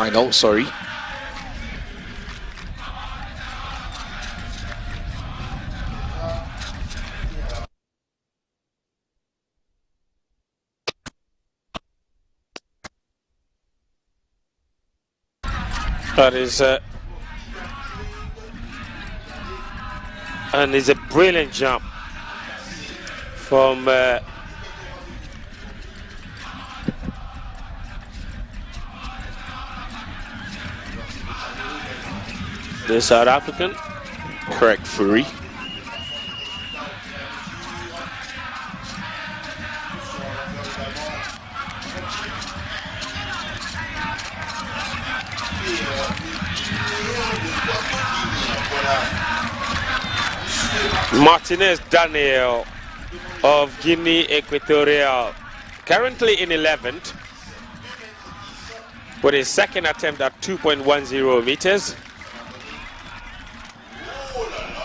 Final, sorry. That is and it's a brilliant jump from the South African. Correct, Fury. Martinez Daniel of Guinea Equatorial, currently in 11th, with his second attempt at 2.10 meters.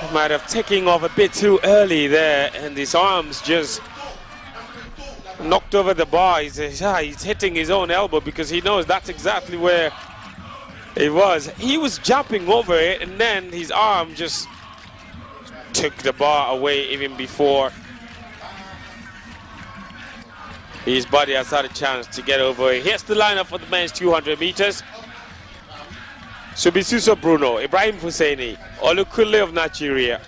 He might have taken off a bit too early there, and his arms just knocked over the bar. He's hitting his own elbow because he knows that's exactly where it was. He was jumping over it, and then his arm just took the bar away even before his body has had a chance to get over it. Here's the lineup for the men's 200 meters. Subisuso Bruno, Ibrahim Husseini, Olukunle of Nigeria.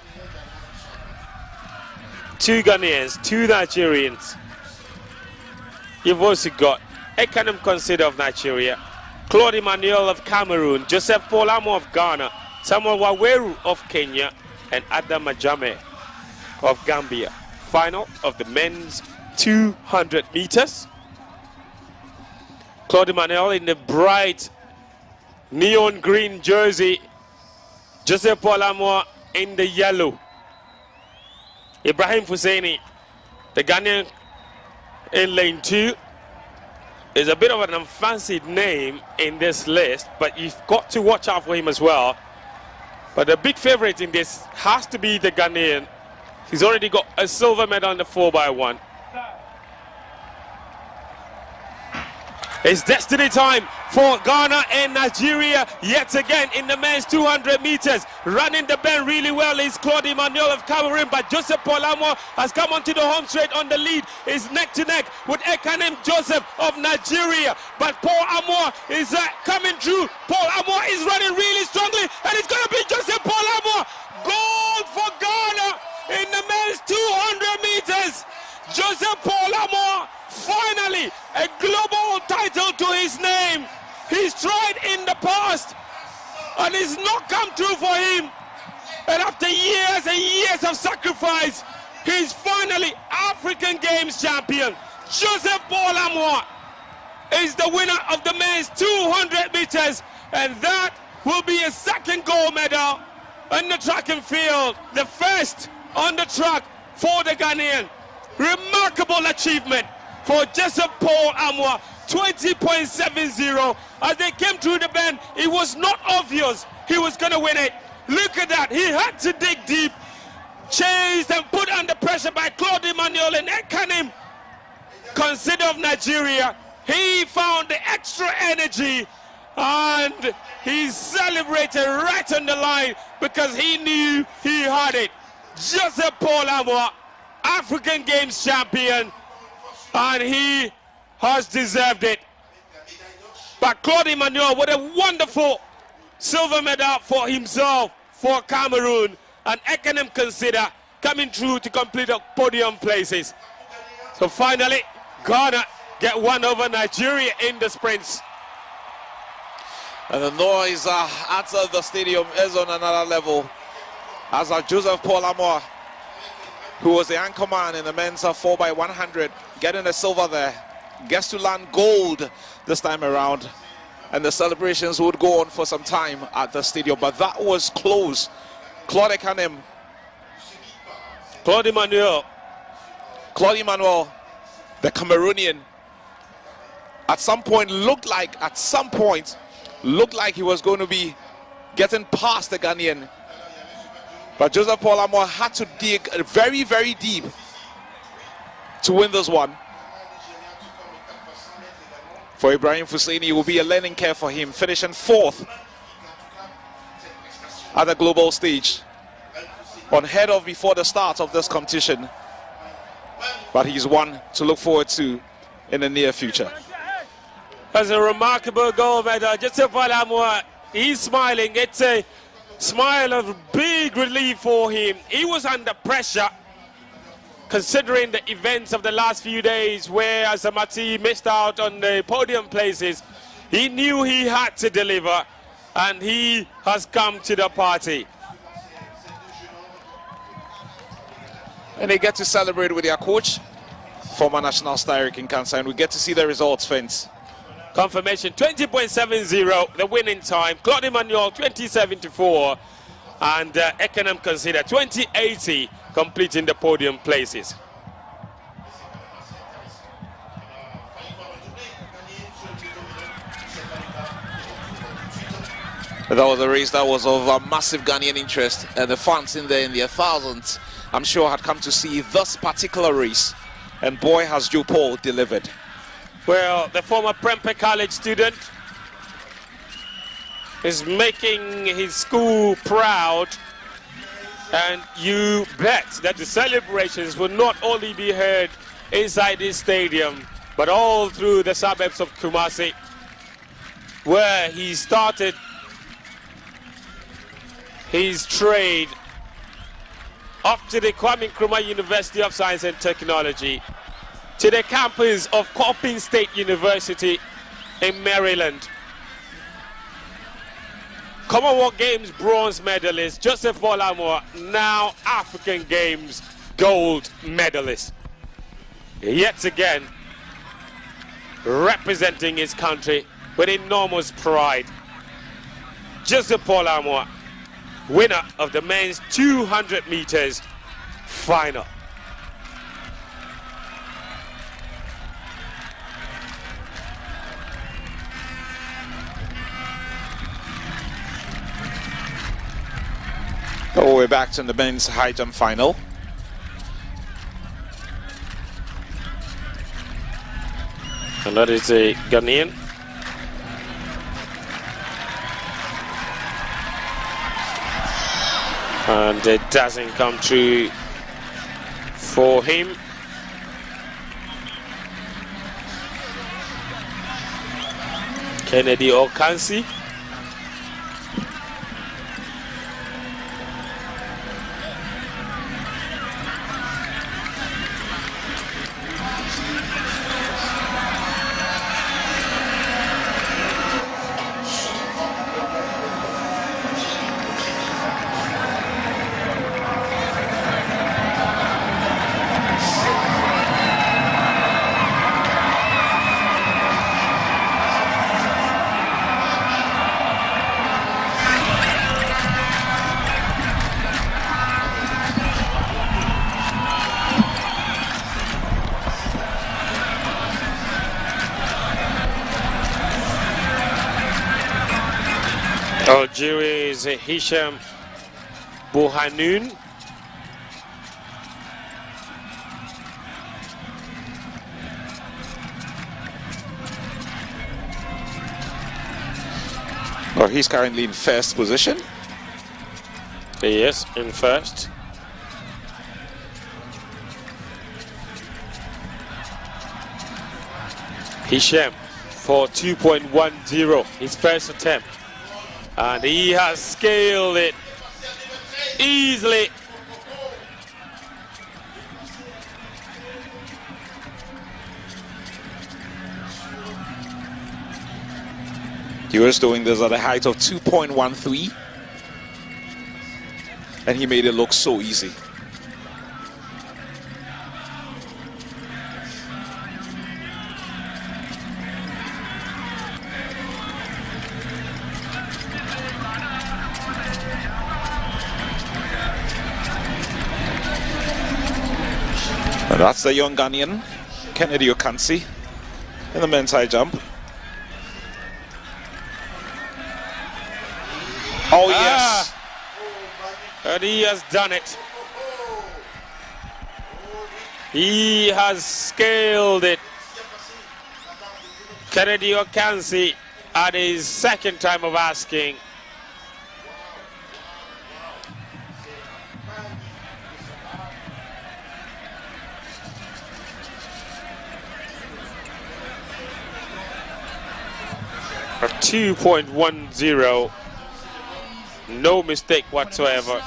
2 Ghanaians, 2 Nigerians. You've also got Ekanem Consider of Nigeria, Claude Emmanuel of Cameroon, Joseph Paul Amo of Ghana, Samuel Waweru of Kenya, and Adam Ajame of Gambia. Final of the men's 200 meters. Claude Emmanuel in the bright neon green jersey, Joseph Paul Amo in the yellow. Ibrahim Husseini, the Ghanaian, in lane 2. Is a bit of an unfancied name in this list, but you've got to watch out for him as well. But the big favorite in this has to be the Ghanaian. He's already got a silver medal in the 4x1. It's destiny time for Ghana and Nigeria yet again in the men's 200 meters. Running the bend really well is Claude Emmanuel of Cameroon, but Joseph Paul Amo has come onto the home straight on the lead. Is neck to neck with Ekanem Joseph of Nigeria, but Paul Amo is coming through. Paul Amo is running really strongly, and it's going to be Joseph Paul Amo. Gold for Ghana in the men's 200 meters. Joseph Paul Amo, finally a global title to his name. He's tried in the past and it's not come true for him, and after years and years of sacrifice, he's finally African Games champion. Joseph Paul Amo is the winner of the men's 200 meters, and that will be a second gold medal in the track and field, the first on the track for the Ghanaian. Remarkable achievement for Joseph Paul Amo, 20.70. As they came through the bend, it was not obvious he was going to win it. Look at that, he had to dig deep, chased and put under pressure by Claude Emmanuel and Ekanem Consider of Nigeria. He found the extra energy and he celebrated right on the line because he knew he had it. Joseph Paul Amo, African Games champion, and he has deserved it. But Claude Emmanuel, what a wonderful silver medal for himself, for Cameroon, and Ekanem Consider coming through to complete the podium places. So finally, Ghana get one over Nigeria in the sprints. And the noise at the stadium is on another level, as Joseph Paul Amo, who was the anchor man in the men's 4x100, getting a silver there, gets to land gold this time around, and the celebrations would go on for some time at the stadium, but that was close. Claude Ekanem, Claude Emmanuel, the Cameroonian, at some point looked like he was going to be getting past the Ghanaian. But Joseph Paul Amo had to dig very, very deep to win this one. for Ibrahim Fusseini. It will be a learning curve for him, finishing 4th at the global stage, unheard of before the start of this competition. But he's one to look forward to in the near future. That's a remarkable gold medal. Joseph Alamwa, he's smiling. It's a smile of big relief for him. He was under pressure, considering the events of the last few days where Azamati missed out on the podium places. He knew he had to deliver, and he has come to the party. And they get to celebrate with their coach, former national star Eric Nkansa, and we get to see the results, Vince. Confirmation 20.70, the winning time. Claude Emmanuel 20.74, and Econom Consider 20.80, completing the podium places. That was a race that was of massive Ghanaian interest, and the fans in there in their thousands, I'm sure, had come to see this particular race, and boy has Joe Paul delivered. Well, the former Prempeh College student is making his school proud, and you bet that the celebrations will not only be heard inside this stadium, but all through the suburbs of Kumasi, where he started his trade, up to the Kwame Nkrumah University of Science and Technology, to the campus of Coppin State University in Maryland. Commonwealth Games bronze medalist Joseph Bolamwa, now African Games gold medalist. Yet again, representing his country with enormous pride. Joseph Bolamwa, winner of the men's 200 meters final. Oh, we're back to the men's high jump final. And that is a Ghanaian. And it doesn't come true for him. Kennedy Okansi. Algeria is Hisham Bouhanoun. Well, he's currently in first position. Yes, in first. Hisham for 2.10, his first attempt. And he has scaled it easily. He was doing this at a height of 2.13, and he made it look so easy. And that's the young Ghanaian, Kennedy Okansi, in the men's high jump. Oh, yes. And he has done it. He has scaled it. Kennedy Okansi at his second time of asking. A 2.10, no mistake whatsoever.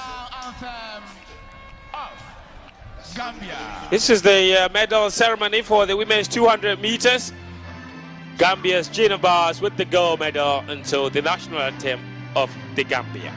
This is the medal ceremony for the women's 200 meters. Gambia's Gina Bars with the gold medal until the national anthem of the Gambia.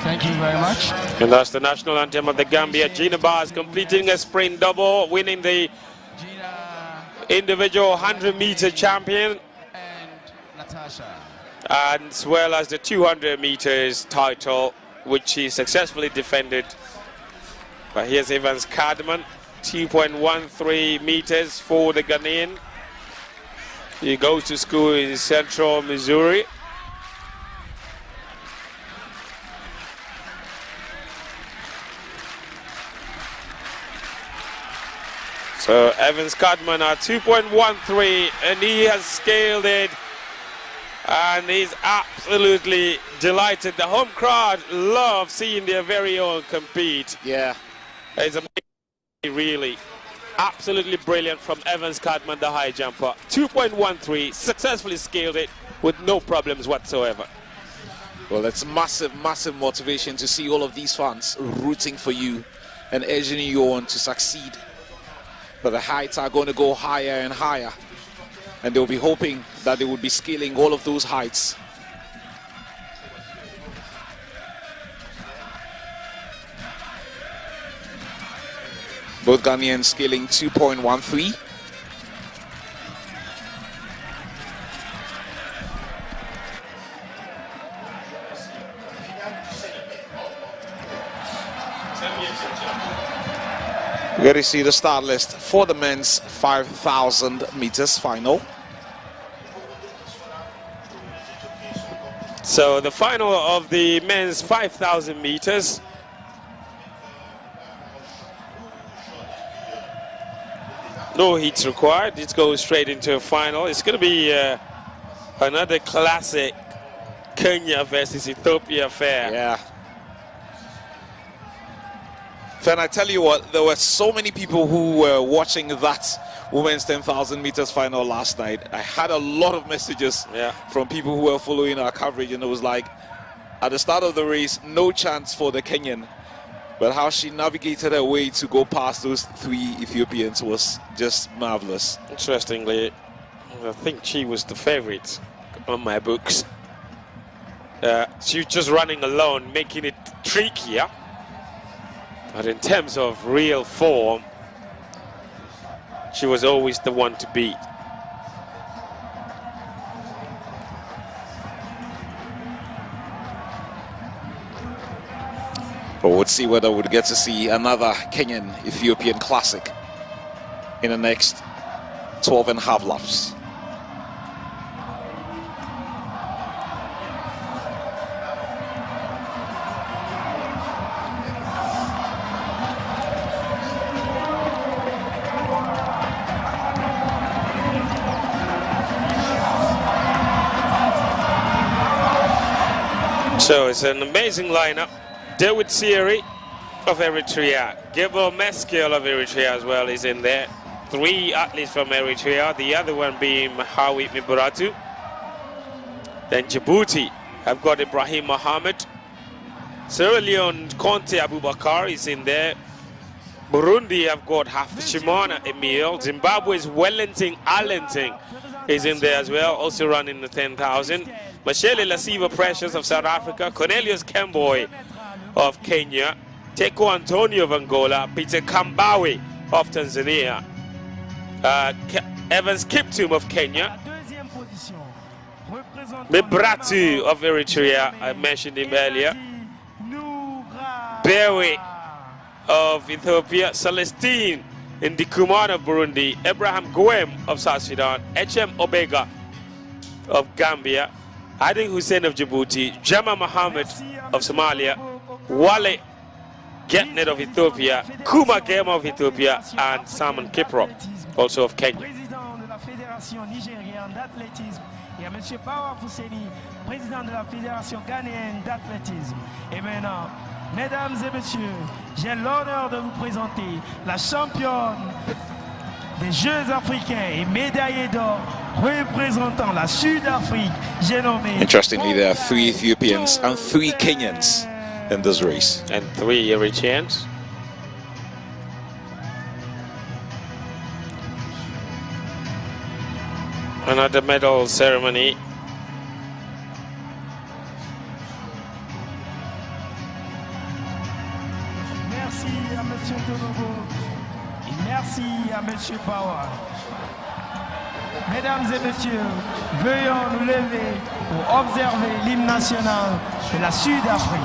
Thank you very much. And that's the national anthem of the Gambia. Gina Bars completing a sprint double, winning the individual 100-meter champion, And Natasha. as well as the 200 meters title, which she successfully defended. But here's Evans Cardman, 2.13 meters for the Ghanaian. He goes to school in Central Missouri. So Evans Cardman at 2.13, and he has scaled it, and he's absolutely delighted. The home crowd love seeing their very own compete. Yeah. It's amazing, really. Absolutely brilliant from Evans Cardman, the high jumper. 2.13, successfully scaled it with no problems whatsoever. Well, it's massive, massive motivation to see all of these fans rooting for you and urging you on to succeed. But the heights are going to go higher and higher, and they'll be hoping that they would be scaling all of those heights. Both Ghanaians scaling 2.13. We're going to see the start list for the men's 5,000 meters final. So the final of the men's 5,000 meters. No heats required. It goes straight into a final. It's going to be another classic Kenya versus Ethiopia affair. Yeah. And I tell you what, there were so many people who were watching that women's 10,000 meters final last night. I had a lot of messages from people who were following our coverage, and it was like, at the start of the race, no chance for the Kenyan. But how she navigated her way to go past those three Ethiopians was just marvelous. Interestingly, I think she was the favorite on my books. She was just running alone, making it trickier. But in terms of real form, she was always the one to beat. But we'll see whether we'll get to see another Kenyan-Ethiopian classic in the next 12 and a half laps. So it's an amazing lineup. David Siri of Eritrea, Gabriel Meskel of Eritrea as well is in there. 3 athletes from Eritrea, the other one being Hawit Miburatu. Then Djibouti have got Ibrahim Mohammed. Sierra Leone, Conte Abubakar is in there. Burundi have got Shimona Emil. Zimbabwe's Wellington Arlington is in there as well, also running the 10,000. Mashele Lasiva Precious of South Africa. Cornelius Kemboy of Kenya. Teko Antonio of Angola. Peter Kambawe of Tanzania. Evans Kiptum of Kenya. Mibratu of Eritrea, I mentioned him earlier. Bewe of Ethiopia. Celestine Ndikuman of Burundi. Abraham Guem of South Sudan. H.M. Obega of Gambia. Adin Hussein of Djibouti. Jama Mohammed of Somalia. Wale Getnet of Ethiopia. Kuma Gema of Ethiopia. And Simon Kipro, also of Kenya. Il y a M. Bawa Fousseni, président de la Fédération ghanéenne d'athlétisme. Et maintenant, mesdames et messieurs, j'ai l'honneur de vous présenter la championne des Jeux africains et médaillée d'or représentant la Sud-Afrique. J'ai nommé... Interestingly, there are 3 Ethiopians and 3 Kenyans in this race. And 3 Eritreans. Another medal ceremony. Merci à M. Tonobo et merci à M. Bawa. Mesdames et messieurs, veuillons nous lever pour observer l'hymne national de la Sud-Afrique.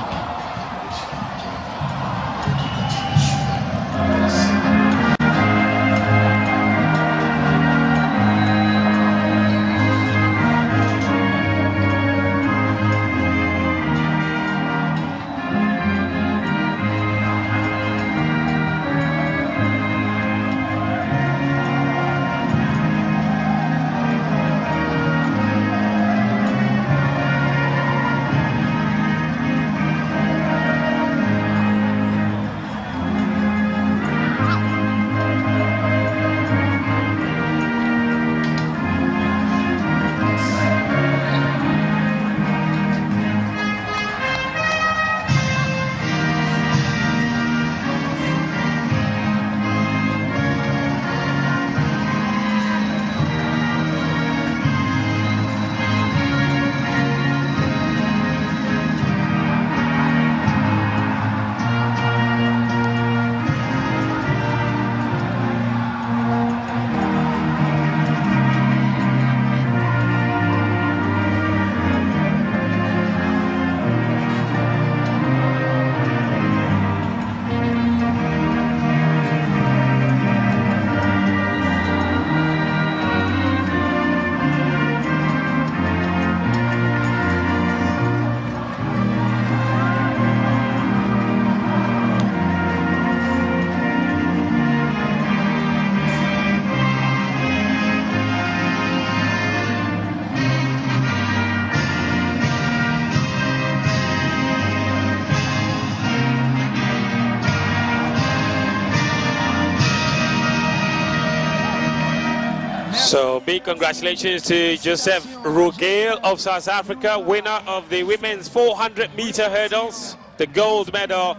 So big congratulations to Joseph Rugale of South Africa, winner of the women's 400-meter hurdles. The gold medal,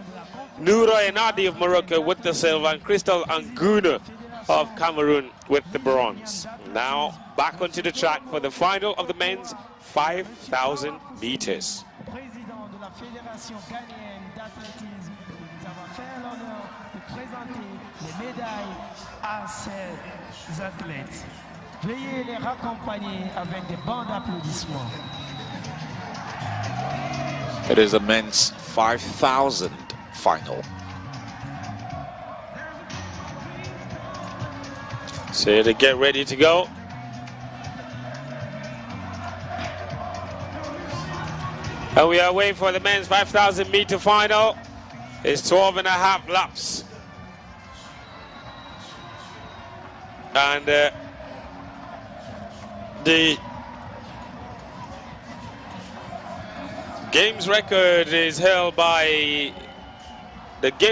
Noura Enadi of Morocco with the silver, and Crystal Anguna of Cameroon with the bronze. Now back onto the track for the final of the men's 5,000 meters. Président de la Fédération ghanéenne d'athlétisme, nous avons fait l'honneur de présenter les médailles à ces athlètes. Veuillez les raccompagner avec des bancs d'applaudissements. It is a men's 5,000 final. So to get ready to go. And we are waiting for the men's 5,000 meter final. It's 12.5 laps. And the games record is held by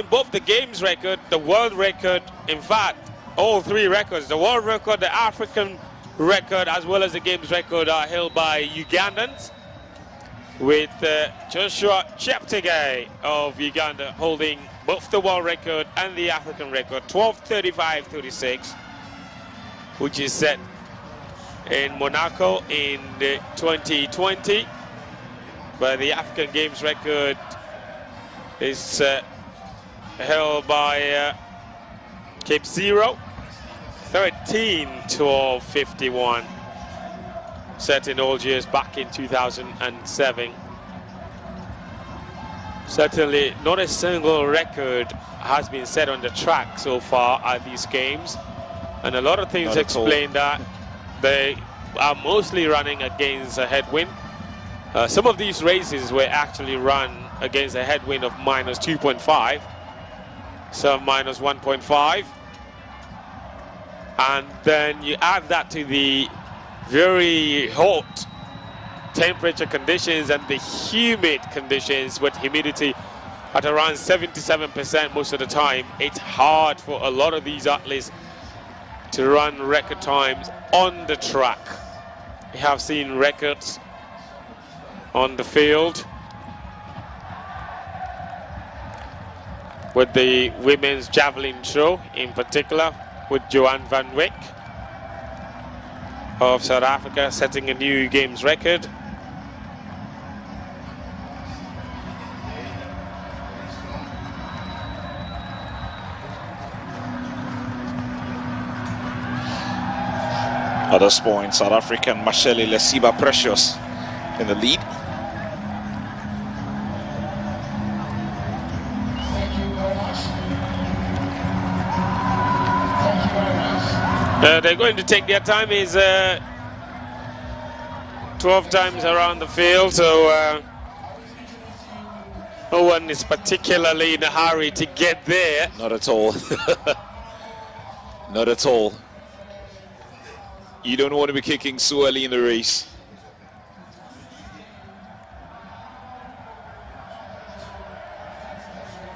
both the games record, the world record, in fact, all 3 records, the world record, the African record, as well as the games record are held by Ugandans. with Joshua Cheptegei of Uganda holding both the world record and the African record, 12:35.36, which is set in Monaco in 2020. But the African Games record is held by Cape Zero, 13:12.51, set in Algiers back in 2007. Certainly not a single record has been set on the track so far at these games, and a lot of things explain that. They are mostly running against a headwind. Some of these races were actually run against a headwind of -2.5, some -1.5, and then you add that to the very hot temperature conditions and the humid conditions with humidity at around 77% most of the time. It's hard for a lot of these athletes to run record times on the track. We have seen records on the field with the women's javelin throw in particular, with Joanne van Wyk of South Africa setting a new games record. At this point, South African Mashele Lesiba Precious in the lead. They're going to take their time. Is 12 times around the field, so no one is particularly in a hurry to get there. Not at all. Not at all. You don't want to be kicking so early in the race.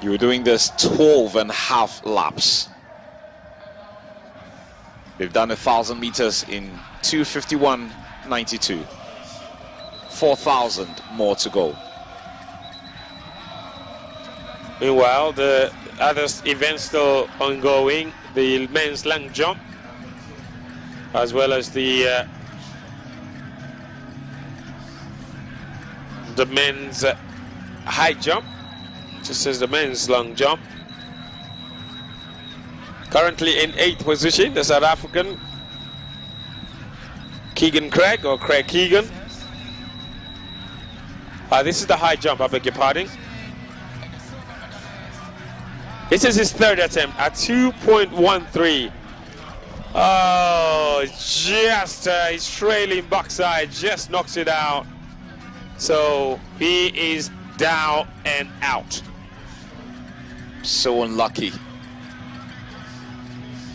You were doing this 12.5 laps. They've done 1,000 meters in 2:51.92. 4,000 more to go. Meanwhile, the other events still ongoing, the men's long jump, as well as the men's high jump, just as the men's long jump. Currently in 8th position, the South African Keegan Craig, or Craig Keegan. This is the high jump, I beg your pardon. This is his third attempt at 2.13. Oh, just he's trailing backside, just knocks it out. So he is down and out. So unlucky.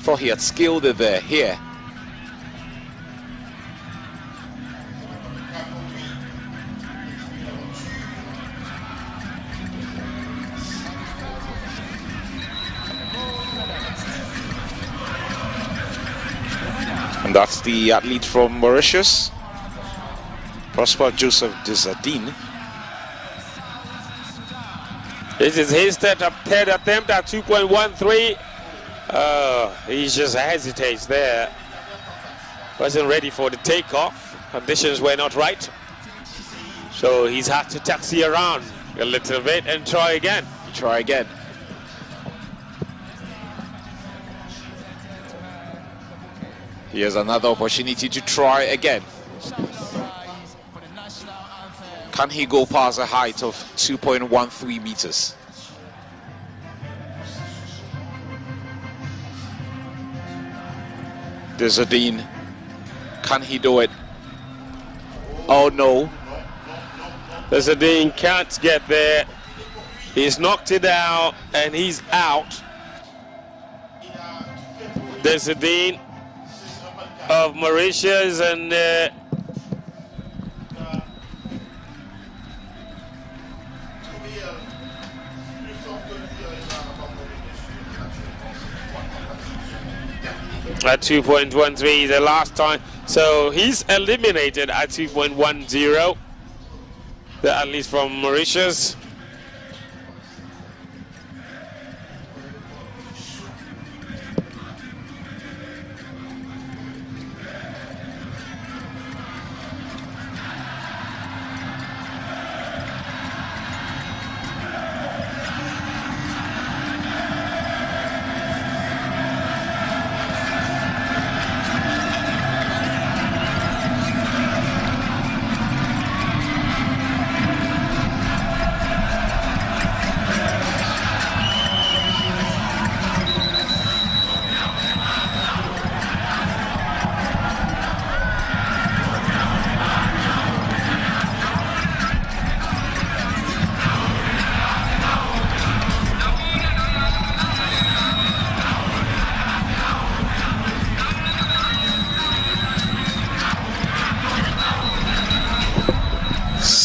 Thought he had skilled it there. Here. And that's the athlete from Mauritius, Prosper Joseph Desadine. This is his third attempt at 2.13. He just hesitates there. Wasn't ready for the takeoff. Conditions were not right. So he's had to taxi around a little bit and try again. Try again. Here's another opportunity to try again. Can he go past a height of 2.13 meters? Desadine, can he do it? Oh no. Desadine can't get there. He's knocked it out and he's out. Desadine of Mauritius, and at 2.13 the last time, so he's eliminated at 2.10. the athletes from Mauritius.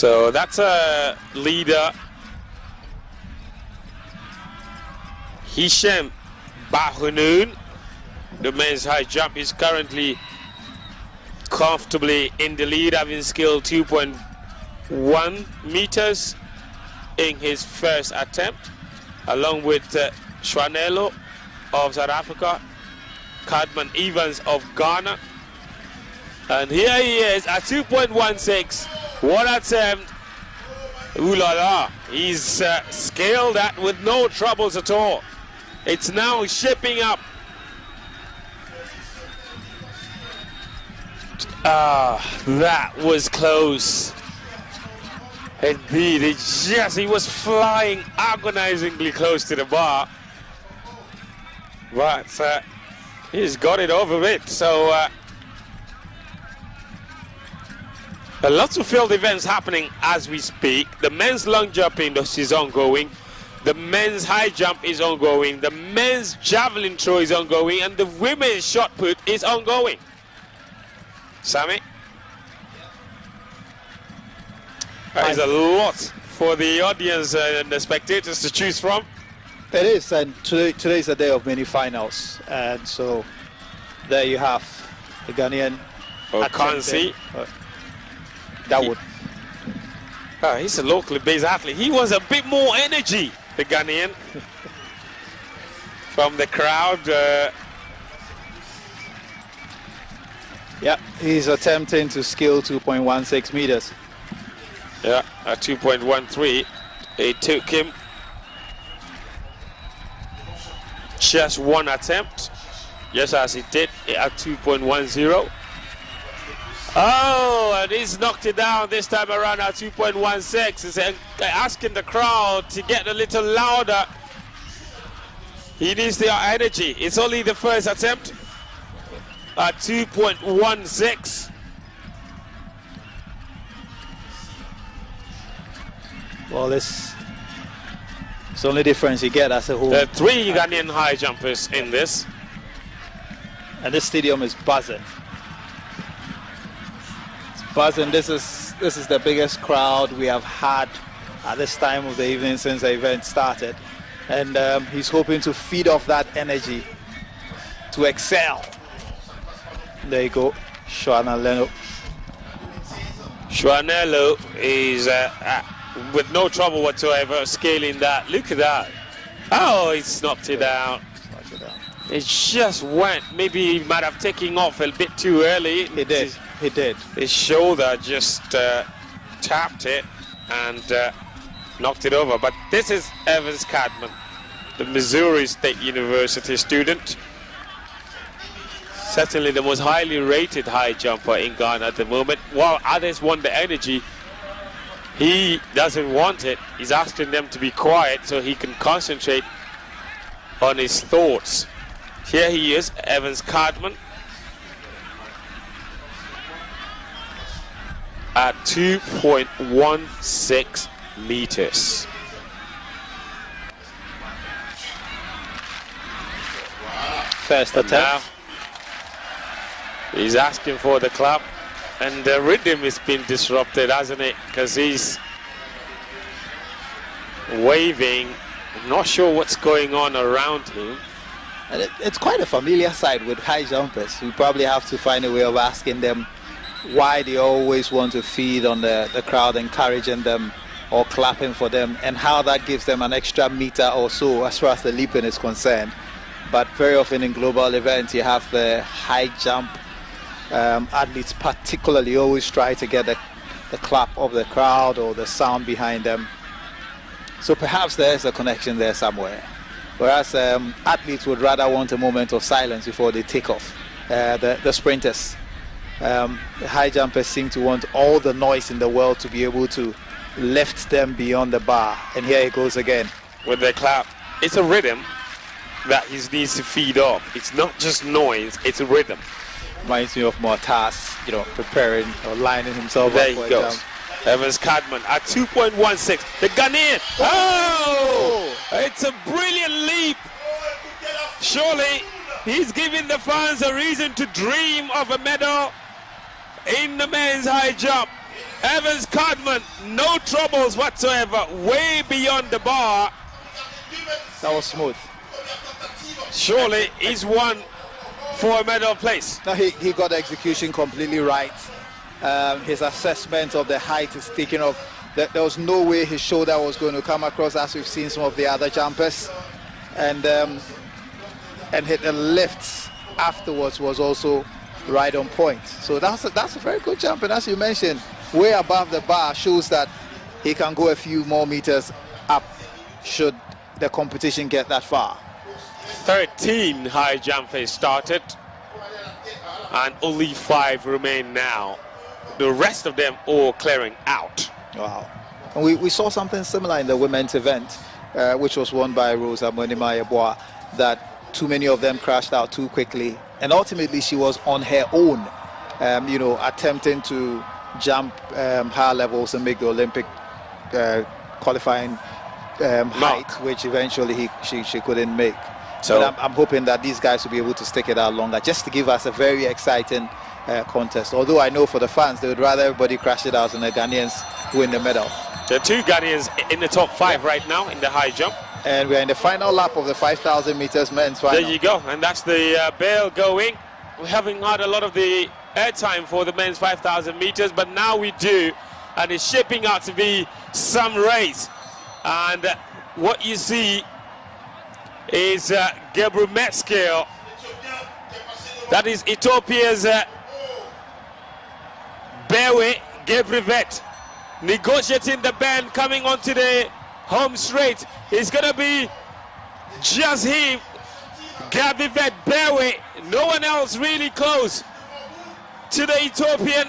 So that's a leader, Hisham Bahunoon. The men's high jump is currently comfortably in the lead, having scaled 2.1 meters in his first attempt, along with Shwanelo of South Africa, Cadman Evans of Ghana. And here he is at 2.16. What attempt. Ooh la la. He's scaled that with no troubles at all. It's now shaping up. That was close. Indeed, he was flying agonizingly close to the bar. But he's got it over it. So lots of field events happening as we speak. The men's long jumping is ongoing. The men's high jump is ongoing. The men's javelin throw is ongoing. And the women's shot put is ongoing. Sammy? There's a lot for the audience and the spectators to choose from. It is, and today is a day of many finals. And so there you have the Ghanaian. Kansi. That would. He's a locally based athlete. He was a bit more energy, the Ghanaian, from the crowd. Yeah, he's attempting to scale 2.16 meters. Yeah, at 2.13. It took him just one attempt, just as he did at 2.10. Oh, and he's knocked it down this time around at 2.16. He's asking the crowd to get a little louder. He needs their energy. It's only the first attempt at 2.16. Well, it's the only difference you get as a whole. There are 3 Ghanaian high jumpers in this. And this stadium is buzzing. Buzzing. This is the biggest crowd we have had at this time of the evening since the event started, and he's hoping to feed off that energy to excel. There you go, Shwanelo. Shwanelo is with no trouble whatsoever scaling that. Look at that. Oh, he's knocked it down. It just went. Maybe he might have taken off a bit too early. He did. He did. His shoulder just tapped it and knocked it over. But this is Evans Cadman, the Missouri State University student. Certainly the most highly rated high jumper in Ghana at the moment. While others want the energy, he doesn't want it. He's asking them to be quiet so he can concentrate on his thoughts. Here he is, Evans Cadman, at 2.16 meters. First attempt. He's asking for the clap, and the rhythm has been disrupted, hasn't it? Because he's waving. I'm not sure what's going on around him. And it's quite a familiar sight with high jumpers. We probably have to find a way of asking them why they always want to feed on the crowd, encouraging them or clapping for them, and how that gives them an extra meter or so as far as the leaping is concerned. But very often in global events, you have the high jump athletes particularly always try to get the clap of the crowd or the sound behind them. So perhaps there's a connection there somewhere. Whereas athletes would rather want a moment of silence before they take off. The sprinters, the high jumpers seem to want all the noise in the world to be able to lift them beyond the bar. And here he goes again. With the clap. It's a rhythm that he needs to feed off. It's not just noise, it's a rhythm. Reminds me of Mortas, you know, preparing or lining himself there up for he a goes. jump. Evans Cadman at 2.16. The Ghanaian. Oh! It's a brilliant leap. Surely he's giving the fans a reason to dream of a medal in the men's high jump. Evans Cadman, no troubles whatsoever, way beyond the bar. That was smooth. Surely he's won for a medal place. No, he got the execution completely right. His assessment of the height is taken off. There was no way his shoulder was going to come across, as we've seen some of the other jumpers, and hit the lifts afterwards was also right on point. So that's a very good jump, and as you mentioned, way above the bar, shows that he can go a few more meters up should the competition get that far. 13 high jumpers started and only 5 remain now. The rest of them all clearing out. Wow. And we saw something similar in the women's event, which was won by Rosa Monima-Yeboah, that too many of them crashed out too quickly, and ultimately she was on her own, you know, attempting to jump higher levels and make the Olympic qualifying height, which eventually she couldn't make. So I'm hoping that these guys will be able to stick it out longer, just to give us a very exciting contest. Although I know for the fans, they would rather everybody crash it out and the Ghanaians win the medal. There are 2 Ghanaians in the top 5 right now in the high jump. And we're in the final lap of the 5,000 meters men's final. There you go, and that's the bell going. We haven't had a lot of the airtime for the men's 5,000 meters, but now we do, and it's shaping out to be some race. And what you see is Gabriel Metzger. That is Ethiopia's Bewe Gebrivet, negotiating the bend, coming onto the home straight. It's going to be just him, Gebrivet Bewe. No one else really close to the Ethiopian,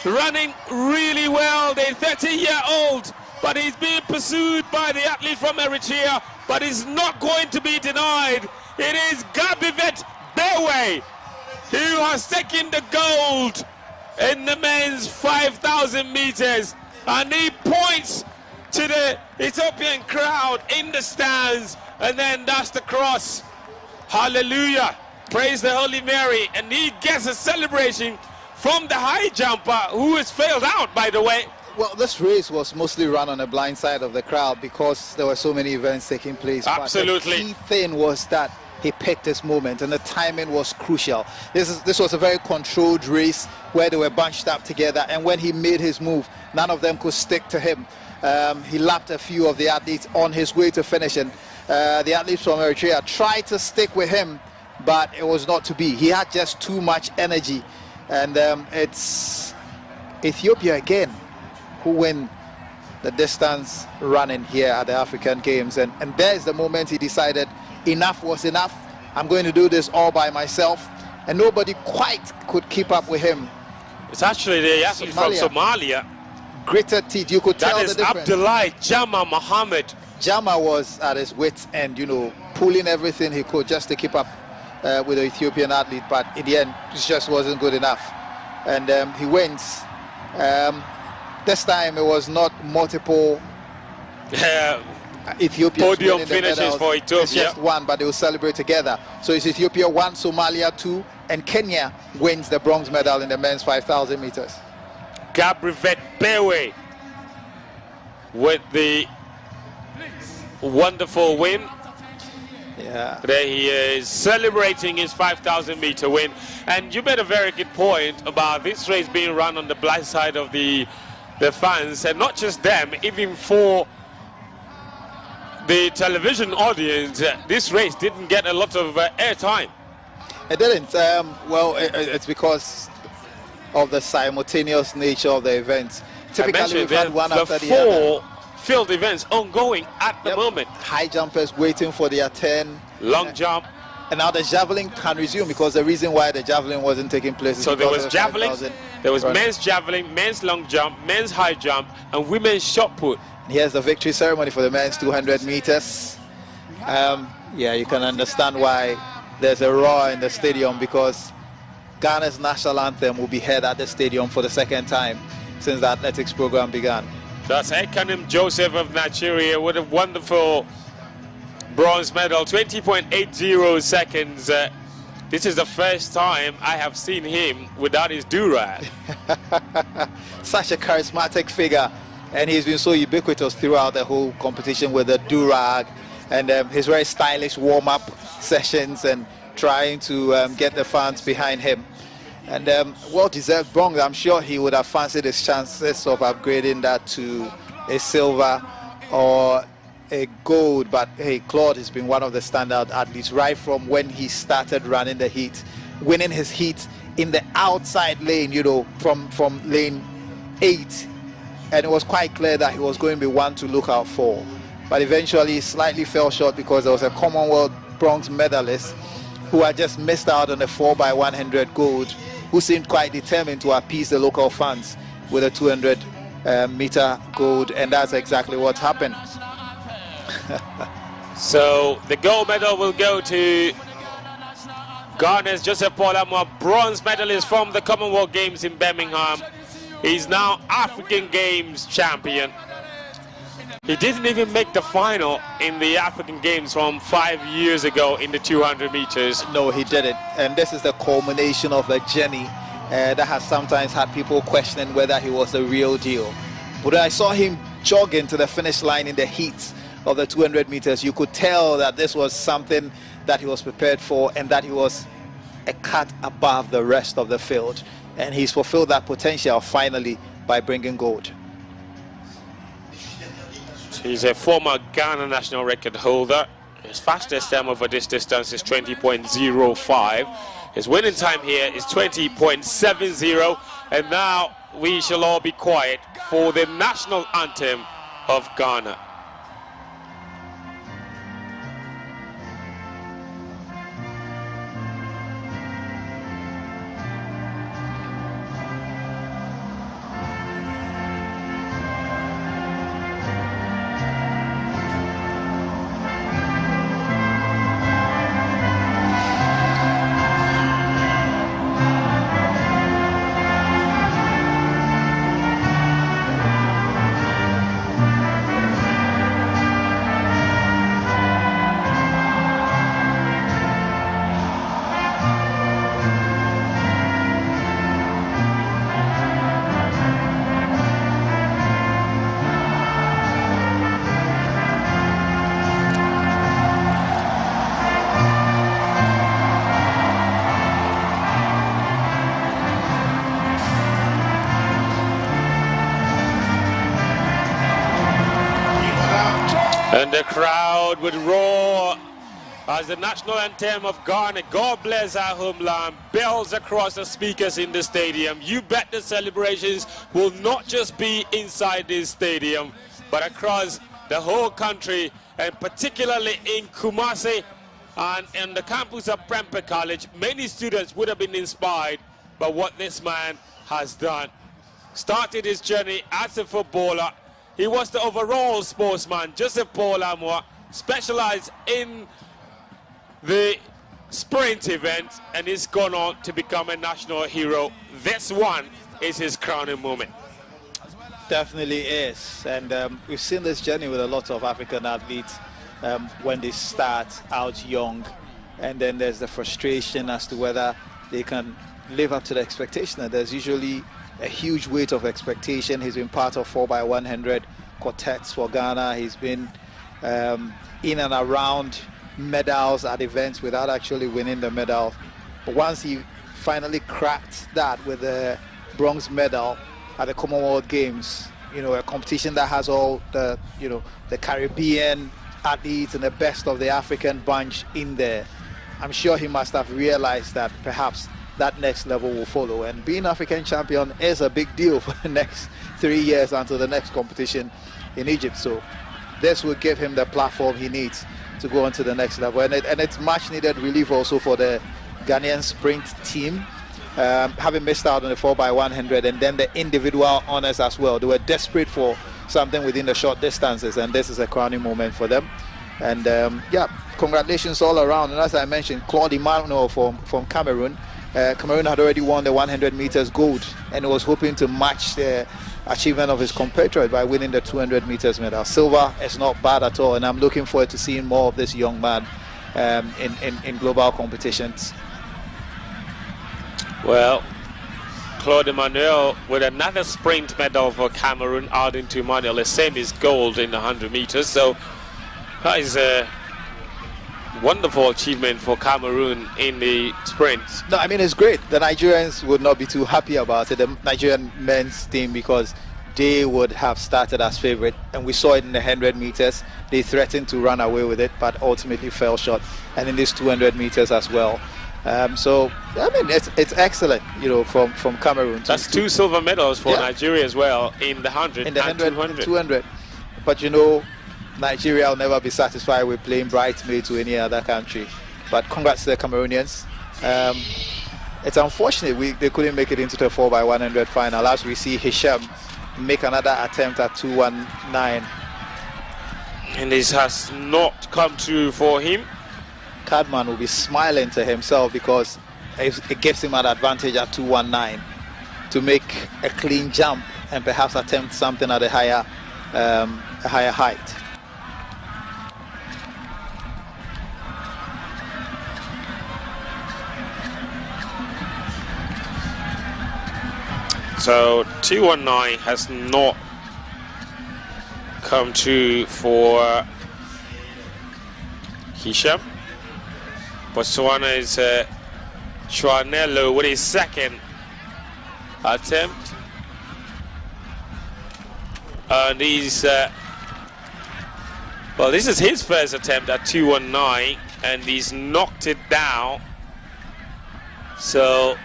running really well. The 30-year-old, but he's being pursued by the athlete from Eritrea, but he's not going to be denied. It is Gebrivet Bewe who has taken the gold in the men's 5,000 meters, and he points to the Ethiopian crowd in the stands, and then that's the cross. Hallelujah, praise the Holy Mary, and he gets a celebration from the high jumper, who has failed out, by the way. Well, this race was mostly run on the blind side of the crowd because there were so many events taking place. Absolutely. But the key thing was that he picked his moment, and the timing was crucial. This was a very controlled race where they were bunched up together, and when he made his move, none of them could stick to him. He lapped a few of the athletes on his way to finishing. The athletes from Eritrea tried to stick with him, but it was not to be. He had just too much energy, and it's Ethiopia again who win the distance running here at the African Games, and there's the moment he decided enough was enough. I'm going to do this all by myself, and nobody quite could keep up with him. It's actually the athlete from Somalia. Gritted teeth, you could tell the difference. That is Abdullahi Jama Mohammed. Jama was at his wits' end, you know, pulling everything he could just to keep up with the Ethiopian athlete, but in the end, it just wasn't good enough. And he wins. This time it was not multiple Ethiopian podium finishes for Ethiopia. It's just one, but they will celebrate together. So it's Ethiopia 1, Somalia 2, and Kenya wins the bronze medal in the men's 5,000 meters. Gebrivet Bewe with the wonderful win. Yeah. There he is, celebrating his 5,000 meter win. And you made a very good point about this race being run on the blind side of the fans, and not just them, even for the television audience, this race didn't get a lot of airtime. It didn't. Well, it's because of the simultaneous nature of the events. Typically, we've had one after the other. 4 field events ongoing at the moment. High jumpers waiting for their turn. Long jump. And now the javelin can resume, because the reason why the javelin wasn't taking place is so there because was javelin, there was men's javelin, men's long jump, men's high jump, and women's shot put. Here's the victory ceremony for the men's 200 meters. Yeah, you can understand why there's a roar in the stadium, because Ghana's national anthem will be heard at the stadium for the second time since the athletics program began. That's Ekanim Joseph of Nigeria with a wonderful bronze medal, 20.80 seconds. This is the first time I have seen him without his do-rag. Such a charismatic figure, and he's been so ubiquitous throughout the whole competition with the do-rag and his very stylish warm-up sessions and trying to get the fans behind him. And well-deserved bronze. I'm sure he would have fancied his chances of upgrading that to a silver or a gold, but hey, Claude has been one of the standout athletes right from when he started running the heat, winning his heat in the outside lane, you know, from lane 8, and it was quite clear that he was going to be one to look out for. But eventually he slightly fell short because there was a Commonwealth bronze medalist who had just missed out on the 4x100 gold, who seemed quite determined to appease the local fans with a 200 meter gold, and that's exactly what happened. So the gold medal will go to Ghana's Joseph Paul Amwa, bronze medalist from the Commonwealth Games in Birmingham. He's now African Games champion. He didn't even make the final in the African Games from 5 years ago in the 200 meters. No, he didn't. And this is the culmination of a journey that has sometimes had people questioning whether he was the real deal. But when I saw him jogging to the finish line in the heat of the 200 meters, you could tell that this was something that he was prepared for and that he was a cut above the rest of the field. And he's fulfilled that potential finally by bringing gold. He's a former Ghana national record holder. His fastest time over this distance is 20.05. His winning time here is 20.70. And now we shall all be quiet for the national anthem of Ghana. And the crowd would roar as the national anthem of Ghana, God Bless Our Homeland, bells across the speakers in the stadium. You bet the celebrations will not just be inside this stadium, but across the whole country, and particularly in Kumasi and in the campus of Prempeh College. Many students would have been inspired by what this man has done. Started his journey as a footballer. He was the overall sportsman. Joseph Paul Amwa specialized in the sprint event, and he's gone on to become a national hero. This one is his crowning moment. Definitely is. And we've seen this journey with a lot of African athletes when they start out young, and then there's the frustration as to whether they can live up to the expectation. And there's usually a huge weight of expectation. He's been part of 4x100 quartets for Ghana. He's been in and around medals at events without actually winning the medal. But once he finally cracked that with the bronze medal at the Commonwealth Games, you know, a competition that has all the, you know, the Caribbean athletes and the best of the African bunch in there, I'm sure he must have realized that perhaps that next level will follow. And being African champion is a big deal for the next 3 years until the next competition in Egypt. So this will give him the platform he needs to go on to the next level. And it's much needed relief also for the Ghanaian sprint team, having missed out on the 4x100 and then the individual honors as well. They were desperate for something within the short distances, and this is a crowning moment for them. And yeah, congratulations all around. And as I mentioned, Claude Emmanuel from Cameroon. Cameroon had already won the 100 meters gold and was hoping to match the achievement of his compatriot by winning the 200 meters medal. Silver is not bad at all, and I'm looking forward to seeing more of this young man in global competitions. Well, Claude Emmanuel with another sprint medal for Cameroon, adding to Emmanuel the same as gold in the 100 meters. So that is a wonderful achievement for Cameroon in the sprint. No, I mean, it's great. The Nigerians would not be too happy about it, the Nigerian men's team, because they would have started as favorite, and we saw it in the 100 meters. They threatened to run away with it, but ultimately fell short, and in these 200 meters as well. So I mean, it's excellent, you know, from Cameroon. That's two silver medals for Nigeria as well in the 100 in the and 200. But you know, Nigeria will never be satisfied with playing bridesmaid to any other country. But congrats to the Cameroonians. It's unfortunate they couldn't make it into the 4x100 final, as we see Hisham make another attempt at 2:19. And this has not come true for him. Cadman will be smiling to himself because it gives him an advantage at 2:19 to make a clean jump and perhaps attempt something at a higher height. So 2:19 has not come true for Hisham. Botswana is Chouanello with his second attempt. And he's well, this is his first attempt at 2:19, and he's knocked it down. So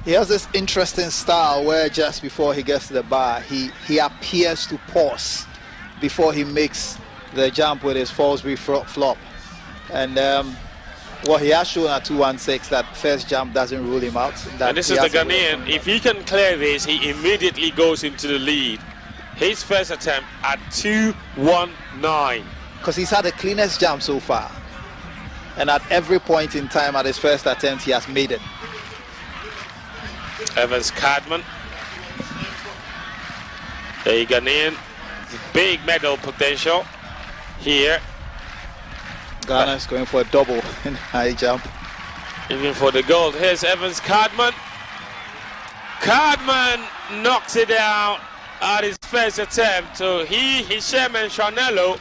he has this interesting style where just before he gets to the bar, he appears to pause before he makes the jump with his Fallsbury flop. And well, he has shown at 2:16 that first jump doesn't rule him out. And this is the Ghanaian. If he can clear this, he immediately goes into the lead. His first attempt at 2:19. Because he's had the cleanest jump so far. And at every point in time at his first attempt, he has made it. Evans Cadman, a Ghanaian, big medal potential here. Ghana is going for a double in high jump. Even for the gold. Here's Evans Cadman. Cadman knocks it down at his first attempt. So Hisham and Chouanello,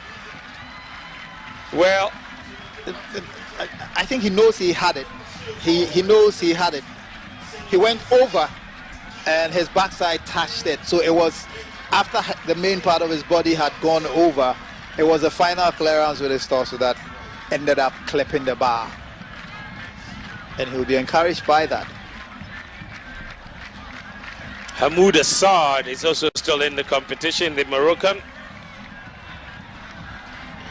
well, I think he knows he had it. He knows he had it. He went over and his backside touched it. So it was after the main part of his body had gone over, it was a final clearance with his torso that ended up clipping the bar. And he'll be encouraged by that. Hamoud Assad is also still in the competition, the Moroccan.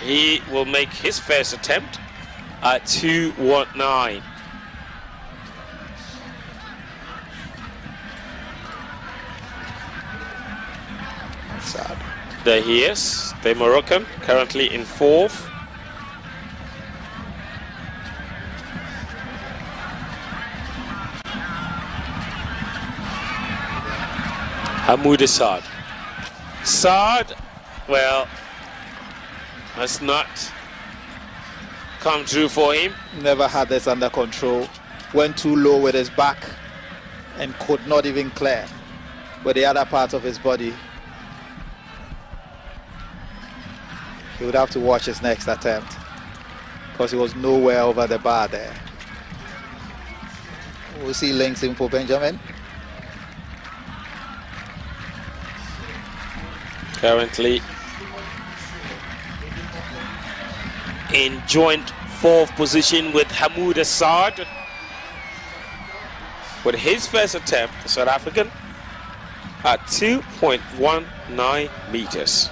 He will make his first attempt at 2:19. Sad. There he is, the Moroccan, currently in fourth. Hamoud Assad. Assad, well, has not come true for him. Never had this under control. Went too low with his back and could not even clear with the other part of his body. He would have to watch his next attempt. because he was nowhere over the bar there. We'll see links in for Benjamin. Currently in joint 4th position with Hamoud Assad. With his first attempt, the South African at 2.19 meters.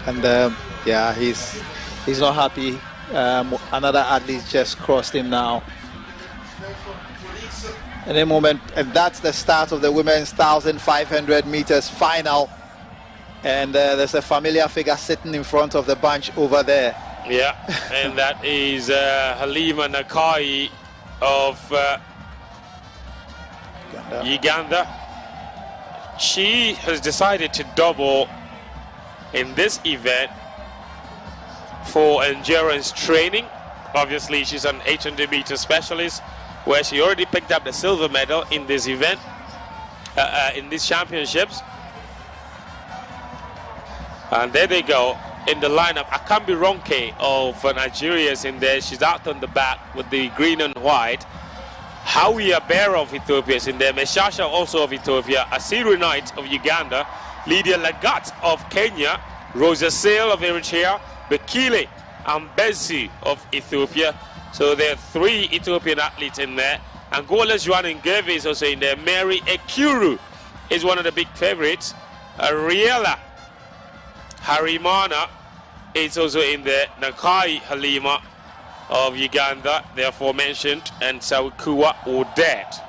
And yeah, he's not happy. Another athlete just crossed him now. In a moment, and that's the start of the women's 1,500 meters final. And there's a familiar figure sitting in front of the bunch over there. Yeah, and that is Halima Nakai of Uganda. She has decided to double in this event for endurance training. Obviously, she's an 800 meter specialist, where she already picked up the silver medal in this event, in these championships. And there they go in the lineup. Akambi Ronke of Nigeria is in there. She's out on the back with the green and white. Hawi Abera of Ethiopia is in there. Meshasha also of Ethiopia. Asiru Knight of Uganda. Lydia Lagat of Kenya. Rosa Sale of Eritrea. Bekile Ambezi of Ethiopia. So there are 3 Ethiopian athletes in there. Angola's Juan Ngeve is also in there. Mary Ekuru is one of the big favorites. Ariela Harimana is also in there. Nakai Halima of Uganda, therefore mentioned, and Sawikua Odet.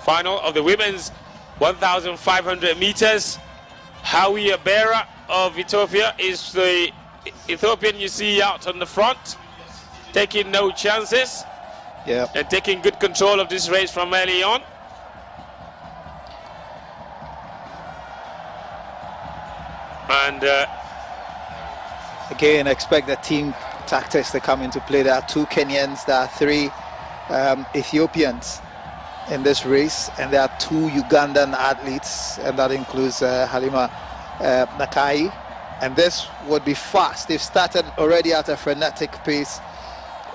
Final of the women's 1,500 meters. Hawi Abera of Ethiopia is the Ethiopian you see out on the front, taking no chances. Yeah. And taking good control of this race from early on. And again, expect the team tactics to come into play. There are 2 Kenyans, there are 3 Ethiopians in this race, and there are 2 Ugandan athletes, and that includes Halima Nakai. And this would be fast. They've started already at a frenetic pace,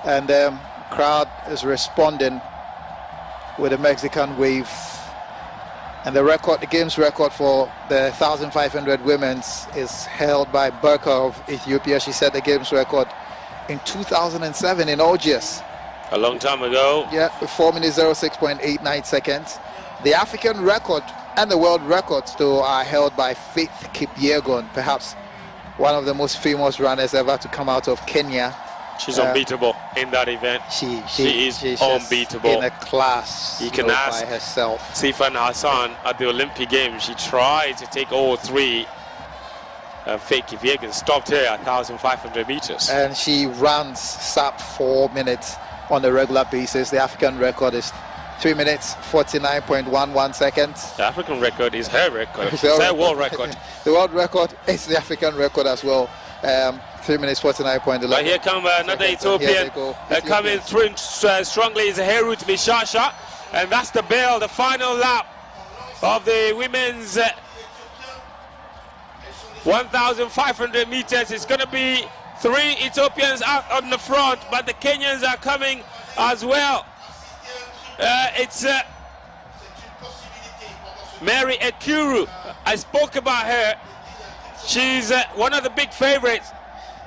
and the crowd is responding with a Mexican wave. And the record, the game's record for the 1,500 women's is held by Burka of Ethiopia. She set the game's record in 2007 in Algiers. A long time ago. Yeah, 4 minutes 06.89 seconds. The African record and the world records, though, are held by Faith Kipyegon, perhaps one of the most famous runners ever to come out of Kenya. She's unbeatable in that event. She is unbeatable. In a class, you can ask by herself. Sifan Hassan at the Olympic Games. She tried to take all 3. Faith Kipyegon stopped her at 1,500 meters. And she runs sub 4 minutes on a regular basis. The African record is 3 minutes 49.11 seconds. The African record is her record. It's her world record. The world record is the African record as well. 3 minutes 49.11. But here comes another Ethiopian coming through strongly is Herut Mishasha, and that's the bell, the final lap of the women's 1,500 meters. It's going to be 3 Ethiopians out on the front, but the Kenyans are coming as well. It's Mary Ekuru. I spoke about her. She's one of the big favorites.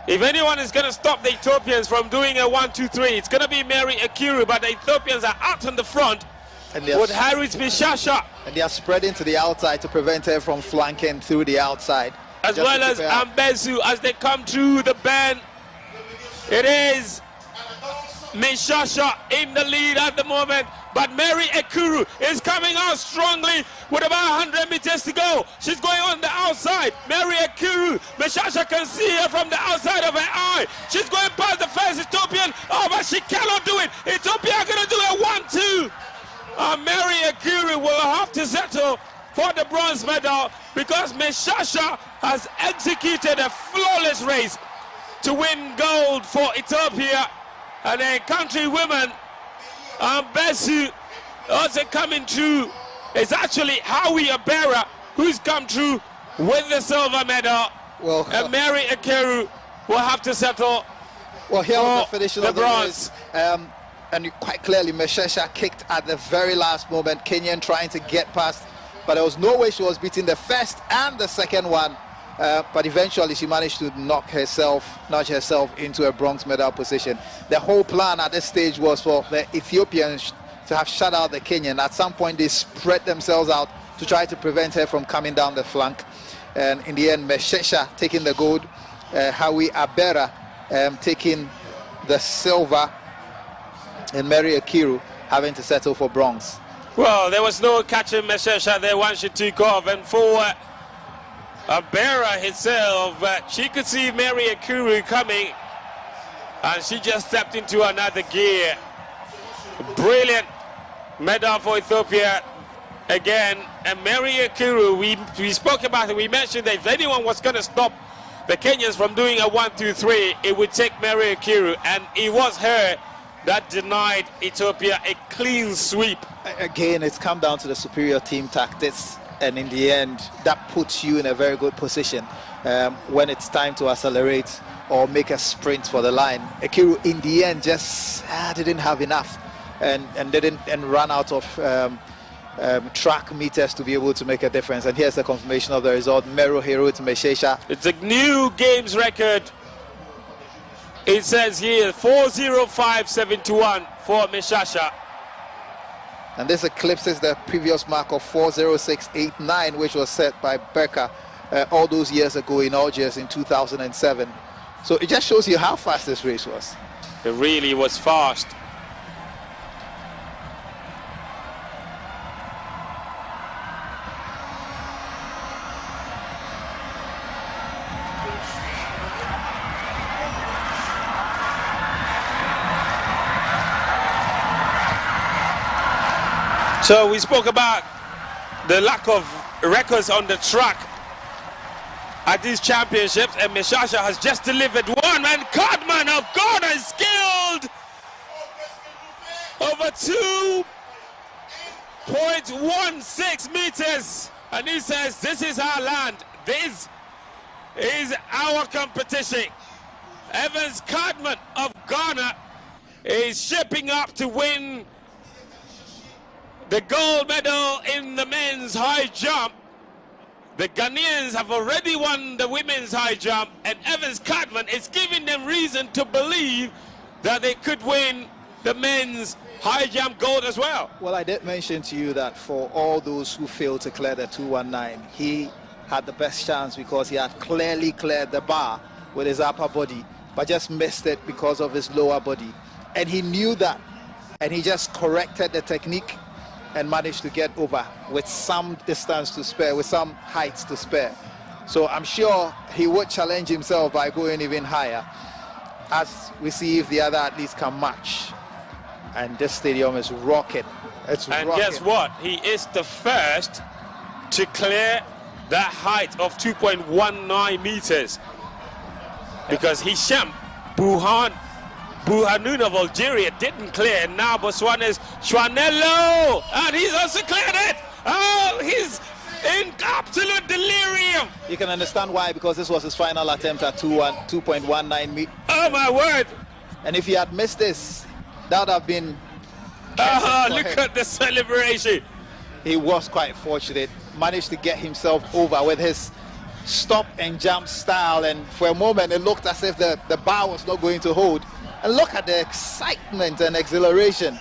If anyone is going to stop the Ethiopians from doing a 1, 2, 3, it's going to be Mary Ekuru, but the Ethiopians are out on the front with Haris Bishasha. And they are spreading to the outside to prevent her from flanking through the outside. As well as Ambezu as they come through the bend. It is Mishasha in the lead at the moment, but Mary Ekuru is coming out strongly with about 100 meters to go. She's going on the outside. Mary Ekuru, Mishasha can see her from the outside of her eye. She's going past the first Ethiopian. Oh, but she cannot do it. Ethiopia are going to do a 1, 2. Mary Ekuru will have to settle for the bronze medal because Mishasha has executed a flawless race to win gold for Ethiopia. And then country women, Besu also coming through. It's actually Hawi Abera who's come through with the silver medal. Well, And Mary Akeru will have to settle. Well, here was the for finishing the of the bronze. race. And quite clearly, Meshesha kicked at the very last moment. Kenyan trying to get past, but there was no way she was beating the first and the second one. But eventually, she managed to notch herself into a bronze medal position. The whole plan at this stage was for the Ethiopians to have shut out the Kenyan. At some point, they spread themselves out to try to prevent her from coming down the flank. And in the end, Meshesha taking the gold, Hawi Abera taking the silver, and Mary Akeru having to settle for bronze. Well, there was no catching Meshesha there once she took off. And for Abera herself, she could see Mary Akeru coming, and she just stepped into another gear. Brilliant medal for Ethiopia again. And Mary Akeru, we spoke about it, we mentioned that if anyone was going to stop the Kenyans from doing a 1-2-3, it would take Mary Akeru, and it was her that denied Ethiopia a clean sweep. Again, it's come down to the superior team tactics, and in the end, that puts you in a very good position when it's time to accelerate or make a sprint for the line. Akeru, in the end, just didn't have enough and ran out of track meters to be able to make a difference. And here's the confirmation of the result. Mero Hero to Meshesha. It's a new games record. It says here 4:05.71 for Meshesha. And this eclipses the previous mark of 4:06.89, which was set by Becker all those years ago in Algiers in 2007. So it just shows you how fast this race was. It really was fast. So we spoke about the lack of records on the track at these championships, and Meshesha has just delivered one, and Cardman of Ghana is skilled over 2.16 meters, and he says, this is our land, this is our competition. Evans Cardman of Ghana is shaping up to win the gold medal in the men's high jump. The Ghanaians have already won the women's high jump, and Evans Cardman is giving them reason to believe that they could win the men's high jump gold as well. Well, I did mention to you that for all those who failed to clear the 219, he had the best chance because he had clearly cleared the bar with his upper body, but just missed it because of his lower body. And he knew that, and he just corrected the technique and managed to get over with some distance to spare, with some heights to spare. So I'm sure he would challenge himself by going even higher, as we see if the other athletes can match. And this stadium is rocking. It's and rocking. Guess what? He is the first to clear that height of 2.19 meters, because Hisham Buhanoun of Algeria didn't clear, and now Botswana's Chwanelo, and he's also cleared it. Oh, he's in absolute delirium. You can understand why, because this was his final attempt at 2.19 meters. Oh my word. And if he had missed this, that would have been... Look at the celebration. He was quite fortunate, managed to get himself over with his stop and jump style, and for a moment it looked as if the bar was not going to hold. And look at the excitement and exhilaration.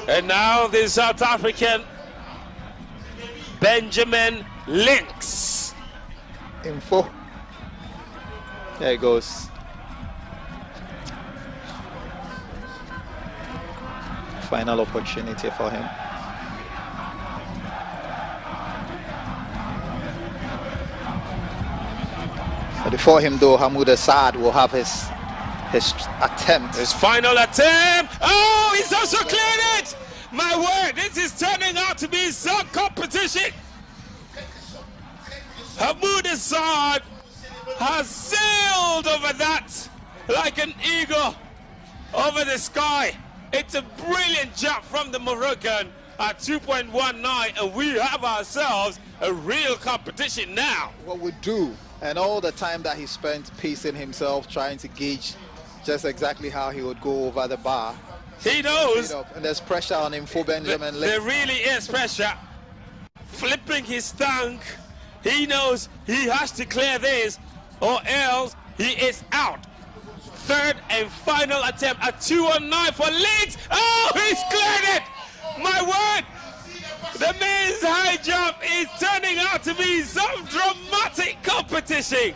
And now the South African Benjamin Links. Info. There it goes. Final opportunity for him. But before him though, Hamoud Assad will have his attempt. His final attempt. Oh, he's also cleared it. My word, this is turning out to be some competition. Hamoud Assad has sailed over that like an eagle over the sky. It's a brilliant jump from the Moroccan, at 2.19, and we have ourselves a real competition now. What would do, and all the time that he spent pacing himself, trying to gauge just exactly how he would go over the bar. He knows. And there's pressure on him for Benjamin. There really is pressure. Flipping his tongue. He knows he has to clear this, or else he is out. Third and final attempt at 2.09 for Leeds. Oh, he's cleared it! My word! The men's high jump is turning out to be some dramatic competition.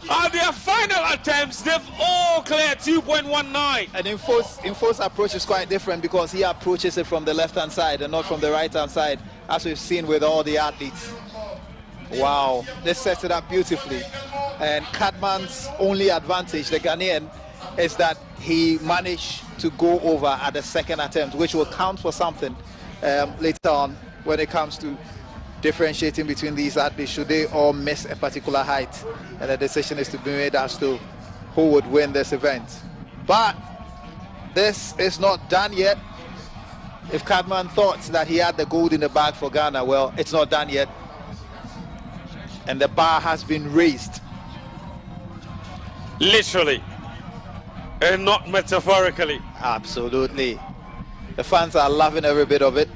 On their final attempts, they've all cleared 2.19. And Info's approach is quite different because he approaches it from the left-hand side and not from the right-hand side, as we've seen with all the athletes. Wow, they set it up beautifully. And Cadman's only advantage, the Ghanaian, is that he managed to go over at the second attempt, which will count for something later on when it comes to differentiating between these athletes should they all miss a particular height, and the decision is to be made as to who would win this event. But this is not done yet. If Cadman thought that he had the gold in the bag for Ghana, well, it's not done yet, and the bar has been raised. Literally and not metaphorically. Absolutely. The fans are loving every bit of it.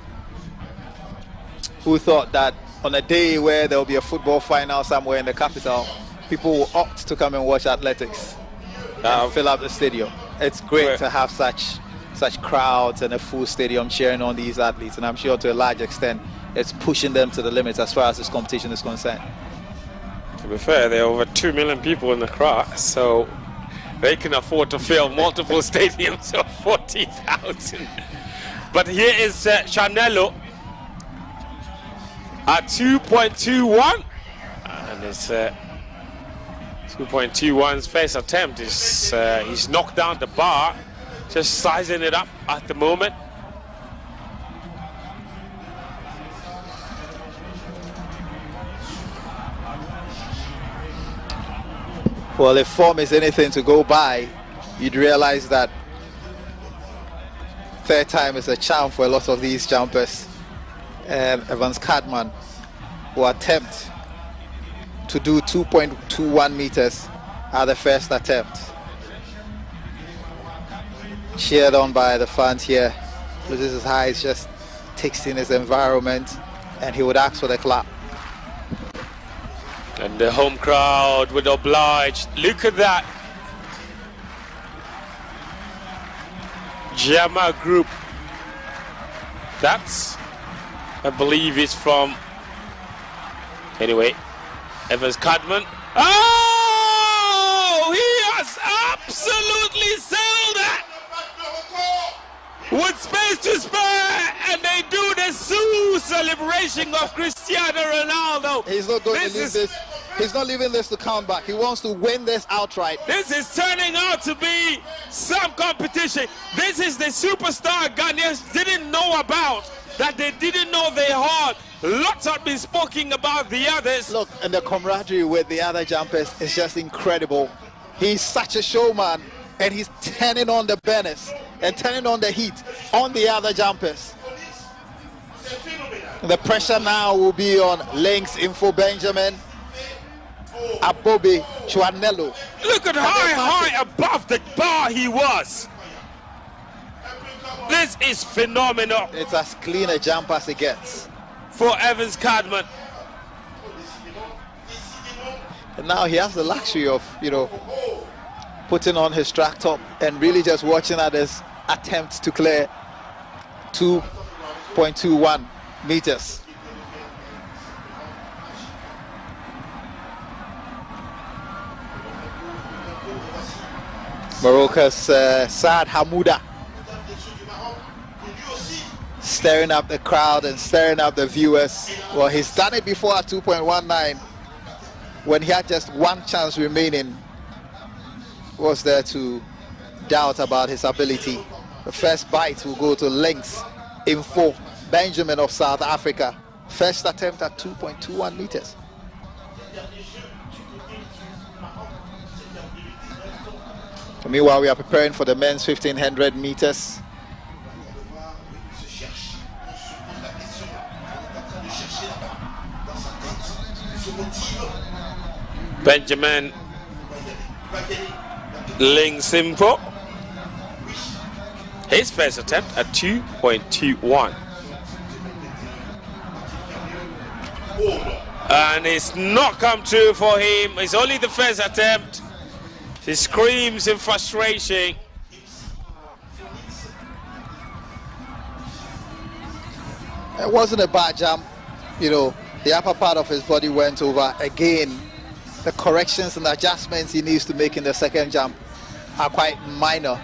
Who thought that on a day where there will be a football final somewhere in the capital, people will opt to come and watch athletics and fill up the stadium? It's great to have such crowds and a full stadium cheering on these athletes, and I'm sure to a large extent it's pushing them to the limits as far as this competition is concerned. To be fair, there are over 2 million people in the crowd, so they can afford to fill multiple stadiums of 40,000. But here is Chanello at 2.21, and it's 2.21's first attempt is he's knocked down the bar, just sizing it up at the moment. Well, if form is anything to go by, you'd realize that third time is a charm for a lot of these jumpers. Evans Cadman will attempt to do 2.21 meters at the first attempt. Cheered on by the fans here. Loses his eyes, just takes in his environment, and he would ask for the clap. And the home crowd would oblige. Look at that. Jama group. That's, I believe, it's from, anyway, Evans Cadman. Oh, he has absolutely sailed it with space to spare, and they do the Sioux celebration of Cristiano Ronaldo. He's not going to leave this. He's not leaving this to count back. He wants to win this outright. This is turning out to be some competition. This is the superstar Ghanaians didn't know about, that they didn't know they had. Lots have been spoken about the others. Look, and the camaraderie with the other jumpers is just incredible. He's such a showman, and he's turning on the banners and turning on the heat on the other jumpers. The pressure now will be on Links, Info Benjamin, Abobi, Chuanello. Look at how high above the bar he was. This is phenomenal. It's as clean a jump as it gets for Evans Cadman. And now he has the luxury of, putting on his track top and really just watching at his attempt to clear 2.21 meters. Morocco's Saad Hamouda stirring up the crowd and stirring up the viewers. Well, he's done it before at 2.19 when he had just one chance remaining. Was there to doubt about his ability. The first bite will go to Links Info Benjamin of South Africa. First attempt at 2.21 meters. Meanwhile, we are preparing for the men's 1500 meters. Benjamin Ling Simpo. His first attempt at 2.21. And it's not come true for him. It's only the first attempt. He screams in frustration. It wasn't a bad jump. You know, the upper part of his body went over. Again, the corrections and adjustments he needs to make in the second jump are quite minor.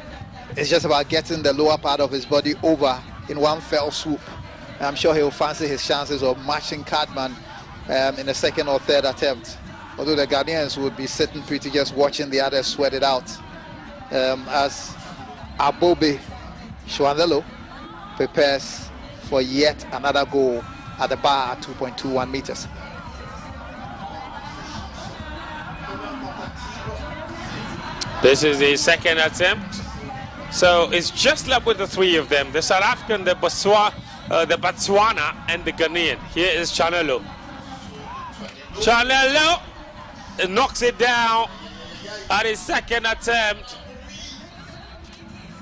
It's just about getting the lower part of his body over in one fell swoop. I'm sure he'll fancy his chances of matching Cadman in the second or third attempt. Although the Ghanaians would be sitting pretty just watching the others sweat it out. As Abobe Shwanelo prepares for yet another goal at the bar at 2.21 meters. This is the second attempt. So it's just left with the three of them, the South African, the Botswana, and the Ghanaian. Here is Chanelo. Chanelo knocks it down at his second attempt.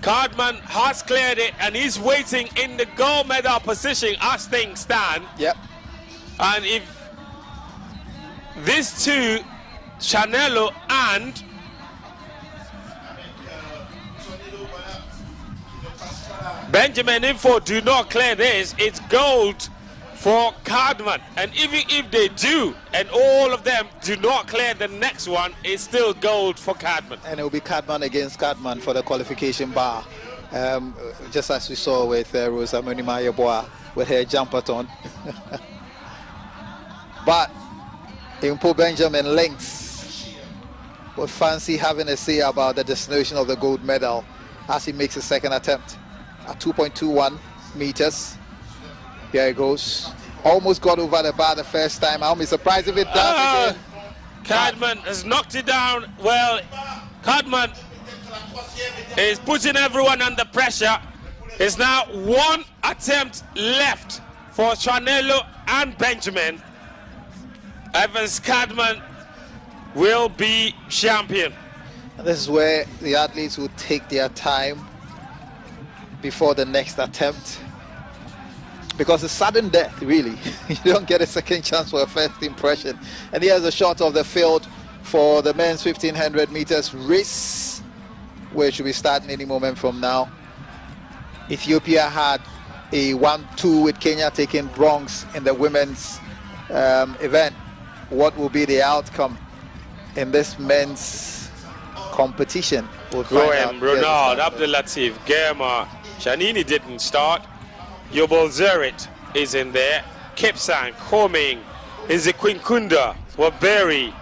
Cardman has cleared it and he's waiting in the gold medal position as things stand. Yep. And if these two, Chanelo and Benjamin Info, do not clear this, it's gold for Cardman. And even if they do, and all of them do not clear the next one, it's still gold for Cardman. And it will be Cardman against Cardman for the qualification bar. Just as we saw with Rosamuni Mayeboa with her jumper-ton. But Impo Benjamin Links would fancy having a say about the destination of the gold medal as he makes his second attempt at 2.21 meters. Here he goes. Almost got over the bar the first time. I'll be surprised if it does again. Cardman has knocked it down. Well, Cardman is putting everyone under pressure. There's now one attempt left for Chanelo and Benjamin. Evans Cardman will be champion. And this is where the athletes will take their time before the next attempt, because it's sudden death, really. You don't get a second chance for a first impression. And here's a shot of the field for the men's 1500 meters race, where it should be starting any moment from now. Ethiopia had a 1-2 with Kenya taking bronze in the women's event. What will be the outcome in this men's competition? We'll Graham, Ronald, Abdulatif, Germa, Shanini didn't start. Yobol Zerit is in there. Kipsang, Homing, Nzequinkunda, Waberi,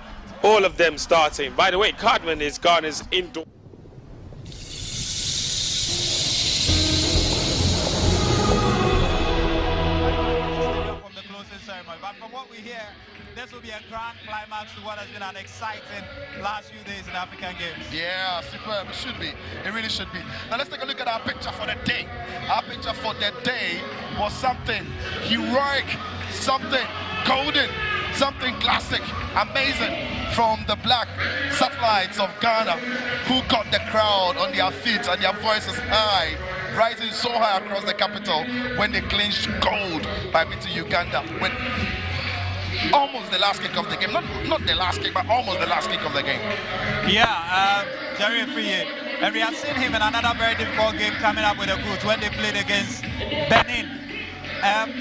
all of them starting. By the way, Cardman is gone as indoor. From the closing ceremony, but from what we hear, this will be a grand climax to what has been an exciting last few days in African Games. Yeah, superb. It should be. It really should be. Now let's take a look at our picture for the day. Our picture for the day was something heroic, something golden, something classic, amazing from the black satellites of Ghana, who got the crowd on their feet and their voices high, rising so high across the capital when they clinched gold by beating Uganda with almost the last kick of the game. Not the last kick, but almost the last kick of the game. Yeah, Jerry Friye. And we have seen him in another very difficult game coming up with the Goods when they played against Benin.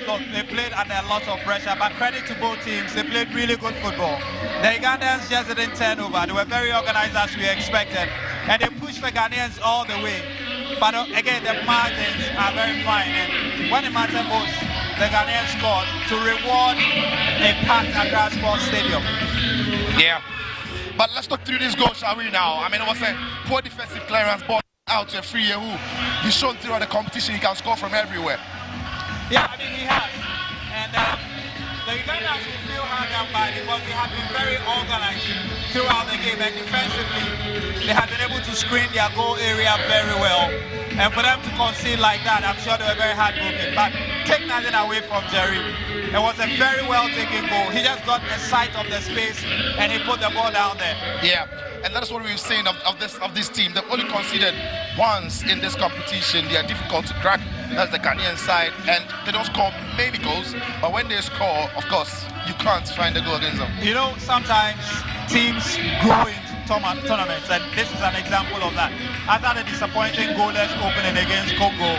Look, they played under a lot of pressure, but credit to both teams. They played really good football. The Ugandans just didn't turn over. They were very organized as we expected. And they pushed the Ghanaians all the way. But again, the margins are very fine. And when it matters most, the Ghanaians scored to reward a packed Accra Sports Stadium. Yeah. But let's talk through this goal, shall we now? I mean, it was a poor defensive clearance ball out to a Friye who he's shown throughout the competition he can score from everywhere. Yeah, I mean, he has. And The Ugandans will feel hard done by because they have been very organized throughout the game, and defensively they have been able to screen their goal area very well. And for them to concede like that, I'm sure they were very heartbroken. But take nothing away from Jerry. It was a very well taken goal. He just got a sight of the space and he put the ball down there. Yeah, and that's what we've seen of this team. They've only conceded once in this competition. They are difficult to crack. That's the Ghanaian side, and they don't score many goals. But when they score, of course, you can't find a goal against them. You know, sometimes teams grow into tournaments, and this is an example of that. After the disappointing goalless opening against Congo,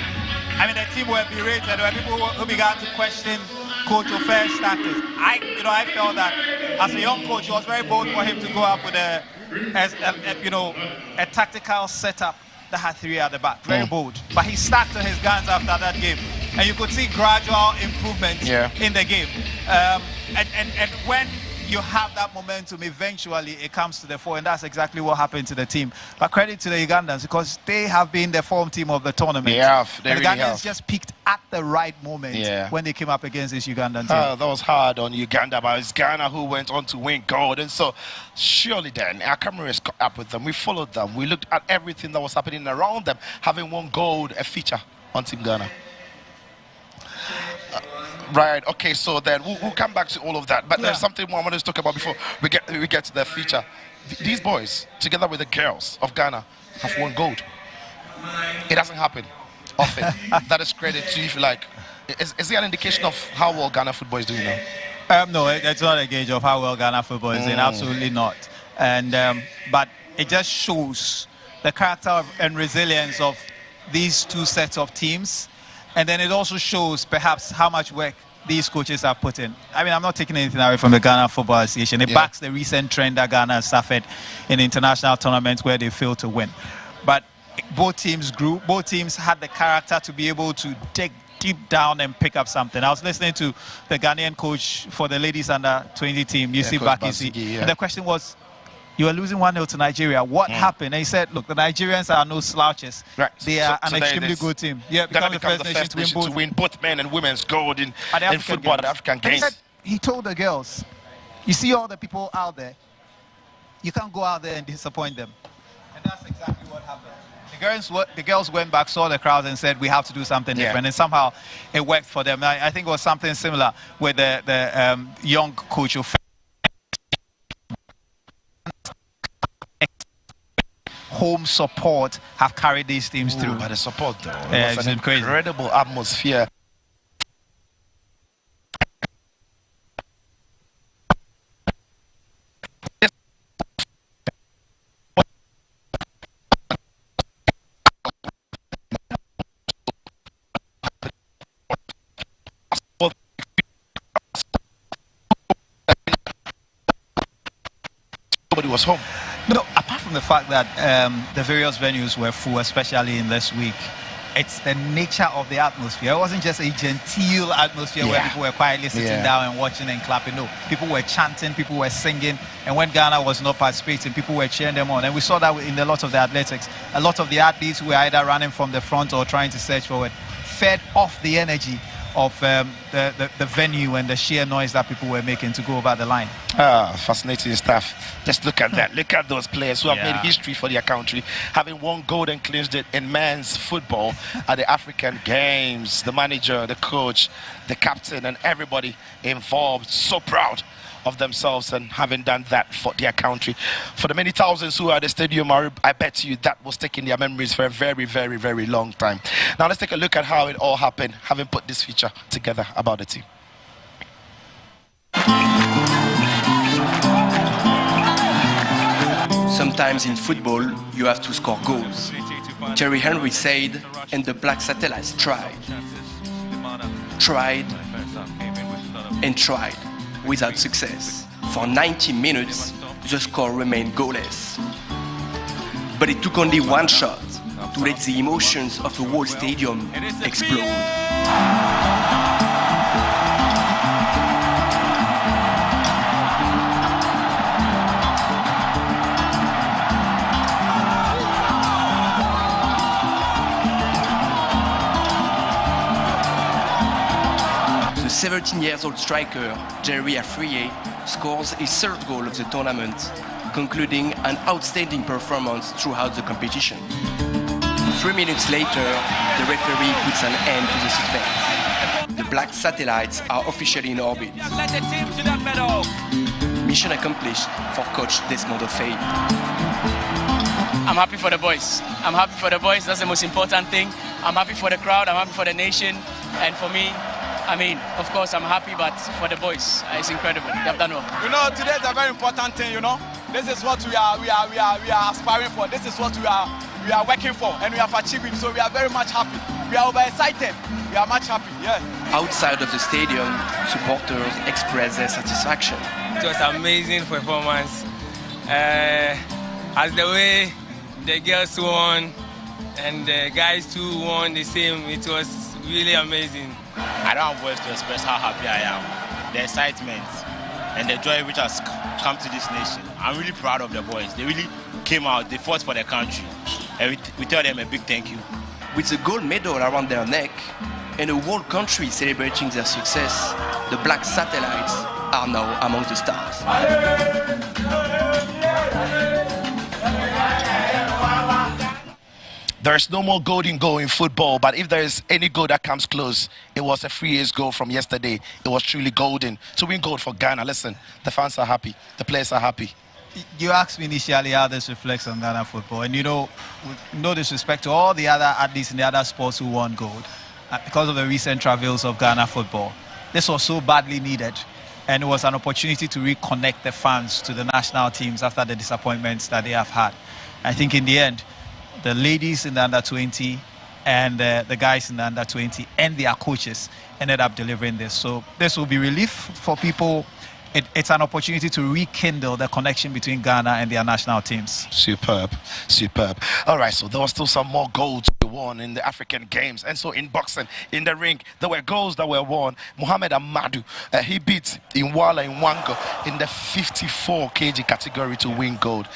I mean, the team were berated. There were people who began to question Coach Ofe's tactics. I felt that as a young coach, it was very bold for him to go up with a tactical setup that had three at the back. Very bold. But he stuck to his guns after that game. And you could see gradual improvement in the game. And when you have that momentum, eventually it comes to the fore, and that's exactly what happened to the team. But credit to the Ugandans, because they have been the form team of the tournament. They have. They and the really Ghanaians have. just peaked at the right moment when they came up against this Ugandan team. That was hard on Uganda, but it's Ghana who went on to win gold. And so surely then, our cameras caught up with them. We followed them. We looked at everything that was happening around them. Having won gold, a feature on Team Ghana. Right, okay, so then we'll come back to all of that. But there's something more I want to talk about before we get to the feature. These boys, together with the girls of Ghana, have won gold. It doesn't happen often. That is credit to you, if you like. Is it an indication of how well Ghana football is doing now? No, it's not a gauge of how well Ghana football is doing. Absolutely not. And but it just shows the character and resilience of these two sets of teams. And then it also shows perhaps how much work these coaches have put in. I mean, I'm not taking anything away from the Ghana Football Association. It backs the recent trend that Ghana has suffered in international tournaments where they failed to win. But both teams grew. Both teams had the character to be able to dig deep down and pick up something. I was listening to the Ghanaian coach for the ladies under 20 team, UC Bakisi. And the question was, you are losing 1-0 to Nigeria. What happened? And he said, look, the Nigerians are no slouches. Right. They are an extremely good team. Yeah, become the first nation to win both men and women's gold in football at the African Games. He told the girls, you see all the people out there, you can't go out there and disappoint them. And that's exactly what happened. The girls went back, saw the crowd, and said, we have to do something different. And somehow it worked for them. I think it was something similar with the young coach of home support have carried these teams through. But the support, though, it was an incredible atmosphere. Nobody was home. No, apart from the fact that the various venues were full, especially in this week, it's the nature of the atmosphere. It wasn't just a genteel atmosphere where people were quietly sitting down and watching and clapping. No, people were chanting, people were singing, and when Ghana was not participating, people were cheering them on. And we saw that in a lot of the athletics. A lot of the athletes who were either running from the front or trying to search forward fed off the energy of the venue and the sheer noise that people were making to go over the line. Fascinating stuff. Just look at that. Look at those players who have made history for their country, having won gold and clinched it in men's football at the African Games. The manager, the coach, the captain, and everybody involved. So proud of themselves and having done that for their country. For the many thousands who are at the stadium, I bet you that was taking their memories for a very, very, very long time. Now let's take a look at how it all happened, having put this feature together about the team. Sometimes in football, you have to score goals. Thierry Henry said, and the Black Satellites tried and tried without success. For 90 minutes, the score remained goalless. But it took only one shot to let the emotions of the whole stadium explode. The 17-year-old striker Jerry Afriye scores his third goal of the tournament, concluding an outstanding performance throughout the competition. 3 minutes later, the referee puts an end to the suspense. The black satellites are officially in orbit. Mission accomplished for coach Desmond Ofei. I'm happy for the boys. I'm happy for the boys. That's the most important thing. I'm happy for the crowd. I'm happy for the nation. And for me, I mean, of course, I'm happy, but for the boys, it's incredible. They have done well. You know, today is a very important thing. You know, this is what we are aspiring for. This is what we are working for, and we have achieved it. So we are very much happy. We are overexcited. We are much happy. Yeah. Outside of the stadium, supporters express their satisfaction. It was an amazing performance. As the way the girls won and the guys too won the same, it was really amazing. I don't have words to express how happy I am. The excitement and the joy which has come to this nation. I'm really proud of the boys. They really came out, they fought for their country. And we tell them a big thank you. With the gold medal around their neck and a whole country celebrating their success, the black satellites are now among the stars. There's no more golden goal in football, but if there is any goal that comes close, it was a 3 years goal from yesterday. It was truly golden. To win gold for Ghana, listen, the fans are happy, the players are happy. You asked me initially how this reflects on Ghana football, and you know, with no disrespect to all the other athletes in the other sports who won gold, because of the recent travails of Ghana football, this was so badly needed, and it was an opportunity to reconnect the fans to the national teams after the disappointments that they have had. I think in the end, the ladies in the under-20 and the guys in the under-20 and their coaches ended up delivering this. So this will be relief for people. It's an opportunity to rekindle the connection between Ghana and their national teams. Superb, superb. All right, so there was still some more goals won in the African Games. And so in boxing, in the ring, there were goals that were won. Mohamed Amadou, he beat Inwala Inwango in the 54 kg category to win gold.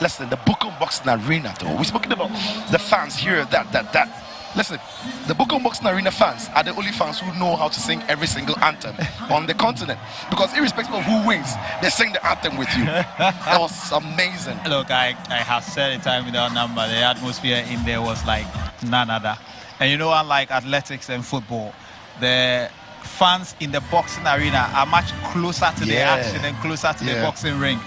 Listen, the Bukom Boxing Arena, though, we're speaking about the fans here, that. Listen, the Bukom Boxing Arena fans are the only fans who know how to sing every single anthem on the continent. Because irrespective of who wins, they sing the anthem with you. That was amazing. Look, I have said it time without number, the atmosphere in there was like none other. And you know, unlike athletics and football, the fans in the boxing arena are much closer to the action and closer to the boxing ring.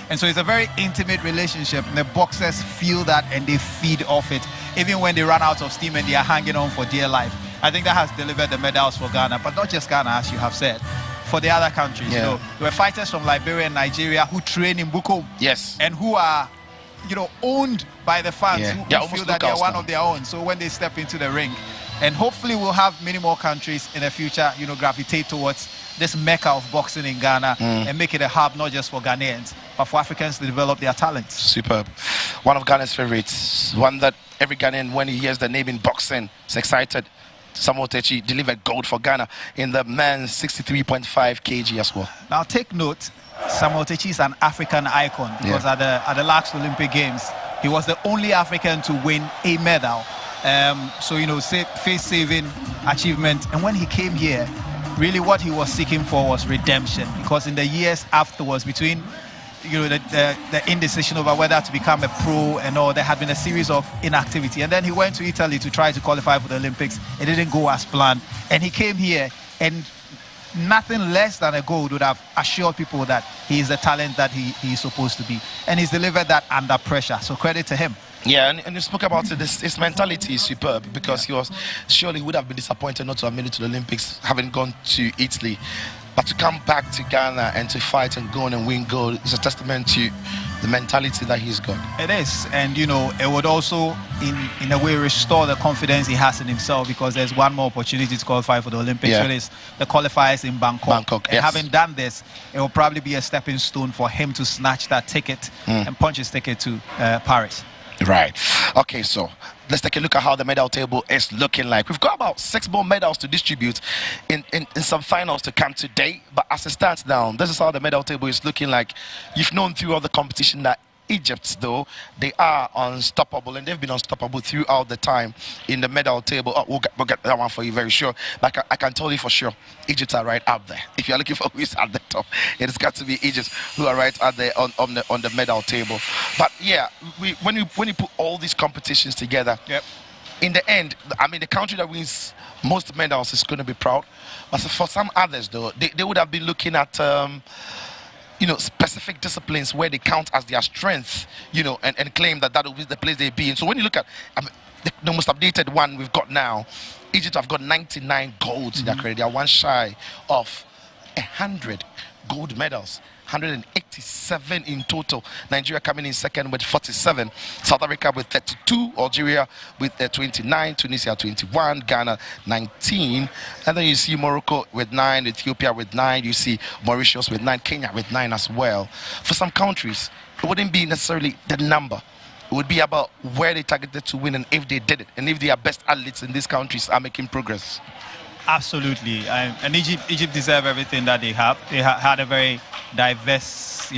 And so it's a very intimate relationship, and the boxers feel that and they feed off it, even when they run out of steam and they are hanging on for dear life. I think that has delivered the medals for Ghana, but not just Ghana, as you have said, for the other countries. You know, there were fighters from Liberia and Nigeria who train in Bukom, and who are, you know, owned by the fans who feel that they are one of their own. So when they step into the ring, and hopefully we'll have many more countries in the future, you know, gravitate towards this mecca of boxing in Ghana and make it a hub not just for Ghanaians, but for Africans to develop their talents. Superb. One of Ghana's favorites, one that every Ghanaian, when he hears the name in boxing, is excited. Samuel Techi delivered gold for Ghana in the men's 63.5 kg as well. Now take note, Samuel Techi is an African icon because at the last Olympic Games, he was the only African to win a medal. So, you know, face-saving achievement. And when he came here, really what he was seeking for was redemption, because in the years afterwards, between, you know, the indecision over whether to become a pro and all, there had been a series of inactivity. And then he went to Italy to try to qualify for the Olympics. It didn't go as planned. And he came here, and nothing less than a gold would have assured people that he is the talent that he's supposed to be. And he's delivered that under pressure. So credit to him. Yeah, and you spoke about it. His mentality is superb, because he surely would have been disappointed not to have made it to the Olympics, having gone to Italy. But to come back to Ghana and to fight and go on and win gold is a testament to the mentality that he's got. It is, and you know, it would also in a way restore the confidence he has in himself, because there's one more opportunity to qualify for the Olympics. So it is the qualifiers in Bangkok. And having done this, it will probably be a stepping stone for him to snatch that ticket and punch his ticket to Paris. Right. Okay, so let's take a look at how the medal table is looking like. We've got about 6 more medals to distribute in some finals to come today. But as it stands now, this is how the medal table is looking like. You've known throughout the competition that Egypt, though, they are unstoppable, and they've been unstoppable throughout the time in the medal table. Oh, we'll get that one for you very sure. But I can tell you for sure, Egypt are right up there. If you're looking for who is at the top, it has got to be Egypt who are right out there on the medal table. But yeah, when you put all these competitions together, yep. In the end, I mean, the country that wins most medals is going to be proud. But for some others, though, they would have been looking at, specific disciplines where they count as their strength, and claim that will be the place they be in. So when you look at the most updated one we've got now, Egypt have got 99 golds in their career. They are one shy of 100 gold medals. 187 in total. Nigeria coming in second with 47. South Africa with 32. Algeria with 29. Tunisia 21. Ghana 19. And then you see Morocco with 9. Ethiopia with 9. You see Mauritius with 9. Kenya with 9 as well. For some countries, it wouldn't be necessarily the number. It would be about where they targeted to win and if they did it. And if their best athletes in these countries are making progress. Absolutely, and Egypt deserve everything that they have. They had a very diverse,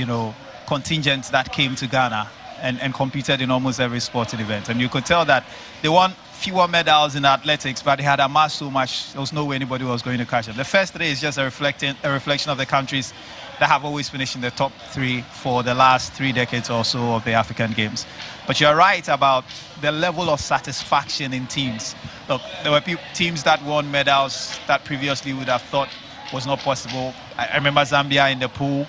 contingent that came to Ghana and competed in almost every sporting event. And you could tell that they won fewer medals in athletics, but they had amassed so much, there was no way anybody was going to catch them. The first three is just a reflection of the countries that have always finished in the top 3 for the last 3 decades or so of the African Games. But you're right about the level of satisfaction in teams. Look, there were teams that won medals that previously would have thought was not possible. I remember Zambia in the pool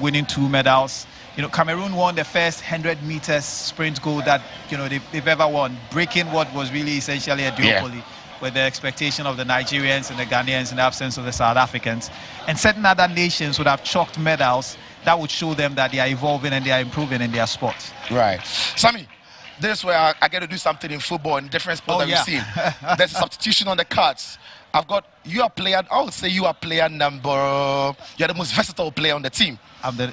winning 2 medals. Cameroon won the first 100 meters sprint gold that they've ever won, breaking what was really essentially a duopoly with the expectation of the Nigerians and the Ghanaians in the absence of the South Africans. And certain other nations would have chalked medals that would show them that they are evolving and they are improving in their sport. Right. Sammy, this is where I get to do something in football in different sports that we've seen. There's a substitution on the cards. I've got you are player. I would say you are player number. You're the most versatile player on the team.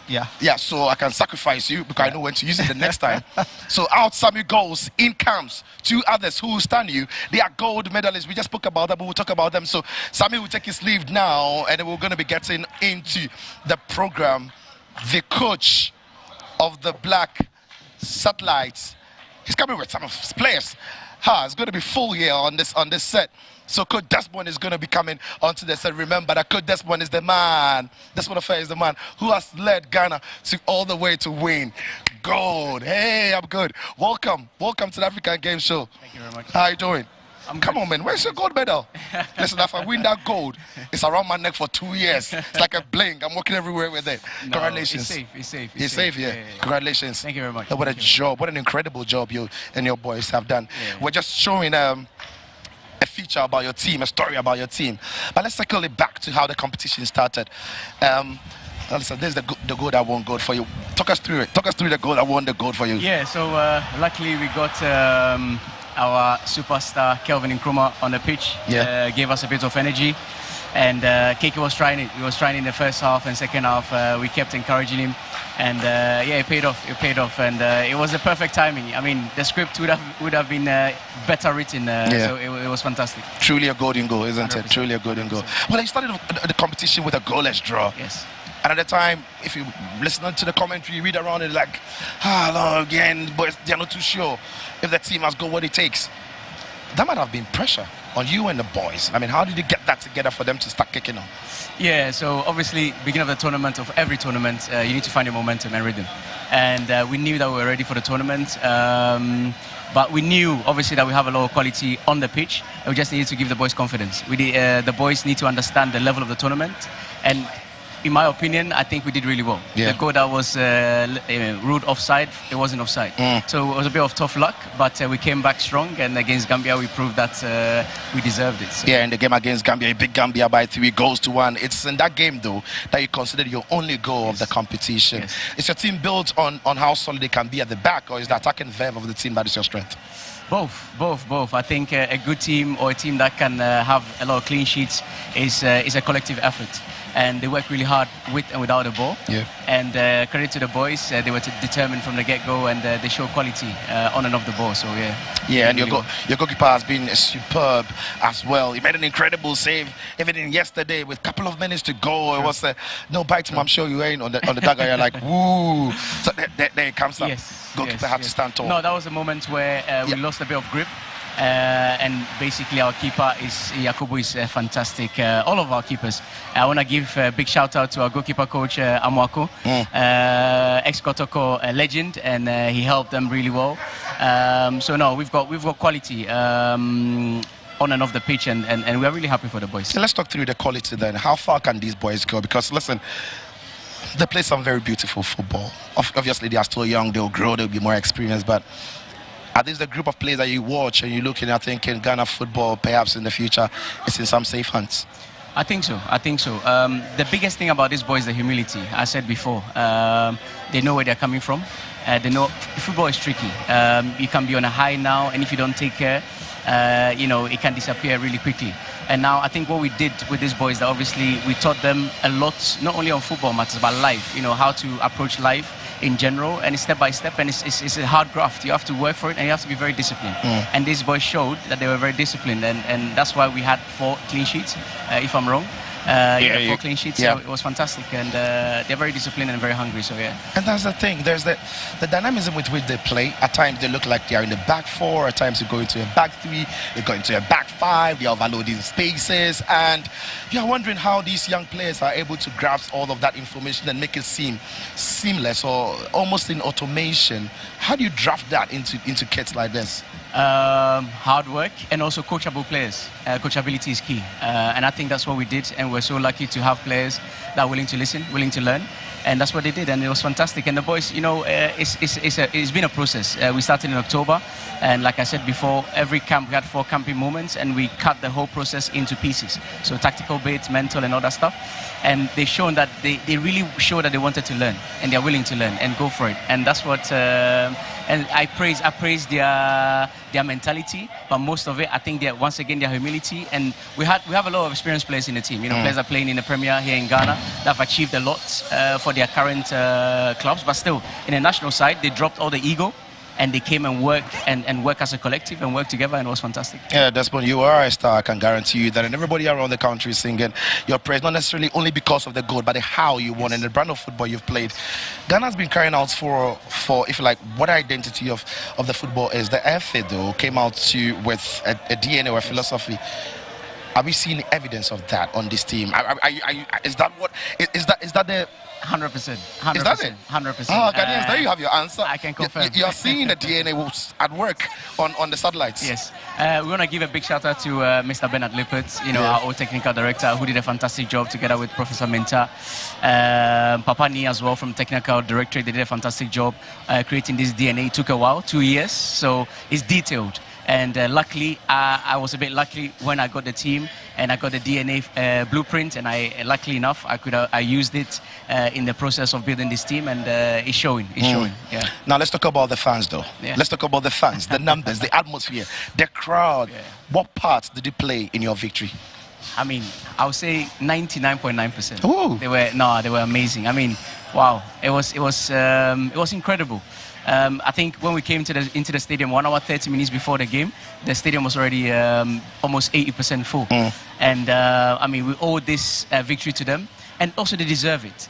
Yeah. So I can sacrifice you because I know when to use it the next time. So out Sammy goes, in comes 2 others who will stand you. They are gold medalists. We just spoke about them, but we'll talk about them. So Sammy will take his leave now, and we're going to be getting into the program. The coach of the Black Satellites, he's coming with some of his players. It's going to be full here on this set. So Coach Desmond is going to be coming onto this. And remember that Coach Desmond is the man. Desmond Affair is the man who has led Ghana all the way to win gold. Hey, I'm good. Welcome to the African Games Show. Thank you very much. How are you doing? Come on, man. Where's your gold medal? Listen, if I win that gold, it's around my neck for 2 years. It's like a bling. I'm walking everywhere with it. No, congratulations. It's safe. It's safe, yeah. Congratulations. Thank you very much. What a job. What an incredible job you and your boys have done. We're just showing a feature about your team, a story about your team. But let's circle it back to how the competition started. Listen, this is the goal that won gold for you. Talk us through it. Talk us through the goal that won the gold for you. Yeah, so luckily we got our superstar Kelvin Nkrumah on the pitch. Gave us a bit of energy. And Keke was trying it. He was trying in the first half and second half. We kept encouraging him. And it paid off. It paid off. And it was the perfect timing. I mean, the script would have been better written. So it was fantastic. Truly a golden goal, isn't 100%. It? Truly a golden goal. Well, I started the competition with a goalless draw. Yes. And at the time, if you listen to the commentary, you read around it like, again, but they're not too sure if the team has got what it takes. That might have been pressure on you and the boys. I mean, how did you get that together for them to start kicking on? Yeah, so obviously, beginning of the tournament, of every tournament, you need to find your momentum and rhythm. And we knew that we were ready for the tournament. But we knew, obviously, that we have a lot of quality on the pitch. And we just needed to give the boys confidence. The boys need to understand the level of the tournament. And in my opinion, I think we did really well. The goal that was ruled offside, it wasn't offside. So it was a bit of tough luck, but we came back strong, and against Gambia, we proved that we deserved it. So. Yeah, in the game against Gambia, you beat Gambia by 3-1. It's in that game, though, that you considered your only goal of the competition. Is your team built on how solid they can be at the back, or is the attacking verve of the team that is your strength? Both. I think a good team or a team that can have a lot of clean sheets is a collective effort. and they work really hard with and without the ball. Yeah. And credit to the boys, they were determined from the get-go, and they show quality on and off the ball. So yeah. Yeah, and your goalkeeper has been superb as well. He made an incredible save even in yesterday with a couple of minutes to go. It was no bite him. I'm sure you ain't on the dagger. You're like, woo. So there it comes up. Yes. Goalkeeper had to stand tall. No, that was a moment where we lost a bit of grip. And basically our keeper is Yakubu is fantastic. All of our keepers. I want to give a big shout out to our goalkeeper coach Amwako, ex-Kotoko legend, and he helped them really well. So no, we've got quality on and off the pitch, and we are really happy for the boys. So let's talk through the quality then. How far can these boys go? Because listen, they play some very beautiful football. Obviously they are still young, they'll grow, they'll be more experienced, but are these the group of players that you watch and you're looking at thinking Ghana football perhaps in the future is in some safe hands? I think so. The biggest thing about these boys is the humility. I said before, they know where they're coming from. They know football is tricky. You can be on a high now, and if you don't take care, it can disappear really quickly. And now I think what we did with these boys, that obviously we taught them a lot, not only on football matters, but life. How to approach life in general, and step by step, and it's a hard graft. You have to work for it, and you have to be very disciplined. And these boys showed that they were very disciplined, and that's why we had 4 clean sheets, if I'm wrong. 4 clean sheets, so it was fantastic, and they're very disciplined and very hungry, so yeah. And that's the thing, there's the dynamism with which they play. At times they look like they are in the back 4, at times they go into a back 3, they go into a back 5, they are overloading spaces, and you're wondering how these young players are able to grasp all of that information and make it seem seamless or almost in automation. How do you draft that into kits like this? Hard work and also coachable players. Coachability is key, and I think that's what we did, and we're so lucky to have players that are willing to listen, willing to learn, and that's what they did, and it was fantastic. And the boys, it's been a process. We started in October, and like I said before, every camp we had 4 camping moments, and we cut the whole process into pieces. So tactical bits, mental, and all that stuff. And they've shown that they really show that they wanted to learn, and they're willing to learn and go for it. And that's what. And I praise their mentality, but most of it, I think, once again, their humility. And we have a lot of experienced players in the team. Players are playing in the Premier here in Ghana that have achieved a lot for their current clubs, but still, in the national side, they dropped all the ego, and they came and worked and work as a collective and work together, and it was fantastic. Yeah, Desmond, you are a star. I can guarantee you that, and everybody around the country is singing your praise, not necessarily only because of the goal, but the how you won and the brand of football you've played. Ghana's been crying out for if you like, what identity of the football is. The FA though came out with a DNA or a philosophy. Are we seeing evidence of that on this team? Is that the 100%. Is that it? 100%. Oh, Ghanaians, there you have your answer. I can confirm. You are seeing the DNA at work on the satellites. Yes. We want to give a big shout out to Mr. Bernard Lippert, our old technical director, who did a fantastic job together with Professor Minta. Papani as well from technical directorate. They did a fantastic job creating this DNA. It took a while, 2 years. So it's detailed. And luckily, I was a bit lucky when I got the team and I got the DNA blueprint, and luckily enough, I used it in the process of building this team, and it's showing. It's showing. Yeah. Now let's talk about the fans, though. Yeah. Let's talk about the fans, the numbers, the atmosphere, the crowd. Yeah. What part did it play in your victory? I mean, I would say 99.9%. They were amazing. I mean, wow, it was incredible. I think when we came into the stadium 1 hour 30 minutes before the game, the stadium was already almost 80% full. And I mean, we owe this victory to them, and also they deserve it.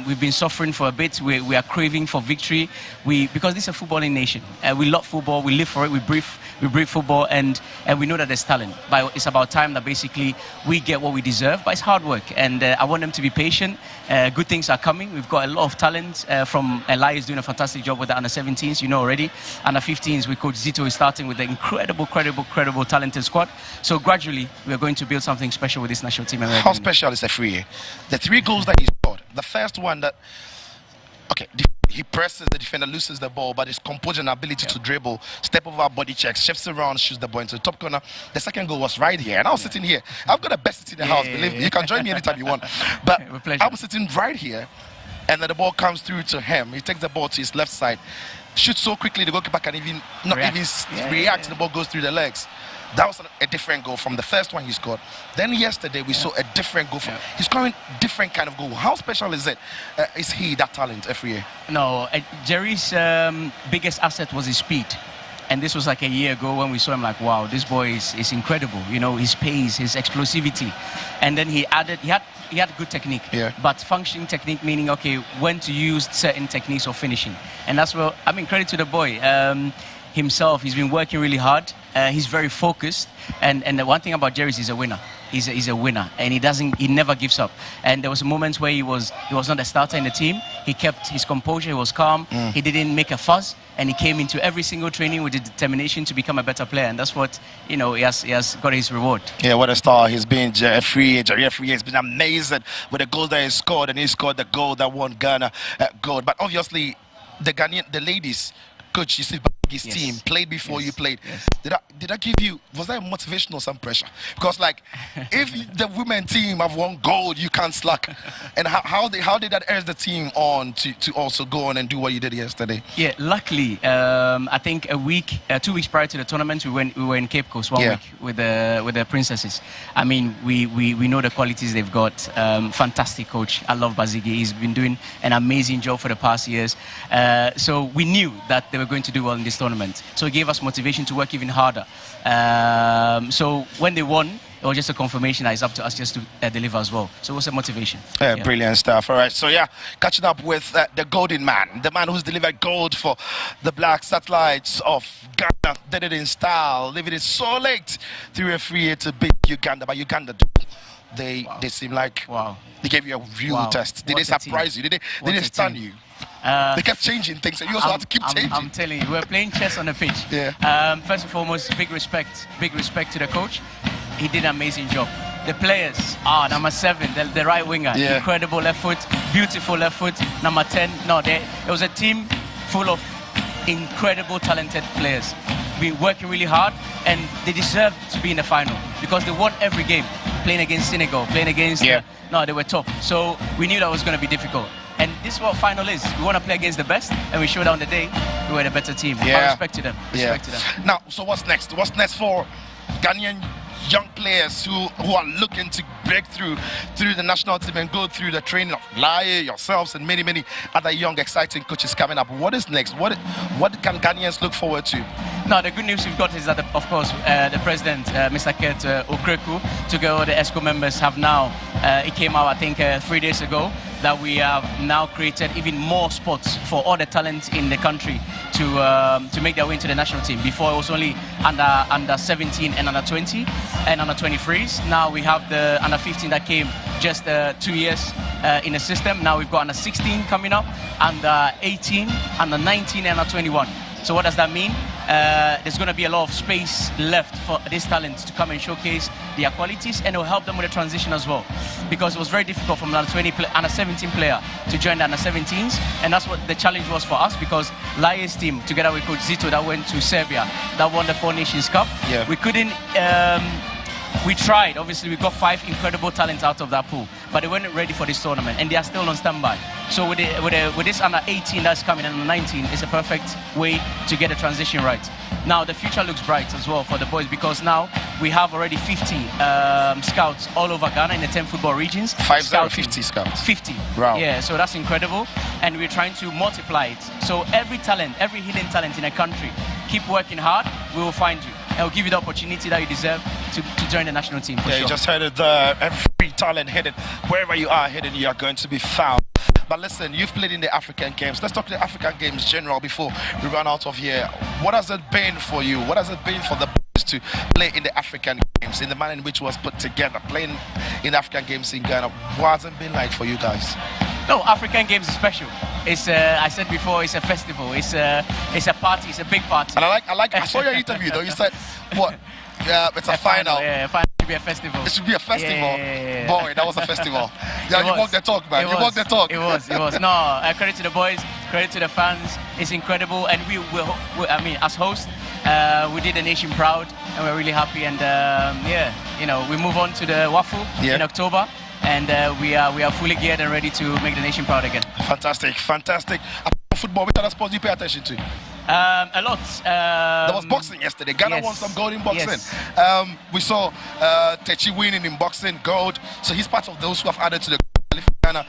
We've been suffering for a bit. We are craving for victory. Because this is a footballing nation. We love football. We live for it. We breathe football, and we know that there's talent. But it's about time that basically we get what we deserve. But it's hard work, and I want them to be patient. Good things are coming. We've got a lot of talent. From Eli is doing a fantastic job with the under-17s, already. Under-15s with Coach Zito is starting with the incredible, talented squad. So gradually, we are going to build something special with this national team. How special is Afriye? The 3 goals that he scored. The first one that, he presses, the defender loses the ball, but his composure and ability to dribble, step over body checks, shifts around, shoots the ball into the top corner. The second goal was right here, and I was sitting here. I've got the best seat in the house, believe me. You can join me anytime you want. But I was sitting right here, and then the ball comes through to him. He takes the ball to his left side, shoots so quickly the goalkeeper can not even react. The ball goes through the legs. That was a different goal from the first one he scored. Then yesterday we saw a different goal. He's scoring different kind of goal. How special is it? Is he that talent every year? No, Jerry's biggest asset was his speed. And this was like a year ago when we saw him, like, wow, this boy is incredible. You know, his pace, his explosivity. And then he had good technique, but functioning technique, meaning, okay, when to use certain techniques of finishing. And that's where, I mean, credit to the boy. Himself, he's been working really hard. He's very focused. And the one thing about Jerry is he's a winner. He's a winner, and he never gives up. And there was moments where he was not a starter in the team. He kept his composure, he was calm, he didn't make a fuss, and he came into every single training with the determination to become a better player. And that's what, you know, he has got his reward. Yeah, what a star he's been. Jerry Free has been amazing with the goal that he scored, and he scored the goal that won Ghana gold. But obviously, the ladies, coach, you see, his team played before you played. Did that give you, was that motivation or some pressure? Because, like, if the women team have won gold, you can't slack. And how did that urge the team on to also go on and do what you did yesterday? Yeah, luckily, I think 2 weeks prior to the tournament, we were in Cape Coast 1 week with the Princesses. I mean, we know the qualities they've got. Fantastic coach. I love Bazigi. He's been doing an amazing job for the past years. So we knew that they were going to do well in this tournament. So it gave us motivation to work even harder. So when they won, it was just a confirmation that it's up to us just to deliver as well. So it was a motivation. Brilliant stuff. All right. So, catching up with the golden man, the man who's delivered gold for the Black Satellites of Ghana. Did it in style, leaving it so late through a free to beat Uganda. But Uganda, they seem like they gave you a real test. Did they surprise you? Did they stun you? They kept changing things, and you also had to keep changing. I'm telling you, we're playing chess on the pitch. First and foremost, big respect to the coach. He did an amazing job. The players, number 7, the right winger, incredible left foot, beautiful left foot. Number 10, it was a team full of incredible, talented players. Been working really hard, and they deserve to be in the final because they won every game. Playing against Senegal, playing against they were top. So we knew that was going to be difficult. And this is what final is. We want to play against the best, and we showed on the day we were the better team. Respect to them. Respect to them. Now, so what's next? What's next for Ghanaian young players who are looking to break through the national team and go through the training of Laye, yourselves, and many other young, exciting coaches coming up? What is next? What can Ghanaians look forward to? Now, the good news we've got is that, of course, the president, Mr. Kurt Okreku, together with the ESCO members, have now, it came out, I think, 3 days ago, that we have now created even more spots for all the talent in the country to make their way into the national team. Before, it was only under 17 and under 20 and under 23s. Now we have the under 15 that came just 2 years in the system. Now we've got under 16 coming up, under 18, under 19 and under 21. So what does that mean? There's going to be a lot of space left for this talent to come and showcase their qualities, and it will help them with the transition as well. Because it was very difficult from under 17 player to join the under 17s, and that's what the challenge was for us, because Laye's team, together with Coach Zito, that went to Serbia, that won the 4 Nations Cup. We couldn't... we tried. Obviously, we got 5 incredible talents out of that pool, but they weren't ready for this tournament, and they are still on standby. So with this under 18 that's coming and under 19, it's a perfect way to get the transition right. Now the future looks bright as well for the boys, because now we have already 50 scouts all over Ghana in the 10 football regions. 50 scouts. 50. Wow. Yeah, so that's incredible, and we're trying to multiply it. So every talent, every hidden talent in a country, keep working hard, we will find you. I'll give you the opportunity that you deserve to join the national team. For sure. You just heard it. Every talent hidden, wherever you are hidden, you are going to be found. But listen, you've played in the African Games. Let's talk to the African Games general before we run out of here. What has it been for you? What has it been for the boys to play in the African Games, in the manner in which it was put together, playing in the African Games in Ghana? What has it been like for you guys? No, African Games is special. It's I said before, it's a festival. It's a party. It's a big party. And I saw your interview though. You said what? Yeah, it's a final. Yeah, final should be a festival. It should be a festival. Yeah. Boy, that was a festival. Yeah, you walked the talk, man. You walked the talk. It was. No, credit to the boys, credit to the fans. It's incredible, and we as hosts, we did the nation proud, and we're really happy. And we move on to the Waffle in October. And we are fully geared and ready to make the nation proud again. Fantastic. Football, which other sports do you pay attention to? A lot. There was boxing yesterday. Ghana won some gold in boxing. Yes. We saw Techi winning in boxing, gold. So he's part of those who have added to the Ghana.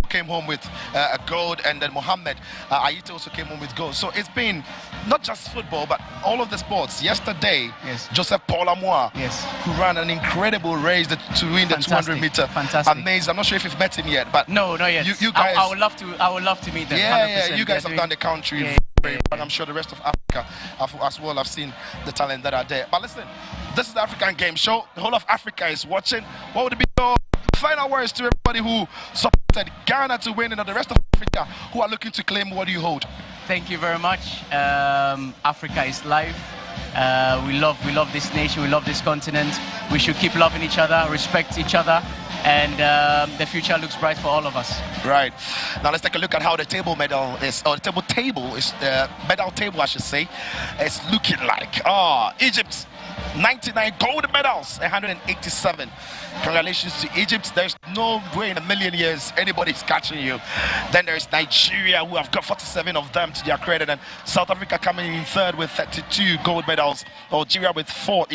Came home with a gold, and then Mohammed Ayite also came home with gold. So it's been not just football, but all of the sports. Yesterday, Joseph Paul Amoa, who ran an incredible race to win the 200 meter. Fantastic. Amazing. I'm not sure if you've met him yet, but no, not yet. You guys, I would love to meet them. Yeah, you guys have done the country very well, and I'm sure the rest of Africa as well have seen the talent that are there. But listen, this is the African Game Show. The whole of Africa is watching. What would be your final words to everybody who supported Ghana to win, and the rest of Africa who are looking to claim what do you hold? Thank you very much. Africa is live. We love this nation. We love this continent. We should keep loving each other, respect each other, and the future looks bright for all of us. Right. Now let's take a look at how the table medal is, or the medal table, I should say, is looking like. Egypt, 99 gold medals, 187. Congratulations to Egypt. There's no way in a million years anybody's catching you. Then there's Nigeria, who have got 47 of them to their credit, and South Africa coming in third with 32 gold medals. Algeria with fourth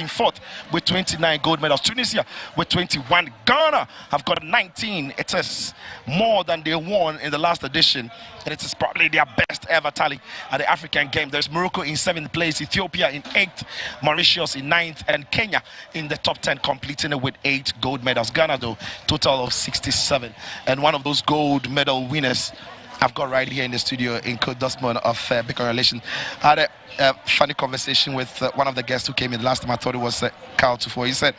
with 29 gold medals. Tunisia with 21. Ghana have got 19. It is more than they won in the last edition, and it is probably their best ever tally at the African Games. There's Morocco in 7th place, Ethiopia in 8th, Mauritius in 9th, and Kenya in the top 10, completing it with 8 gold medals. Ghana, though, total of 67. And one of those gold medal winners I've got right here in the studio in Cote Dustman of Big Relation. I had a funny conversation with one of the guests who came in last time. I thought it was Carl Tufo. He said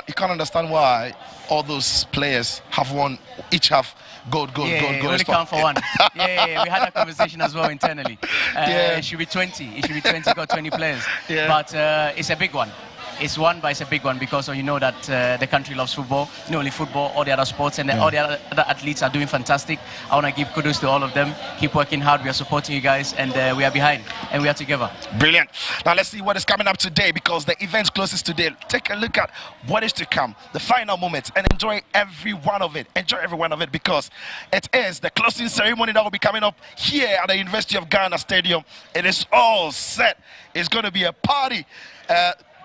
he can't understand why all those players have won, each have gold. Only count for one. We had that conversation as well internally. It should be 20. It should be 20. Got 20 players. But it's a big one. It's one, but it's a big one because you know that the country loves football. Not only football, all the other sports, and all the other athletes are doing fantastic. I want to give kudos to all of them. Keep working hard. We are supporting you guys, and we are behind, and we are together. Brilliant. Now let's see what is coming up today, because the event closes today. Take a look at what is to come, the final moments, and enjoy every one of it. Enjoy every one of it, because it is the closing ceremony that will be coming up here at the University of Ghana Stadium. It is all set. It's going to be a party.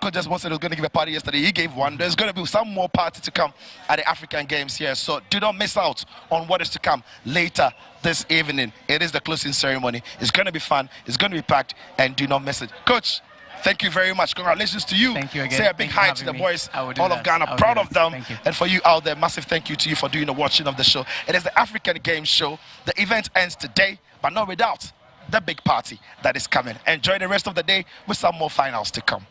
Coach just said he was going to give a party yesterday. He gave one. There's going to be some more party to come at the African Games here. So do not miss out on what is to come later this evening. It is the closing ceremony. It's going to be fun. It's going to be packed, and do not miss it. Coach, thank you very much. Congratulations to you. Thank you again. Say a big hi to the boys, all of Ghana. Proud of them. And for you out there, massive thank you to you for doing the watching of the show. It is the African Games show. The event ends today, but not without the big party that is coming. Enjoy the rest of the day with some more finals to come.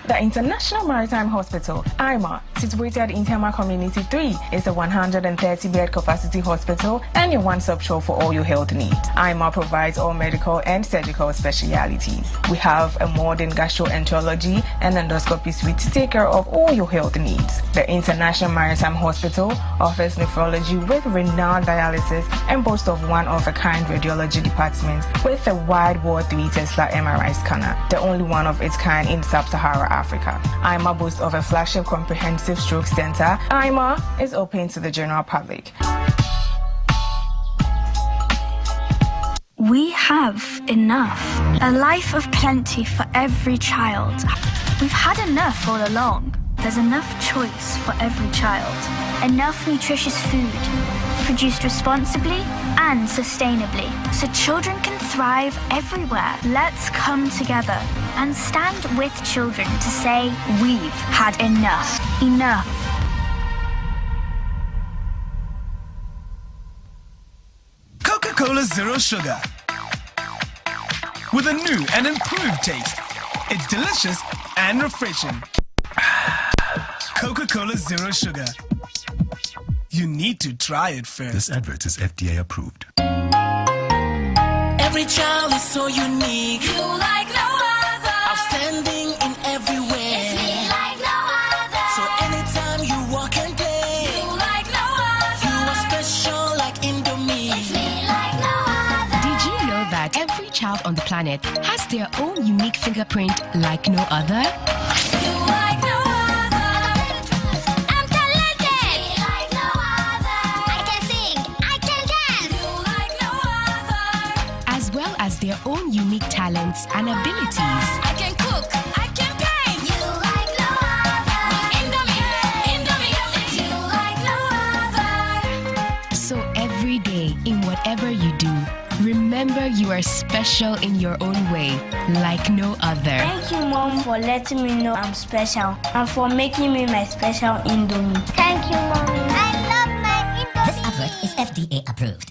The International Maritime Hospital, IMA, situated in Tema Community 3, is a 130-bed capacity hospital and your one-stop shop for all your health needs. IMA provides all medical and surgical specialities. We have a modern gastroenterology and endoscopy suite to take care of all your health needs. The International Maritime Hospital offers nephrology with renowned dialysis and boasts of one-of-a-kind radiology department with a wide-bore 3 Tesla MRI scanner, the only one of its kind in Sub-Saharan Africa. IMA boasts of a flagship comprehensive stroke center. IMA is open to the general public. We have enough. A life of plenty for every child. We've had enough all along. There's enough choice for every child. Enough nutritious food, produced responsibly and sustainably, so children can thrive everywhere. Let's come together and stand with children to say we've had enough. Enough. Coca-Cola Zero Sugar. With a new and improved taste. It's delicious and refreshing. Coca-Cola Zero Sugar. You need to try it first. This advert is FDA approved. Every child is so unique. You like no trending in everywhere. It's me like no other. So anytime you walk and play, You like no other. you are special like Indomie. It's me like no other. Did you know that every child on the planet has their own unique fingerprint like no other? You like no other. I'm talented. Me like no other. I can sing. I can dance. You like no other. As well as their own unique talents and abilities. I can cook. I can paint. You like no other. Indomie. You like no other. So every day, in whatever you do, remember you are special in your own way, like no other. Thank you, Mom, for letting me know I'm special and for making me my special Indomie. Thank you, Mommy. I love my Indomie. This advert is FDA approved.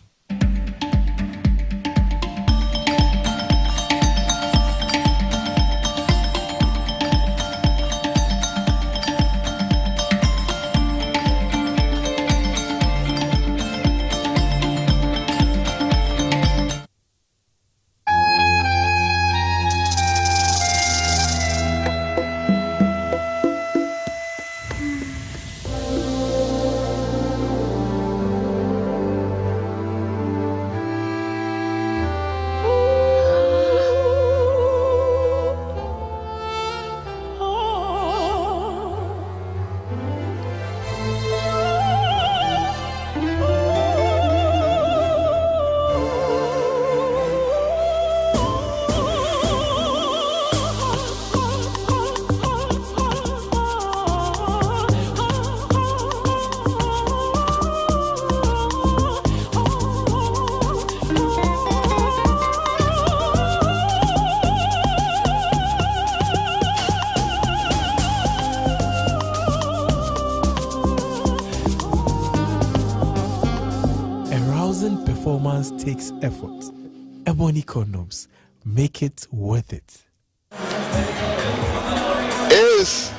Performance takes effort. Ebony condoms make it worth it. Is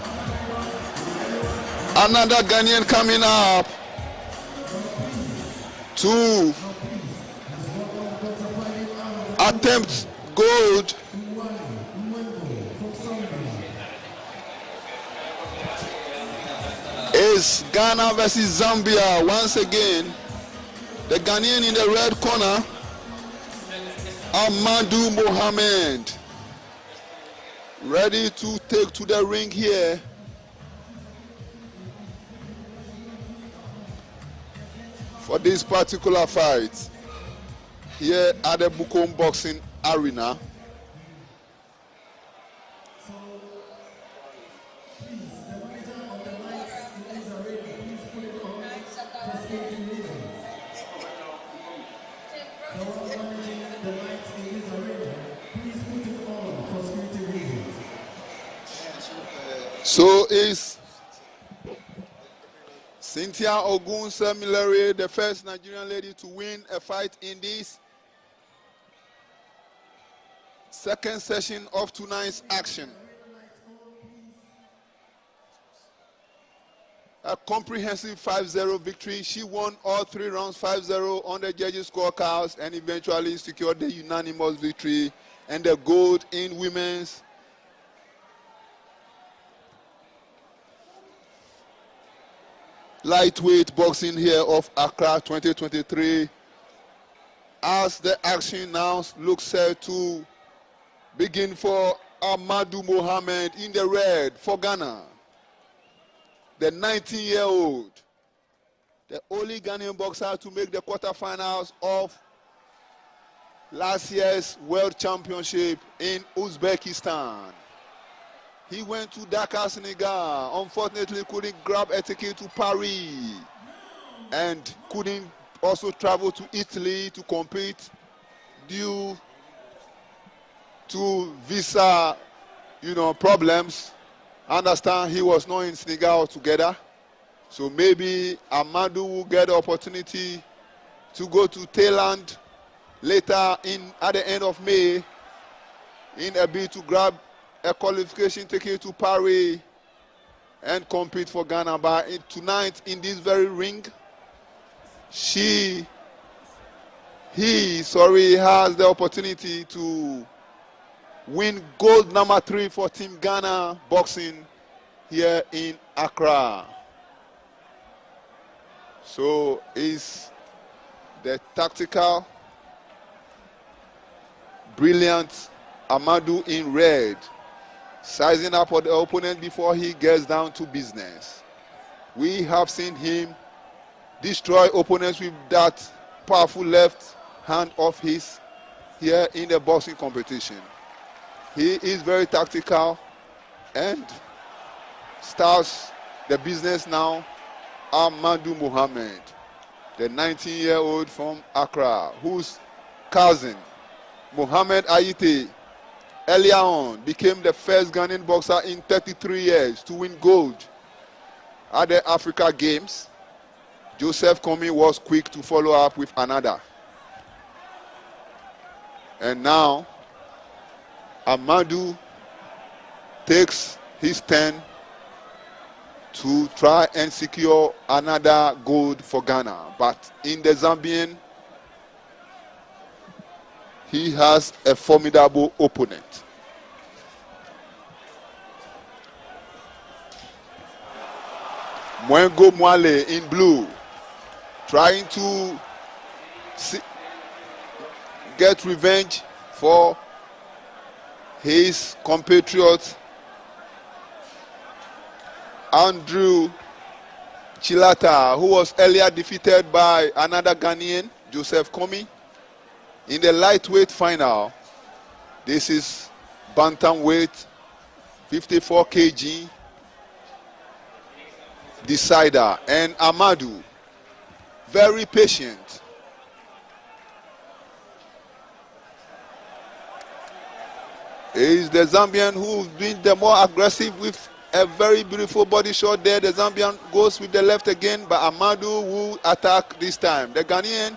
another Ghanaian coming up to attempt gold. Is Ghana versus Zambia once again. The Ghanaian in the red corner, Amadou Mohamed, ready to take to the ring here. For this particular fight, here at the Bukom Boxing Arena. So is Cynthia Ogunsemilere the first Nigerian lady to win a fight in this second session of tonight's action. A comprehensive 5-0 victory. She won all 3 rounds 5-0 on the judges' scorecards and eventually secured the unanimous victory and the gold in women's lightweight boxing here of Accra 2023. As the action now looks set to begin for Amadou Mohamed in the red for Ghana. The 19-year-old, the only Ghanaian boxer to make the quarterfinals of last year's World Championship in Uzbekistan. He went to Dakar, Senegal. Unfortunately, couldn't grab a ticket to Paris and couldn't also travel to Italy to compete due to visa, problems. I understand he was not in Senegal altogether. So maybe Amadou will get the opportunity to go to Thailand later at the end of May in a bid to grab a qualification ticket to Paris and compete for Ghana. But tonight in this very ring, he has the opportunity to win gold number 3 for Team Ghana boxing here in Accra. So is the tactical, brilliant Amadou in red, sizing up on the opponent before he gets down to business. We have seen him destroy opponents with that powerful left hand of his here in the boxing competition. He is very tactical and starts the business now. Amadou Mohammed, the 19-year-old from Accra, whose cousin Mohammed Ayite earlier on became the first Ghanaian boxer in 33 years to win gold at the Africa Games. Joseph Kony was quick to follow up with another. And now Amadou takes his turn to try and secure another gold for Ghana. But in the Zambian, he has a formidable opponent. Mwengo Mwale in blue, trying to get revenge for his compatriot Andrew Chilata, who was earlier defeated by another Ghanaian, Joseph Kony, in the lightweight final. This is bantamweight, 54 kg decider. And Amadou, very patient. Is the Zambian who's been the more aggressive with a very beautiful body shot there. The Zambian goes with the left again, but Amadou will attack this time. The Ghanaian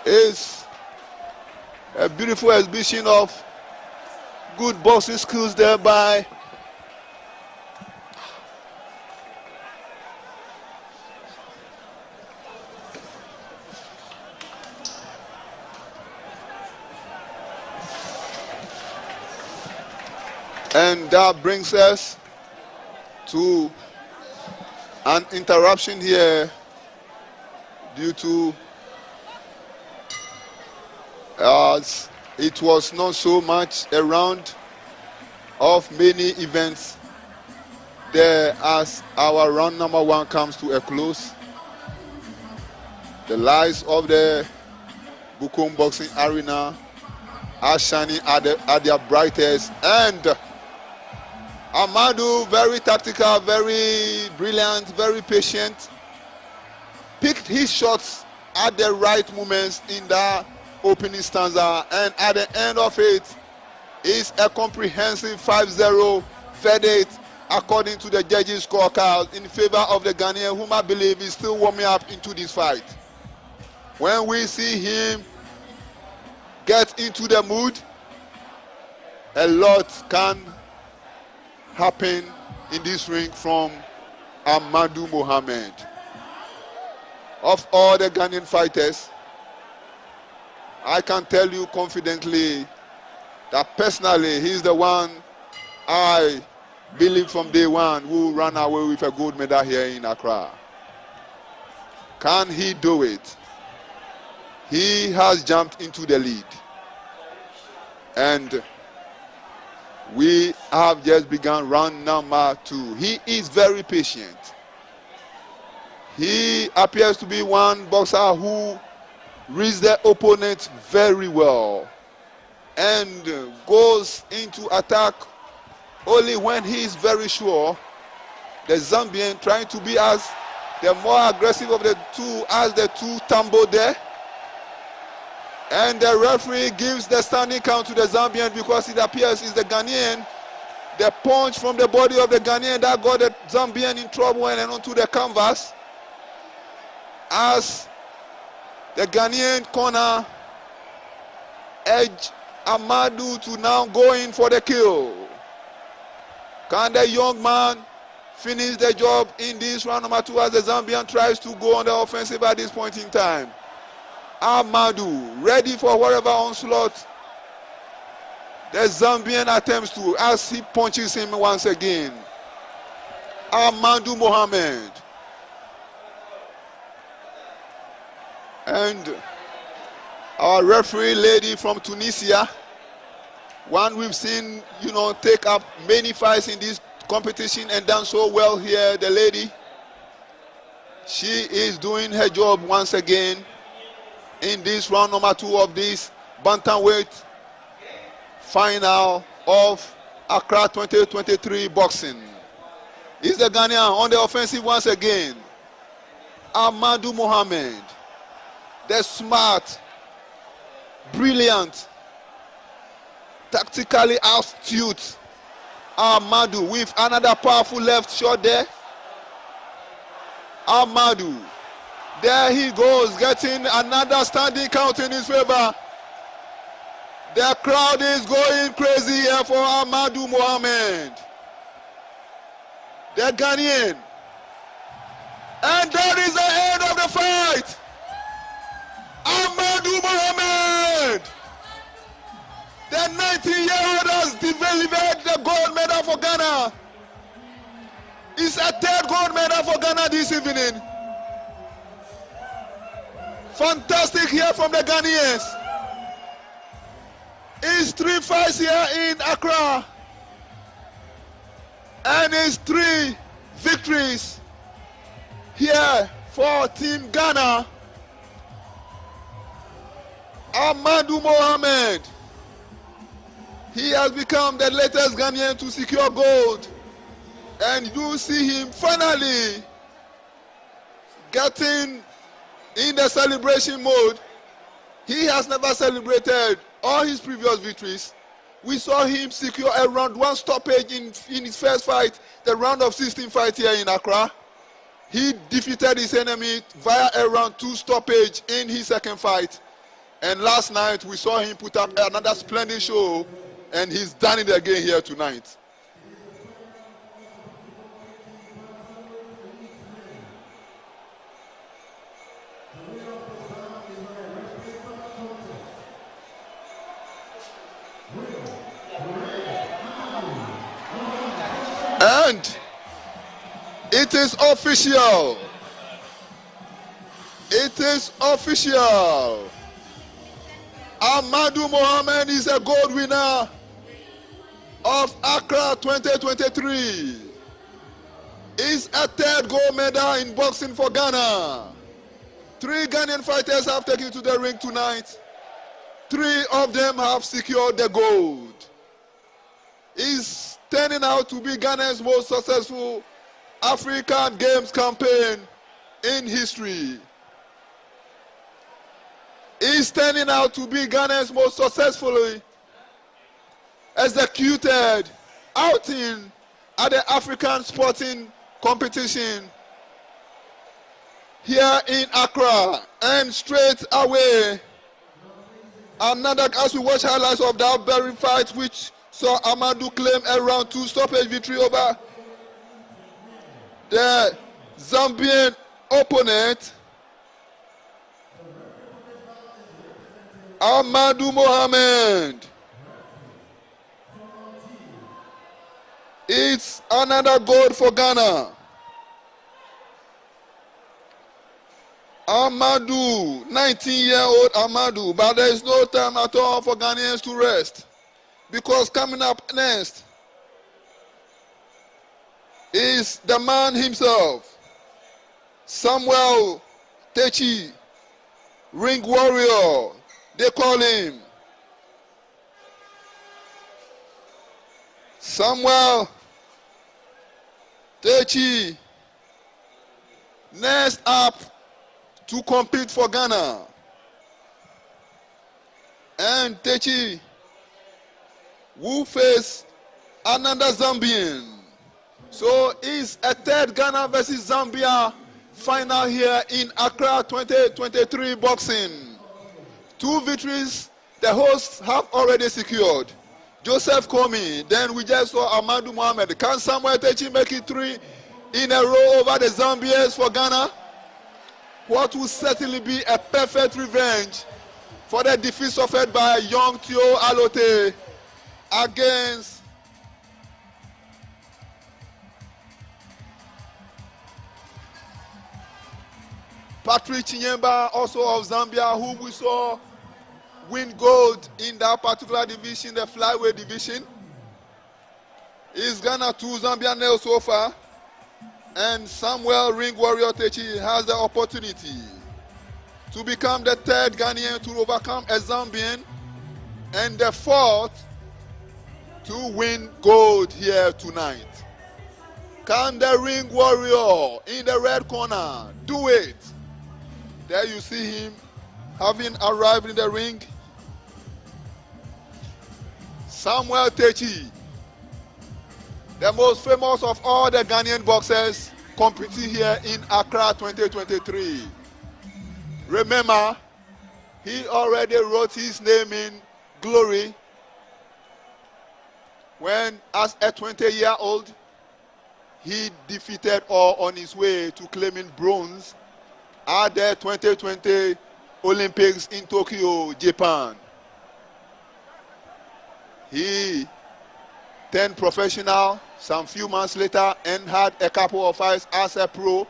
is a beautiful exhibition of good boxing skills there by and that brings us to an interruption here due to it was not so much a round of many events there as our round number 1 comes to a close. The lights of the Bukom Boxing Arena are shining at their brightest, and Amadou, very tactical, very brilliant, very patient, picked his shots at the right moments in the opening stanza, and at the end of it is a comprehensive 5-0 verdict according to the judges' scorecard in favor of the Ghanaian, whom I believe is still warming up into this fight. When we see him get into the mood, a lot can happen in this ring from Amadou Mohammed. Of all the Ghanaian fighters, I can tell you confidently that personally he's the one I believe from day one who ran away with a gold medal here in Accra. Can he do it? He has jumped into the lead, and we have just begun round number 2. He is very patient. He appears to be one boxer who reads the opponent very well and goes into attack only when he is very sure. The Zambian trying to be as the more aggressive of the two as the two tumble there. And the referee gives the standing count to the Zambian because it appears it's the Ghanaian. The punch from the body of the Ghanaian that got the Zambian in trouble and onto the canvas. As the Ghanaian corner edge Amadou to now go in for the kill. Can the young man finish the job in this round number 2 as the Zambian tries to go on the offensive at this point in time? Amadou ready for whatever onslaught the Zambian attempts to, as he punches him once again. Amadou Mohamed. And our referee lady from Tunisia, one we've seen, take up many fights in this competition and done so well here, the lady. She is doing her job once again in this round number 2 of this bantamweight final of Accra 2023 boxing. Is the Ghanaian on the offensive once again. Amadou Mohamed, the smart, brilliant, tactically astute Amadou with another powerful left shot there. Amadou, there he goes, getting another standing count in his favor. The crowd is going crazy here for Amadou Mohamed, the Ghanaian. And that is the end of the fight. Amadou Mohamed, the 19-year-old, has delivered the gold medal for Ghana. It's a 3rd gold medal for Ghana this evening. Fantastic here from the Ghanaians. It's 3 fights here in Accra. And it's 3 victories here for Team Ghana. Amadou Mohamed, he has become the latest Ghanaian to secure gold. And you see him finally getting in the celebration mode. He has never celebrated all his previous victories. We saw him secure a round 1 stoppage in his first fight, the round of 16 fight here in Accra. He defeated his enemy via a round 2 stoppage in his second fight. And last night we saw him put up another splendid show, and he's done it again here tonight. And it is official. It is official. Amadou Mohamed is a gold winner of Accra 2023. Is a 3rd gold medal in boxing for Ghana. 3 Ghanaian fighters have taken to the ring tonight. 3 of them have secured the gold. Is turning out to be Ghana's most successful African Games campaign in history. Is turning out to be Ghana's most successfully executed outing at the African sporting competition here in Accra. And straight away, another, as we watch highlights of that very fight, which saw Amadou claim a round 2 stoppage victory over the Zambian opponent, Amadou Mohamed. It's another gold for Ghana. Amadou, 19-year-old Amadou, but there is no time at all for Ghanaians to rest, because coming up next is the man himself, Samuel Techi, ring warrior, they call him. Samuel Techi, next up to compete for Ghana. And Techi will face another Zambian. So it's a 3rd Ghana versus Zambia final here in Accra 2023 boxing. 2 victories the hosts have already secured. Joseph Komi, then we just saw Amadou Mohamed. Can Samuel Techi make it 3 in a row over the Zambians for Ghana? what will certainly be a perfect revenge for the defeat suffered by young Tio Alote against Patrick Chinyemba, also of Zambia, whom we saw win gold in that particular division, the flyweight division. Is Ghana 2 Zambian nails so far, and Samuel Ring Warrior Techi has the opportunity to become the third Ghanaian to overcome a Zambian and the fourth to win gold here tonight. Can the Ring Warrior in the red corner do it? There you see him having arrived in the ring. Samuel Techi, the most famous of all the Ghanaian boxers competing here in Accra 2023. Remember, he already wrote his name in glory when, as a 20-year-old, he defeated or on his way to claiming bronze at the 2020 Olympics in Tokyo, Japan. He turned professional some few months later and had a couple of fights as a pro,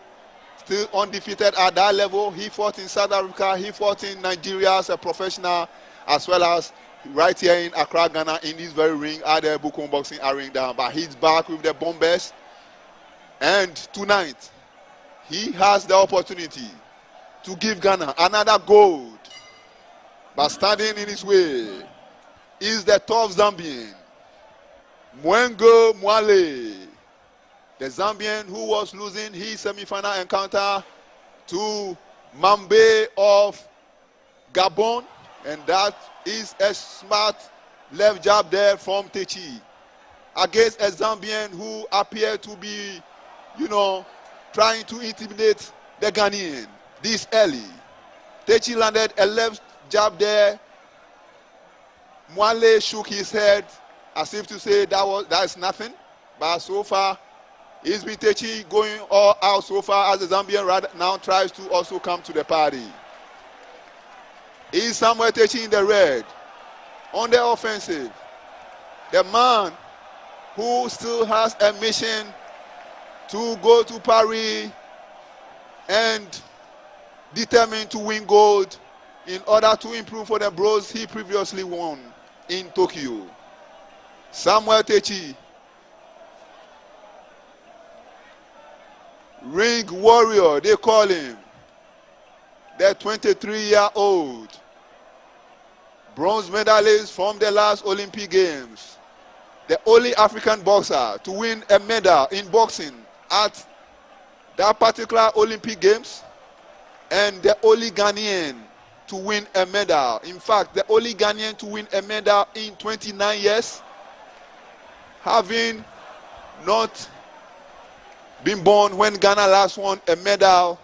still undefeated at that level. He fought in South Africa, he fought in Nigeria as a professional, as well as right here in Accra, Ghana, in this very ring at the Bukom Boxing Arena. But he's back with the Bombers, and tonight he has the opportunity to give Ghana another gold. But standing in his way is the tough Zambian, Mwengo Mwale, the Zambian who was losing his semi-final encounter to Mambe of Gabon, and that is a smart left jab there from Techi against a Zambian who appeared to be, trying to intimidate the Ghanaian this early. Techi landed a left jab there. Mwale shook his head as if to say that's nothing. But so far, it's been Techi going all out so far as the Zambian right now tries to also come to the party. Is Samuel Techi in the red on the offensive? The man who still has a mission to go to Paris and determined to win gold in order to improve for the bronze he previously won in Tokyo. Samuel Techi, Ring Warrior, they call him, the 23-year-old bronze medalist from the last Olympic Games, the only African boxer to win a medal in boxing at that particular Olympic Games, and the only Ghanaian to win a medal. In fact, the only Ghanaian to win a medal in 29 years, having not been born when Ghana last won a medal.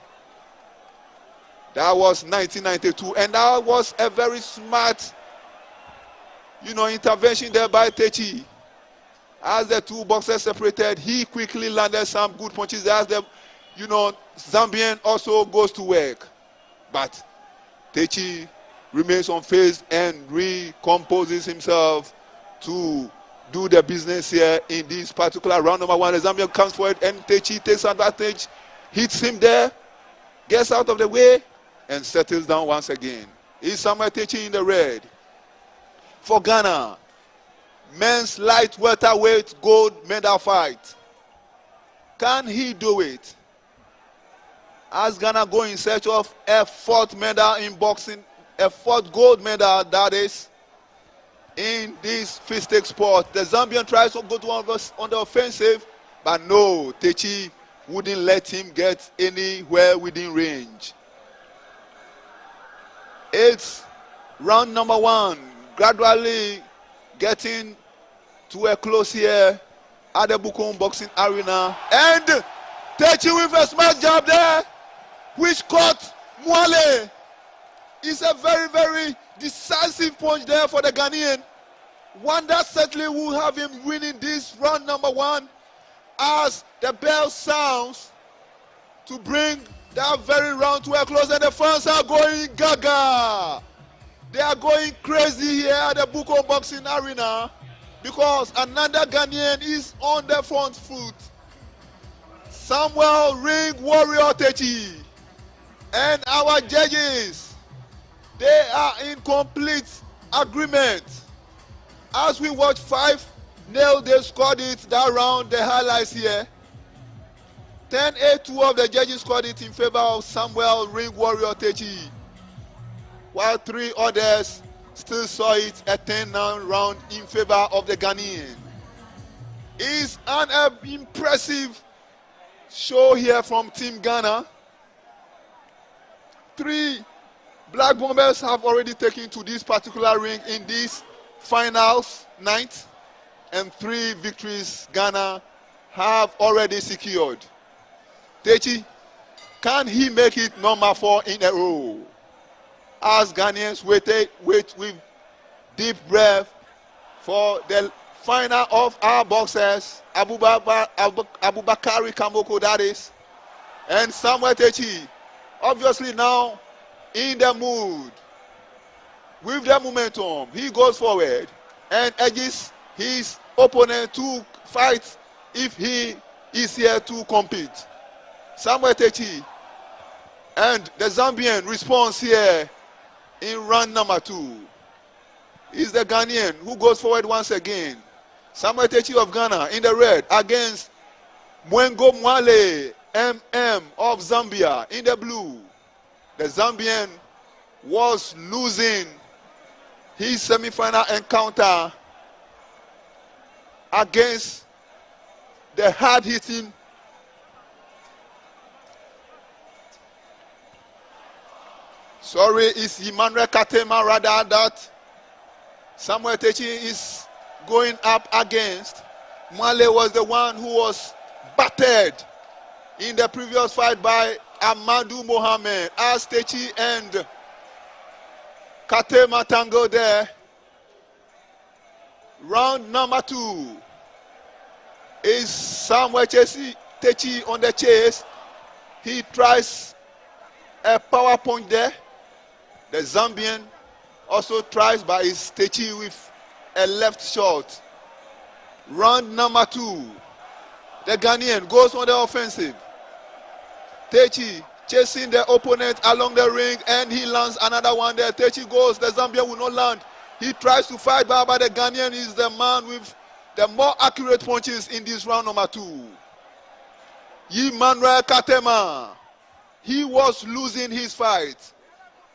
That was 1992, and that was a very smart, intervention there by Techi. As the two boxers separated, he quickly landed some good punches as the, Zambian also goes to work. But Techi remains unfazed and recomposes himself to do the business here in this particular round number one. The Zambian comes forward and Techi takes advantage, hits him there, gets out of the way, and settles down once again. Is Samuel Techi in the red for Ghana? Men's light welterweight gold medal fight. Can he do it? As Ghana go in search of a fourth medal in boxing, a fourth gold medal that is, in this physique sport. The Zambian tries to go to on the offensive, but no, Techi wouldn't let him get anywhere within range. It's round number one, gradually getting to a close here at the Bukom Boxing Arena. And Techi with a smart jab there, which caught Mwale. It's a very, very decisive punch there for the Ghanaian. One that certainly will have him winning this round number one as the bell sounds to bring That very round 12 close, and the fans are going gaga. They are going crazy here at the Buko Boxing Arena because another Ghanaian is on the front foot. Samuel Ring Warrior Techi and our judges, they are in complete agreement. As we watch 5-0, they scored it that round. The highlights here. 10-8-2 of the judges scored it in favor of Samuel Ring Warrior Techi, while 3 others still saw it a 10-9 round in favor of the Ghanaian. It's an impressive show here from Team Ghana. 3 Black Bombers have already taken to this particular ring in this finals night, and 3 victories Ghana have already secured. Techi, can he make it number 4 in a row? As Ghanaians wait with deep breath for the final of our boxers, Abubakari Kamoko, that is, and Samuel Techi, obviously now in the mood, with the momentum, he goes forward and urges his opponent to fight if he is here to compete. Samuel Techi and the Zambian response here in round number 2 is the Ghanaian who goes forward once again. Samuel Techi of Ghana in the red against Mwengo Mwale MM of Zambia in the blue. The Zambian was losing his semi-final encounter against the hard-hitting it's Emmanuel Katema rather that Samuel Techi is going up against. Mwale was the one who was battered in the previous fight by Amadou Mohamed. As Techi and Katema tango there. Round number 2 is Samuel Techi on the chase. He tries a power punch there. The Zambian also tries, but is Techi with a left shot. Round number 2. The Ghanaian goes on the offensive. Techi chasing the opponent along the ring, and he lands another one there. Techi goes, the Zambian will not land. He tries to fight back, but the Ghanaian is the man with the more accurate punches in this round number 2. Emmanuel Katema, he was losing his fight.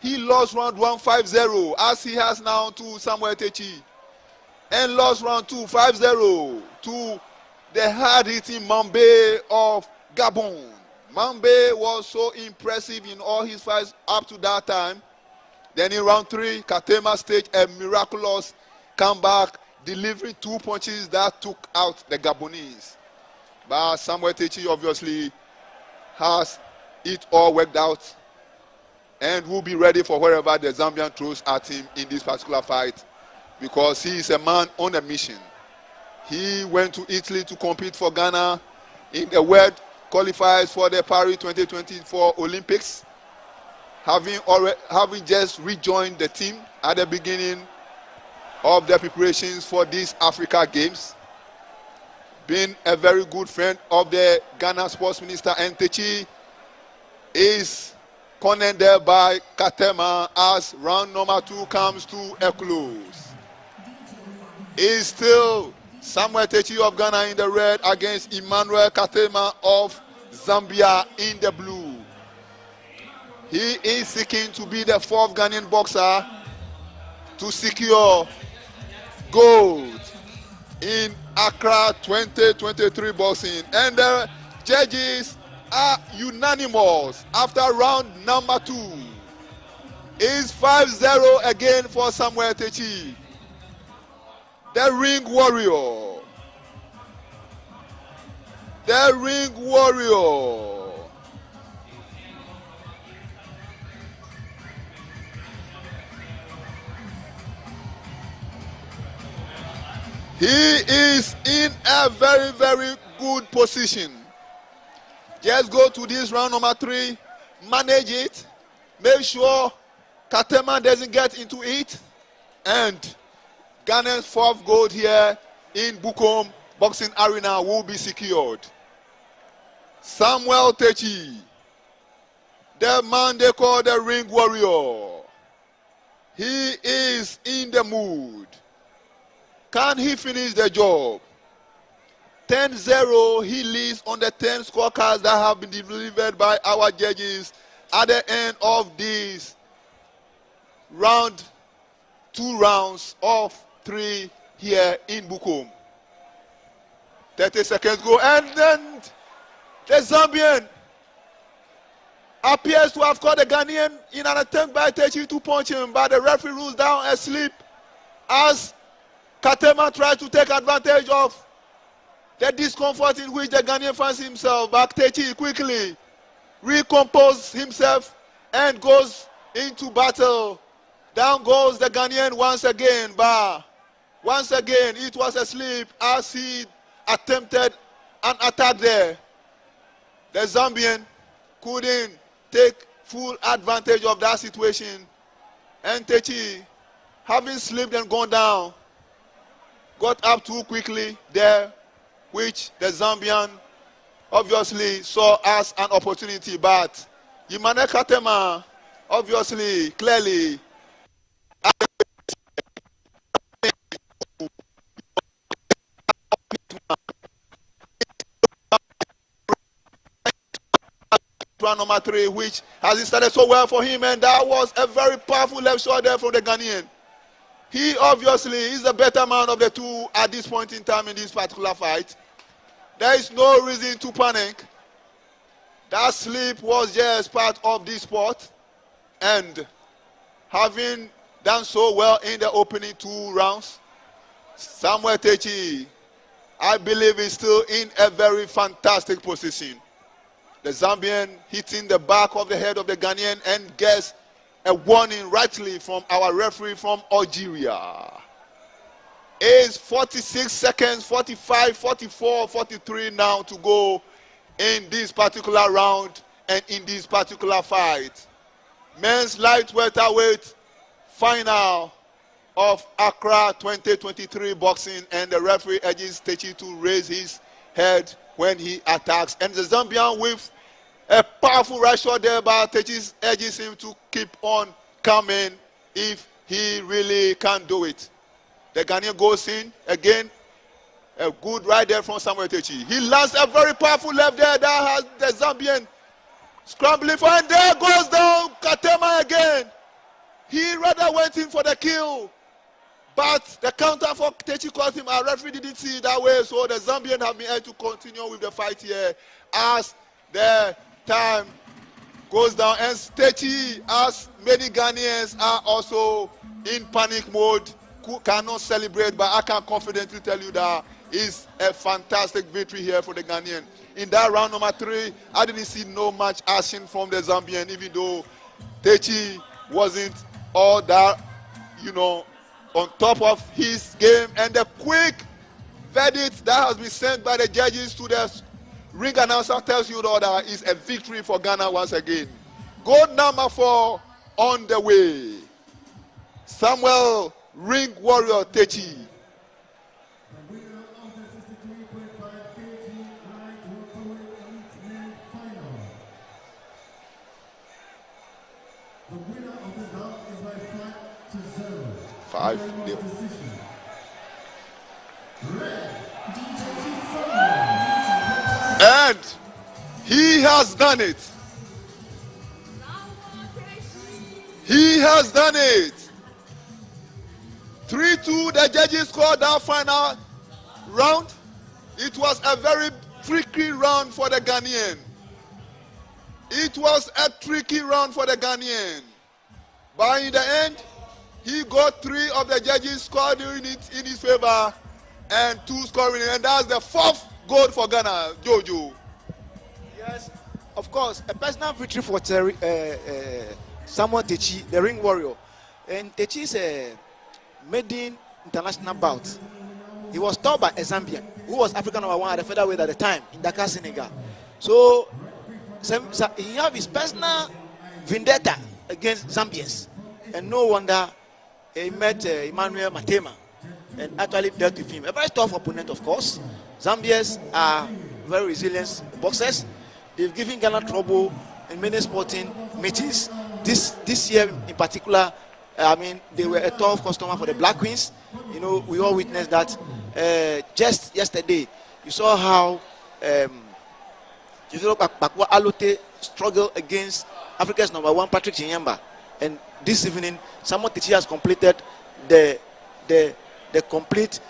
He lost round 1 5-0, as he has now to Samuel Techi, and lost round 2 5-0 to the hard-hitting Mambe of Gabon. Mambe was so impressive in all his fights up to that time. Then in round 3, Katema staged a miraculous comeback, delivering 2 punches that took out the Gabonese. But Samuel Techi obviously has it all worked out and will be ready for wherever the Zambian throws at him in this particular fight, because he is a man on a mission. He went to Italy to compete for Ghana in the World Qualifiers for the Paris 2024 Olympics, having just rejoined the team at the beginning of the preparations for these Africa Games, being a very good friend of the Ghana Sports Minister. And Techi is cornered there by Katema as round number 2 comes to a close. Is still Samuel Techi of Ghana in the red against Emmanuel Katema of Zambia in the blue. He is seeking to be the 4th Ghanaian boxer to secure gold in Accra 2023 boxing. And the judges are unanimous after round number 2. It's 5-0 again for Samuel Techi, the Ring Warrior. The Ring Warrior. He is in a very, very good position. Just go to this round number 3 manage it, make sure Katema doesn't get into it, and Ghana's fourth gold here in Bukom Boxing Arena will be secured. Samuel Techi, the man they call the Ring Warrior. He is in the mood. Can he finish the job? 10-0, he leads on the 10 scorecards that have been delivered by our judges at the end of this round, 2 rounds of 3 here in Bukom. 30 seconds go, and then the Zambian appears to have caught the Ghanaian in an attempt by Techi to punch him, but the referee rules down asleep as Katema tries to take advantage of the discomfort in which the Ghanaian finds himself. But Techi quickly recomposes himself and goes into battle. Down goes the Ghanaian once again, but once again it was asleep as he attempted an attack there. The Zambian couldn't take full advantage of that situation, and Techi, having slipped and gone down, got up too quickly there, which the Zambian obviously saw as an opportunity. But Yimane Katema obviously, clearly, number 3, which has started so well for him, and that was a very powerful left shot there from the Ghanaian. He obviously is the better man of the two at this point in time in this particular fight. There is no reason to panic. That sleep was just part of this sport, and having done so well in the opening 2 rounds, Samuel Techi, I believe, is still in a very fantastic position. The Zambian hitting the back of the head of the Ghanaian and gets a warning rightly from our referee from Algeria. It's 46 seconds, 45, 44, 43 now to go in this particular round and in this particular fight. Men's light welterweight final of Accra 2023 boxing, and the referee urges Techi to raise his head when he attacks. And the Zambian with a powerful right shot there, but Techi urges him to keep on coming if he really can do it. The Ghanaian goes in again. A good right there from Samuel Techi. He lands a very powerful left there that has the Zambian scrambling for, and there goes down Katema again. He rather went in for the kill, but the counter for Techi caught him. Our referee didn't see it that way, so the Zambian have been able to continue with the fight here as the time goes down. And Techi, as many Ghanaians, are also in panic mode, cannot celebrate, but I can confidently tell you that it's a fantastic victory here for the Ghanaian. In that round number 3, I didn't see no much action from the Zambian, even though Techi wasn't all that, on top of his game. And the quick verdict that has been sent by the judges to the ring announcer tells you that it's a victory for Ghana once again. Gold number 4 on the way. Samuel Ring Warrior Techi. Five. And he has done it. He has done it. 3-2, the judges scored that final round. It was a very tricky round for the Ghanaian. It was a tricky round for the Ghanaian. But in the end, he got 3 of the judges scoring it in his favor and 2 scoring it. And that's the 4th gold for Ghana, Jojo. Yes, of course. A personal victory for Samuel Techi, the Ring Warrior. And Techi is a maiden international bout. He was taught by a Zambian who was African #1 at the featherweight at the time in Dakar, Senegal. So he have his personal vendetta against Zambians, and no wonder he met Emmanuel Matema and actually dealt with him. A very tough opponent, of course. Zambians are very resilient boxers. They've given Ghana trouble in many sporting meetings. This year in particular, I mean, they were a tough customer for the Black Queens. You know, we all witnessed that. Just yesterday, you saw how Bakwa Alote struggled against Africa's #1 Patrick Chinyamba, and this evening, Samuel Tichi has completed the complete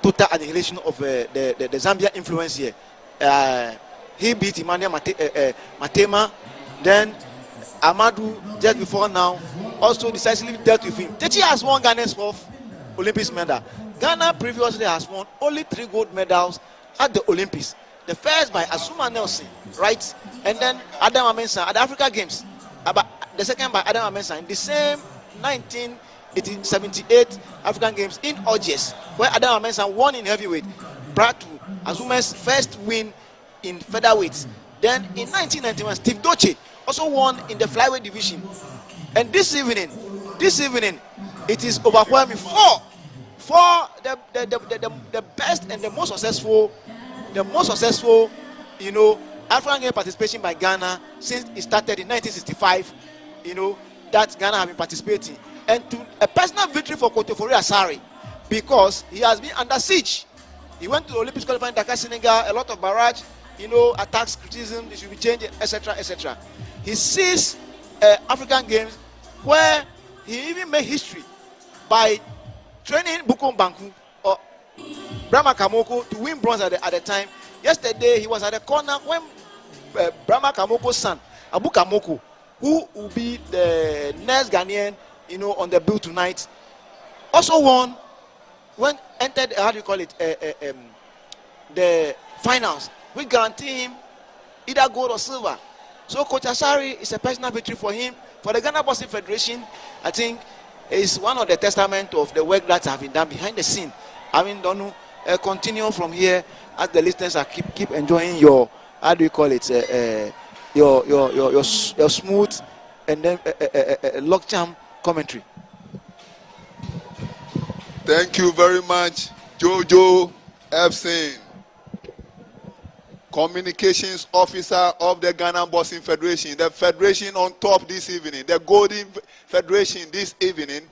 total annihilation of the Zambia influence here. He beat Emmanuel Matema, then Amadou just before now also decisively dealt with him. Tichi has won Ghana's 4th Olympics medal. Ghana previously has won only 3 gold medals at the Olympics. The first by Asuma Nelson, right? And then Adam Amensa at the Africa Games. The second by Adam Amensa in the same 1978 African Games in Algiers, where Adam Amensa won in heavyweight, prior to Azuma's first win in featherweight. Then in 1991, Steve Doche also won in the flyweight division. And this evening, it is overwhelming for the best and the most successful, you know, African Game participation by Ghana since it started in 1965. You know, that Ghana have been participating, and to a personal victory for Kotofori Asare, because he has been under siege. He went to the Olympics qualifying Dakar, Senegal, a lot of barrage, you know, attacks, criticism, they should be changed, etc., etc. He sees African Games where he even made history by training Bukom Banku or Brahma Kamoko to win bronze at the time. Yesterday, he was at the corner when Brahma Kamoko's son, Abu Kamoko, who will be the next Ghanaian, you know, on the bill tonight, also won when entered, how do you call it, the finals, which guarantee him either gold or silver. So Coach Asare is a personal victory for him. For the Ghana Boxing Federation, I think is one of the testament of the work that have been done behind the scene. I mean, Donu, continue from here as the listeners are keep enjoying your, how do you call it, your smooth and then lockjam commentary. Thank you very much, Jojo Epson, Communications Officer of the Ghana Boxing Federation. The federation on top this evening, the Golden Federation this evening.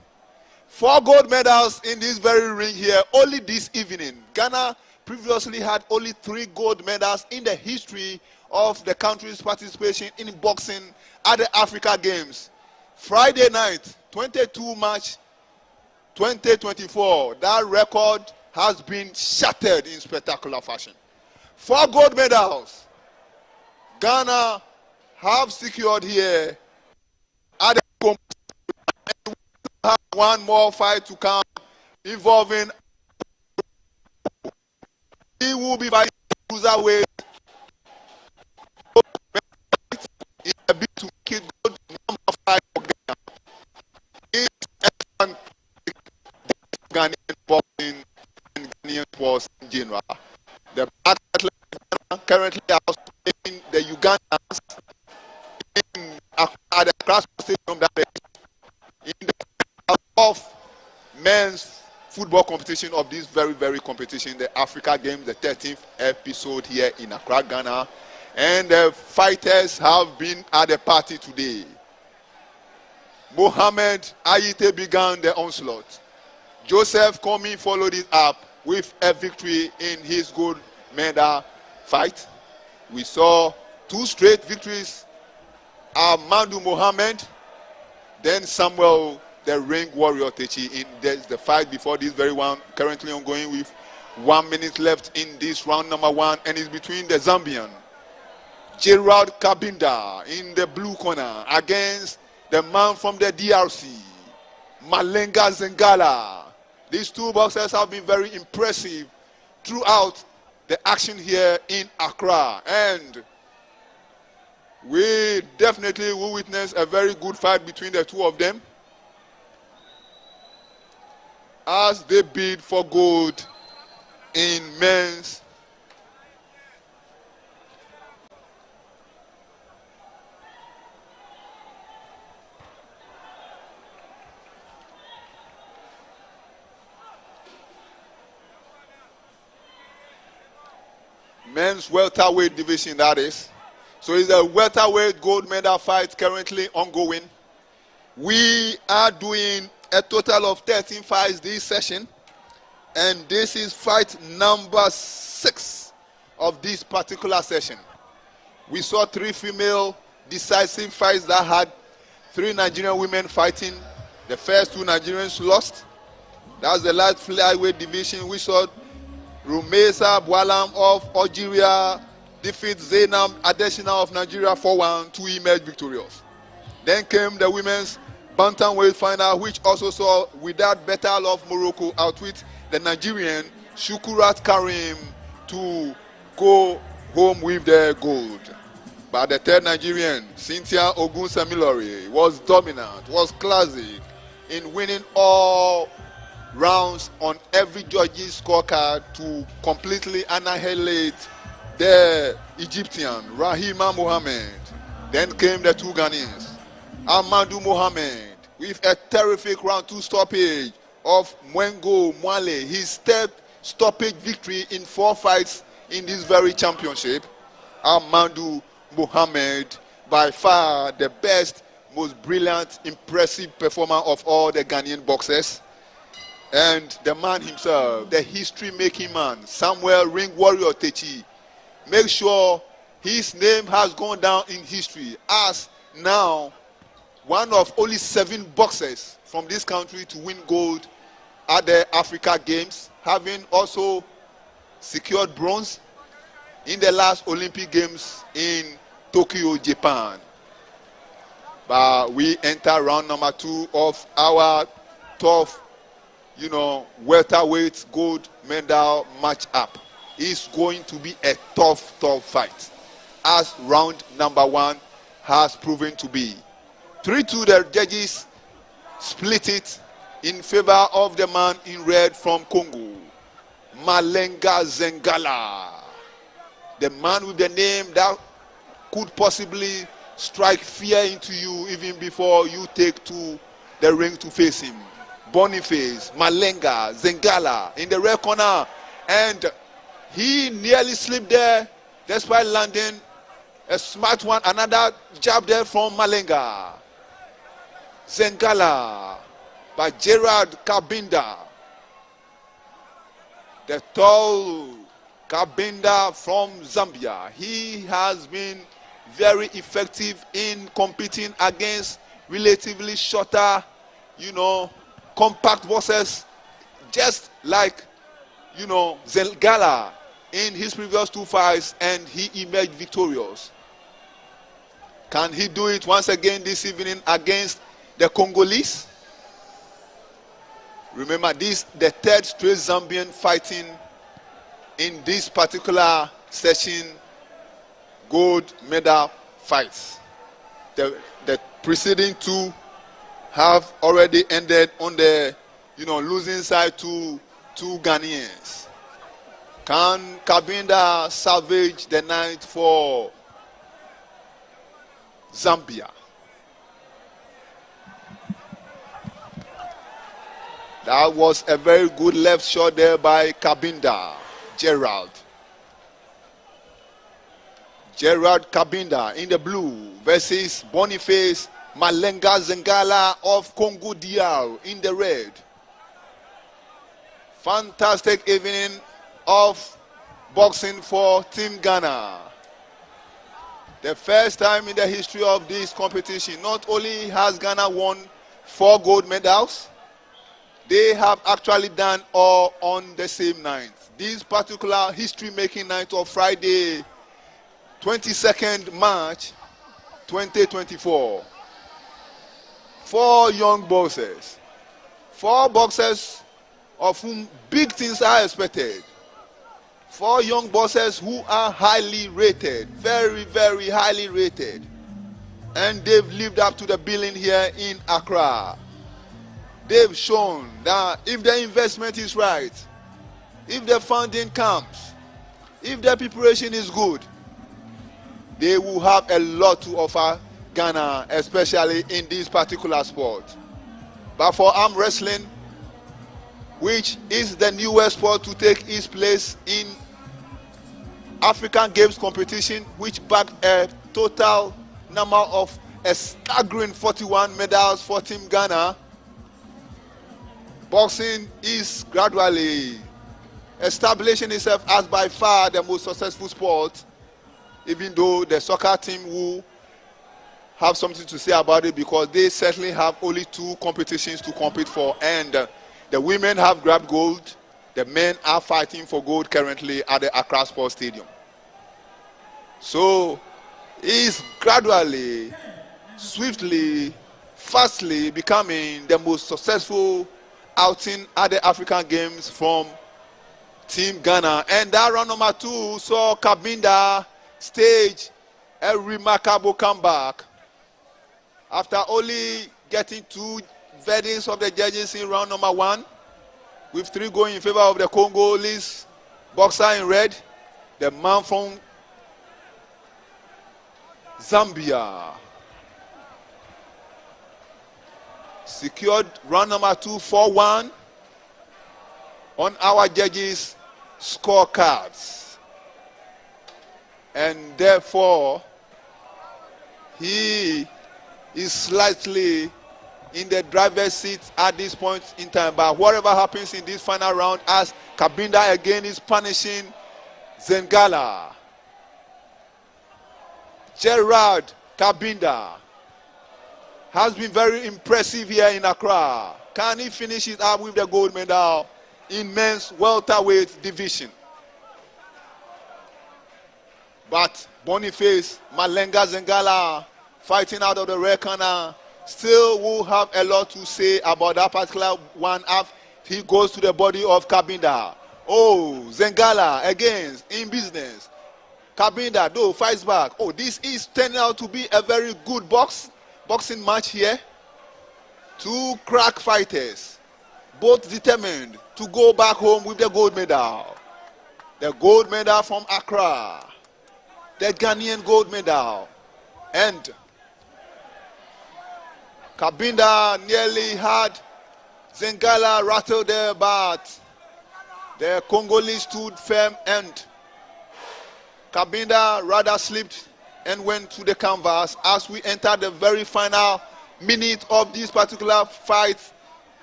4 gold medals in this very ring here, only this evening. Ghana previously had only 3 gold medals in the history of the country's participation in boxing at the Africa Games. Friday night, 22 March 2024, that record has been shattered in spectacular fashion. 4 gold medals Ghana have secured here at the and have one more fight to come involving he will be fighting cruiserweight in a bid to make it good number 5 for Ghana. It's Ghanaian boxing and Ghanaian sports in general. The black athletes currently are playing the Ugandans at the Accra Stadium that is in the of men's football competition of this very, very competition, the Africa Games, the 13th episode here in Accra, Ghana. And the fighters have been at the party today. Mohamed Ayite began the onslaught. Joseph Komi followed it up with a victory in his gold medal fight. We saw 2 straight victories. Amadou Mohamed, then Samuel the Ring Warrior Techi in the fight before this very one, currently ongoing with 1 minute left in this round number 1, and it's between the Zambian Gerald Kabinda in the blue corner against the man from the DRC, Malenga Zengala. These 2 boxers have been very impressive throughout the action here in Accra, and we definitely will witness a very good fight between the 2 of them as they bid for gold in men's men's welterweight division, that is. So it's a welterweight gold medal fight currently ongoing. We are doing a total of 13 fights this session, and this is fight number 6 of this particular session. We saw 3 female decisive fights that had 3 Nigerian women fighting. The first 2 Nigerians lost. That's the light flyweight division. We saw Rumesa Bwalam of Algeria defeat Zainab Adesina of Nigeria 4-1 to emerge victorious. Then came the women's bantamweight final, which also saw Without Betal of Morocco outwit the Nigerian Shukurat Karim to go home with the gold. But the third Nigerian, Cynthia Ogunsemilori, was dominant, was classic in winning all rounds on every judge's scorecard to completely annihilate the Egyptian Rahima Mohammed. Then came the 2 Ghanaians, Amadou Mohammed, with a terrific round 2 stoppage of Mwengo Mwale, his 3rd stoppage victory in 4 fights in this very championship. Amadou Mohammed, by far the best, most brilliant, impressive performer of all the Ghanaian boxers. And the man himself, the history-making man, Samuel Ring Warrior Techi, make sure his name has gone down in history as now one of only 7 boxers from this country to win gold at the Africa Games, having also secured bronze in the last Olympic Games in Tokyo, Japan. But we enter round number 2 of our tough, welterweight gold medal match-up. It's going to be a tough fight, as round number 1 has proven to be. 3-2, the judges split it in favor of the man in red from Congo, Malenga Zengala, the man with the name that could possibly strike fear into you even before you take to the ring to face him. Boniface Malenga Zengala in the red corner, and he nearly slipped there despite landing a smart one. Another jab there from Malenga Zengala by Gerard Kabinda, the tall Kabinda from Zambia. He has been very effective in competing against relatively shorter, compact boxers, just like, Zengala in his previous 2 fights, and he emerged victorious. Can he do it once again this evening against the Congolese? Remember, this the 3rd straight Zambian fighting in this particular session, gold medal fights. The preceding 2 have already ended on the losing side to 2 Ghanaians. Can Kabinda salvage the night for Zambia? That was a very good left shot there by Kabinda, Gerald Kabinda in the blue versus Boniface Malenga Zengala of Congo DR in the red. Fantastic evening of boxing for Team Ghana. The first time in the history of this competition, not only has Ghana won 4 gold medals, they have actually done all on the same night. This particular history-making night of Friday, 22nd March 2024. 4 young boxers. 4 boxers of whom big things are expected. 4 young boxers who are highly rated, very, very highly rated. And they've lived up to the billing here in Accra. They've shown that if the investment is right, if the funding comes, if the preparation is good, they will have a lot to offer Ghana, especially in this particular sport. But for arm wrestling, which is the newest sport to take its place in African Games competition, which bagged a total number of a staggering 41 medals for Team Ghana. Boxing is gradually establishing itself as by far the most successful sport, even though the soccer team will have something to say about it because they certainly have only 2 competitions to compete for, and the women have grabbed gold. The men are fighting for gold currently at the Accra Sports Stadium. So it's gradually, swiftly, fastly becoming the most successful outing at the African Games from Team Ghana. And that round number 2 saw Kabinda stage a remarkable comeback after only getting 2 verdicts of the judges in round number 1, with 3 going in favor of the Congolese boxer in red. The man from Zambia secured round number 2 4-1 on our judges' scorecards, and therefore he is slightly in the driver's seat at this point in time. But whatever happens in this final round, as Kabinda again is punishing Zengala, Gerard Kabinda has been very impressive here in Accra. Can he finish it up with the gold medal in men's welterweight division? But Boniface Malenga Zengala, fighting out of the red corner, still will have a lot to say about that particular one after he goes to the body of Kabinda. Oh, Zengala again in business. Kabinda though fights back. Oh, this is turning out to be a very good boxing match here. 2 crack fighters, both determined to go back home with the gold medal. The gold medal from Accra, the Ghanaian gold medal. And Kabinda nearly had Zengala rattled there, but the Congolese stood firm, and Kabinda rather slipped and went to the canvas as we enter the very final minute of this particular fight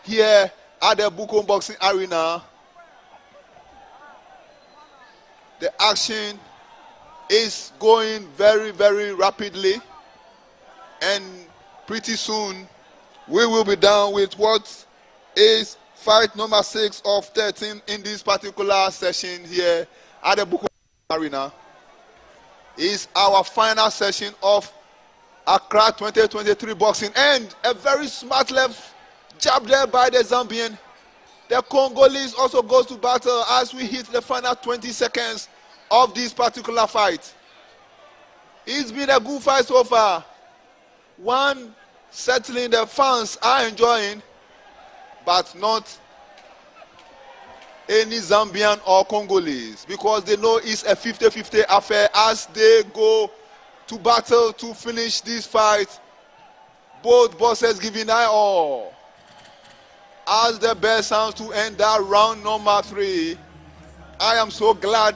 here at the Bukom Boxing Arena. The action is going very, very rapidly, and pretty soon we will be done with what is fight number 6 of 13 in this particular session here at the Bukom Arena. Is our final session of Accra 2023 boxing, and a very smart left jab there by the Zambian. The Congolese also goes to battle as we hit the final 20 seconds of this particular fight. It's been a good fight so far. One certainly the fans are enjoying, but not any Zambian or Congolese, because they know it's a 50-50 affair as they go to battle to finish this fight. Both bosses giving their all as the bell sounds to end that round number 3. I am so glad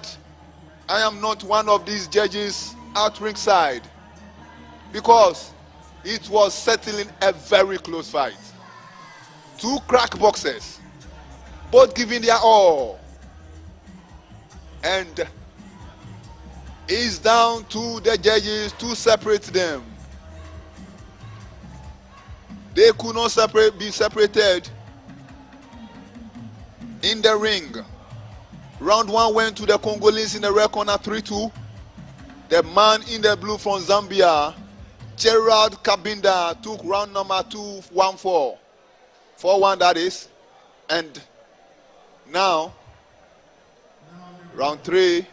I am not one of these judges at ringside, because it was certainly a very close fight. 2 crack boxers, both giving their all, and it's down to the judges to separate them. They could not be separated in the ring. Round 1 went to the Congolese in the red corner, 3-2. The man in the blue from Zambia, Gerard Kabinda, took round number 2, 1-4. 4-1 that is. And now, round 3.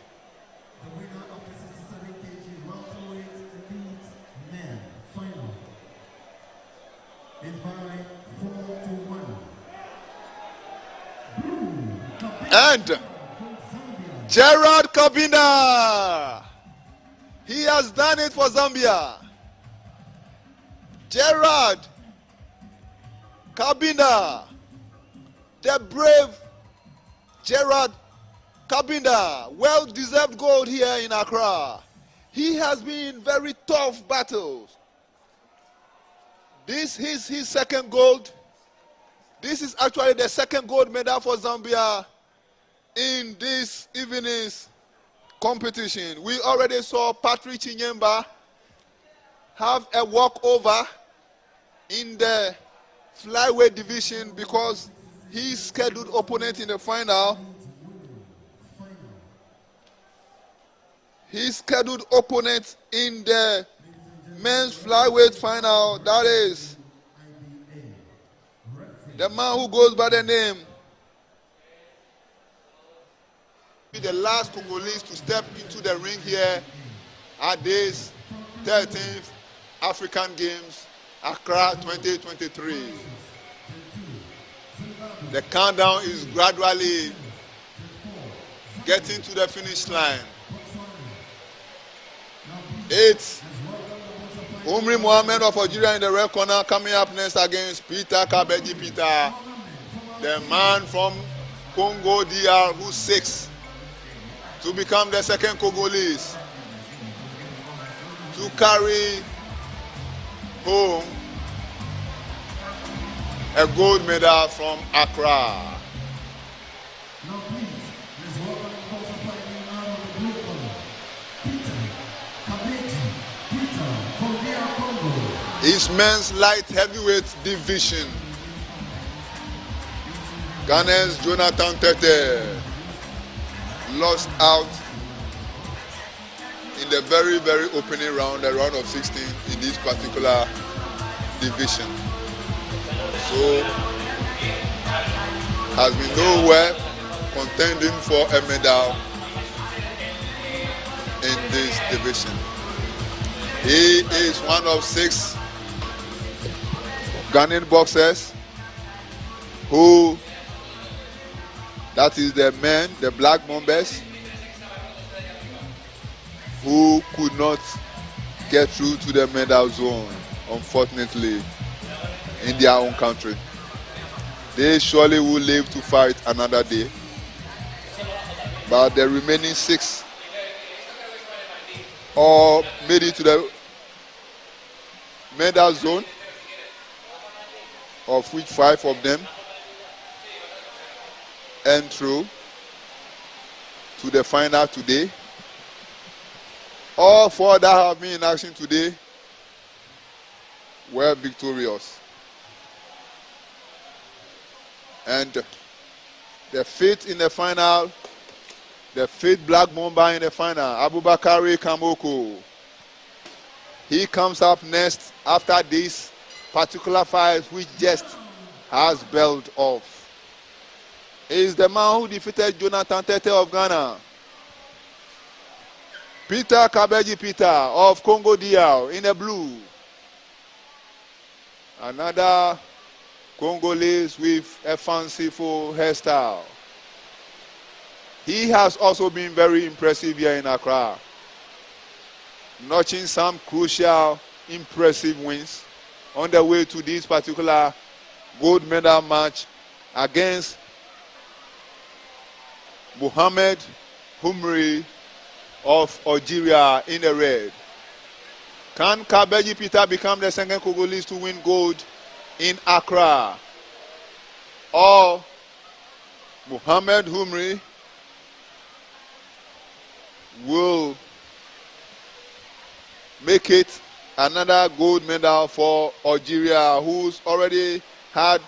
And Gerard Kabinda, he has done it for Zambia. Gerard Kabinda, the brave Gerard Kabinda, well-deserved gold here in Accra. He has been in very tough battles. This is his second gold. This is actually the second gold medal for Zambia in this evening's competition. We already saw Patrick Chinyemba have a walkover in the flyweight division because his scheduled opponent in the final, his scheduled opponent in the men's flyweight final, that is the man who goes by the name, be the last Congolese to step into the ring here at this 13th African Games, Accra 2023. The countdown is gradually getting to the finish line. It's Umri Mohammed of Algeria in the red corner coming up next against Peter Kabeji Peter, the man from Congo DR who seeks to become the second Congolese to carry home a gold medal from Accra. His men's light heavyweight division, Ghana's Jonathan Tete lost out in the very opening round, the round of 16 in this particular division. So has been nowhere contending for a medal in this division. He is one of 6 Ghanaian boxers who, that is the men, the Black Mambas, who could not get through to the medal zone, unfortunately, in their own country. They surely will live to fight another day. But the remaining 6 all made it to the medal zone, of which 5 of them enter through to the final today. All 4 that have been in action today were victorious. And the 5th in the final, the 5th Black Mamba in the final, Abubakari Kamoko. He comes up next after this particular fight which just has built off. He is the man who defeated Jonathan Tete of Ghana. Peter Kabeji Peter of Congo DR in the blue. Another Congolese with a fanciful hairstyle. He has also been very impressive here in Accra, notching some crucial, impressive wins on the way to this particular gold medal match against Mohamed Humri of Algeria in the red. Can Kabeji Peter become the second Congolese to win gold in Accra? Or Mohamed Humri will make it another gold medal for Algeria, who's already had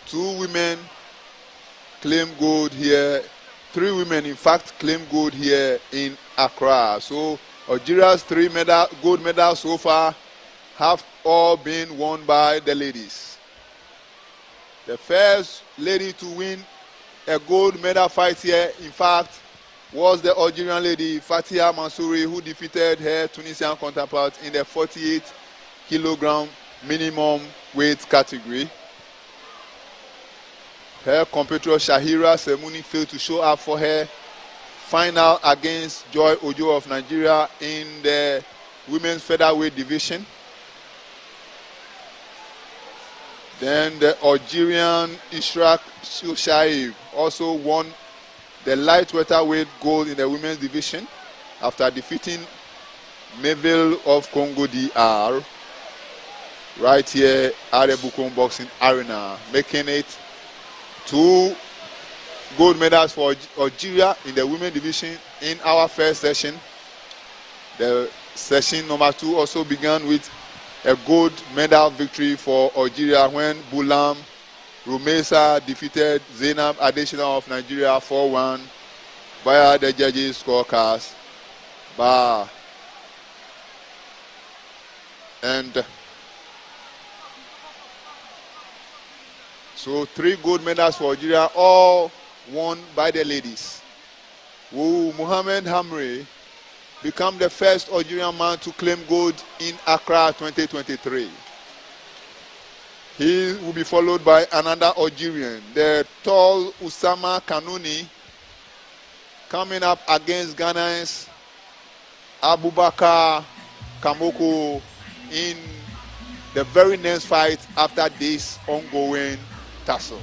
two women claim gold here, 3 women in fact claim gold here in Accra. So Algeria's 3 gold medals so far have all been won by the ladies. The first lady to win a gold medal fight here, in fact, was the Algerian lady Fatia Mansouri, who defeated her Tunisian counterpart in the 48 kilogram minimum weight category. Her competitor Shahira Semuni failed to show up for her final against Joy Ojo of Nigeria in the women's featherweight division. Then the Algerian Ishraq Shushaib also won the light welterweight gold in the women's division after defeating Melville of Congo DR right here at the Bukom Boxing Arena, making it 2 gold medals for Algeria in the women's division in our first session. The session number 2 also began with a gold medal victory for Algeria when Boulam Rumesa defeated Zainab Adesina of Nigeria 4-1 via the judges' scorecards. And so 3 gold medals for Algeria, all won by the ladies. Mohamed Hamre become the first Algerian man to claim gold in Accra 2023. He will be followed by another Algerian, the tall Oussama Kanouni, coming up against Ghana's Abubakar Kamoko in the very next fight after this ongoing tussle.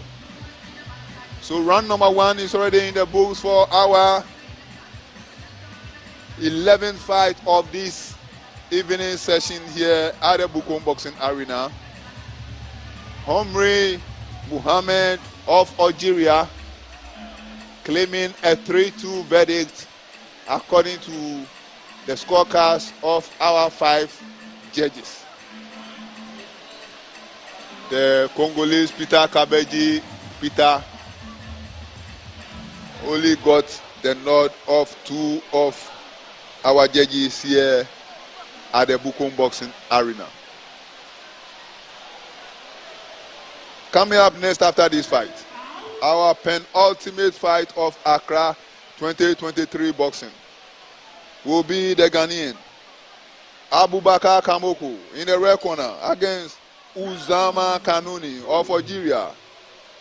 So round number 1 is already in the books for our 11th fight of this evening session here at the Bukom Boxing Arena. Homri Muhammad of Algeria claiming a 3-2 verdict according to the scorecards of our 5 judges. The Congolese Peter Kabeji Peter only got the nod of 2 of our judges here at the Bukom Boxing Arena. Coming up next after this fight, our penultimate fight of Accra 2023 boxing will be the Ghanaian Abubakar Kamoko in the red corner against Oussama Kanouni of Algeria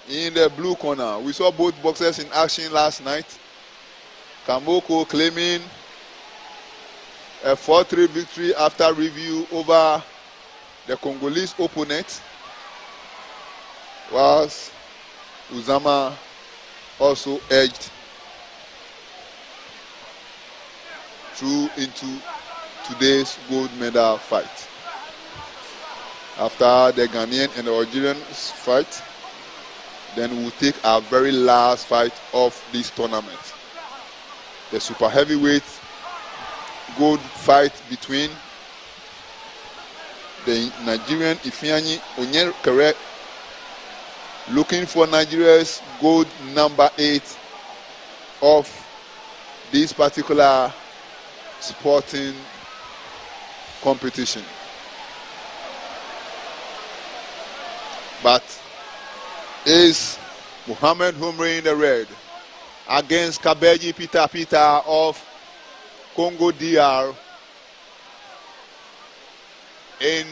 in the blue corner. We saw both boxers in action last night. Kamoko claiming a 4-3 victory after review over the Congolese opponent, whilst Oussama also edged through into today's gold medal fight. After the Ghanaian and the Algerian fight, then we'll take our very last fight of this tournament. The super heavyweight gold fight between the Nigerian Ifeanyi Onyekere, looking for Nigeria's gold number 8 of this particular sporting competition. But is Muhammad Humre in the red against Kabeji Peter of Congo DR in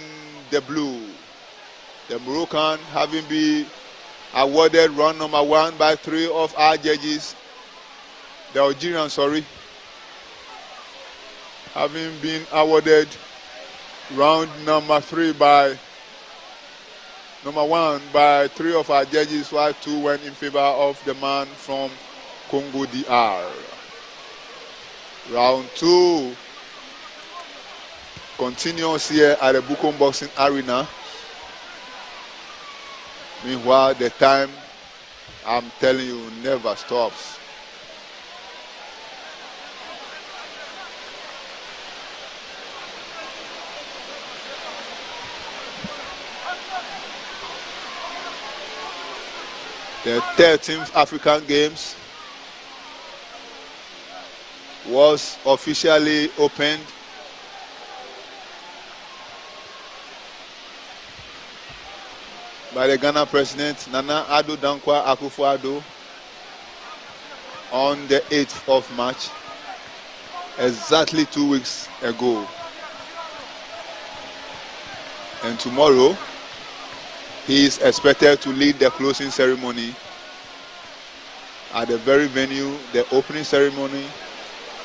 the blue. The Moroccan having been awarded round number 1 by 3 of our judges. The Algerian, having been awarded round number 1 by 3 of our judges, while 2 went in favor of the man from Congo DR. Round 2 continues here at the Bukom Boxing Arena. Meanwhile, the time, I'm telling you, never stops. The 13th African Games was officially opened by the Ghana President Nana Addo Dankwa Akufo-Addo on the 8th of March, exactly 2 weeks ago. And tomorrow, he is expected to lead the closing ceremony at the very venue the opening ceremony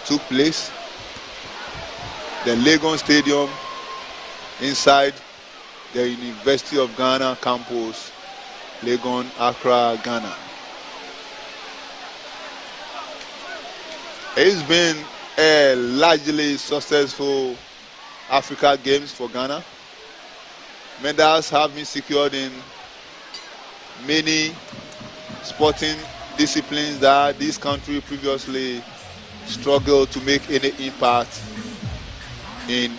took place, the Legon Stadium inside the University of Ghana campus, Legon, Accra, Ghana. It's been a largely successful Africa Games for Ghana. Medals have been secured in many sporting disciplines that this country previously struggled to make any impact in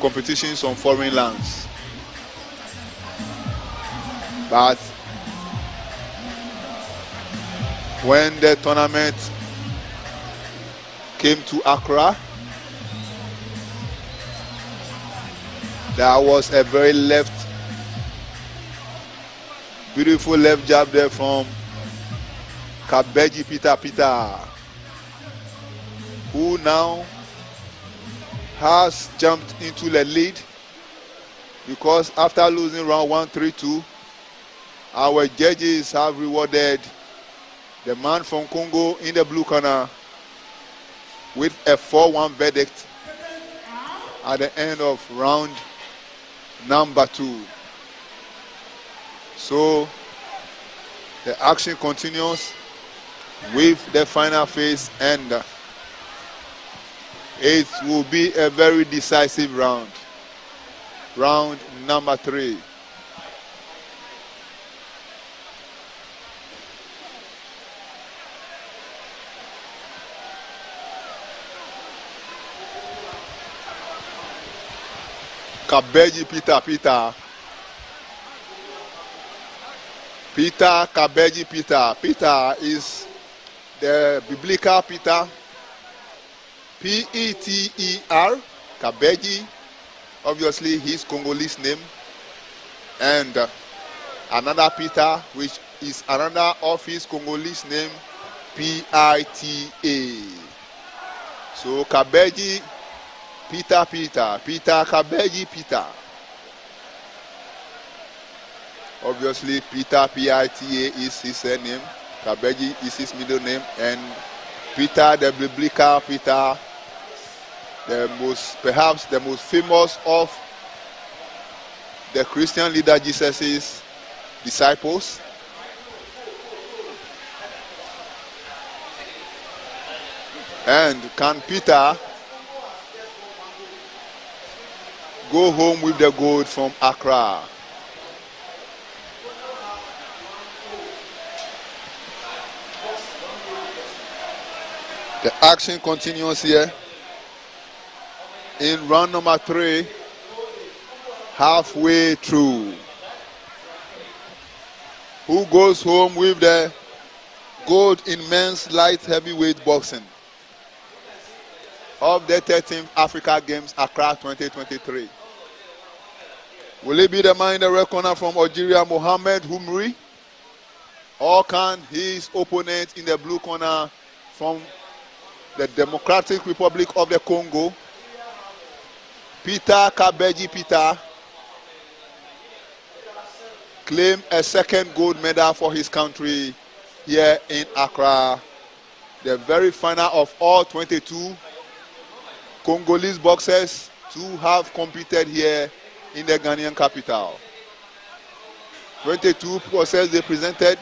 competitions on foreign lands. But when the tournament came to Accra, there was a very beautiful left jab there from Kabeji Peter, who now has jumped into the lead, because after losing round 1-3-2, our judges have rewarded the man from Congo in the blue corner with a 4-1 verdict at the end of round number 2. So the action continues with the final phase, and it will be a very decisive round. Round number 3. Kabeji Peter Kabeji Peter. Peter is the biblical Peter, P-E-T-E-R, Kabeji, obviously his Congolese name, and another Peter, which is another of his Congolese name, P-I-T-A. So Kabeji Peter Kabeji Peter. Obviously, Peter, P-I-T-A, is his name. Kabeji is his middle name. And Peter, the biblical Peter, perhaps the most famous of the Christian leader Jesus' disciples. And can Peter go home with the gold from Accra? The action continues here in round number 3, halfway through. Who goes home with the gold in men's light heavyweight boxing of the 13th Africa Games, Accra 2023? Will it be the man in the red corner from Algeria, Mohamed Humri? Or can his opponent in the blue corner from the Democratic Republic of the Congo, Peter Kabeji Peter, claim a second gold medal for his country here in Accra? The very final of all 22 Congolese boxers to have competed here in the Ghanaian capital. 22 boxers they presented,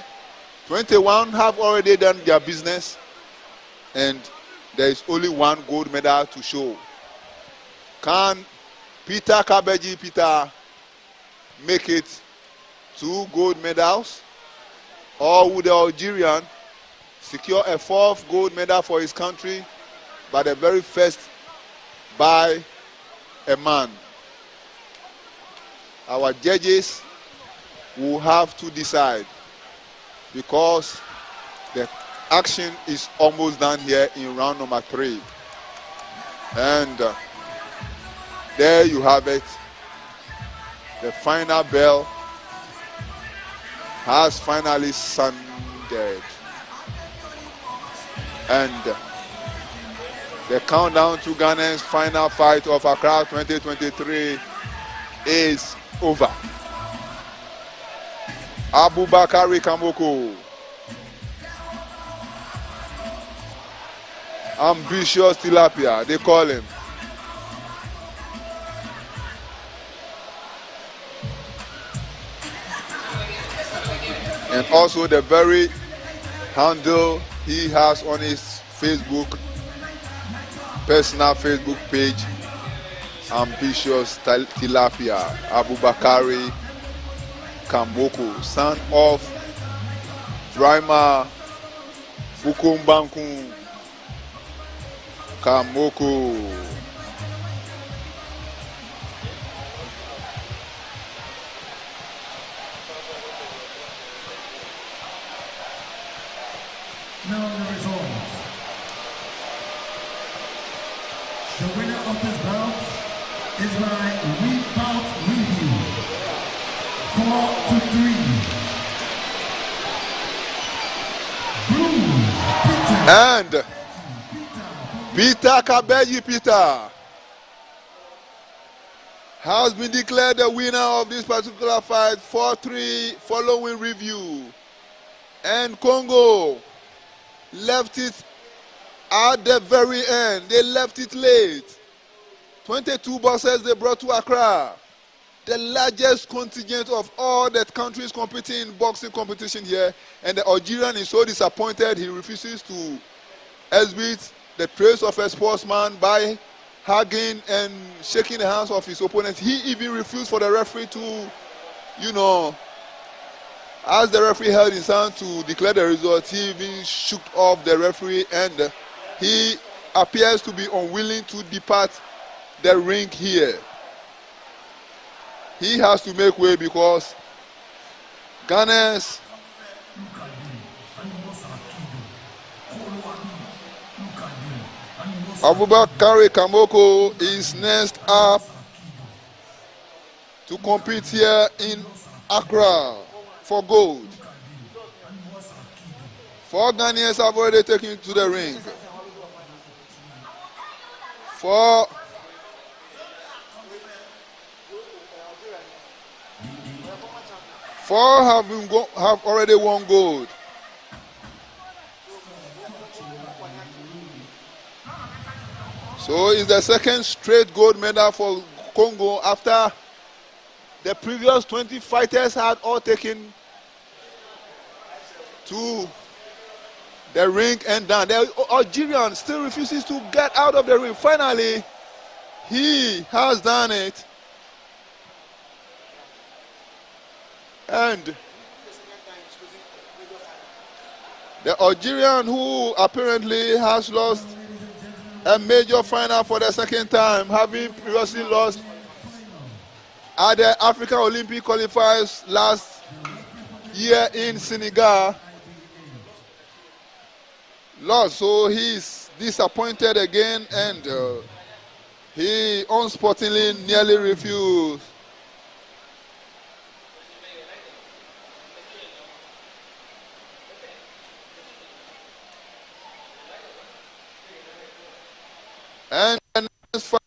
21 have already done their business, and there is only one gold medal to show. Can Peter Kabeji Peter make it 2 gold medals, or would the Algerian secure a 4th gold medal for his country, but the very first by a man? Our judges will have to decide, because the action is almost done here in round number 3. And there you have it. The final bell has finally sounded. And the countdown to Ghana's final fight of Accra 2023 is over. Abubakari Kamoko, ambitious tilapia, they call him. And also the very handle he has on his Facebook, personal Facebook page, Ambitious Tilapia, Abubakari Kamoko, son of Draima Bukumbanku Kamoko. Now the results. The winner of this bout is by bout review. 4-3. Blue, Peter. And Peter Kabeji Peter has been declared the winner of this particular fight. 4-3 following review. And Congo left it at the very end. They left it late. 22 boxers they brought to Accra. The largest contingent of all the countries competing in boxing competition here. And the Algerian is so disappointed he refuses to exhibit the praise of a sportsman by hugging and shaking the hands of his opponent. He even refused for the referee to, as the referee held his hand to declare the result, he even shook off the referee and he appears to be unwilling to depart the ring here. He has to make way because Ghana's Abubakar Kamoko is next up to compete here in Accra for gold. 4 Ghanaians have already taken to the ring. 4 have already won gold. So it's the second straight gold medal for Congo after the previous 20 fighters had all taken to the ring and down. The Algerian still refuses to get out of the ring. Finally, he has done it. And the Algerian, who apparently has lost a major final for the second time, having previously lost at the African Olympic qualifiers last year in Senegal, lost. So he's disappointed again and he unsportingly nearly refused. And the next fight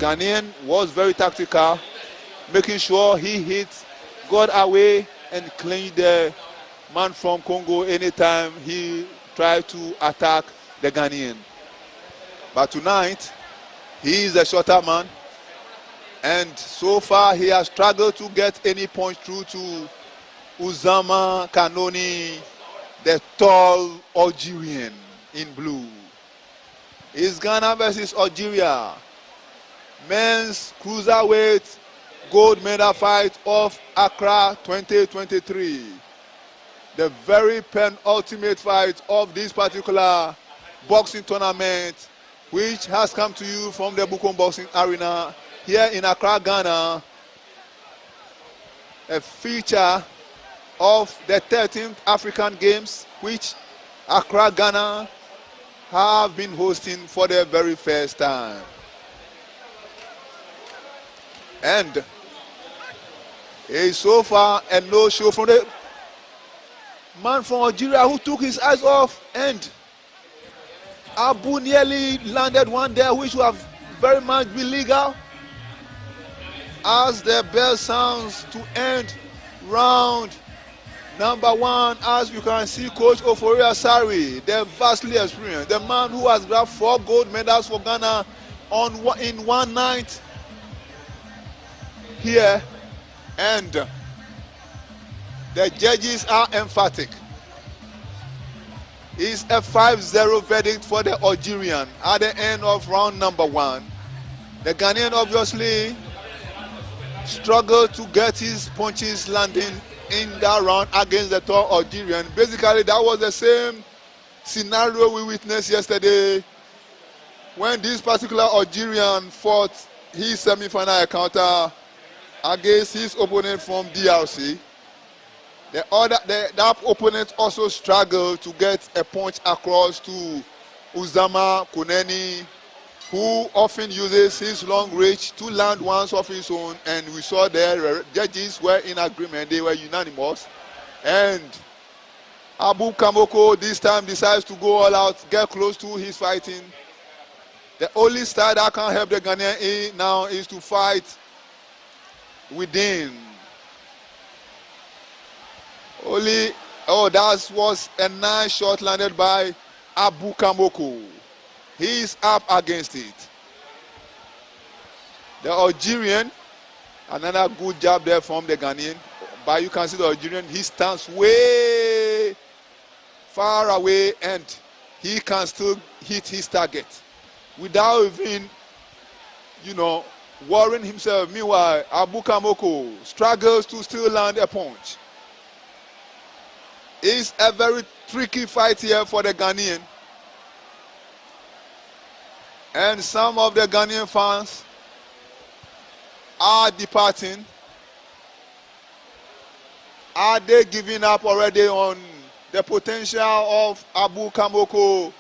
Ghanaian was very tactical, making sure he hit, got away, and clinched the man from Congo anytime he tried to attack the Ghanaian. But tonight, he is a shorter man, and so far he has struggled to get any punch through to Uzama Kanoni, the tall Algerian in blue. It's Ghana versus Algeria. Men's cruiserweight gold medal fight of Accra 2023. The very penultimate fight of this particular boxing tournament, which has come to you from the Bukom Boxing Arena here in Accra, Ghana. A feature of the 13th African Games, which Accra, Ghana have been hosting for the very first time. And it's so far a no-show from the man from Algeria who took his eyes off, and Abu nearly landed one there which would have very much been legal. As the bell sounds to end round number 1, as you can see, Coach Ofori Asari, the vastly experienced, the man who has grabbed 4 gold medals for Ghana in one night here, and the judges are emphatic. It's a 5-0 verdict for the Algerian at the end of round number 1. The Ghanaian obviously struggled to get his punches landing in that round against the tall Algerian. Basically, that was the same scenario we witnessed yesterday when this particular Algerian fought his semi-final encounter against his opponent from DRC. That opponent also struggled to get a punch across to Uzama Kuneni, who often uses his long reach to land ones of his own, and we saw the judges were in agreement, they were unanimous. And Abu Kamoko this time decides to go all out, get close to his fighting. The only style that can help the Ghanaian now is to fight within. That was a nice shot landed by Abu Kamoko. He's up against it. The Algerian, another good jab there from the Ghanaian. But you can see the Algerian, he stands way far away and he can still hit his target without even, worrying himself. Meanwhile, Abu Kamoko struggles to still land a punch. It's a very tricky fight here for the Ghanaian. And some of the Ghanaian fans are departing. Are they giving up already on the potential of Abu Kamoko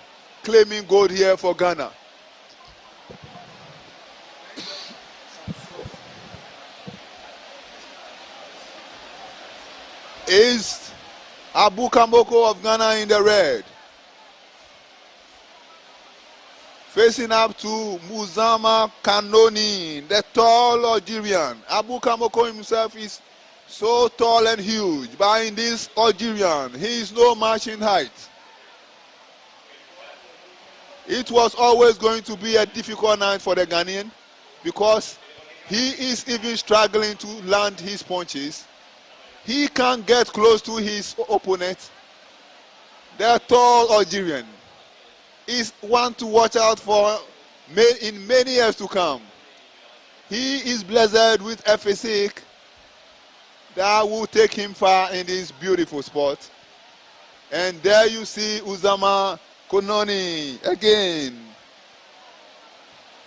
claiming gold here for Ghana? Is Abu Kamoko of Ghana in the red, facing up to Muzama Kanoni, the tall Algerian. Abu Kamoko himself is so tall and huge, but in this Algerian, he is no match in height. It was always going to be a difficult night for the Ghanaian because he is even struggling to land his punches. He can't get close to his opponent. The tall Algerian is one to watch out for in many years to come. He is blessed with a physique that will take him far in this beautiful sport. And there you see Uzama Kononi again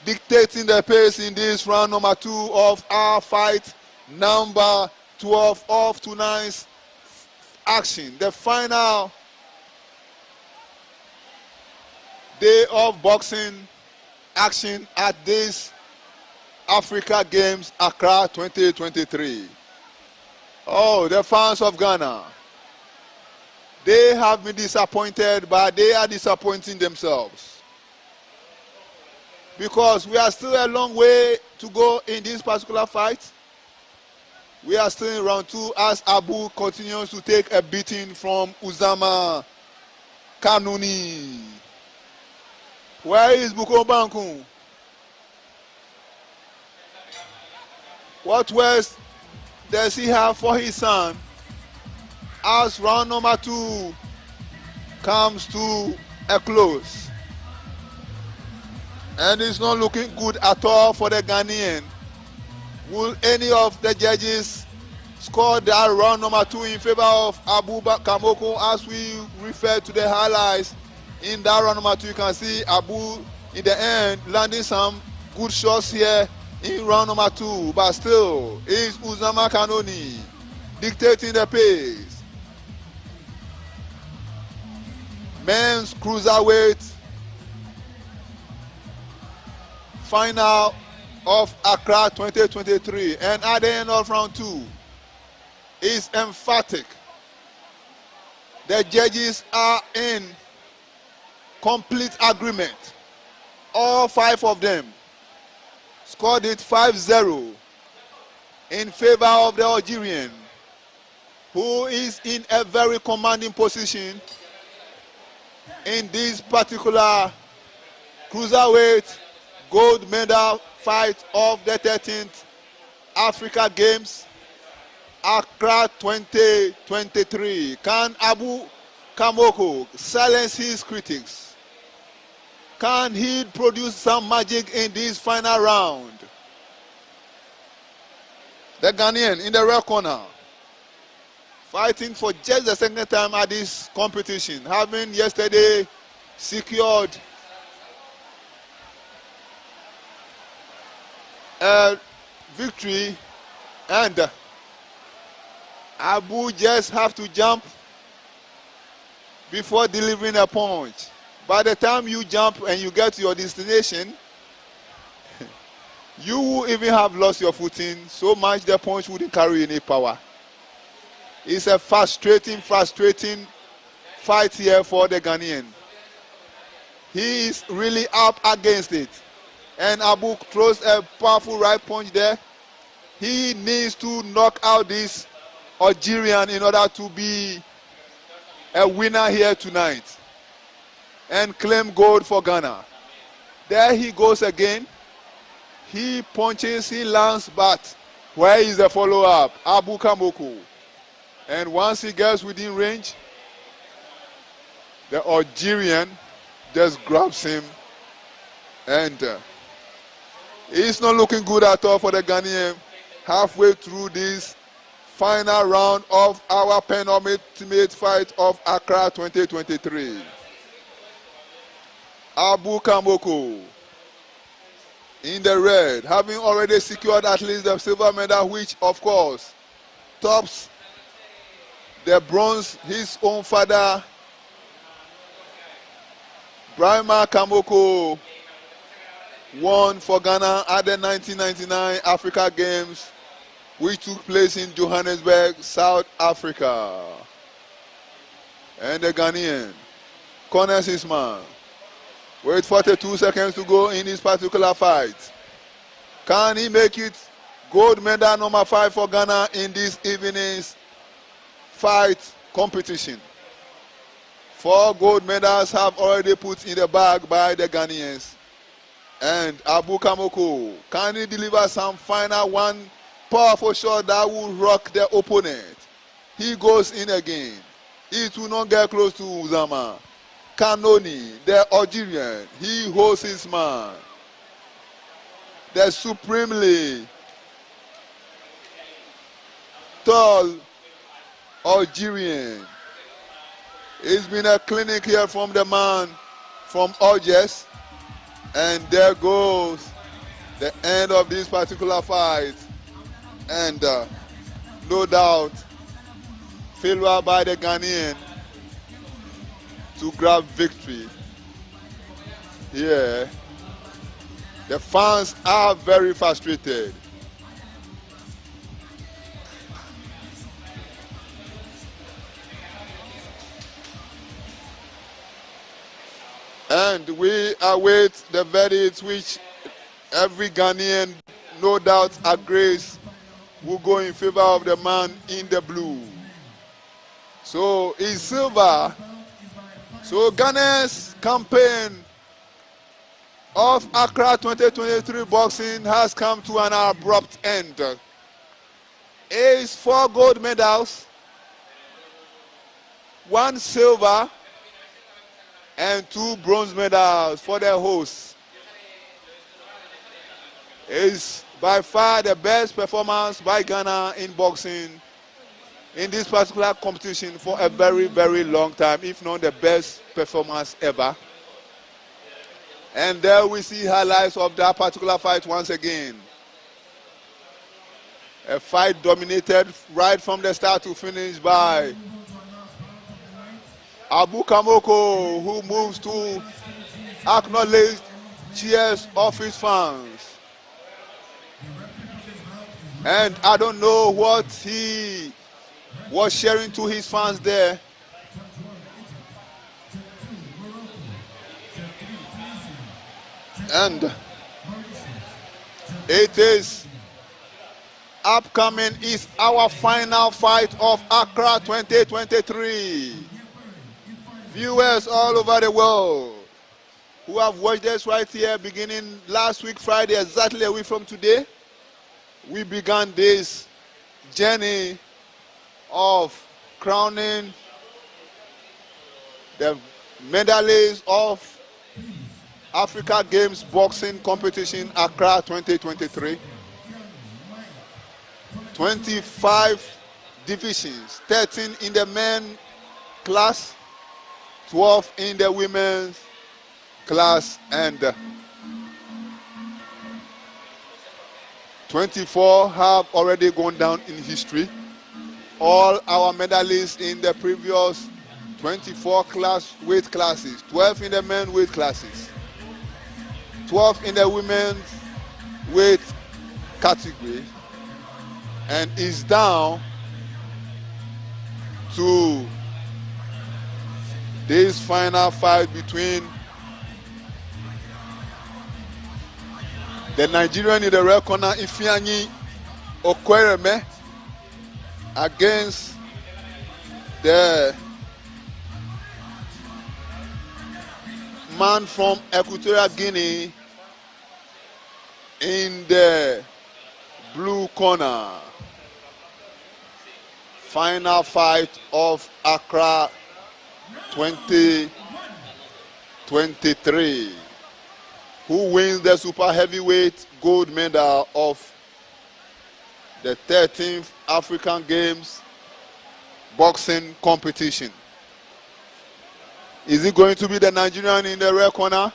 dictating the pace in this round number 2 of our fight number 12 of tonight's action. The final day of boxing action at this Africa Games Accra 2023. Oh, the fans of Ghana. They have been disappointed, but they are disappointing themselves. because we are still a long way to go in this particular fight. We are still in round 2 as Abu continues to take a beating from Uzama Kanoni. Where is Bukobanku? What words does he have for his son as round number 2 comes to a close? And it's not looking good at all for the Ghanaian. Will any of the judges score that round number 2 in favor of Abu Kamoko? As we refer to the highlights in that round number 2, you can see Abu in the end landing some good shots here in round number 2, but still is Uzama Kanoni dictating the pace. Men's cruiserweight final of Accra 2023, and at the end of round 2 is emphatic. The judges are in complete agreement. All 5 of them scored it 5-0 in favor of the Algerian, who is in a very commanding position in this particular cruiserweight gold medal fight of the 13th Africa Games, Accra 2023. Can Abu Kamoko silence his critics? Can he produce some magic in this final round? The Ghanaian in the red corner, fighting for just the second time at this competition, having yesterday secured a victory, and Abu just have to jump before delivering a punch. By the time you jump and you get to your destination, you will even have lost your footing so much the punch wouldn't carry any power. It's a frustrating fight here for the Ghanaian. He is really up against it. And Abu throws a powerful right punch there. He needs to knock out this Algerian in order to be a winner here tonight and claim gold for Ghana. There he goes again. He punches, he lands, but where is the follow-up? Abu Kamoko. And once he gets within range, the Algerian just grabs him, and it's not looking good at all for the Ghanaian halfway through this final round of our penultimate fight of Accra 2023. Abu Kamoko in the red, having already secured at least the silver medal, which of course tops the bronze his own father Brahma Kamoko won for Ghana at the 1999 Africa Games, which took place in Johannesburg, South Africa. And the Ghanaian corners his man with 42 seconds to go in this particular fight. Can he make it gold medal number 5 for Ghana in this evening's fight competition? 4 gold medals have already put in the bag by the Ghanaians. And Abu Kamoko, can he deliver some final one powerful shot that will rock the opponent? He goes in again. It will not get close to Uzama Kanoni, the Algerian. He holds his man. The supremely tall Algerian. It's been a clinic here from the man from Algiers. And there goes the end of this particular fight. And no doubt, failure by the Ghanaian to grab victory. Here, the fans are very frustrated. And we await the verdict, which Every Ghanaian, no doubt, agrees, will go in favor of the man in the blue. So it's silver. So Ghana's campaign of Accra 2023 boxing has come to an abrupt end. It's 4 gold medals, 1 silver, and 2 bronze medals for the hosts. It's by far the best performance by Ghana in boxing in this particular competition for a very, very long time, if not the best performance ever. And there we see highlights of that particular fight once again. A fight dominated right from the start to finish by Abu Kamoko, who moves to acknowledge cheers of his fans. And I don't know what he was sharing to his fans there. And it is upcoming is our final fight of Accra 2023. Viewers all over the world who have watched us right here beginning last week Friday, exactly a week from today, we began this journey of crowning the medalists of Africa Games Boxing Competition Accra 2023. 25 divisions, 13 in the men class, 12 in the women's class, and 24 have already gone down in history. All our medalists in the previous 24 weight classes, 12 in the men weight classes, 12 in the women's weight category, and is down to this final fight between the Nigerian in the red corner, Ifeanyi Okwereme, against the man from Equatorial Guinea in the blue corner. Final fight of Accra 2023. Who wins the super heavyweight gold medal of the 13th African Games boxing competition? Is it going to be the Nigerian in the red corner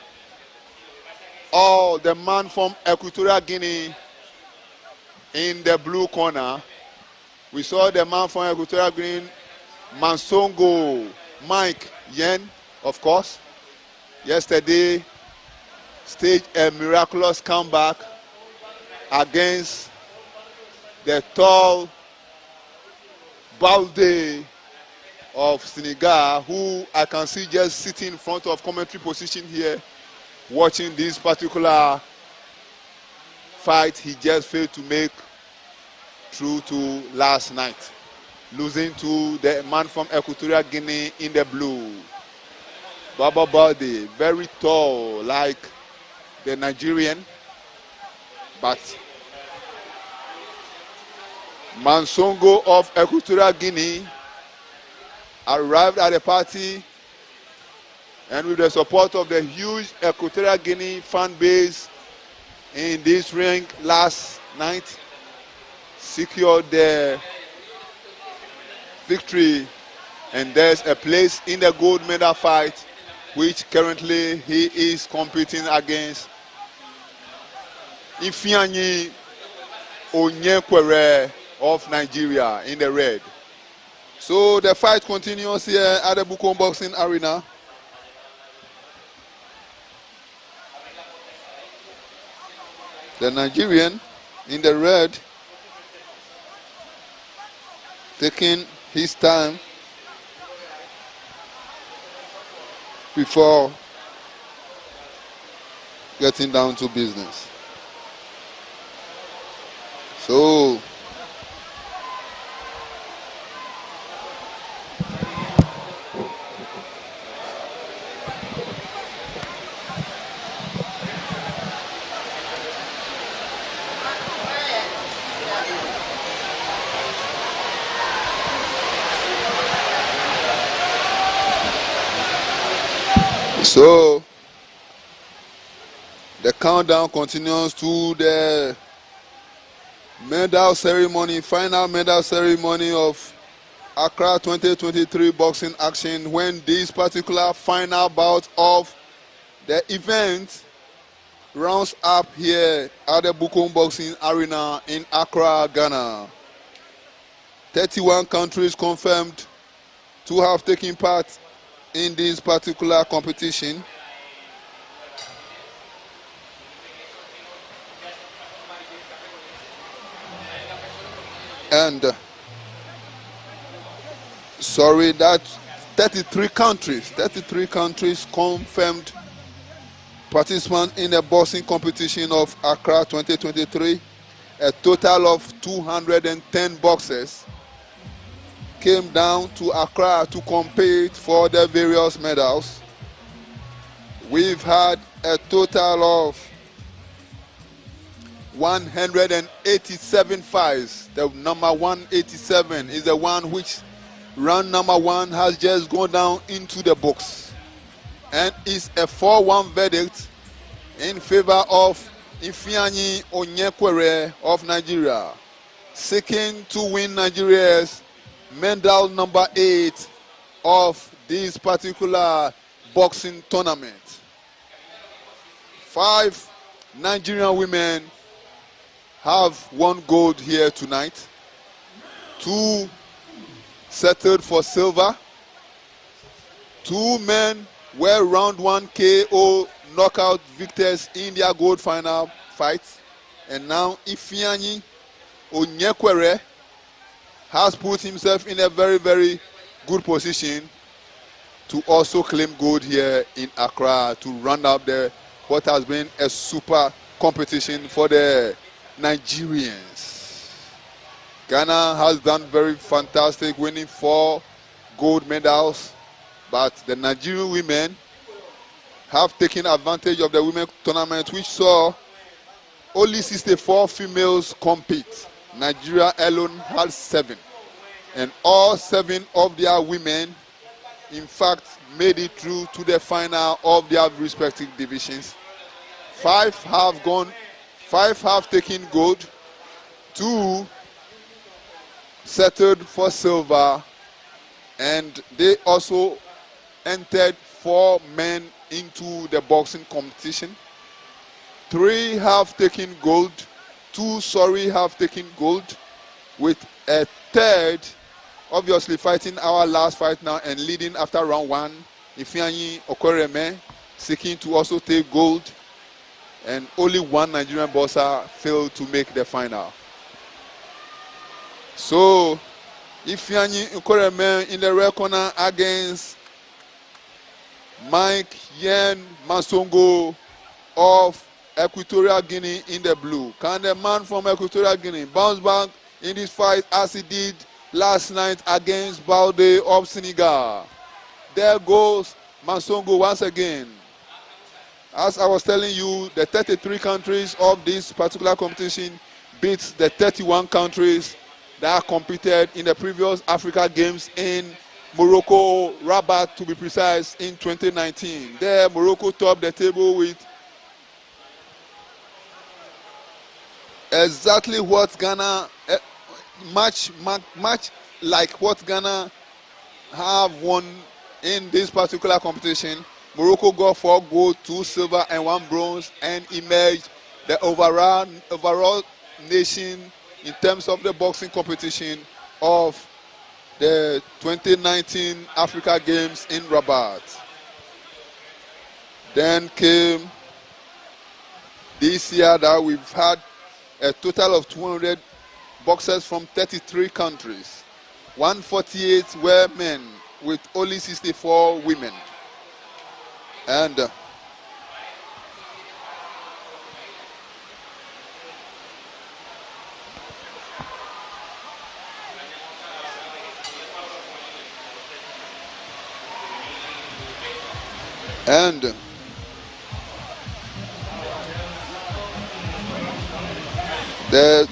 or the man from Equatorial Guinea in the blue corner? We saw the man from Equatorial Guinea, Mansongo Mike Yen, of course, yesterday staged a miraculous comeback against the tall Balde of Senegal, who I can see just sitting in front of commentary position here, watching this particular fight. He just failed to make through to last night, losing to the man from Equatorial Guinea in the blue. Baba Balde, very tall like the Nigerian, but Mansongo of Equatorial Guinea arrived at the party, and with the support of the huge Equatorial Guinea fan base in this ring last night, secured the victory, and there's a place in the gold medal fight, which currently he is competing against Ifeanyi Onyekwere of Nigeria in the red. So the fight continues here at the Bukom Boxing Arena. The Nigerian in the red taking his time before getting down to business. So the countdown continues to the medal ceremony, final medal ceremony of Accra 2023 boxing action, when this particular final bout of the event rounds up here at the Bukom Boxing Arena in Accra, Ghana. 31 countries confirmed to have taken part in this particular competition. And that 33 countries confirmed participants in the boxing competition of Accra 2023. A total of 210 boxers came down to Accra to compete for the various medals. We've had a total of 187 fights. The number 187 is the one which round number 1 has just gone down into the box, and is a 4-1 verdict in favor of Ifeanyi Onyekwere of Nigeria, seeking to win Nigeria's medal number 8 of this particular boxing tournament. 5 Nigerian women have won gold here tonight. 2 settled for silver. 2 men were round 1 KO knockout victors in their gold final fights. And now Ifeanyi Onyekwere has put himself in a very, very good position to also claim gold here in Accra to round up what has been a super competition for the Nigerians. Ghana has done very fantastic, winning 4 gold medals, but the Nigerian women have taken advantage of the women tournament, which saw only 64 females compete. Nigeria alone had 7, and all 7 of their women, in fact, made it through to the final of their respective divisions. 5 have taken gold, 2 settled for silver, and they also entered 4 men into the boxing competition. 3 have taken gold, 2 have taken gold, with a 3rd obviously fighting our last fight now and leading after round 1, Ifeanyi Okoreme, seeking to also take gold. And only 1 Nigerian boxer failed to make the final. So, Ifeanyi Okoreme in the red corner against Mike Yen Masongo of Equatorial Guinea in the blue. Can the man from Equatorial Guinea bounce back in this fight as he did last night against Balde of Senegal? There goes Masongo once again. As I was telling you, the 33 countries of this particular competition beats the 31 countries that competed in the previous Africa Games in Morocco, Rabat to be precise, in 2019. There, Morocco topped the table with exactly what Ghana, much like what Ghana have won in this particular competition. Morocco got 4 gold, 2 silver, and 1 bronze, and emerged the overall nation in terms of the boxing competition of the 2019 Africa Games in Rabat. Then came this year that we've had a total of 200 boxers from 33 countries. 148 were men with only 64 women. And And the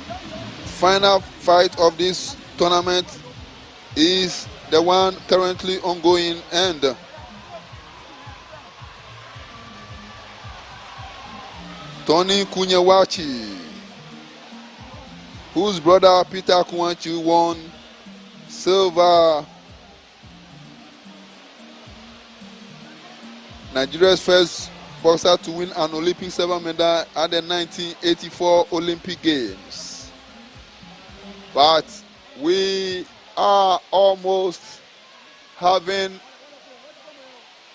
final fight of this tournament is the one currently ongoing, and Tony Kunyewachi, whose brother Peter Kunyewachi won silver, Nigeria's first boxer to win an Olympic silver medal at the 1984 Olympic Games. But we are almost having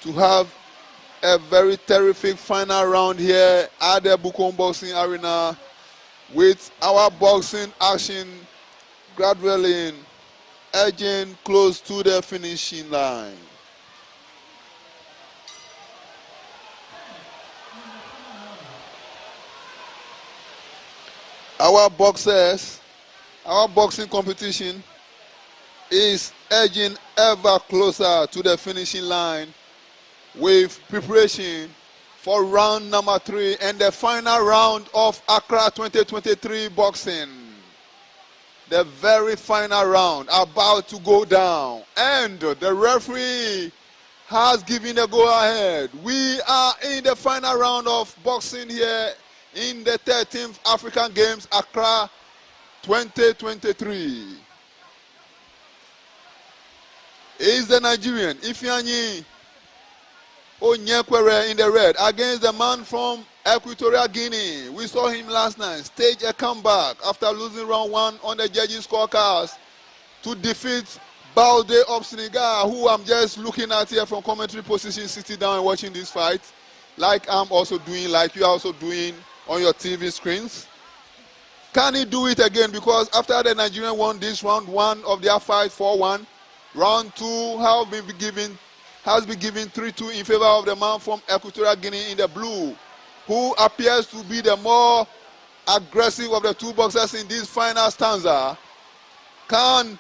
to have a very terrific final round here at the Bukom Boxing Arena, with our boxing action gradually edging close to the finishing line. Our boxing competition is edging ever closer to the finishing line, with preparation for round number 3 and the final round of Accra 2023 boxing. The very final round about to go down, and the referee has given the go-ahead. We are in the final round of boxing here in the 13th African Games, Accra 2023. Is the Nigerian Ifeanyi Onyekwere in the red against the man from Equatorial Guinea. We saw him last night stage a comeback after losing round 1 on the judges' scorecards to defeat Balde of Senegal, who I'm just looking at here from commentary position, sitting down and watching this fight, like I'm also doing, like you are also doing on your TV screens. Can he do it again? Because after the Nigerian won this round 1 of their fight 4-1, round 2 has been given 3-2 in favor of the man from Equatorial Guinea in the blue, who appears to be the more aggressive of the two boxers in this final stanza. Can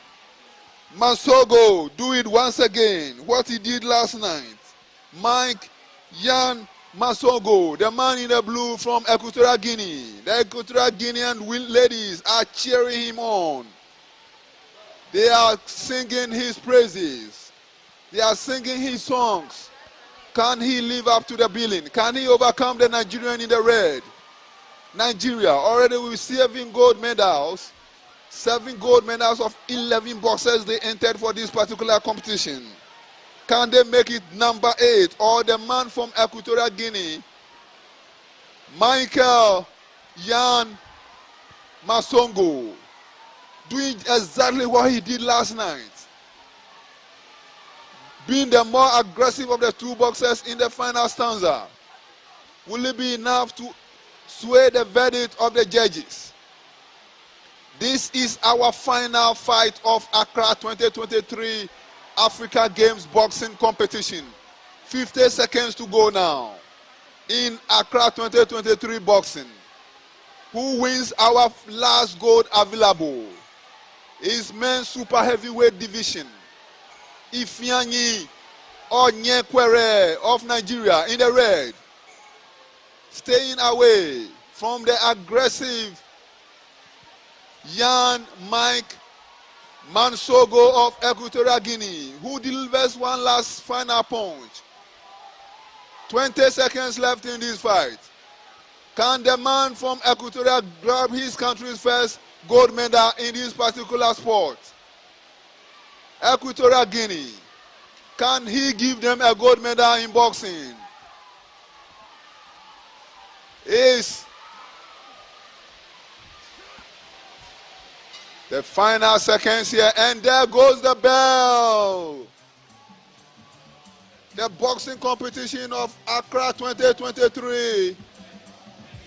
Masogo do it once again, what he did last night? Mike Yan Masogo, the man in the blue from Equatorial Guinea. The Equatorial Guinean ladies are cheering him on. They are singing his praises. They are singing his songs. Can he live up to the billing? Can he overcome the Nigerian in the red? Nigeria already with 7 gold medals. 7 gold medals of 11 boxers they entered for this particular competition. Can they make it number 8? Or the man from Equatorial Guinea, Michael Yan Masongo, doing exactly what he did last night, being the more aggressive of the two boxers in the final stanza? Will it be enough to sway the verdict of the judges? This is our final fight of Accra 2023 Africa Games boxing competition. 50 seconds to go now in Accra 2023 boxing. Who wins our last gold available is men's super heavyweight division. Ifeanyi Onyekwere of Nigeria in the red, staying away from the aggressive Yan Mike Mansogo of Equatorial Guinea, who delivers one last final punch. 20 seconds left in this fight. Can the man from Equatorial grab his country's first gold medal in this particular sport? Equatorial Guinea, can he give them a gold medal in boxing? Is the final seconds here, and there goes the bell. The boxing competition of Accra 2023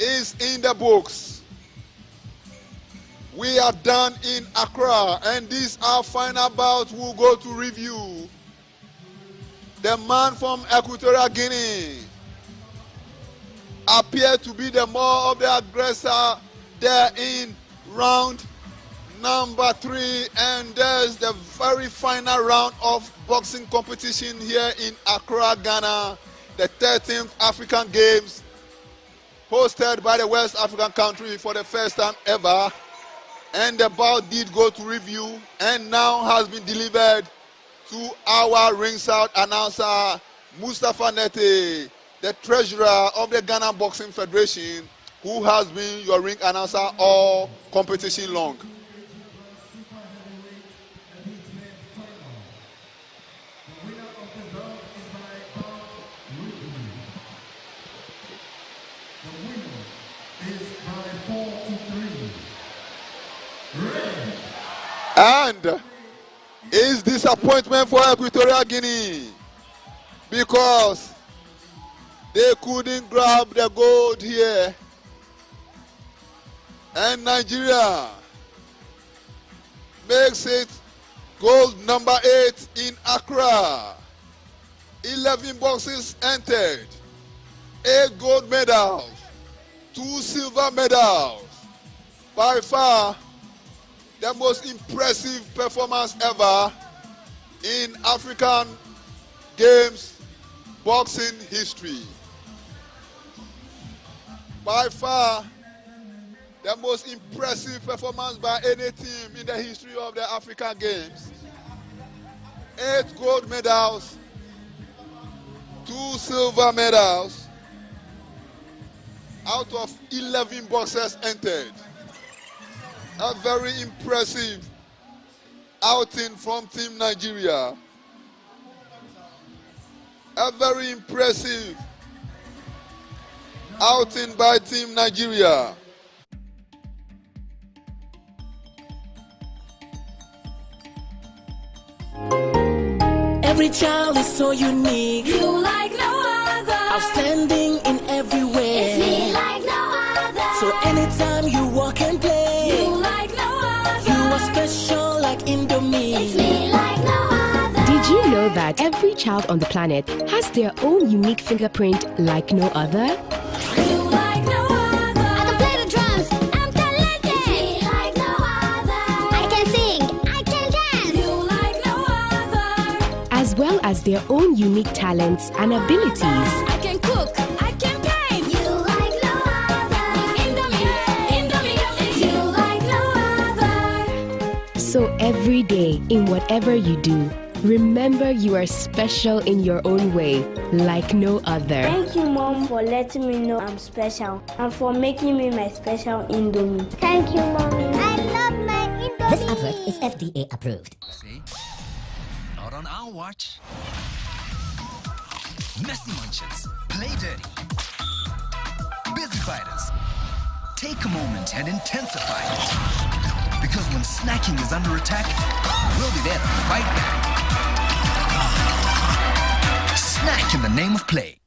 is in the books. We are done in Accra, and this our final bout. We'll go to review. The man from Equatorial Guinea appeared to be the more of the aggressor there in round number 3, and there's the very final round of boxing competition here in Accra, Ghana. the 13th African Games hosted by the West African country for the first time ever. And the bout did go to review and now has been delivered to our ringside announcer, Mustafa Nete, the treasurer of the Ghana Boxing Federation, who has been your ring announcer all competition long. And it's disappointment for Equatorial Guinea because they couldn't grab the gold here. And Nigeria makes it gold number 8 in Accra. 11 boxes entered, 8 gold medals, 2 silver medals. By far, the most impressive performance ever in African Games boxing history. By far, the most impressive performance by any team in the history of the African Games. 8 gold medals, 2 silver medals out of 11 boxers entered. A very impressive outing from Team Nigeria. A very impressive outing by Team Nigeria. Every child is so unique. You like no other. Outstanding in every way. It's me like no other. So anytime you walk and play, You like no other. you are special like Indomie. It's me like no other. Did you know that every child on the planet has their own unique fingerprint like no other? You like no other. I can play the drums. I'm talented. It's me like no other. I can sing. I can dance. You like no other. As well as their own unique talents and abilities. I can cook. I can paint. You like no other. Indomie. It's you like no other. So every day, in whatever you do, remember you are special in your own way, like no other. Thank you, Mom, for letting me know I'm special and for making me my special Indomie. Thank you, Mommy. I love my Indomie. This advert is FDA approved. See? Not on our watch. Messy munchers, play dirty. Busy fighters, take a moment and intensify it. Because when snacking is under attack, we'll be there to fight back. Snack in the name of play.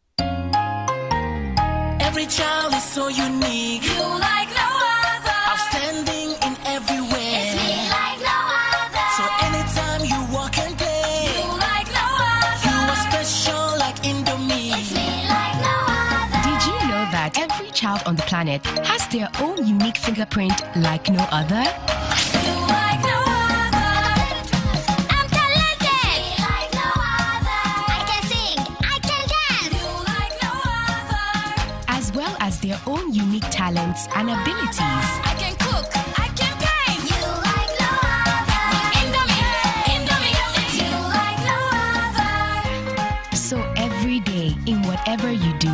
Every child is so unique. You like no other. Outstanding in every way. It's me like no other. So anytime you walk and play, You like no other. you are special like Indomie. It's me like no other. Did you know that every child on the planet has their own unique fingerprint like no other? You like no other. I'm talented. It's me like no other. I can sing. I can dance. You like no other. As well as their own unique talents and abilities. I can cook. I can paint. You like no other. Indomie. It's you like no other. So every day, in whatever you do,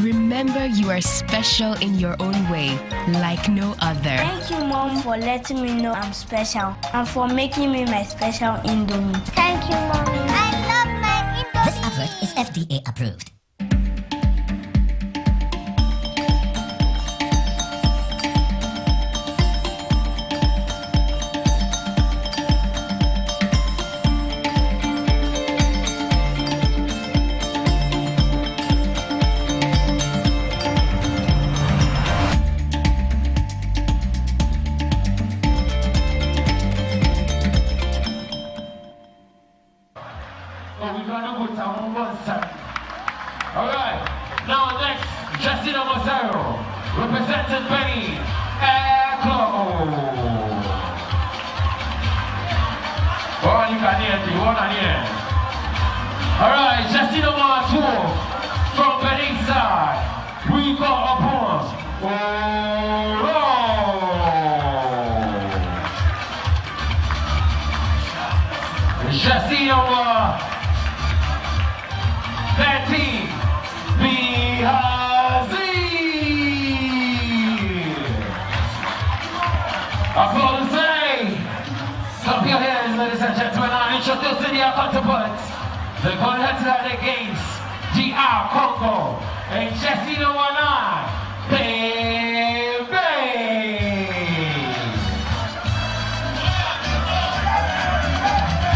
remember you are special in your own way, like no other. Thank you, Mom, for letting me know I'm special and for making me my special Indomie. Thank you, Mommy. I love my Indomie. This advert is FDA approved. Alright, now next, Justina Mazzaro, represented Benny Echo. Oh, you can hear it, you want to hear. Alright, Justina Mazzaro from side, we got upon Jesse Betty Bihazi. Applause. Clap your hands, ladies and gentlemen. I'm introducing your counterparts. The contestant against DR Congo and Jesse Baby.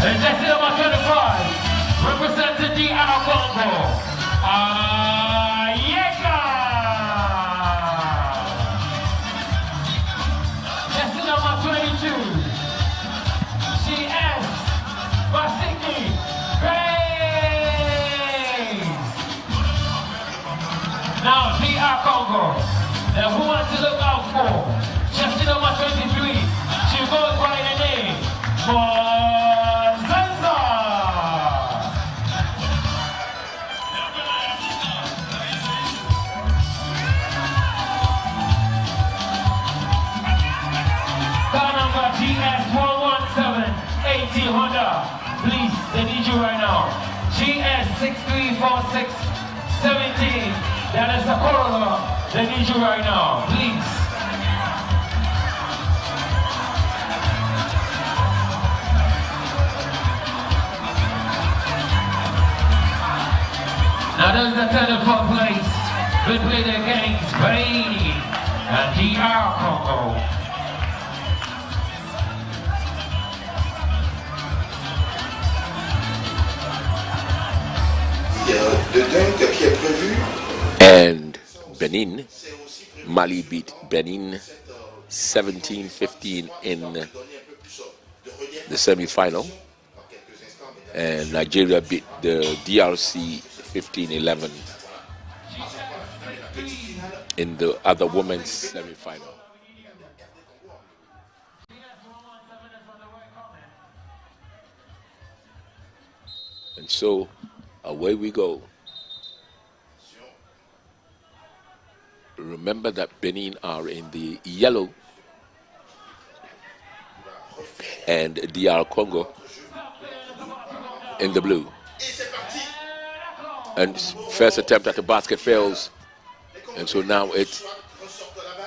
And Jesse number 25, representing DR Congo, Ayeka. Jesse number 22, GS Basiki Grace. Now DR Congo, the woman to look out for, Jesse number 23, she goes by the name Zanza. Car number GS 11780 Honda. Please, they need you right now. GS 634617. That is the Corolla. They need you right now. Please. Now there's the telephone place. We play the games, Benin and DR Congo. Il y a le dunk qui est prévu. And Benin, Mali beat Benin 17-15 in the semi-final, and Nigeria beat the DRC 15-11 in the other women's semi-final. And so away we go. Remember that Benin are in the yellow and DR Congo in the blue. And first attempt at the basket fails. And so now it's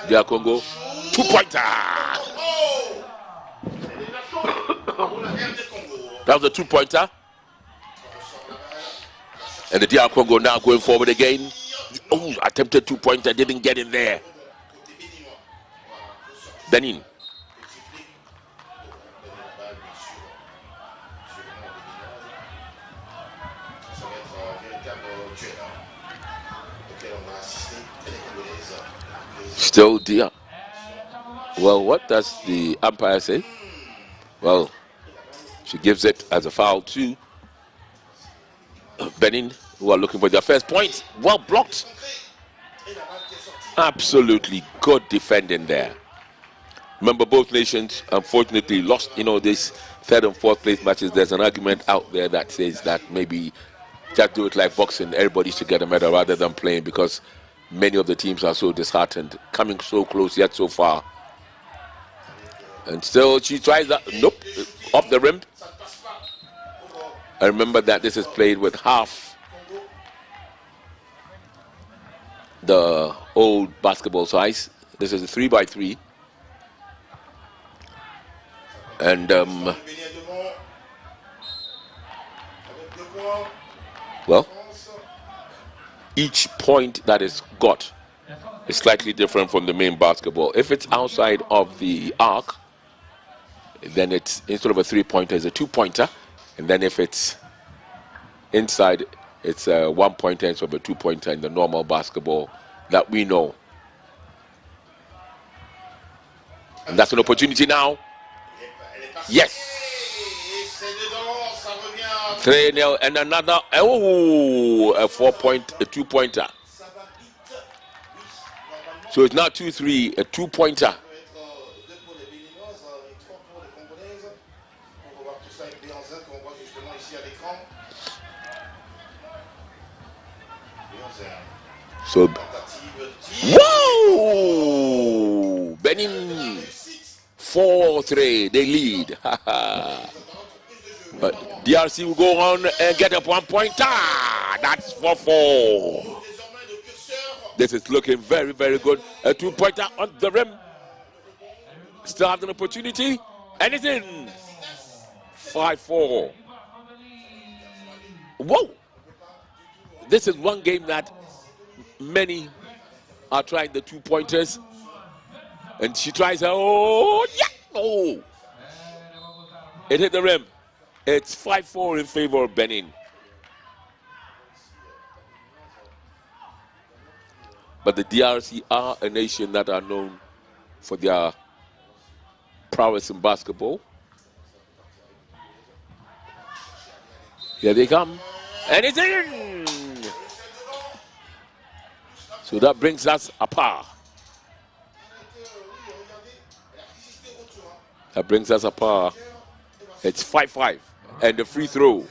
DR Congo, two-pointer. That was a two-pointer. And the DR Congo now going forward again. Oh, attempted two-pointer, didn't get in there. Benin. Still DR. Well, what does the umpire say? Well, she gives it as a foul to Benin, who are looking for their first point. Well blocked. Absolutely good defending there. Remember, both nations unfortunately lost, this third and fourth place matches. There's an argument out there that says that maybe just do it like boxing, everybody should get a medal rather than playing, because many of the teams are so disheartened, coming so close yet so far. And still she tries that. Nope, off the rim. I remember that this is played with half the old basketball size. This is a 3x3. And well, each point that is got is slightly different from the main basketball. If it's outside of the arc, then it's, instead of a three-pointer, it's a two-pointer. And then if it's inside, it's a one-pointer instead of a two-pointer in the normal basketball that we know. And that's an opportunity now. Yes. 3-0 and another, a 4-point, a two-pointer. So it's not 2-3, a two-pointer. So, whoa! Benin 4-3, they lead. But DRC will go on and get up 1 point. That's 4-4. This is looking very, very good. A 2-pointer on the rim. Still have an opportunity. Anything. 5-4. Whoa! This is one game that many are trying the 2-pointers. And she tries her. Oh, yeah! Oh! It hit the rim. It's 5-4 in favor of Benin. But the DRC are a nation that are known for their prowess in basketball. Here they come. And it's in! So that brings us a par. That brings us a par. It's 5-5. And the free throw.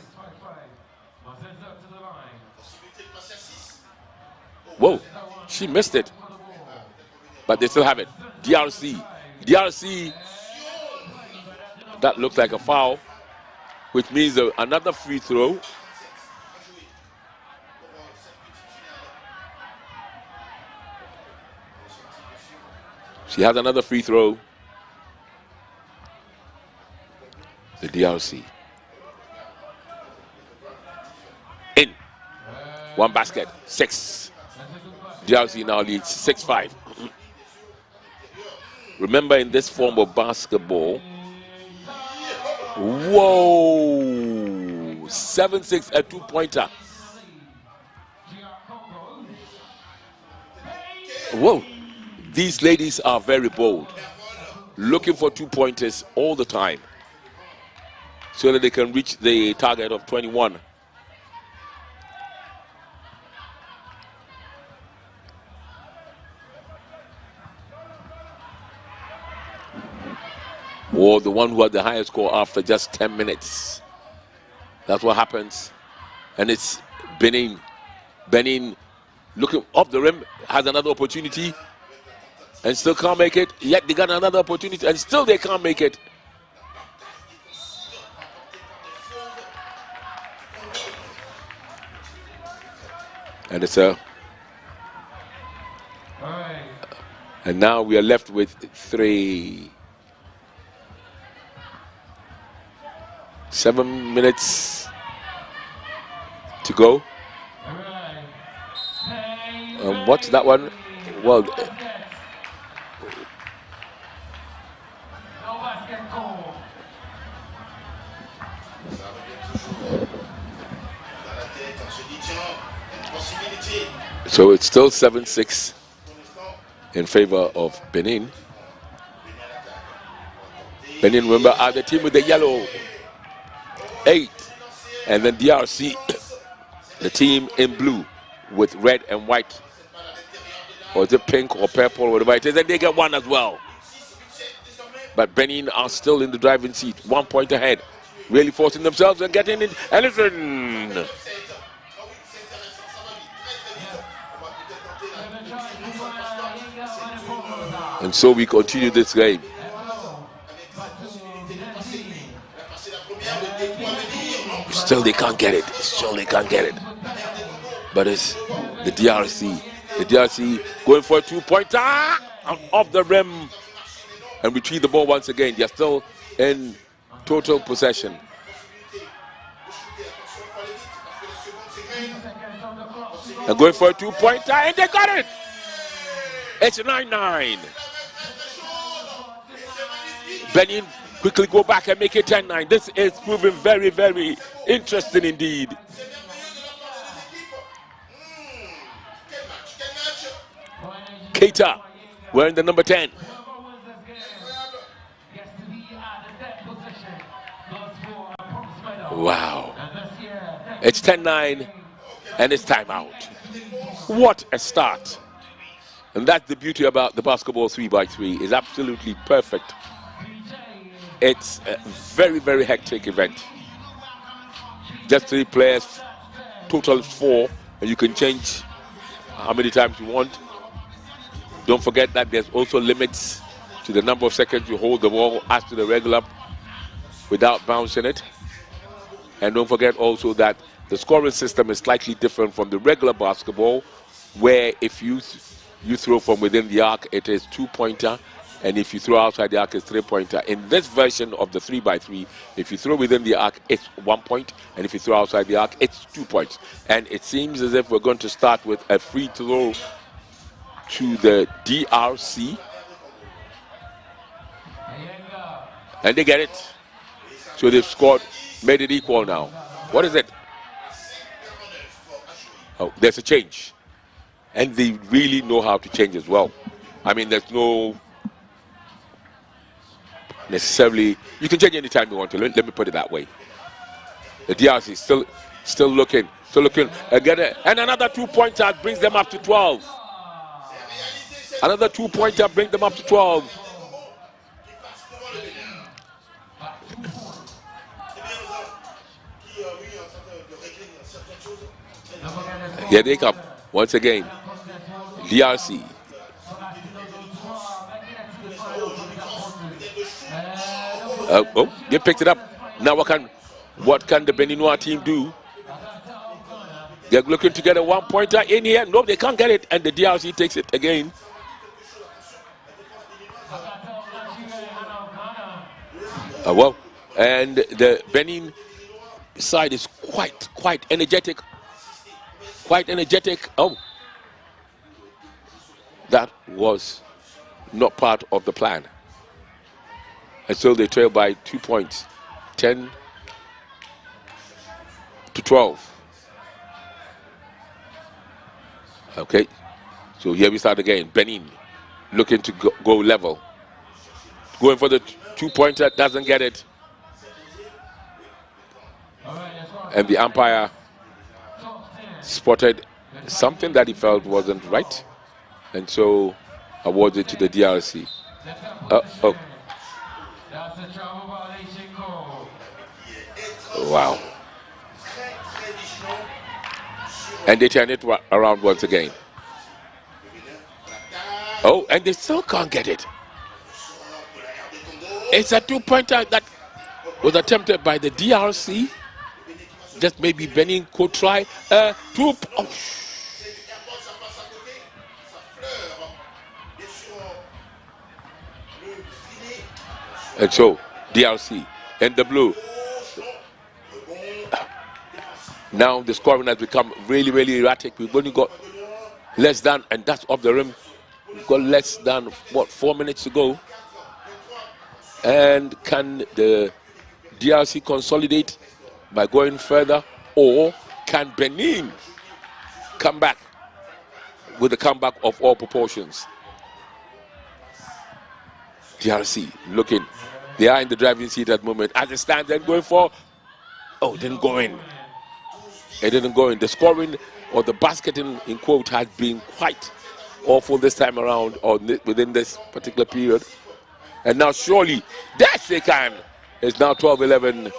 Whoa, she missed it. But they still have it. DRC. That looks like a foul, which means another free throw. She has another free throw. The DRC. In. One basket. 6. DRC now leads 6-5. Remember, in this form of basketball, whoa, 7-6, a 2-pointer. Whoa, these ladies are very bold, looking for 2-pointers all the time so that they can reach the target of 21. Or the one who had the highest score after just 10 minutes. That's what happens. And it's Benin. Benin looking up the rim, has another opportunity and still can't make it. Yet they got another opportunity and still they can't make it. And it's a... And now we are left with 7 minutes to go. What's that one? Well, so it's still 7-6 in favor of Benin. Benin, remember, are the team with the yellow 8, and then DRC, the team in blue with red and white, or is it pink or purple or whatever it is, and they get 1 as well. But Benin are still in the driving seat, 1 point ahead, really forcing themselves and getting in. Ellison. And so we continue this game. Still they can't get it. But it's the DRC. The DRC going for a 2-pointer off the rim and retrieve the ball once again. They're still in total possession. And going for a 2-pointer and they got it. It's 9-9. Benin quickly go back and make it 10-9. This is proving very, very interesting indeed. Keita wearing the number 10. Wow. It's 10-9 and it's timeout. What a start. And that's the beauty about the basketball 3x3. It's absolutely perfect. It's a very, very hectic event. Just 3 players, total 4, and you can change how many times you want. Don't forget that there's also limits to the number of seconds you hold the ball as to the regular without bouncing it. And don't forget also that the scoring system is slightly different from the regular basketball, where if you throw from within the arc, it is 2-pointer, and if you throw outside the arc, it's 3-pointer. In this version of the 3x3, if you throw within the arc, it's 1 point, and if you throw outside the arc, it's 2 points. And it seems as if we're going to start with a free throw to the DRC. And they get it. So they've scored, made it equal now. What is it? Oh, there's a change. And they really know how to change as well. I mean, there's no necessarily, you can change anytime you want to. Let me put it that way. The DRC is still looking. And another 2-pointer brings them up to 12. Another 2-pointer brings them up to 12. Here they come once again. DRC. They picked it up. Now what can the Beninois team do? They're looking to get a 1-pointer in here. No, they can't get it, and the DRC takes it again. And the Benin side is quite energetic. Quite energetic. Oh, that was not part of the plan. And so they trail by 2 points, 10-12. Okay, so here we start again. Benin looking to go level. Going for the 2-pointer, doesn't get it. And the umpire spotted something that he felt wasn't right, and so awarded it to the DRC. Wow. And they turn it around once again. Oh, and they still can't get it. It's a 2-pointer that was attempted by the DRC. Just maybe Benin could try. And so, DRC and the blue. Now the scoring has become really, really erratic. We've only got less than, and that's off the rim. We've got less than, 4 minutes to go. And can the DRC consolidate by going further, or can Benin come back with a comeback of all proportions? DRC looking. They are in the driving seat at the moment. As it stands, they're going for. Oh, it didn't go in. It didn't go in. The scoring or the basketing, in quote, has been quite awful this time around, or within this particular period. And now surely, that's they can. It's now 12-11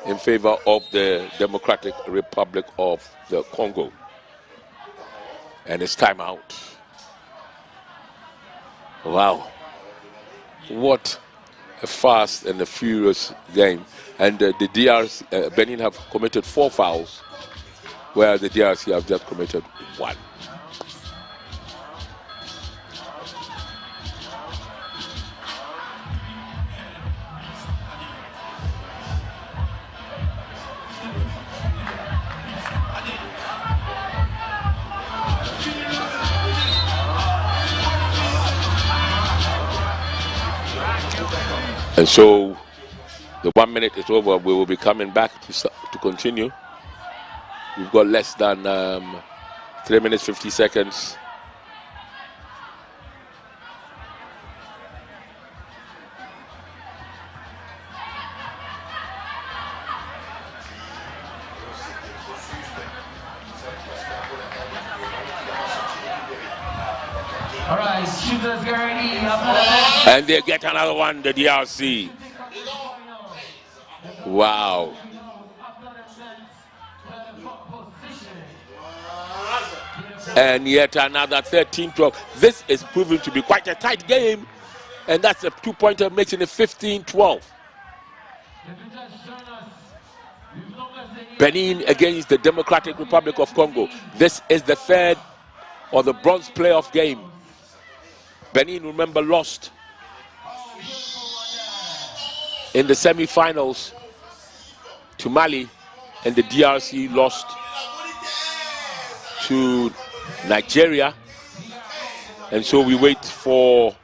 in favor of the Democratic Republic of the Congo. And it's time out. Wow. What a fast and a furious game. And the DRC, Benin have committed 4 fouls, where the DRC have just committed 1. And so the 1 minute is over. We will be coming back to continue. We've got less than 3 minutes, 50 seconds. All right, shooters guarantee. And they get another one, the DRC. Wow. And yet another 13-12. This is proving to be quite a tight game. And that's a 2-pointer, making it 15-12. Benin against the Democratic Republic of Congo. This is the third or the bronze playoff game. Benin, remember, lost in the semi-finals to Mali, and the DRC lost to Nigeria. And so we wait for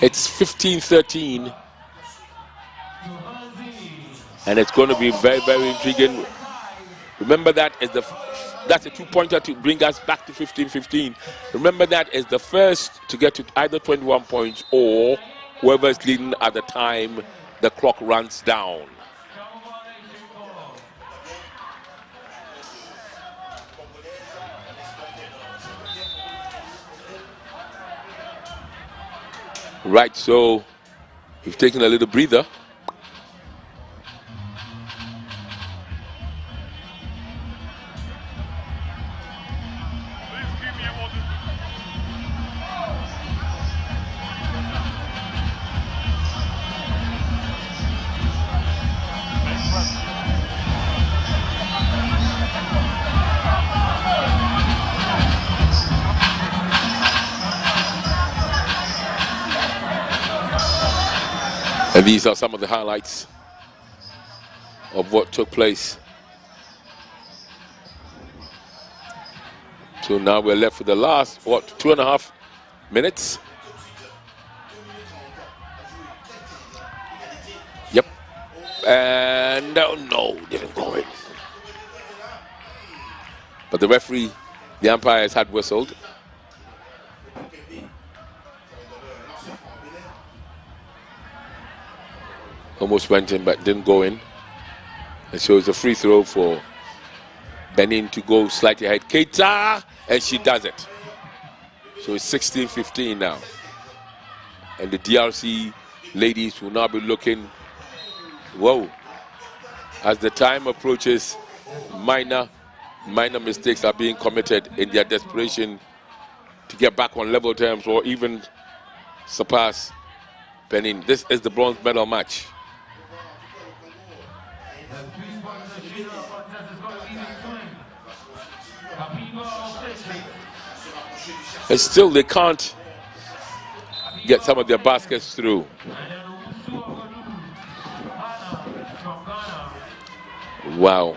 it's 15-13, and it's going to be very, very intriguing. Remember, that's a 2-pointer to bring us back to 15-15. Remember, that is the first to get to either 21 points or whoever is leading at the time the clock runs down. Right, so we've taken a little breather. And these are some of the highlights of what took place. So now we're left with the last, 2.5 minutes. Yep. And no, didn't go in. But the referee, the umpires had whistled. Almost went in, but didn't go in. And so it's a free throw for Benin to go slightly ahead. Keita, and she does it. So it's 16-15 now. And the DRC ladies will now be looking, whoa, as the time approaches, minor mistakes are being committed in their desperation to get back on level terms or even surpass Benin. This is the bronze medal match. And still they can't get some of their baskets through. Wow.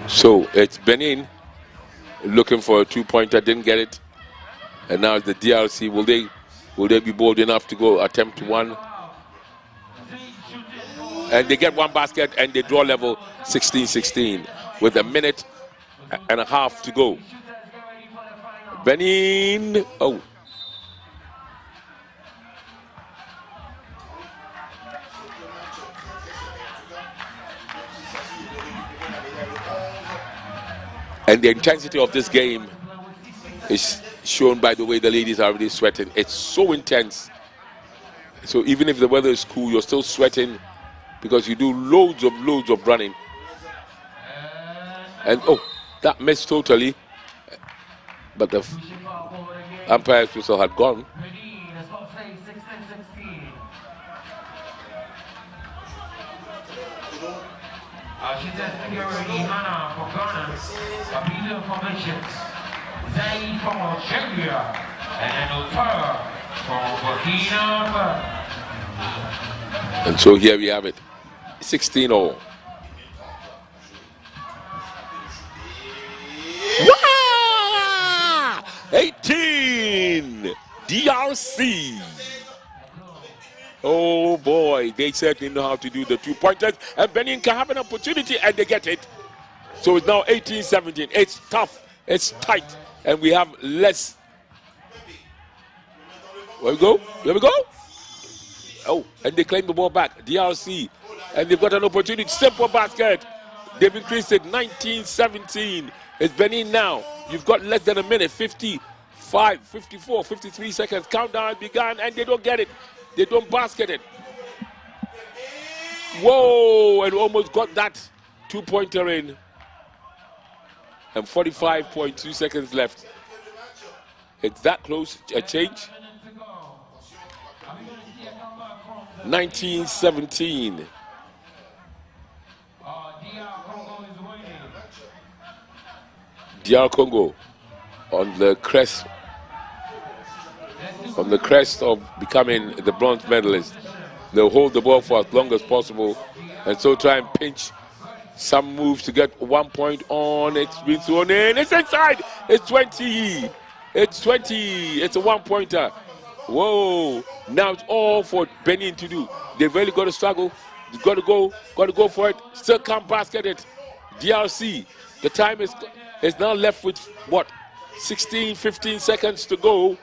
So it's Benin looking for a 2-pointer, didn't get it. And now it's the DRC. Will they be bold enough to go attempt one? And they get one basket and they draw level 16-16 with a minute and a half to go. Benin, oh. And the intensity of this game is shown by the way the ladies are really sweating. It's so intense. So even if the weather is cool, you're still sweating because you do loads of running. And oh, that missed totally. But the umpire's whistle had gone. From Algeria and Otara from Burkina Faso. And so here we have it, 16-all. Wow! 18 DRC. Oh boy, they certainly know how to do the 2-pointers, and Benin can have an opportunity and they get it. So it's now 18-17. It's tough, it's tight, and we have less. Here we go. Here we go. Oh, and they claim the ball back. DRC, and they've got an opportunity. Simple basket. They've increased it 19-17. It's Benin now. You've got less than a minute, 55, 54, 53 seconds. Countdown has begun, and they don't get it. They don't basket it. Whoa, and almost got that two-pointer in. And 45.2 seconds left. It's that close, a change. 19-17. DR Congo on the crest of becoming the bronze medalist. They'll hold the ball for as long as possible and so try and pinch some moves to get 1 point on. It's been thrown in. It's inside. It's 20. It's 20. It's a one-pointer. Whoa. Now it's all for Benin to do. They've really got to struggle. They've got to go for it. Still can't basket it. DRC. The time is now left with what? 16, 15 seconds to go.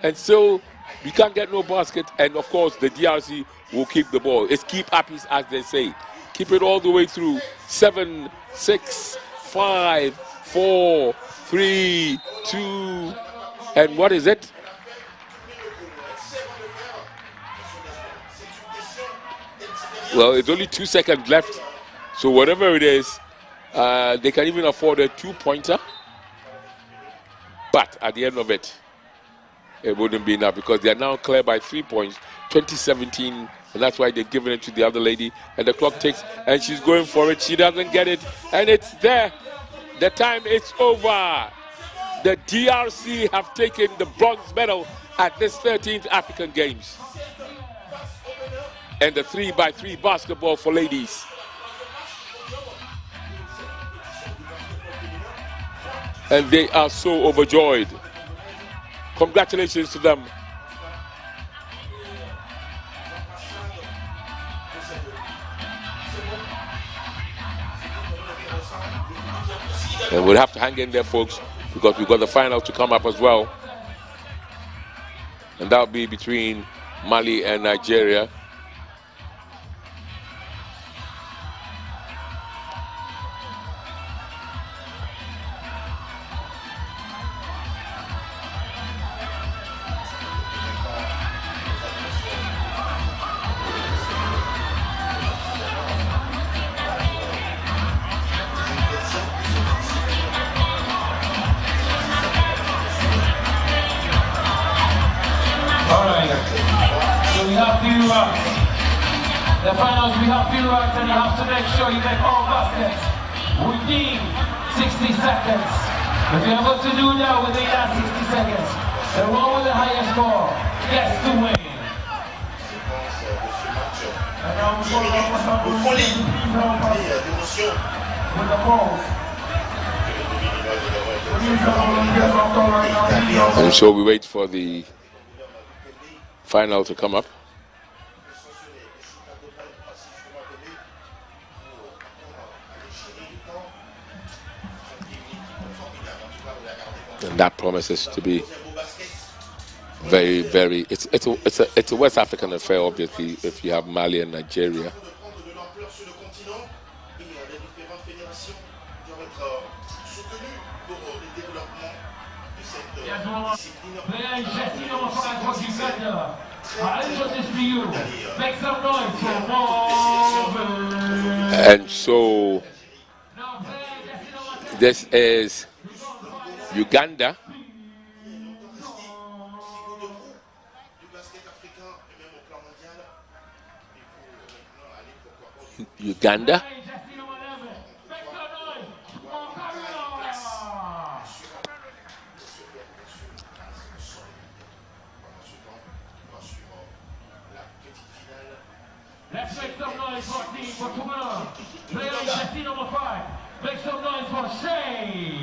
And still we can't get no basket. And of course the DRC will keep the ball. It's keep happy, as they say. Keep it all the way through. 7, 6, 5, 4, 3, 2, and what is it? Well, it's only 2 seconds left. So whatever it is, they can even afford a two-pointer. But at the end of it, it wouldn't be enough because they are now clear by 3 points, 2017, and that's why they're giving it to the other lady. And the clock ticks, and she's going for it. She doesn't get it, and it's there. The time is over. The DRC have taken the bronze medal at this 13th African Games. And the 3x3 basketball for ladies. And they are so overjoyed. Congratulations to them. And we'll have to hang in there, folks, because we've got the final to come up as well. And that'll be between Mali and Nigeria. The finals, we have few runs and you have to make sure you make all baskets within 60 seconds. If you're able to do that within that 60 seconds, the one with the highest score gets to win. With the ball. And so we wait for the final to come up. And that promises to be very, very. It's a West African affair, obviously. If you have Mali and Nigeria, and so this is Uganda. Uganda. Let's make some noise for team for Tumana. Player jersey number 5. Make some noise for Shay.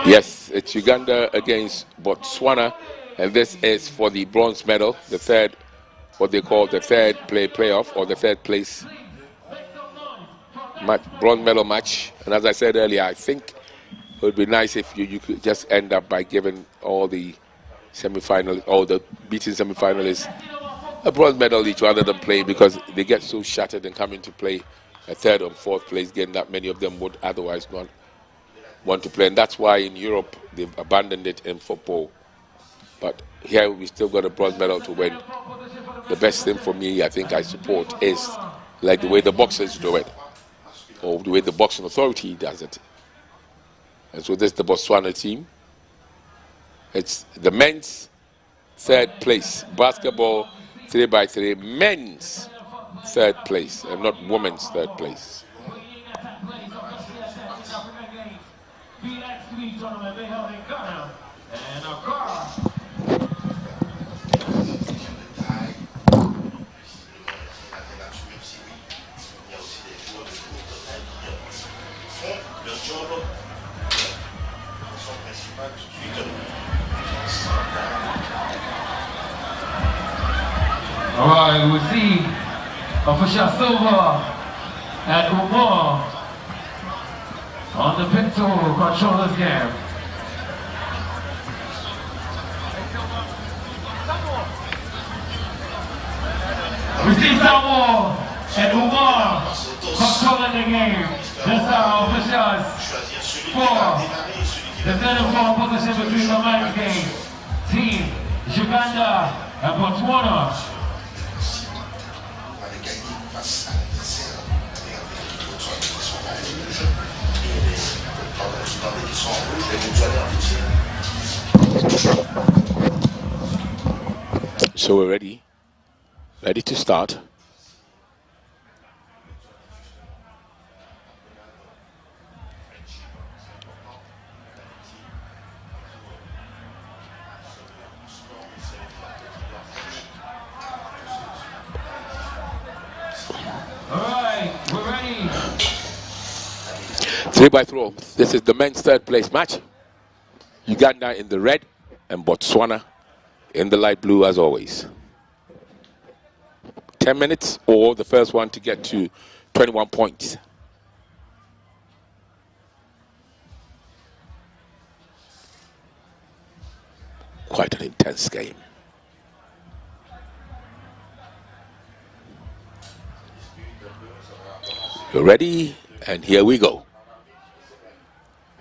Yes, it's Uganda against Botswana, and this is for the bronze medal, the third, what they call the third playoff or the third place bronze medal match. And as I said earlier, I think it would be nice if you could just end up by giving all the semi-finalists, all the beaten semi-finalists, a bronze medal each rather than playing, because they get so shattered and coming to play a third or fourth place game that many of them would otherwise not want to play. And that's why in Europe they've abandoned it in football. But here we still got a bronze medal to win. The best thing for me, I think I support, is like the way the boxers do it, or the way the boxing authority does it. And so this is the Botswana team. It's the men's third place. Basketball 3x3, men's third place, and not women's third place. All right, we see official Silva and Umar on the Pinto controllers game. We see Samuel and Umar controlling the game. That's our officials for the third and fourth position between the men's game. Team Uganda and Botswana. So we're ready to start. All right, we're ready. 3x3. This is the men's third place match. Uganda in the red and Botswana in the light blue as always. 10 minutes or the first one to get to 21 points. Quite an intense game. You're ready, and here we go.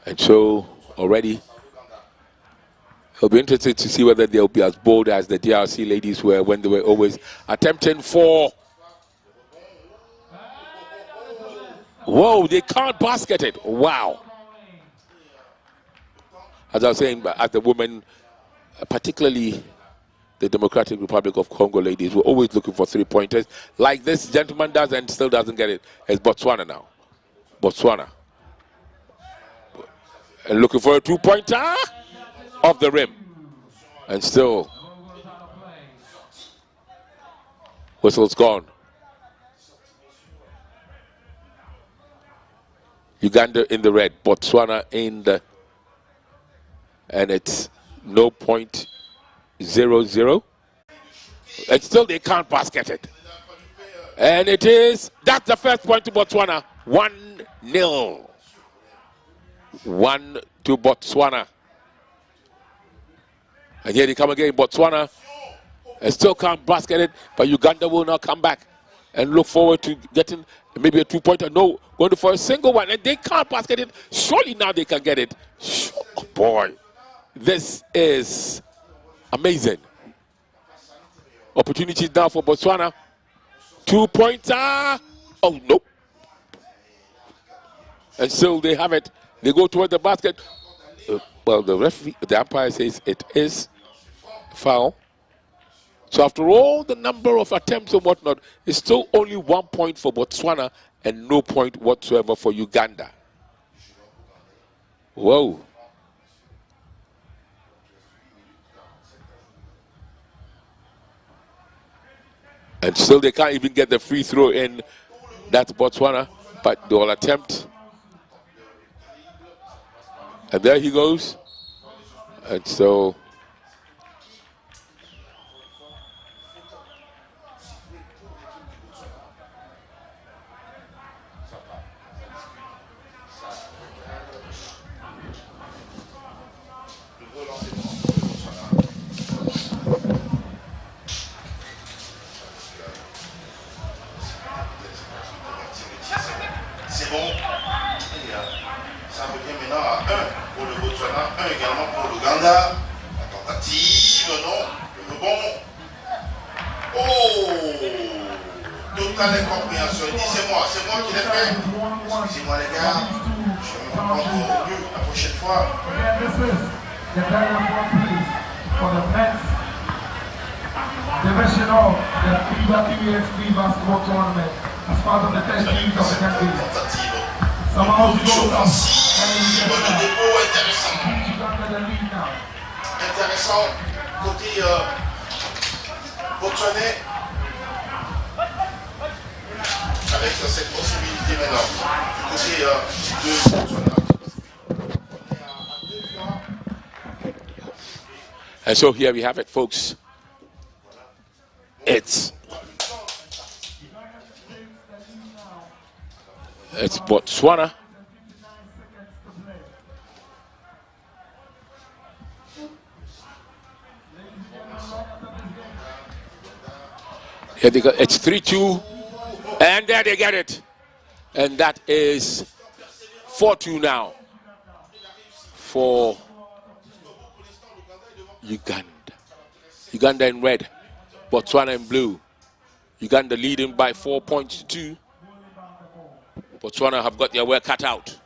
And so already it'll be interesting to see whether they'll be as bold as the DRC ladies were when they were always attempting for. Whoa, they can't basket it. Wow. As I was saying, as the women, particularly the Democratic Republic of Congo ladies, were always looking for three-pointers like this gentleman does and still doesn't get it. It's Botswana now. Botswana. And looking for a two-pointer off the rim. And still, whistle's gone. Uganda in the red, Botswana in the, and it's no point 0-0. And still they can't basket it. And it is, that's the first point to Botswana. 1-0. 1 to Botswana. And here they come again, Botswana. And still can't basket it, but Uganda will now come back and look forward to getting maybe a two-pointer. No, going for a single one, and they can't basket it. Surely now they can get it. Oh boy, this is amazing. Opportunities now for Botswana. Two-pointer. Oh, nope. And still they have it. They go toward the basket. Well, the referee, the umpire says it is foul. So after all the number of attempts and whatnot, it's still only 1 point for Botswana and no point whatsoever for Uganda. Whoa. And still they can't even get the free throw in. That's Botswana, but they will attempt. And there he goes. And so revient maintenant à 1 pour le Botswana, 1 également pour l'Ouganda. La tentative, non. Le rebond. Oh! Totale incompréhension. Il dit c'est moi qui l'ai fait. Excusez-moi les gars, je vais me reprendre au mieux la prochaine fois. Division of the FIBA PSV basketball tournament as part of the 10 teams of the country. Somehow she goes up and intéressant côté botswanais avec cette possibilité maintenant du côté de Botswana. And so here we have it, folks. It's Botswana. Here they go. It's 3-2, and there they get it, and that is 4-2 now for Uganda. Uganda in red, Botswana in blue. Uganda leading by 4 points to 2. Botswana have got their work cut out.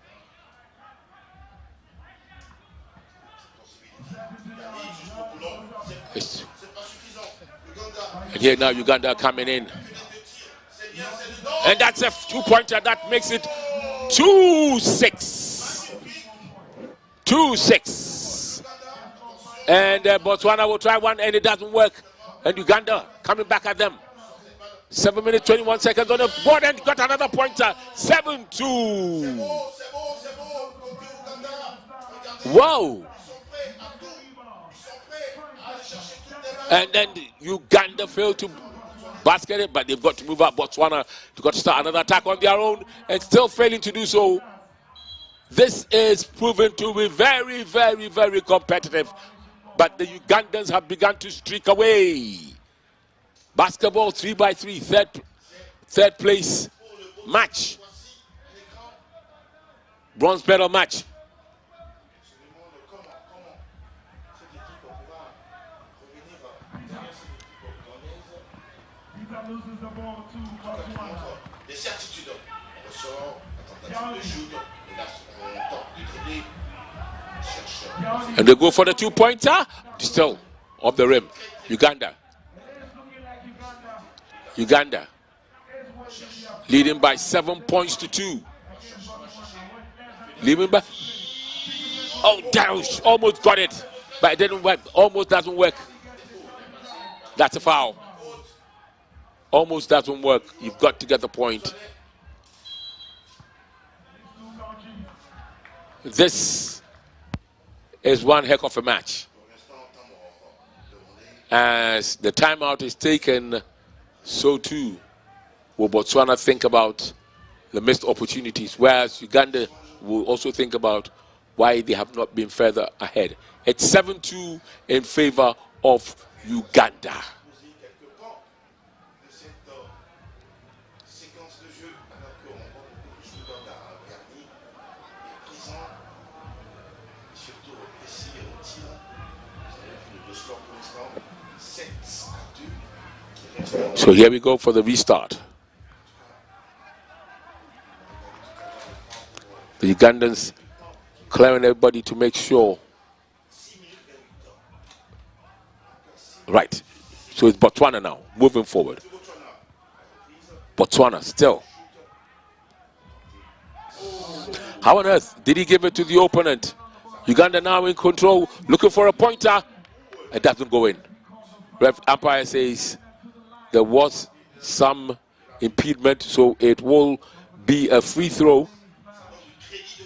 And here now Uganda are coming in. And that's a 2-pointer that makes it 2-6. 2-6. And Botswana will try one and it doesn't work. And Uganda coming back at them. 7 minutes, 21 seconds on the board and got another pointer. 7-2. Whoa. And then Uganda failed to basket it, but they've got to move up. Botswana, they've got to start another attack on their own and still failing to do so. This is proven to be very, very, very competitive. But the Ugandans have begun to streak away. Basketball 3x3, third place match. Bronze medal match. And they go for the 2-pointer, still off the rim. Uganda leading by 7 points to 2. Leading by, oh, Darush almost got it, but it didn't work. Almost doesn't work. That's a foul. Almost doesn't work. You've got to get the point. This is one heck of a match. As the timeout is taken, so too will Botswana think about the missed opportunities, whereas Uganda will also think about why they have not been further ahead. It's 7-2 in favor of Uganda. So here we go for the restart. The Ugandans clearing everybody to make sure. Right. So it's Botswana now, moving forward. Botswana still. How on earth did he give it to the opponent? Uganda now in control, looking for a pointer. It doesn't go in. Ref umpire says there was some impediment, so it will be a free throw.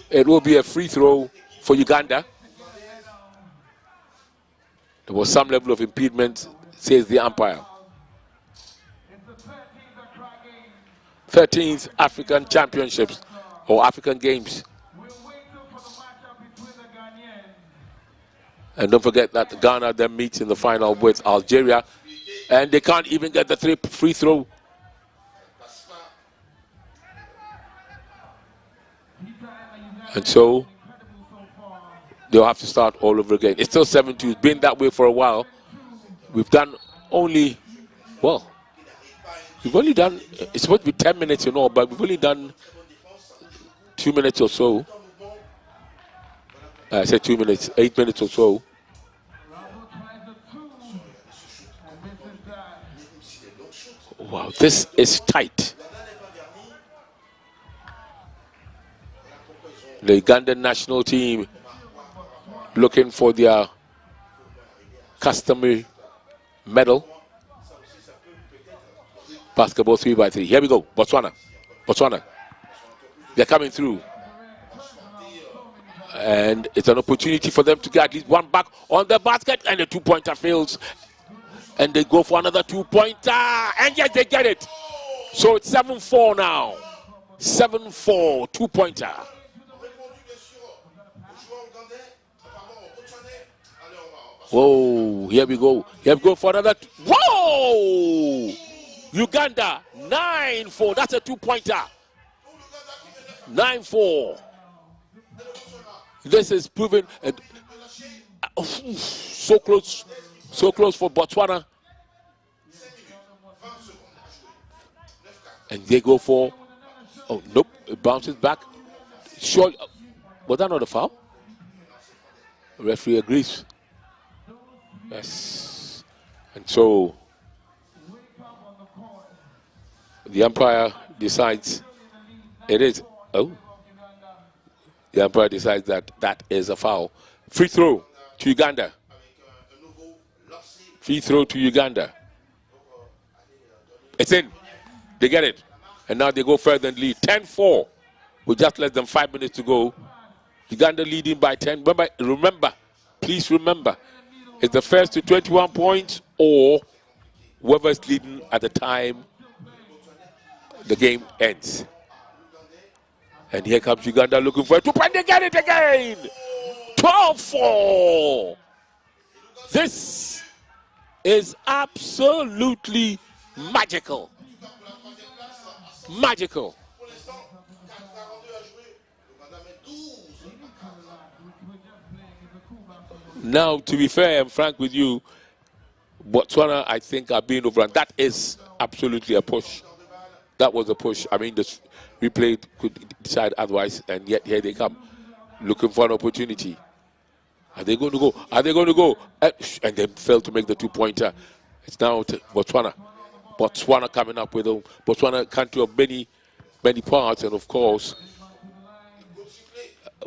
It will be a free throw for Uganda. There was some level of impediment, says the umpire. 13th African Championships or African Games. And don't forget that Ghana then meets in the final with Algeria. And they can't even get the free throw. And so they'll have to start all over again. It's still 7-2. It's been that way for a while. We've done only, well, we've only done, it's supposed to be 10 minutes and all, but we've only done 2 minutes or so. I said 2 minutes, 8 minutes or so. Wow, this is tight. The Ugandan national team looking for their customary medal. Basketball 3x3. Here we go. Botswana. Botswana. They're coming through. And it's an opportunity for them to get at least one back on the basket. And the two-pointer fails. And they go for another two-pointer. And yes, they get it. So it's 7-4 now. 7-4, two-pointer. Whoa, here we go. Here we go for another. Whoa! Uganda, 9-4. That's a two-pointer. 9-4. This is proven. So close. So close for Botswana. And they go for. Oh, nope. It bounces back. Sure. Was that not a foul? The referee agrees. Yes. And so the umpire decides it is. Oh. The umpire decides that that is a foul. Free throw to Uganda. Free throw to Uganda. It's in. They get it. And now they go further and lead. 10-4. With just less than 5 minutes to go. Uganda leading by 10. Remember, please remember, it's the first to 21 points or whoever's leading at the time the game ends. And here comes Uganda looking for a two-point. They get it again. 12-4. This is absolutely magical. Magical. Now, to be fair and frank with you, Botswana, I think, are being overrun. That is absolutely a push. That was a push. I mean, the replay could decide otherwise, and yet here they come, looking for an opportunity. Are they going to go? Are they going to go? And they failed to make the two-pointer. It's now to Botswana. Botswana coming up with them. Botswana, country of many parts, and of course,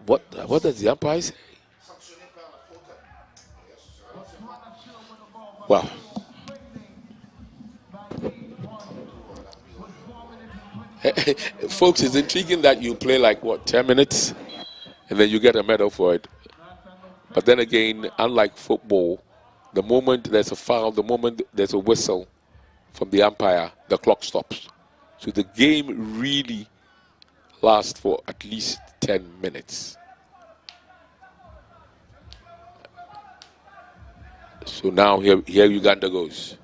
what does the umpire say? Wow. Folks, it's intriguing that you play like, 10 minutes, and then you get a medal for it. But then again, unlike football, the moment there's a foul, the moment there's a whistle from the umpire, the clock stops. So the game really lasts for at least 10 minutes. So now here Uganda goes.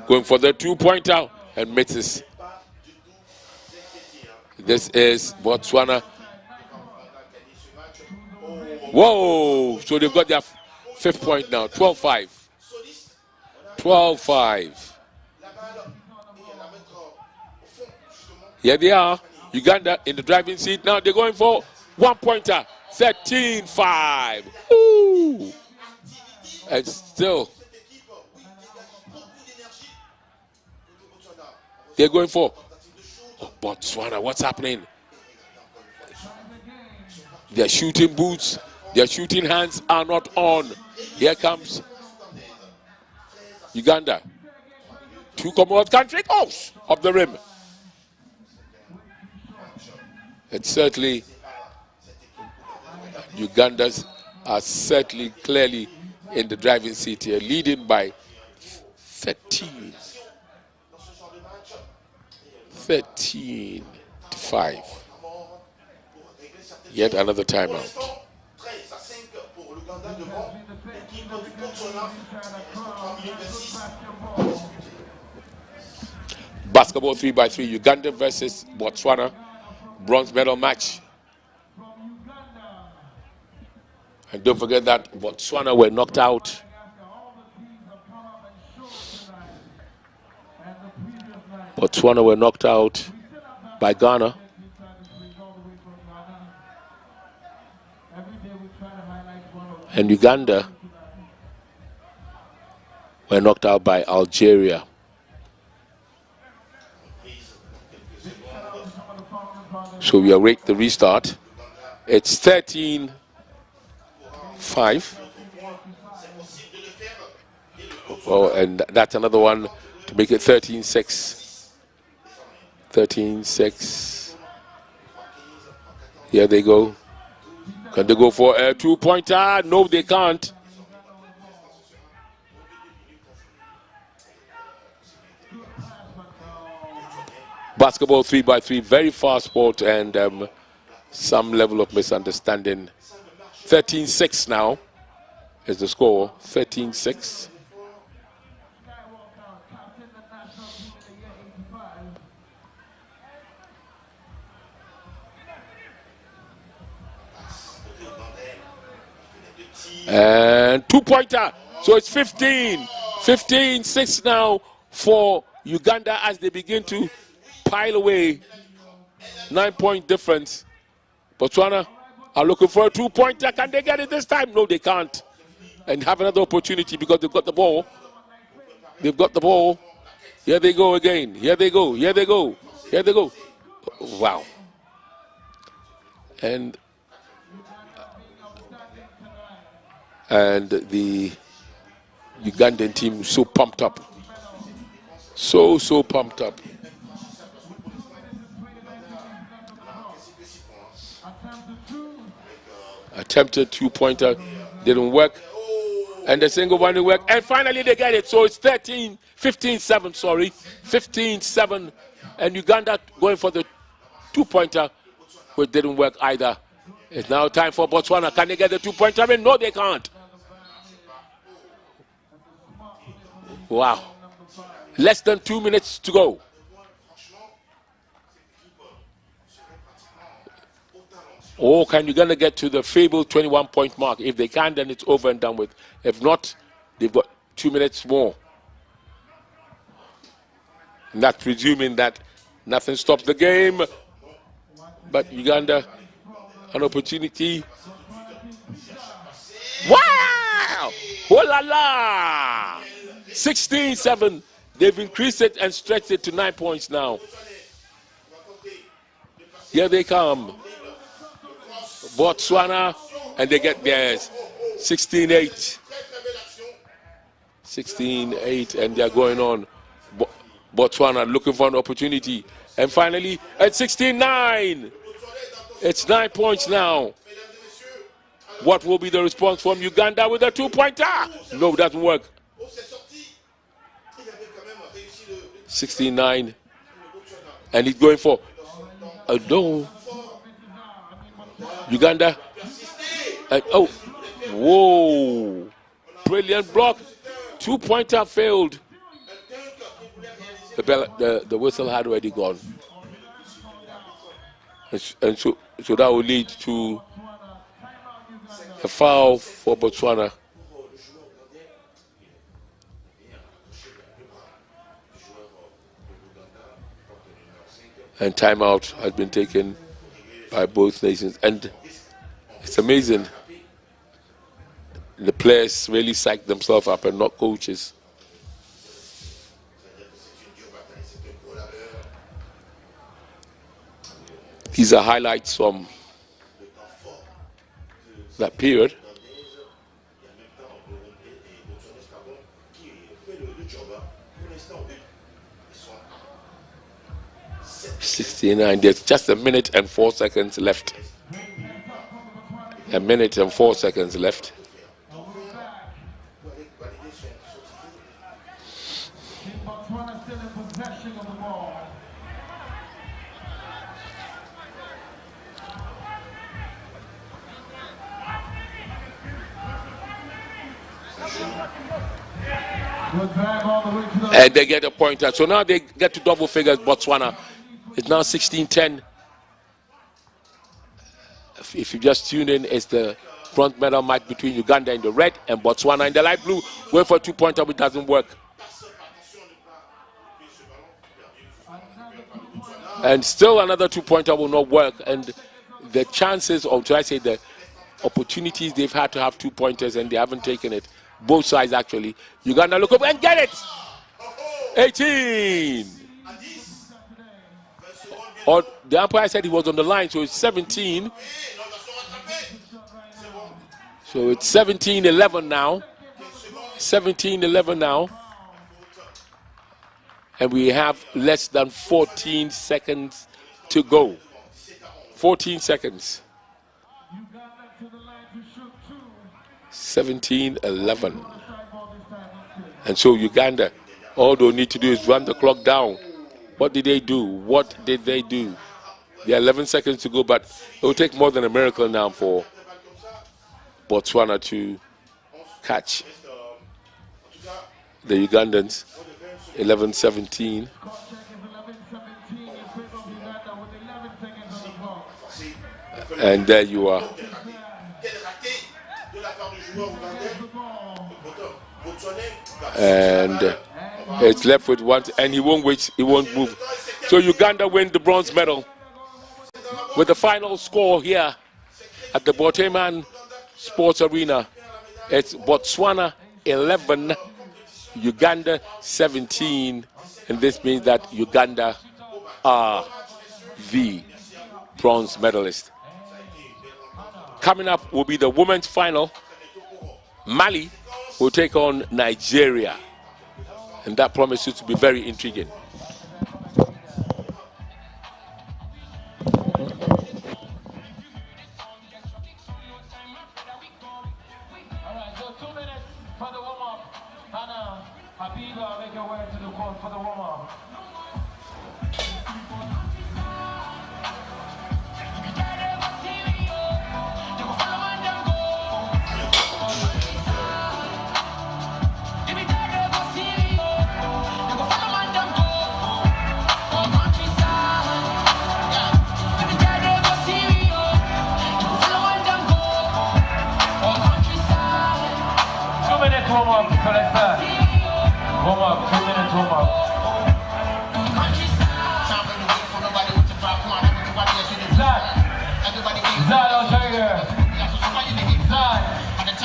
Going for the two-pointer and misses. This is Botswana. Whoa! So they've got their fifth point now. 12-5. 12-5. Here they are. Uganda in the driving seat. Now they're going for one-pointer. 13-5. Ooh! And still, they're going for Botswana. What's happening? Their shooting boots, their shooting hands are not on. Here comes Uganda. Two Commonwealth countries off the rim. It's certainly Uganda's are certainly clearly in the driving seat here, leading by 13. 13-5. Yet another timeout. Basketball 3x3, Uganda versus Botswana, bronze medal match. And don't forget that Botswana were knocked out by Ghana. And Uganda were knocked out by Algeria. So we await the restart. It's 13-5. Oh, and that's another one to make it 13-6. 13-6. Here they go. Can they go for a two-pointer? No, they can't. Basketball 3x3, very fast sport, and some level of misunderstanding. 13-6 now is the score. 13-6. And two-pointer. So it's 15-6 now for Uganda as they begin to pile away. 9-point difference. Botswana are looking for a two-pointer. Can they get it this time? No, they can't. And have another opportunity because they've got the ball. They've got the ball. Here they go again. Here they go. Here they go. Here they go. Wow. And the Ugandan team so pumped up. So pumped up. Attempted two-pointer, didn't work. And the single one didn't work. And finally they get it. So it's 15-7, sorry. 15-7. And Uganda going for the two-pointer, which didn't work either. It's now time for Botswana. Can they get the two-pointer? I mean, no, they can't. Wow. Less than 2 minutes to go. Oh, can Uganda get to the fabled 21-point mark? If they can, then it's over and done with. If not, they've got 2 minutes more. And that's presuming that nothing stops the game. But Uganda, an opportunity. Wow! Oh la la! 16-7. They've increased it and stretched it to 9 points now. Here they come. Botswana, and they get theirs. 16-8. 16-8, and they're going on. Botswana looking for an opportunity. And finally, at 16-9. It's 9 points now. What will be the response from Uganda with a two-pointer? No, it doesn't work. 16-9. And he's going for a no. Uganda. Oh, whoa. Brilliant block. Two-pointer failed. The whistle had already gone. And so that will lead to a foul for Botswana. And timeout has been taken by both nations. And it's amazing. The players really psych themselves up and not coaches. These are highlights from that period. $69. There's just a minute and 4 seconds left. A minute and 4 seconds left. And they get a pointer. So now they get to double figures. Botswana. It's now 16-10. If you just tune in, it's the Bronze medal match between Uganda in the red and Botswana in the light blue. Wait for a 2-pointer, which doesn't work. And still another 2-pointer will not work. And the chances, or should I say the opportunities they've had to have 2-pointers and they haven't taken it. Both sides actually. Uganda look up and get it. 18. Or the umpire said he was on the line, so it's 17. So it's 17-11 now. 17-11 now. And we have less than 14 seconds to go. 14 seconds. 17-11. And so Uganda, all they need to do is run the clock down. What did they do? What did they do? There are 11 seconds to go, but it will take more than a miracle now for Botswana to catch the Ugandans. 11-17. And there you are. And it's left with one, and he won't wait, he won't move. So Uganda win the bronze medal with the final score here at the Boteman Sports Arena. It's Botswana 11, Uganda 17, and this means that Uganda are the bronze medalist. Coming up will be the women's final. Mali will take on Nigeria, and that promises to be very intriguing. Make your way to the court for the warm-up. Warm-up, selector. Warm-up, 2 minutes warm-up. Zad, I'll show you here. Zad,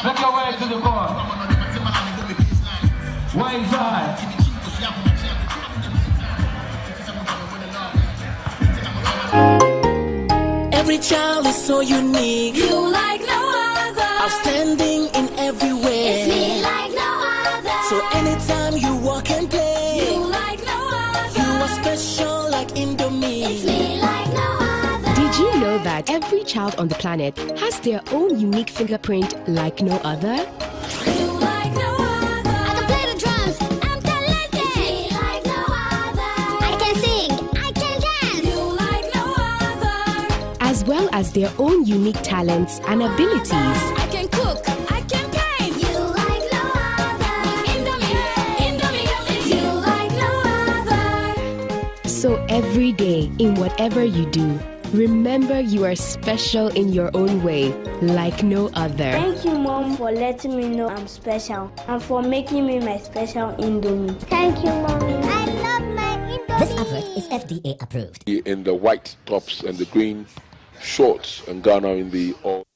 make your way to the court. Where is Zad? Every child is so unique. You like no other. Outstanding in every way. It's me like no other. So anytime you walk and play, You like no other. you are special like Indomie. It's me like no other. Did you know that every child on the planet has their own unique fingerprint like no other? You like no other. I can play the drums. I'm talented. It's me like no other. I can sing. I can dance. You like no other. As well as their own unique talents and abilities. I can cook. I can paint. You like no other. Indomie. It's you like no other. So every day, in whatever you do, remember you are special in your own way, like no other. Thank you, Mom, for letting me know I'm special and for making me my special Indomie. Thank you, Mommy. I love my Indomie. This advert is FDA approved. In the white tops and the green shorts, and Ghana in the all.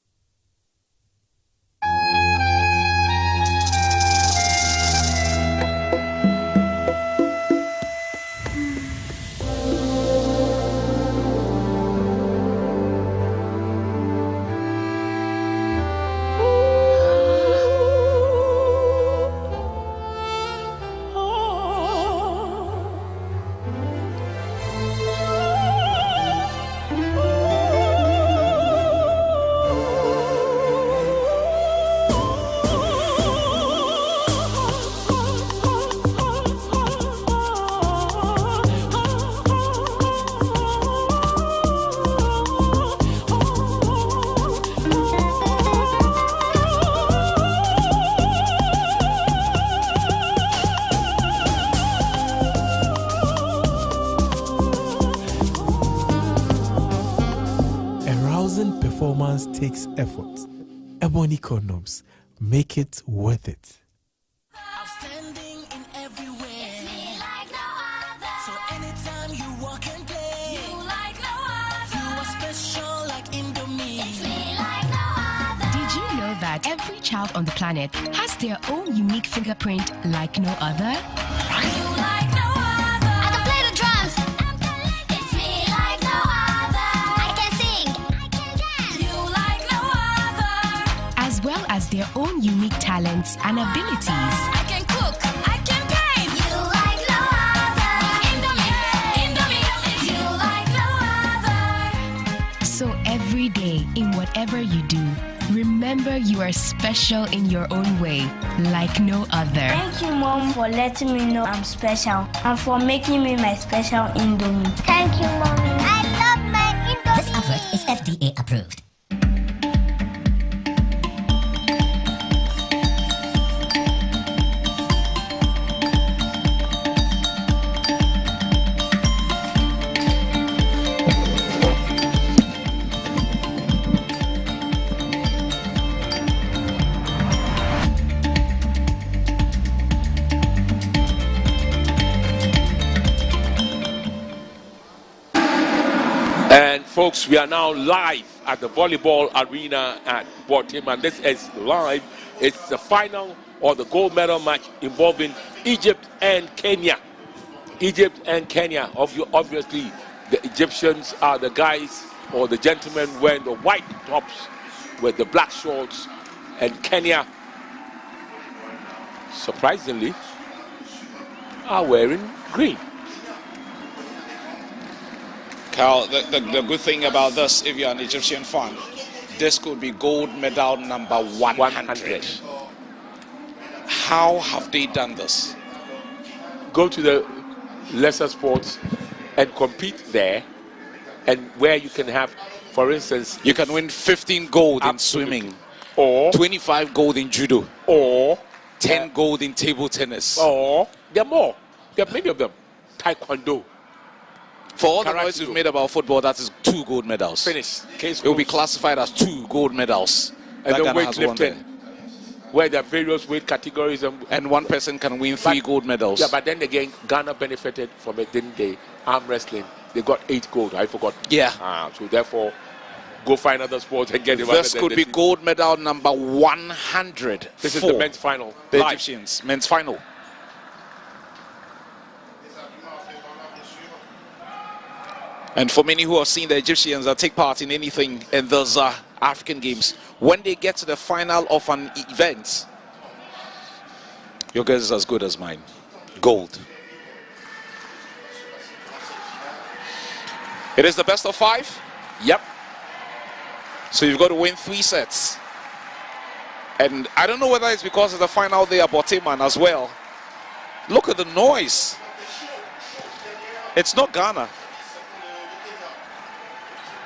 A rousing performance takes effort. Ebony condoms. Make it worth it. Outstanding in every way. It's me like no other. So anytime you walk and play, you like no other. You are special like Indomie. It's me like no other. Did you know that every child on the planet has their own unique fingerprint like no other? You like no other. I can play the drums. It's me like no other. I can sing. I can dance. You like no other. As well as their own unique talents and abilities. I can cook. I can paint. You like no other. Indomie. You like no other. So every day, in whatever you do, remember you are special in your own way, like no other. Thank you, Mom, for letting me know I'm special and for making me my special Indomie. Thank you, Mommy. I love my Indomie. This advert is FDA approved. And folks, we are now live at the volleyball arena at Botim, and this is live. It's the final or the gold medal match involving Egypt and Kenya. Egypt and Kenya. Obviously, the Egyptians are the guys or the gentlemen wearing the white tops with the black shorts, and Kenya, surprisingly, are wearing green. Carl, the good thing about this, if you're an Egyptian fan, this could be gold medal number 100. How have they done this? Go to the lesser sports and compete there, and where you can have, for instance, you can win 15 gold in swimming, or 25 gold in judo, or 10 gold in table tennis, or there are more. There are many of them. Taekwondo. For all the noise we've made about football, that is 2 gold medals. Finish. It will be classified as 2 gold medals. And then weightlifting, where there are various weight categories. And one person can win 3 gold medals. Yeah, but then again, Ghana benefited from it, didn't they? Arm wrestling. They got 8 gold. I forgot. Yeah. So therefore, go find other sports and get it. This could be gold medal number 100. This is the men's final. The Egyptians, men's final. And for many who have seen the Egyptians that take part in anything in those African games, when they get to the final of an event, your guess is as good as mine. Gold. It is the best of 5? Yep. So you've got to win 3 sets. And I don't know whether it's because of the final day at Botiman as well. Look at the noise. It's not Ghana.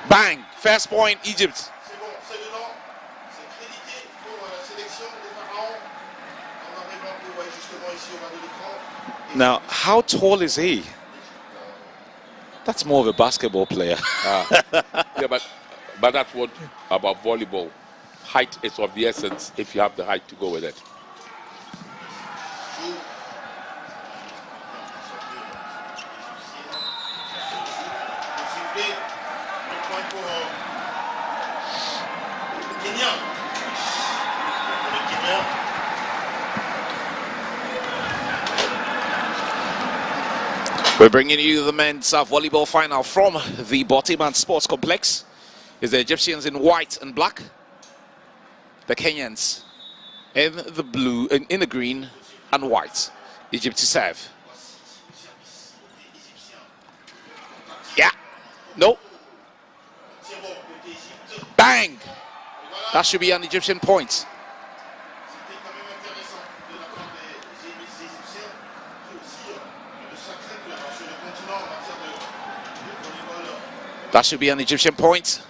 Bang! First point, Egypt. Now, how tall is he? That's more of a basketball player. Yeah, but that's what about volleyball. Height is of the essence if you have the height to go with it. We're bringing you the men's volleyball final from the Botiman Sports Complex. It's the Egyptians in white and black, the Kenyans in the blue, in the green and white. Egypt to serve. Yeah. No. Bang. That should be an Egyptian point. That should be an Egyptian point.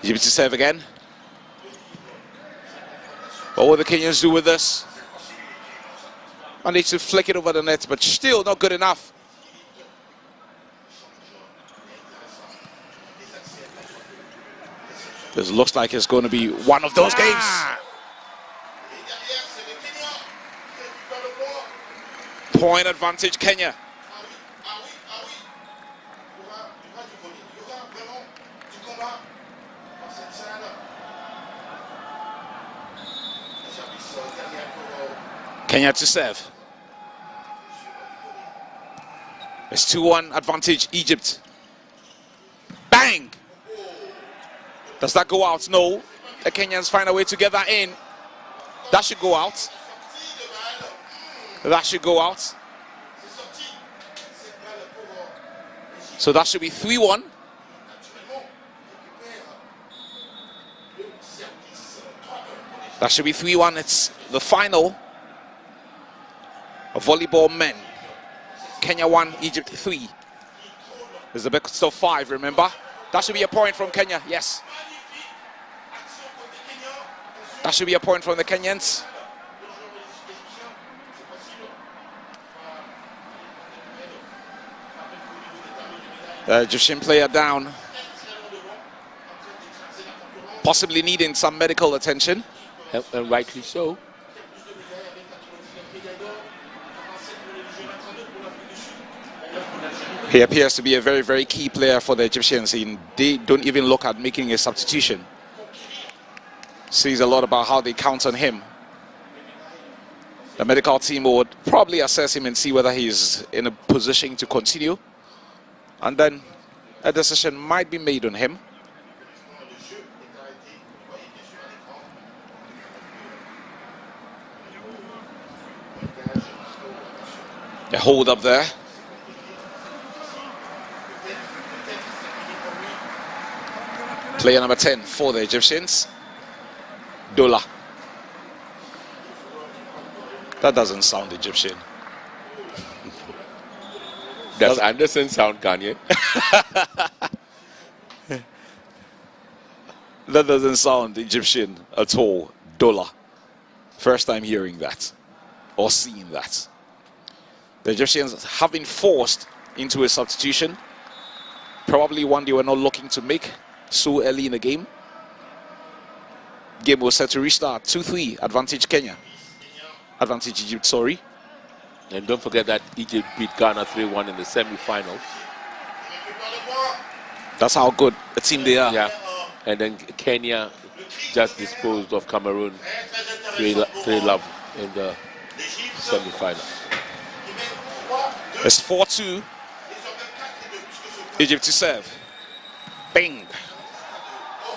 Egypt to serve again. What will the Kenyans do with this? Managed to flick it over the net, but still not good enough. This looks like it's going to be one of those games. Point advantage, Kenya. Kenya to serve. It's 2-1 advantage, Egypt. Bang! Does that go out? No. The Kenyans find a way to get that in. That should go out. That should go out. So that should be 3-1. That should be 3-1. It's the final of volleyball men. Kenya 1, Egypt 3. There's a best of 5, remember? That should be a point from Kenya, yes. That should be a point from the Kenyans. The Egyptian player down. Possibly needing some medical attention. And rightly so. He appears to be a very, very key player for the Egyptians. They don't even look at making a substitution. Says a lot about how they count on him. The medical team would probably assess him and see whether he's in a position to continue. And then a decision might be made on him. A hold up there. Player number 10 for the Egyptians, Dola. That doesn't sound Egyptian. Does Anderson sound Kanye? That doesn't sound Egyptian at all. Dola. First time hearing that or seeing that. The Egyptians have been forced into a substitution. Probably one they were not looking to make so early in the game. Game was set to restart. 2-3, advantage Kenya. Advantage Egypt, sorry. And don't forget that Egypt beat Ghana 3-1 in the semi-final. That's how good a team they are. Yeah. And then Kenya just disposed of Cameroon 3-love in the semi-final. It's 4-2. Egypt to serve. Bing.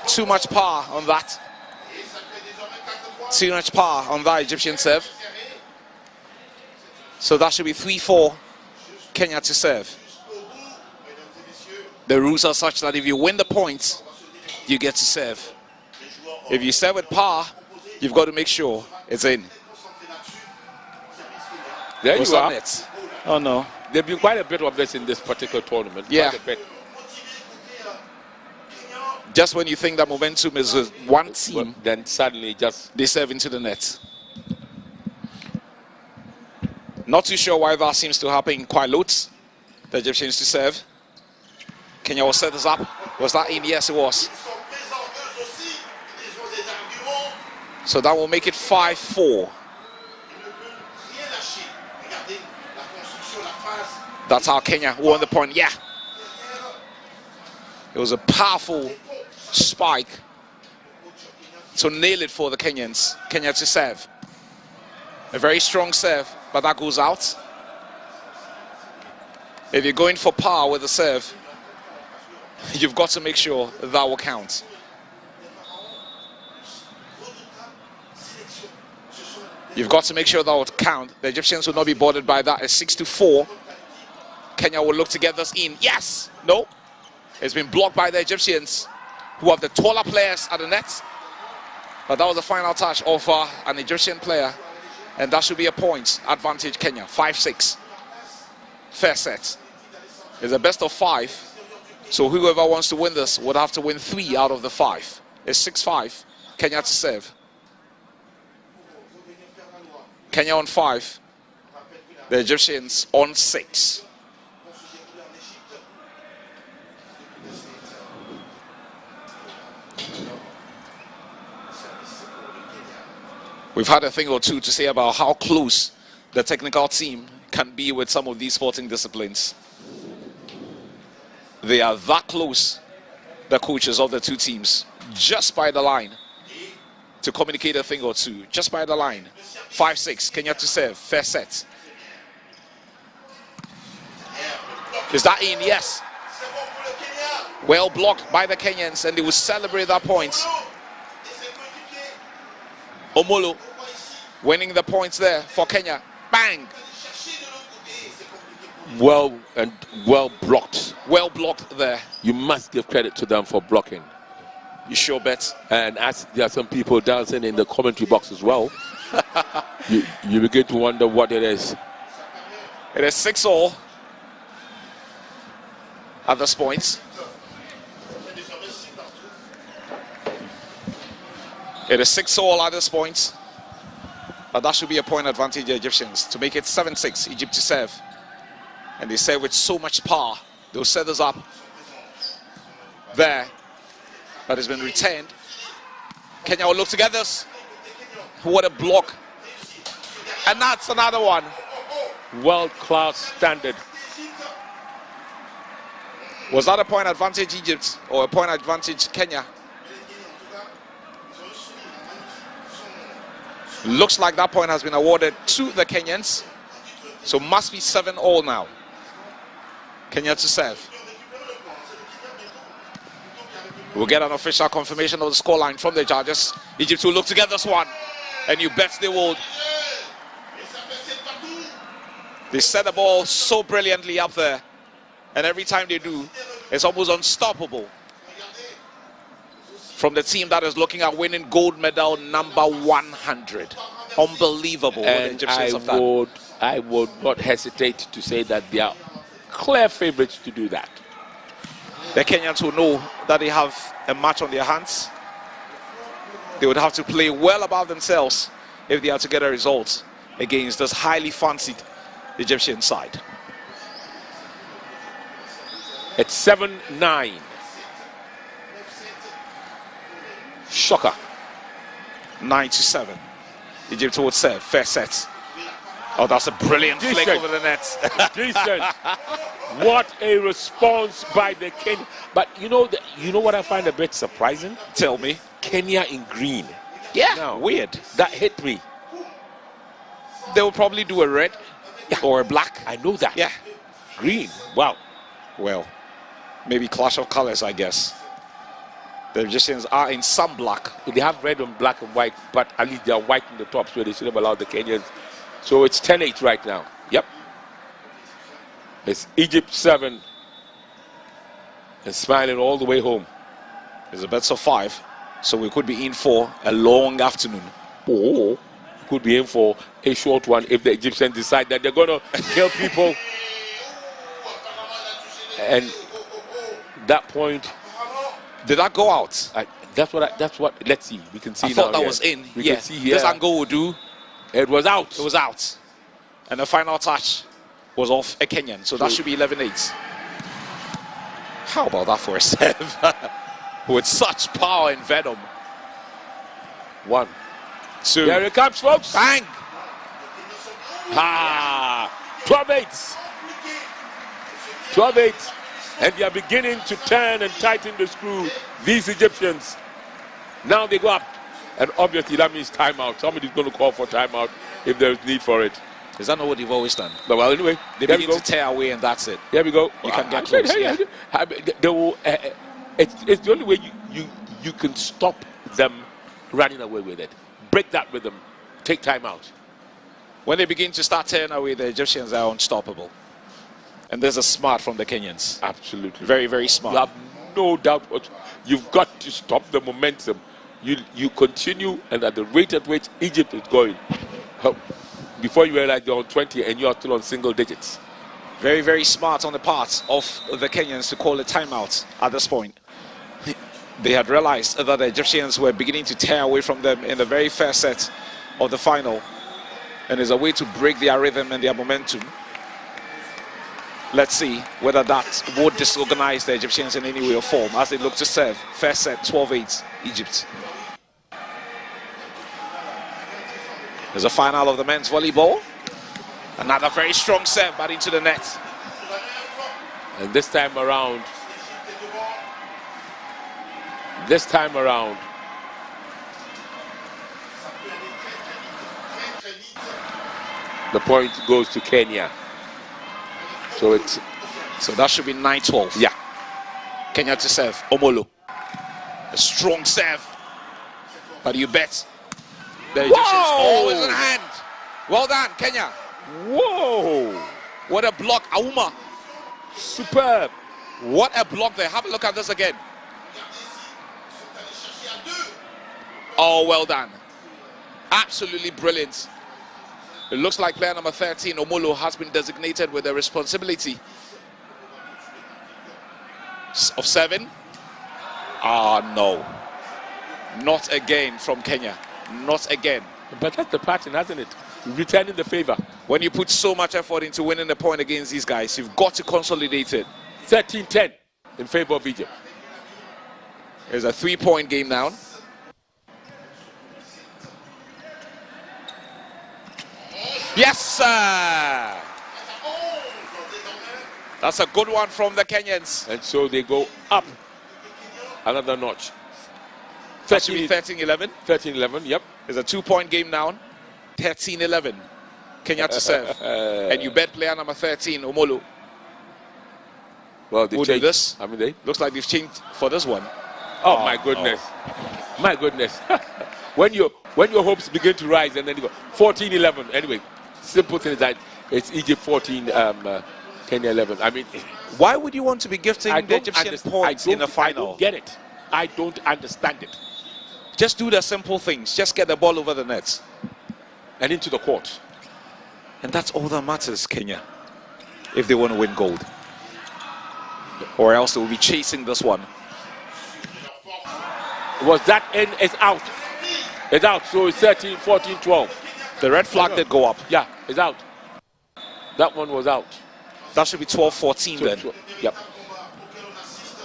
Too much power on that. Too much power on that Egyptian serve. So that should be 3-4. Kenya to serve. The rules are such that if you win the points, you get to serve. If you serve with power, you've got to make sure it's in. There you are. It? Oh no. There've been quite a bit of this in this particular tournament. Yeah. Quite a bit. Just when you think that momentum is with one team, then suddenly just they serve into the net. Not too sure why that seems to happen quite loads. The Egyptians to serve. Kenya will set this up. Was that in? Yes, it was. So that will make it 5-4. That's how Kenya won the point. Yeah. It was a powerful spike to nail it for the Kenyans. Kenya to serve. A very strong serve, but that goes out. If you're going for power with the serve, you've got to make sure that will count. You've got to make sure that will count. The Egyptians will not be bothered by that. It's 6-4. Kenya will look to get this in. Yes! No. It's been blocked by the Egyptians, who have the taller players at the net. But that was the final touch of an Egyptian player. And that should be a point. Advantage Kenya. 5-6. Fair set. It's a best of 5. So whoever wants to win this would have to win 3 out of the 5. It's 6-5. Kenya to serve. Kenya on 5. The Egyptians on 6. We've had a thing or two to say about how close the technical team can be with some of these sporting disciplines. They are that close, the coaches of the two teams, just by the line, to communicate a thing or two, just by the line. 5-6, Kenya to serve, fair set. Is that in? Yes. Well blocked by the Kenyans, and they will celebrate that point. Omolo winning the points there for Kenya. Bang! Well blocked. Well blocked there. You must give credit to them for blocking. You sure bet. And as there are some people dancing in the commentary box as well, you begin to wonder what it is. It is 6-all at this point. It is 6-all at this point. But that should be a point advantage the Egyptians to make it 7-6. Egypt to serve. And they serve with so much power. They'll set us up there. That has been returned. Kenya will look together. What a block. And that's another one. World-class standard. Was that a point advantage Egypt or a point advantage Kenya? Looks like that point has been awarded to the Kenyans. So must be 7-all now. Kenya to serve. We'll get an official confirmation of the scoreline from the judges. Egypt will look to get this one. And you bet they will. They set the ball so brilliantly up there. And every time they do, it's almost unstoppable. From the team that is looking at winning gold medal number 100. Unbelievable. And I would not hesitate to say that they are clear favorites to do that. The Kenyans will know that they have a match on their hands. They would have to play well above themselves if they are to get a result against this highly fancied Egyptian side. It's 7-9. Shocker. 9-7. Egypt would serve. Fair set. Oh, that's a brilliant flick over the net. Decent. What a response by the Kenya. But you know what I find a bit surprising? Tell me. Kenya in green. Yeah, now, weird. That hit me. They will probably do a red or a black. I know that. Yeah. Green. Wow. Well, maybe clash of colors, I guess. The Egyptians are in some black. They have red and black and white, but at least they are white in the top, so they should have allowed the Kenyans. So it's 10-8 right now. Yep. It's Egypt 7 and smiling all the way home. It's a best of 5, so we could be in for a long afternoon. Or could be in for a short one if the Egyptians decide that they're going to kill people. And that point, did that go out? That's what. Let's see. We can see. I thought that was in. We can see here. This angle will do. It was out. It was out. And the final touch was off a Kenyan. So that should be 11-8. How about that for a serve? With such power and venom. 1, 2. There it comes, folks. Bang! 12-8. 12-8. And they are beginning to turn and tighten the screw. These Egyptians. Now they go up. And obviously that means timeout. Somebody's going to call for timeout if there's need for it. Is that not what they've always done? But well, anyway, they begin to tear away and that's it. Here we go. You can get close. It's the only way you can stop them running away with it. Break that rhythm. Take timeout. When they begin to start tearing away, the Egyptians are unstoppable. And there's a smart from the Kenyans. Absolutely. Very, very smart. You have no doubt. You've got to stop the momentum. You continue, and at the rate at which Egypt is going, before you realize you're on 20 and you're still on single digits. Very, very smart on the part of the Kenyans to call a timeout at this point. They had realized that the Egyptians were beginning to tear away from them in the very first set of the final. And there's a way to break their rhythm and their momentum. Let's see whether that would disorganize the Egyptians in any way or form as they look to serve. First set, 12-8, Egypt. There's a final of the men's volleyball. Another very strong serve, but into the net. And this time around, the point goes to Kenya. So that should be 9-12. Yeah. Kenya to serve. Omolo. A strong serve. But you bet the Egyptians always in hand. Well done, Kenya. Whoa! What a block. Auma. Superb. What a block there. Have a look at this again. Oh, well done. Absolutely brilliant. It looks like player number 13, Omolo, has been designated with the responsibility of 7. No. Not again from Kenya. Not again. But that's the pattern, hasn't it? Returning the favor. When you put so much effort into winning the point against these guys, you've got to consolidate it. 13-10 in favor of Egypt. There's a 3-point game now. Yes, sir. That's a good one from the Kenyans. And so they go up another notch. 13-11. 13-11, yep. There's a 2-point game now. 13-11. Kenya to serve. And you bet player number 13, Omolo. Well, they will do this. I mean, they looks like they've changed for this one. Oh my goodness. My goodness. when your hopes begin to rise and then you go 14-11. Anyway, simple thing is that it's Egypt 14, Kenya 11. I mean, why would you want to be gifting the Egyptian points in the final? I don't get it. I don't understand it. Just do the simple things. Just get the ball over the nets and into the court. And that's all that matters, Kenya, if they want to win gold. Or else they will be chasing this one. Was that end? It's out. It's out. So it's 13, 14, 12. The red flag did go up. Yeah, it's out. That one was out. That should be 12-14 then. 12. Yep.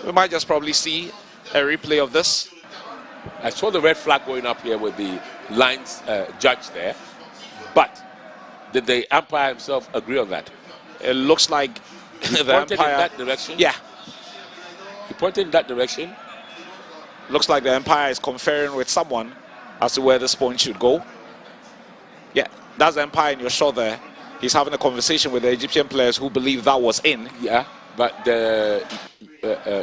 We might just probably see a replay of this. I saw the red flag going up here with the lines judge there. But did the umpire himself agree on that? It looks like he the pointed umpire in that direction. Yeah. He pointed in that direction. Looks like the umpire is conferring with someone as to where this point should go. Yeah, that's the umpire in your shot there. He's having a conversation with the Egyptian players who believe that was in. Yeah, but the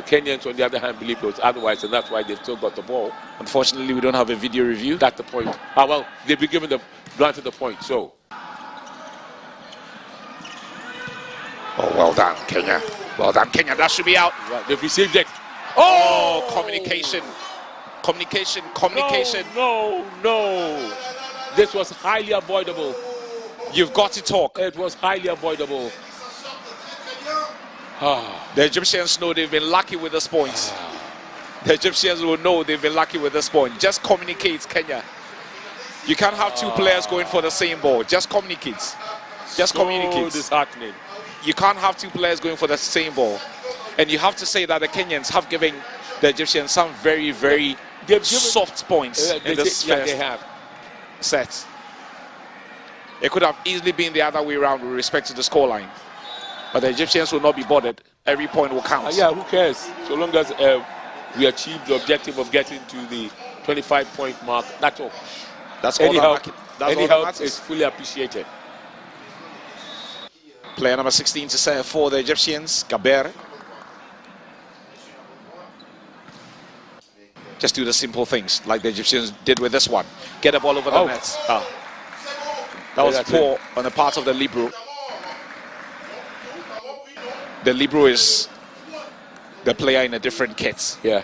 Kenyans, on the other hand, believe it was otherwise, and that's why they've still got the ball. Unfortunately, we don't have a video review. That's the point. Well, they've been given the granted the point, so. Oh, well done, Kenya. Well done, Kenya. That should be out. Right, they've received it. Oh, communication. Communication. No. This was highly avoidable. You've got to talk. It was highly avoidable. The Egyptians know they've been lucky with this point. The Egyptians will know they've been lucky with this point. Just communicate, Kenya. You can't have two players going for the same ball. Just communicate. Just communicate. Disheartening. You can't have two players going for the same ball. And you have to say that the Kenyans have given the Egyptians some very, very soft points in this first set. It could have easily been the other way around with respect to the scoreline. But the Egyptians will not be bothered. Every point will count. Yeah, who cares? So long as we achieve the objective of getting to the 25-point mark, that's all. That's all any help is fully appreciated. Player number 16 to serve for the Egyptians, Gaber. Just do the simple things like the Egyptians did with this one. Get the ball over the nets. That was poor on the part of the libero. The libero is the player in a different kit. Yeah.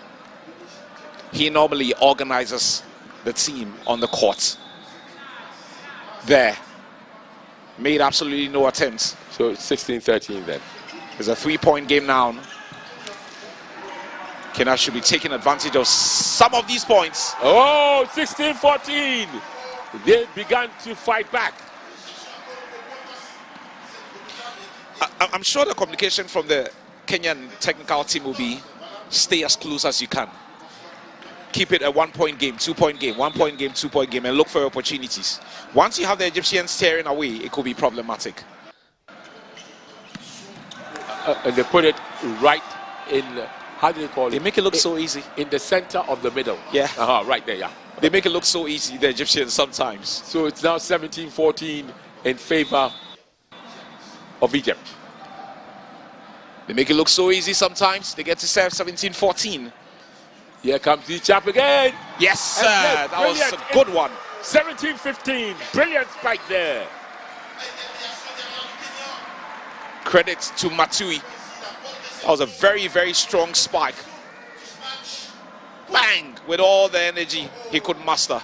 He normally organizes the team on the court. There. Made absolutely no attempts. So it's 16-13 then. There's a 3-point game now. Kenya should be taking advantage of some of these points. Oh, 16-14. They began to fight back. I'm sure the communication from the Kenyan technical team will be stay as close as you can. keep it a 1 point game, 2 point game, 1 point game, 2 point game, and look for opportunities. Once you have the Egyptians tearing away, it could be problematic. And they put it right in, how do they call it? They make it look so easy. In the center of the middle. Yeah. Right there, yeah. They make it look so easy, the Egyptians, sometimes. So it's now 17-14 in favor of Egypt. They make it look so easy sometimes. They get to serve 17-14. Here comes the chap again. Yes, sir. That was a good one. 17-15. Brilliant spike there. Credit to Matui. That was a very, very strong spike. Bang! With all the energy he could muster.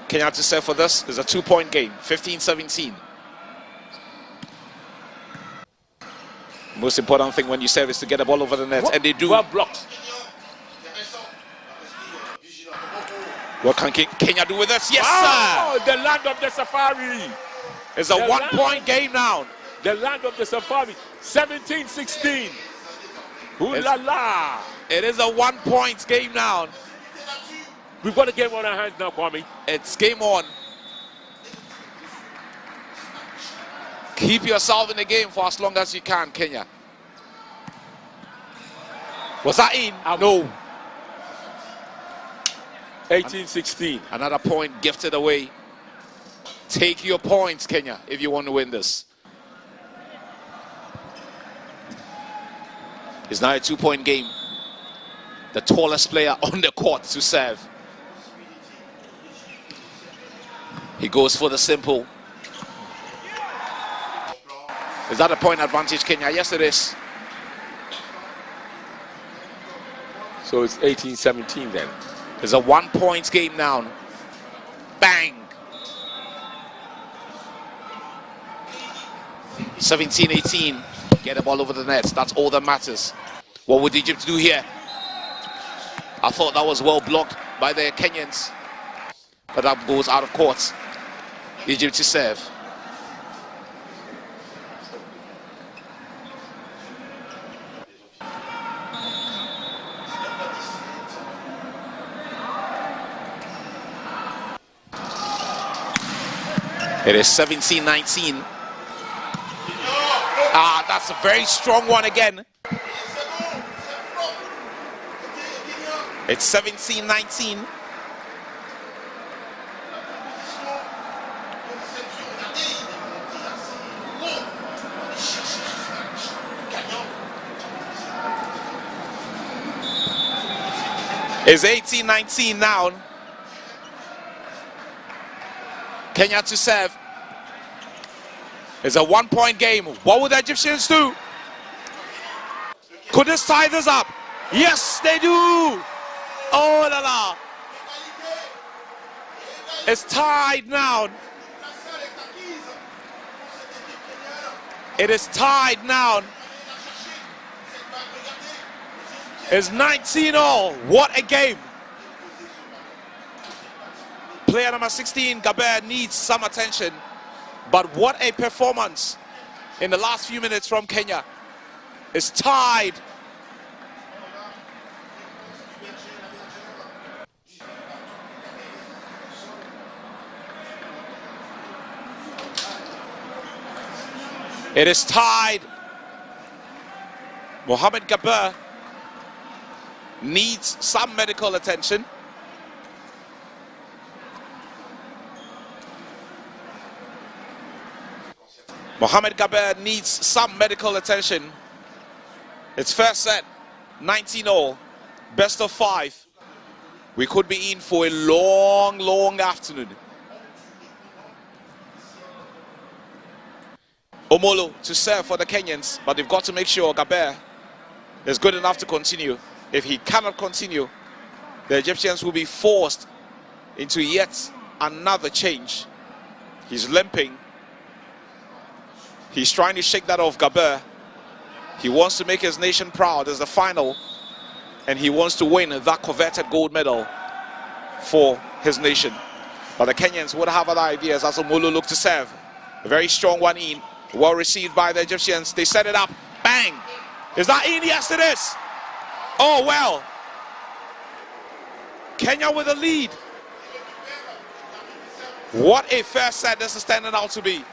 Kenya to serve for this. It's a 2 point game. 15-17. Most important thing when you serve is to get the ball over the net, and they do. Well blocked. What can Kenya do with this? Yes, oh, sir! The land of the safari. It's a 1 point game now. The land of the safari. 17-16. Ooh la la. It is a 1 point game now. We've got a game on our hands now, Kwame. It's game on. Keep yourself in the game for as long as you can, Kenya. Was that in? No. 18-16. Another point gifted away. Take your points, Kenya, if you want to win this. It's now a 2 point game. The tallest player on the court to serve. He goes for the simple. Is that a point advantage, Kenya? Yes, it is. So it's 18-17 then. It's a 1 point game now. Bang. 17-18. Get the ball over the net. That's all that matters. What would Egypt do here? I thought that was well blocked by the Kenyans. But that goes out of court. Egypt to serve. It is 17-19. Ah, that's a very strong one again. It's 17-19. It's 18-19 now. Kenya to serve. It's a 1 point game. What would the Egyptians do? Could this tie this up? Yes, they do. Oh la la. It's tied now. It is tied now. It's 19-all. What a game. Player number 16, Gaber, needs some attention. But what a performance in the last few minutes from Kenya. It's tied. It is tied. Mohamed Gaber needs some medical attention. Mohamed Gaber needs some medical attention. It's first set, 19-all, best of 5. We could be in for a long, long afternoon. Omolo to serve for the Kenyans, but they've got to make sure Gaber is good enough to continue. If he cannot continue, the Egyptians will be forced into yet another change. He's limping. He's trying to shake that off, Gaber. He wants to make his nation proud as the final, and he wants to win that coveted gold medal for his nation. But the Kenyans would have other ideas as Omolo look to serve. A very strong one in, well received by the Egyptians. They set it up, bang. Is that in? Yes, it is. Oh, well. Kenya with a lead. What a first set this is standing out to be.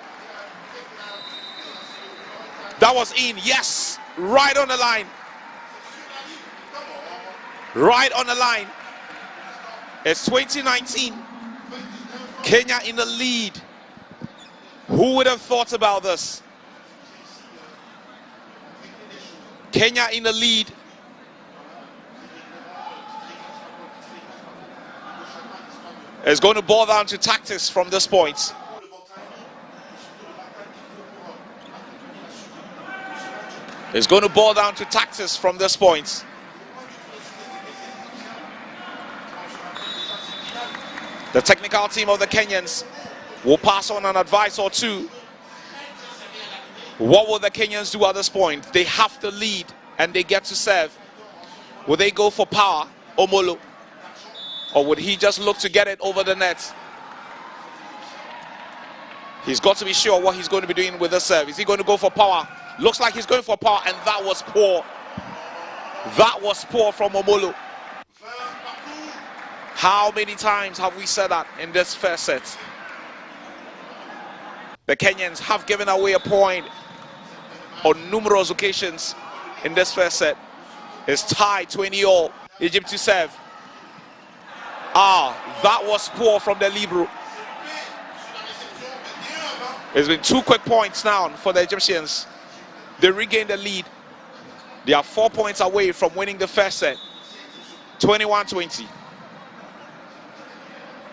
That was in. Yes. Right on the line. Right on the line. It's 2019. Kenya in the lead. Who would have thought about this? Kenya in the lead. It's going to boil down to tactics from this point. It's going to boil down to tactics from this point. The technical team of the Kenyans will pass on an advice or two. What will the Kenyans do at this point? They have to lead and they get to serve. Will they go for power, Omolo? Or would he just look to get it over the net? He's got to be sure what he's going to be doing with the serve. Is he going to go for power? Looks like he's going for power, and that was poor. That was poor from Omolo. How many times have we said that in this first set? The Kenyans have given away a point on numerous occasions in this first set. It's tied 20-all. Egypt to serve. That was poor from the libero. It's been 2 quick points now for the Egyptians. They regained the lead. They are 4 points away from winning the first set. 21-20.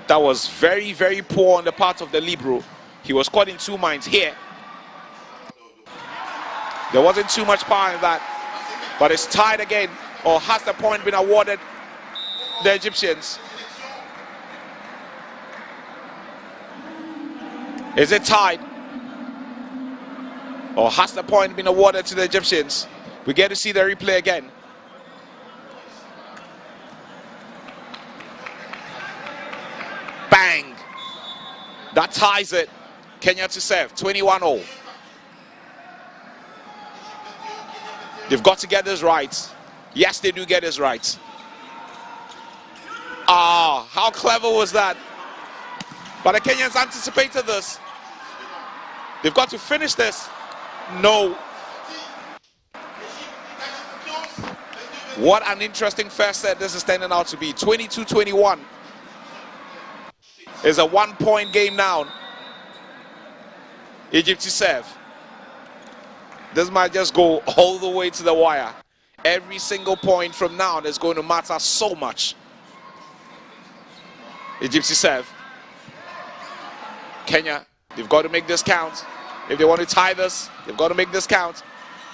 That was very, very poor on the part of the libero. He was caught in 2 minds here. There wasn't too much power in that. But it's tied again. Or has the point been awarded the Egyptians? Is it tied? Or has the point been awarded to the Egyptians? We get to see the replay again. Bang! That ties it. Kenya to serve. 21-all. They've got to get this right. Yes, they do get this right. How clever was that? But the Kenyans anticipated this. They've got to finish this. No. What an interesting first set this is standing out to be. 22-21. It's a 1-point game now. Egypt to serve. This might just go all the way to the wire. Every single point from now is going to matter so much. Egypt to serve. Kenya, they've got to make this count. If they want to tie this, they've got to make this count.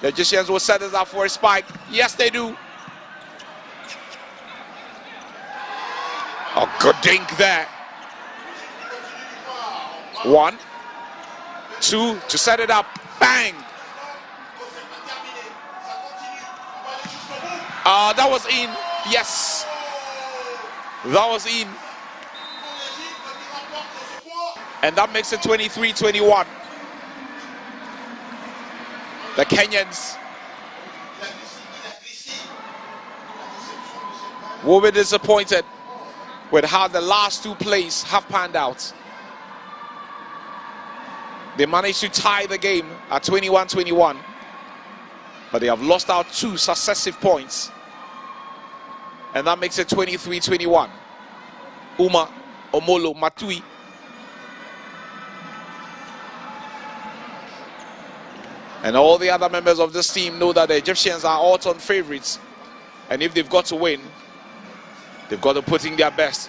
The Egyptians will set this up for a spike. Yes, they do. Oh, good dink there. 1, 2 to set it up. Bang. That was in. Yes. That was in. And that makes it 23-21. The Kenyans will be disappointed with how the last 2 plays have panned out. They managed to tie the game at 21-21, but they have lost out 2 successive points. And that makes it 23-21. Uma, Omolo, Matui. And all the other members of this team know that the Egyptians are odds-on favorites. And if they've got to win, they've got to put in their best.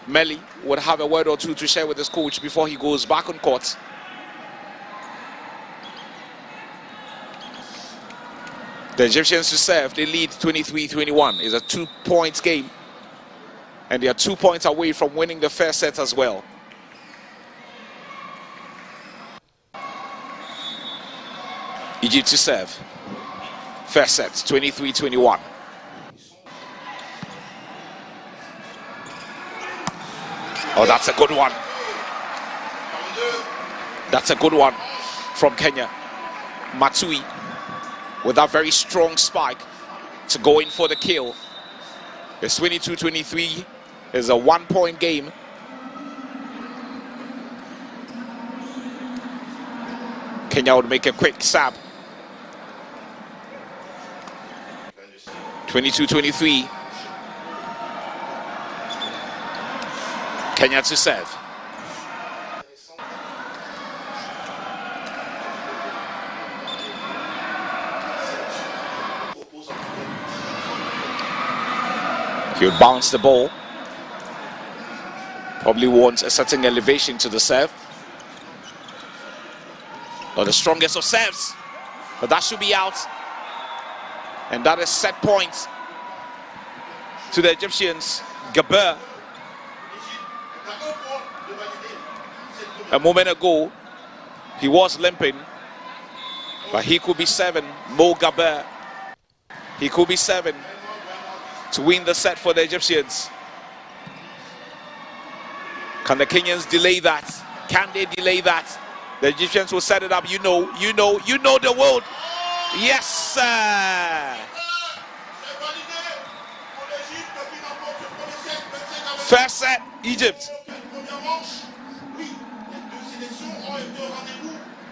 Melly would have a word or two to share with his coach before he goes back on court. The Egyptians to serve, they lead 23-21. It's a 2-point game. And they are 2 points away from winning the first set as well. Egypt to serve. First set, 23-21. Oh, that's a good one. That's a good one from Kenya. Matui with that very strong spike. to go in for the kill. It's 22-23. It's a 1-point game. Kenya would make a quick stab. 22-23. Kenya to serve. He'll bounce the ball. Probably wants a certain elevation to the serve. Not the strongest of serves, but that should be out. And that is set point to the Egyptians. Gaber. A moment ago, he was limping, but he could be 7. Mo Gaber. He could be 7 to win the set for the Egyptians. Can the Kenyans delay that? Can they delay that? The Egyptians will set it up. You know the world. Yes, sir. First set, Egypt.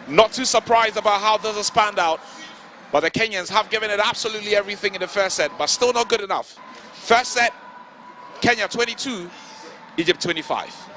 Not too surprised about how this has panned out, but the Kenyans have given it absolutely everything in the first set, but still not good enough. First set, Kenya 22, Egypt 25.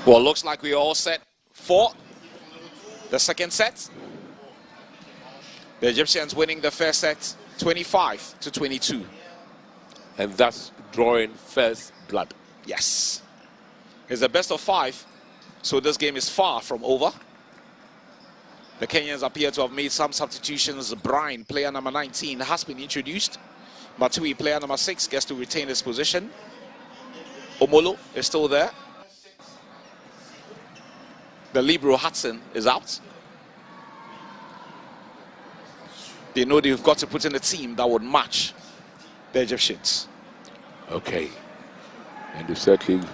Well, looks like we're all set for the second set. The Egyptians winning the first set 25-22. And thus drawing first blood. Yes. It's the best of 5. So this game is far from over. The Kenyans appear to have made some substitutions. Brian, player number 19, has been introduced. Matui, player number 6, gets to retain his position. Omolo is still there. The libero Hudson is out. They know they've got to put in a team that would match the Egyptians. Okay. And they certainly...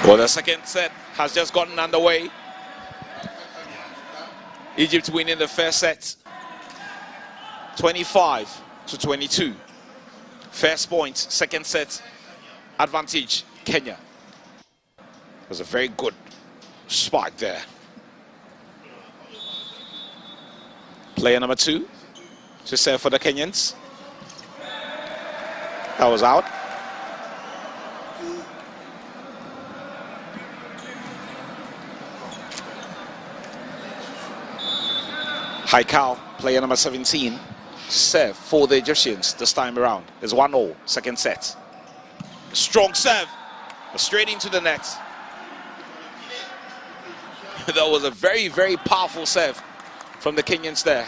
Well, the second set has just gotten underway. Egypt winning the first set 25-22. First point, second set advantage, Kenya. It was a very good spike there. Player number 2 to serve for the Kenyans. That was out. Haikal, player number 17, serve for the Egyptians this time around. It's 1-0, second set. Strong serve, straight into the net. That was a very, very powerful serve from the Kenyans there.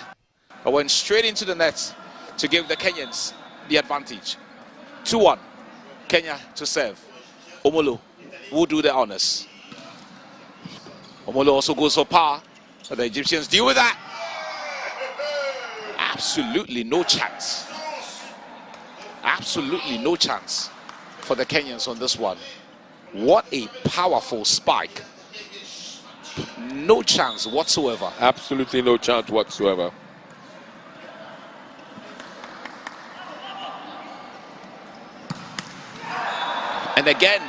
But went straight into the net to give the Kenyans the advantage. 2-1, Kenya to serve. Omolo will do the honors. Omolo also goes for power, but the Egyptians deal with that. Absolutely no chance. Absolutely no chance for the Kenyans on this one. What a powerful spike. No chance whatsoever. Absolutely no chance whatsoever. And again,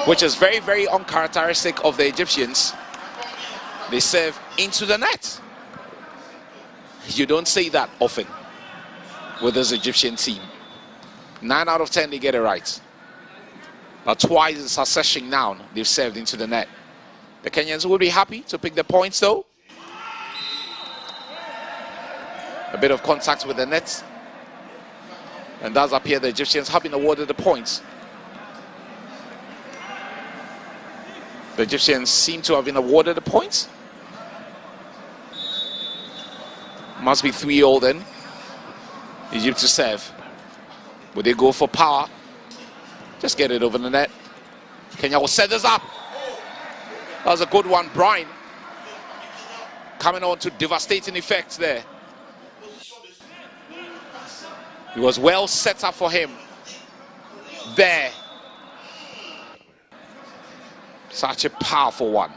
which is very, very uncharacteristic of the Egyptians, they serve into the net. You don't say that often with this Egyptian team. 9 out of 10 they get it right. But twice in succession now they've served into the net. The Kenyans will be happy to pick the points though. A bit of contact with the net. And does appear the Egyptians have been awarded the points. The Egyptians seem to have been awarded the points. Must be 3-0 then. Egypt to serve. Would they go for power? Just get it over the net. Kenya will set this up. That was a good one. Brian coming on to devastating effects there. It was well set up for him. There. Such a powerful one.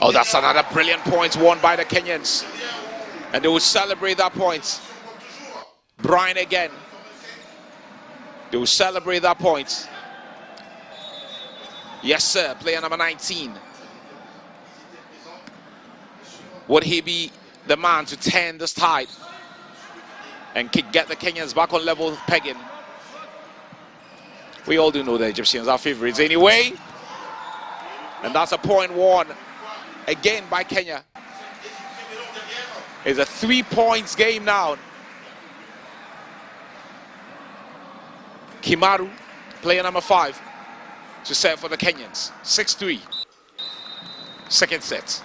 Oh, that's another brilliant point won by the Kenyans. And they will celebrate that point. Brian again. They will celebrate that point. Yes, sir. Player number 19. Would he be the man to turn this tide and get the Kenyans back on level pegging? We all do know the Egyptians are favorites anyway. And that's a point won again by Kenya. It's a 3 points game now. Kimaru, player number 5, to serve for the Kenyans. 6-3. Second set.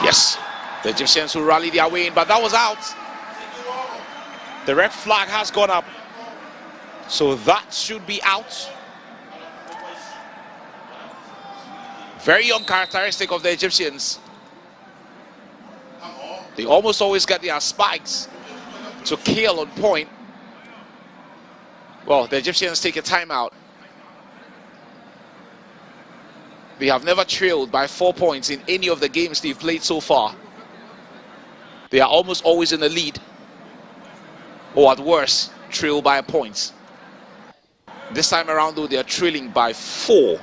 Yes, the Egyptians will rally their way in, but that was out. The red flag has gone up, so that should be out. Very uncharacteristic of the Egyptians. They almost always get their spikes to kill on point. Well, the Egyptians take a timeout. They have never trailed by 4 points in any of the games they've played so far. They are almost always in the lead, or at worst, trail by a point. This time around, though, they are trailing by 4.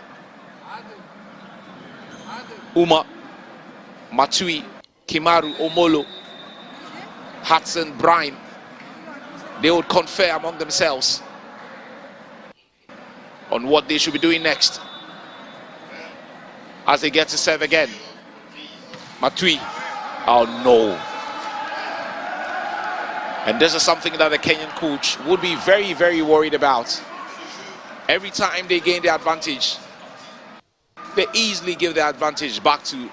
Uma Matui, Kimaru, Omolo, Hudson, Bryan, they would confer among themselves on what they should be doing next as they get to serve again. Matui, oh no. And this is something that the Kenyan coach would be very, very worried about. Every time they gain the advantage, they easily give the advantage back to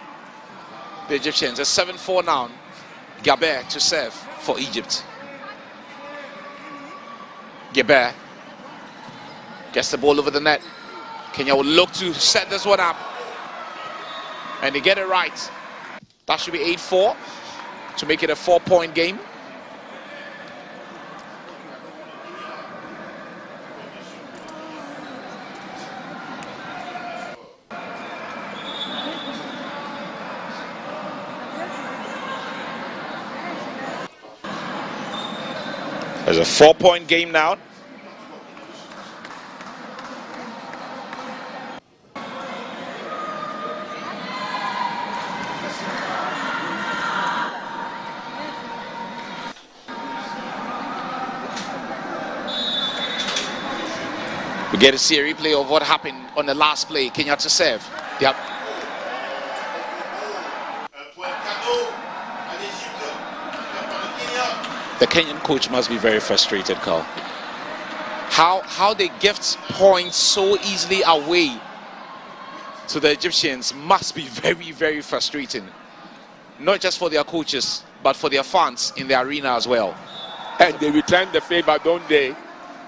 the Egyptians. It's 7-4 now. Gaber to serve for Egypt. Gaber gets the ball over the net. Kenya will look to set this one up. And they get it right. That should be 8-4 to make it a 4-point game. There's a 4-point game now. We get to see a replay of what happened on the last play. Kenya to serve. Yep. The Kenyan coach must be very frustrated, Carl. How they gift points so easily away to the Egyptians must be very, very frustrating. Not just for their coaches, but for their fans in the arena as well. And they return the favor, don't they?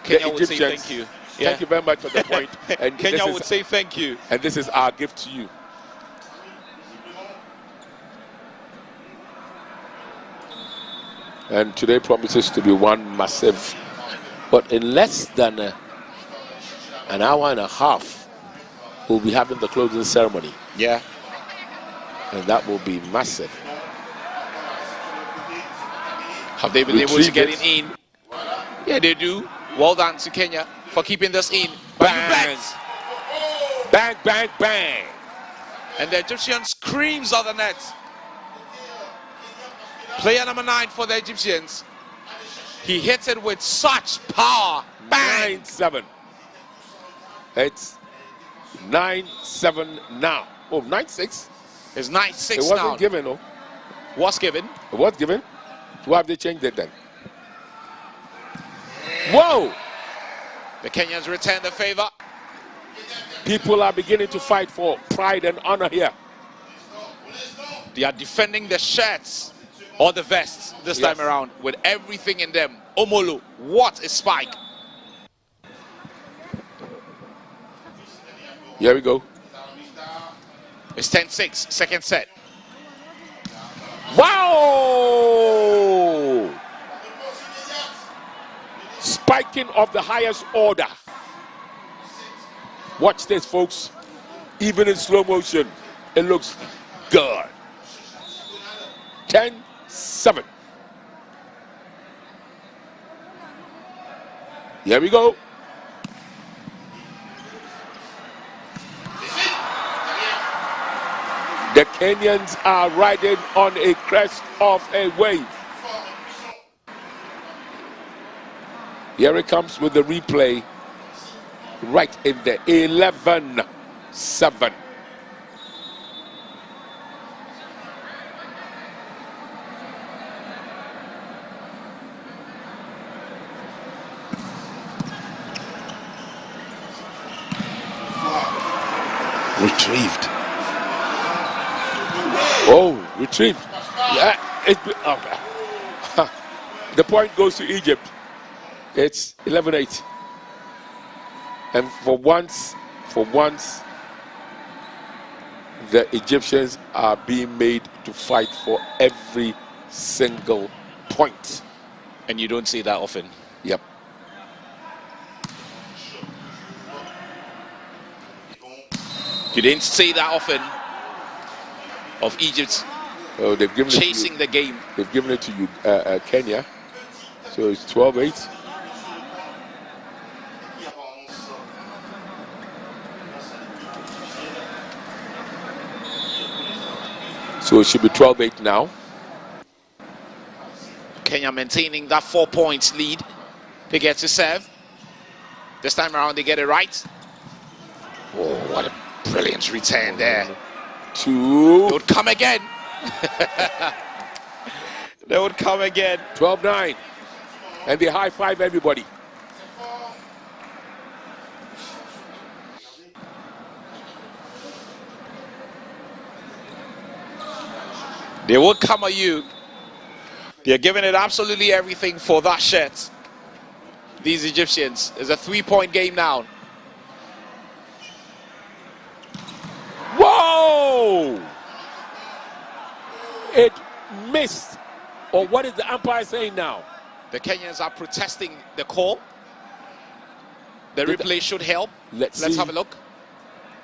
Kenya would say thank you. Yeah. Thank you very much for the point. And Kenya would say thank you. And this is our gift to you. And today promises to be one massive, but in less than an hour and a half, we'll be having the closing ceremony. Yeah. And that will be massive. Have they been able to get it in? Yeah, they do. Well done to Kenya for keeping this in. Bang! Bang, bang, bang! And the Egyptian screams at the net. Player number 9 for the Egyptians. He hits it with such power. Bang! 9-7. It's 9-7 now. Oh, 9-6. It's 9-6 now. It wasn't given, no? Was given. It was given. Why have they changed it then? Whoa! The Kenyans return the favor. People are beginning to fight for pride and honor here. They are defending the shirts or the vests this time around with everything in them. Omolo, what a spike. Here we go. It's 10-6, second set. Wow! Spiking of the highest order. Watch this, folks. Even in slow motion, it looks good. 10-7. Here we go. The Kenyans are riding on a crest of a wave. Here it comes with the replay right in the 11-7. Retrieved. Oh, retrieved. Yeah, the point goes to Egypt. It's 11-8. And for once, the Egyptians are being made to fight for every single point. And you don't see that often. Yep. You didn't see that often of Egypt they've given chasing the game. They've given it to you, Kenya. So it's 12-8. So So it should be 12-8 now. Kenya maintaining that 4 points lead. They get to serve. This time around, they get it right. Oh, what a brilliant return there. 2. They would come again. They would come again. 12-9. And they high-five everybody. They would come at you. They're giving it absolutely everything for that shirt. These Egyptians. It's a 3-point game now. Whoa! It missed. Or what is the umpire saying now? The Kenyans are protesting the call. The replay should help. Let's have a look.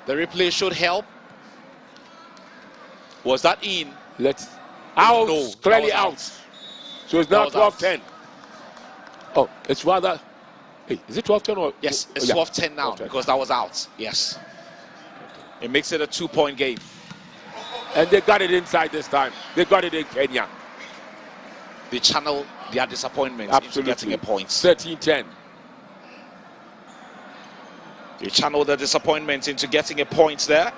The replay should help. Was that in? Out. No, Clearly out. So it's now 12-10. Oh, it's rather. Hey, is it 12-10 or? Yes, it's 12-10 now because that was out. Yes. It makes it a 2-point game. And they got it inside this time. They got it in Kenya. They channel their disappointment into getting a point. 13-10. They channel their disappointment into getting a point there.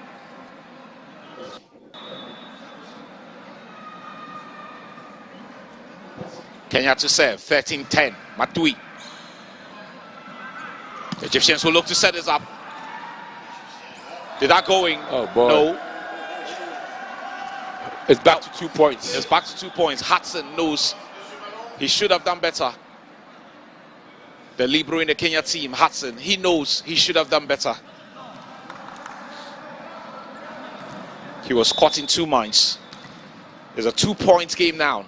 Kenya to serve, 13-10. Matui. The Egyptians will look to set this up. Did that going? Oh boy. No. It's back to 2 points. It's back to 2 points. Hudson knows he should have done better. The libero in the Kenya team, Hudson, he knows he should have done better. He was caught in 2 minds. It's a 2-point game now.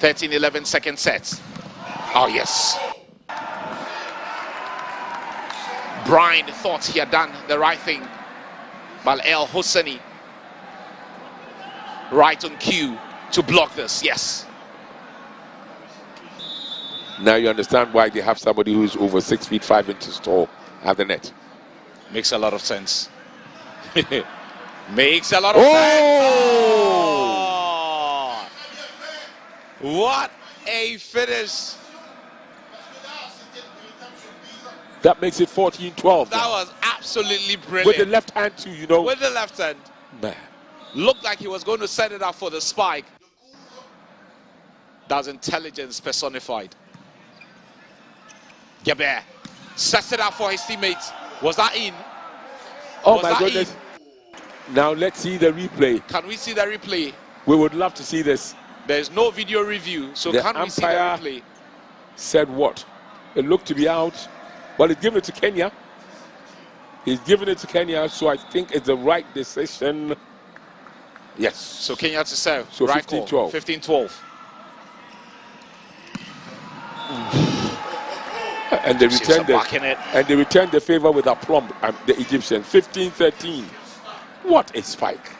13-11 second set. Oh yes. Brian thought he had done the right thing. But El Hosseini right on cue to block this. Yes. Now you understand why they have somebody who's over 6 feet 5 inches tall at the net. Makes a lot of sense. Makes a lot of sense. Oh! What a finish. That makes it 14-12. That was absolutely brilliant. With the left hand too, you know. With the left hand. Man. Looked like he was going to set it up for the spike. That's intelligence personified. Gaber sets it up for his teammates. Was that in? Oh my goodness. Now let's see the replay. Can we see the replay? We would love to see this. There's no video review, so can we see the replay? Said what? It looked to be out. Well, he's given it to Kenya. He's given it to Kenya, so I think it's the right decision. Yes. So Kenya to serve. So right 15-12. 15-12. And they returned the favor with aplomb. The Egyptians 15-13. What a spike!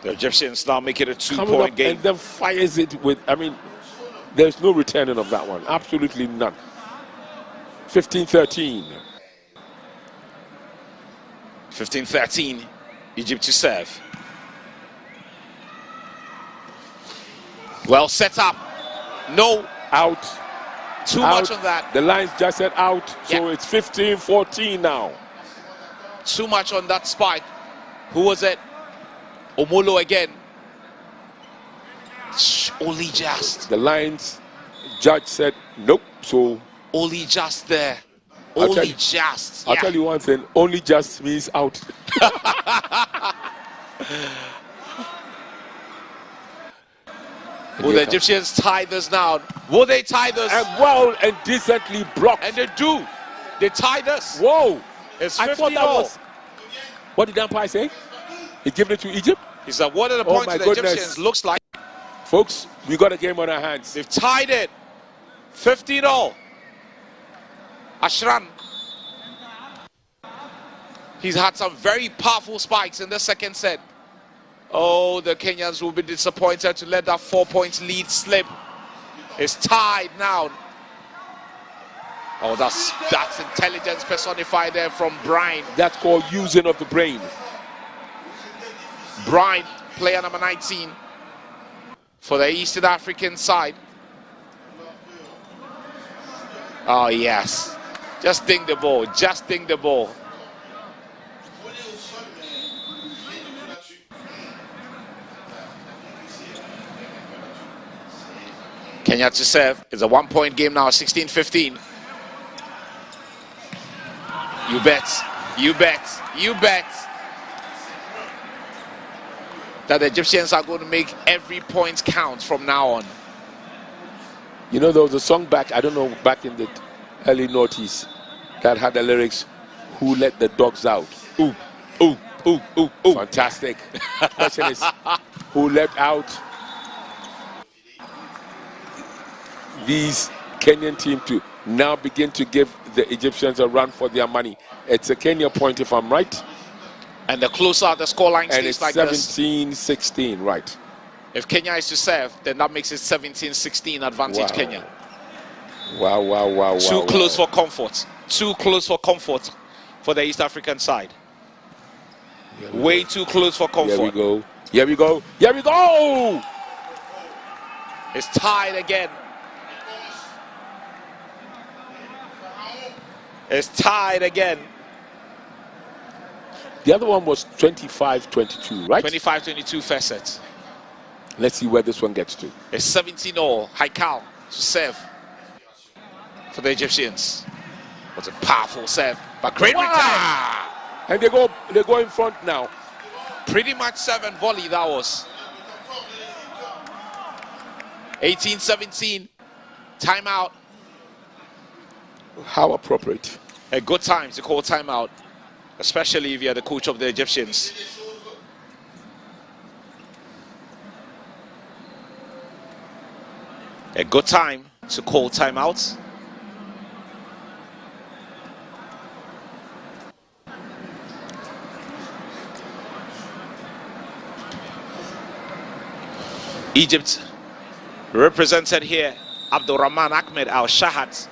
The Egyptians now make it a 2-point game. And then fires it with. I mean, there's no returning of that one. Absolutely none. 15-13. 15-13. Egypt to serve. Well set up. No. Out. Too much on that. The lines just said out. So it's 15-14 now. Too much on that spike. Who was it? Omolo again. Only just. The lines judge said nope. So only just there. Only just. I'll tell you one thing. Only just means out. Will the Egyptians tie this now? Will they tie this? And well and decently blocked. And they do. They tie this. Whoa. It's 50 I thought that was. What did the umpire say? He gave it to Egypt? He said, what are the points to the Egyptians? Looks like. Folks, we got a game on our hands. They've tied it. 15-all. Ashran. He's had some very powerful spikes in the second set. Oh, the Kenyans will be disappointed to let that 4-point lead slip. It's tied now. Oh, that's intelligence personified there from Brian. That's called using of the brain. Brian, player number 19 for the Eastern African side. Oh yes, just ding the ball, just ding the ball. Kenya to serve. It's a 1-point game now, 16-15. You bet, you bet, you bet that the Egyptians are going to make every point count from now on. You know, there was a song back, I don't know, back in the early noughties that had the lyrics, "Who let the dogs out?" Ooh, ooh, ooh, ooh, ooh. Fantastic. Question is, who let out these Kenyan team to now begin to give the Egyptians a run for their money? It's a Kenya point, if I'm right. And the closer the scoreline and stays it's like 17-16, right? If Kenya is to serve, then that makes it 17-16 advantage. Wow. Kenya. Wow, wow, wow, Too wow. close for comfort. Too close for comfort for the East African side. Way too close for comfort. Here we go. Here we go. Here we go. It's tied again. It's tied again. The other one was 25-22, right? 25-22 first set. Let's see where this one gets to. It's 17-all. Haikal to serve for the Egyptians. What's a powerful serve, but great return. And they go in front now. Pretty much 7 volley that was. 18-17. Timeout. How appropriate. A good time to call timeout, especially if you're the coach of the Egyptians. A good time to call timeout. Egypt represented here, Abdurrahman Ahmed Al Shahat,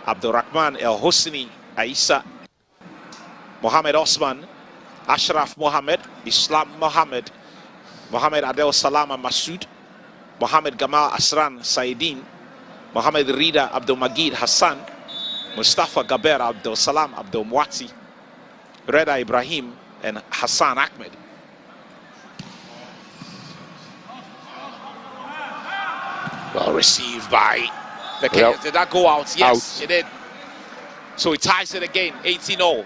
Abdurrahman El Hosni Aisa, Mohammed Osman, Ashraf Mohammed, Islam Mohammed, Mohammed Adel Salama Masood, Mohammed Gamal Asran Saidin, Mohammed Rida Abdul Magid Hassan, Mustafa Gaber Abdul Salam Abdul Mwati, Reda Ibrahim, and Hassan Ahmed. Well received by the Kenyans. Did that go out? Yes, it did. So it ties it again, 18-all.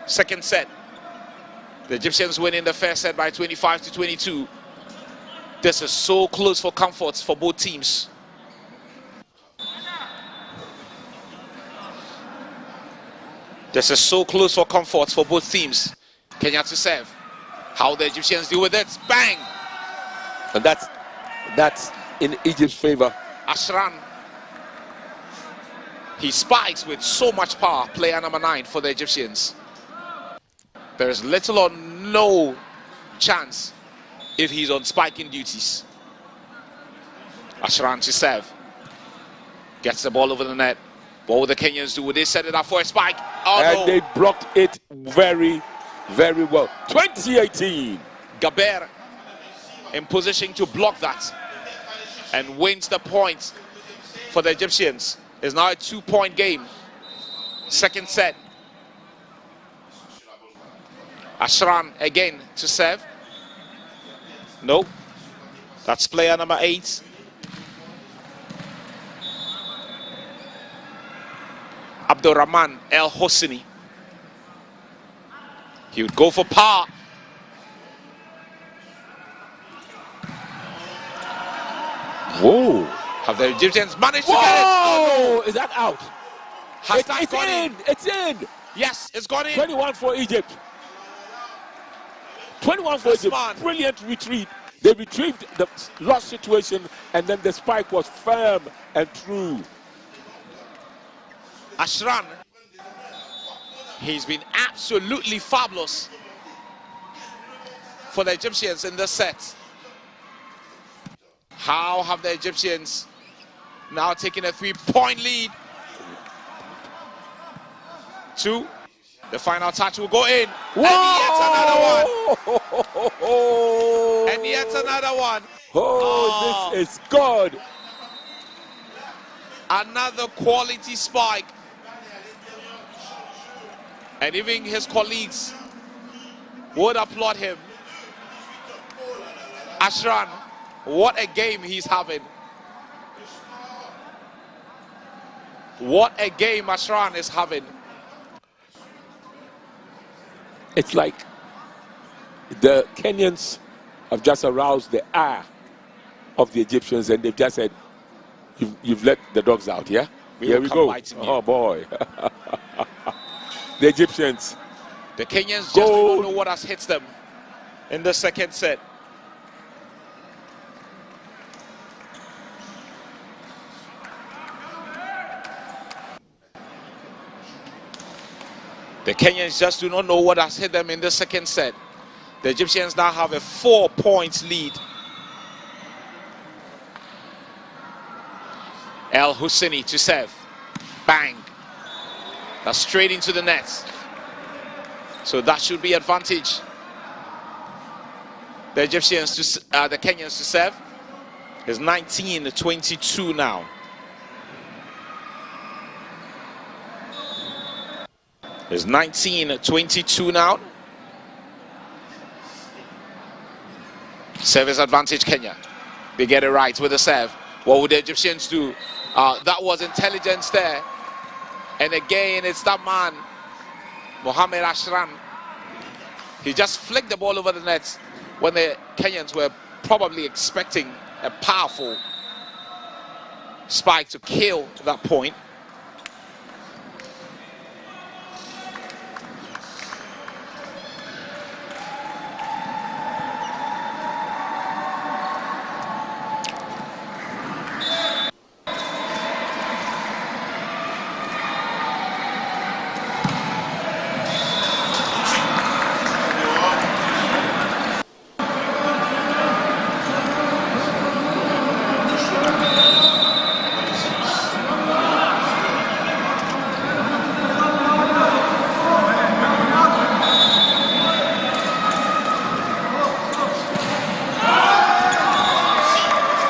Second set. The Egyptians win in the first set by 25-22. This is so close for comfort for both teams. This is so close for comfort for both teams. Kenya to serve. How the Egyptians deal with it. Bang! And that's in Egypt's favor. Ashran. He spikes with so much power. Player number 9 for the Egyptians. There's little or no chance if he's on spiking duties. Ashran to serve. Gets the ball over the net. What will the Kenyans do? Will they set it up for a spike? Oh, and no. they blocked it very, very well. 2018. Gaber in position to block that and wins the point for the Egyptians. It's now a 2-point game. Second set. Ashran again to serve. Nope. That's player number 8. Abdurrahman El Hosni. He would go for power. Whoa. Have the Egyptians managed to get it? Oh, no. Is that out? It's in. It's in. Yes, it's gone in. 21 for Egypt. 21 for Egypt. Man. Brilliant retreat. They retrieved the lost situation, and then the spike was firm and true. Ashran, he's been absolutely fabulous for the Egyptians in this set. How have the Egyptians now taken a 3-point lead? 2, The final touch will go in. Whoa! And yet another one. And yet another one. Oh, this is good. Another quality spike. And even his colleagues would applaud him. Ashran, what a game he's having. What a game Ashran is having. It's like the Kenyans have just aroused the ire of the Egyptians, and they've just said, you've let the dogs out, yeah? Here we go. Oh, boy. The Egyptians. The Kenyans just don't know what has hit them in the second set. The Kenyans just do not know what has hit them in the second set. The Egyptians now have a 4-point lead. El Husseini to serve. Bang. That's straight into the net. So that should be advantage. The Egyptians to the Kenyans to serve. It's 19-22 now. It's 19-22 now. Service advantage Kenya. They get it right with the serve. What would the Egyptians do? That was intelligence there. And again, it's that man, Mohamed Ashran. He just flicked the ball over the net when the Kenyans were probably expecting a powerful spike to kill that point.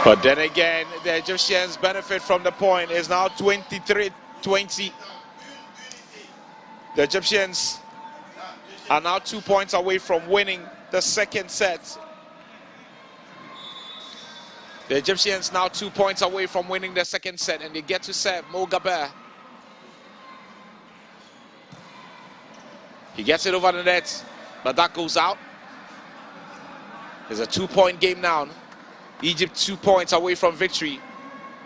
But then again, the Egyptians benefit from the point. It's now 23-20. The Egyptians are now 2 points away from winning the second set. The Egyptians now 2 points away from winning the second set, and they get to serve Mo Gaber. He gets it over the net, but that goes out. It's a 2-point game now. Egypt 2 points away from victory.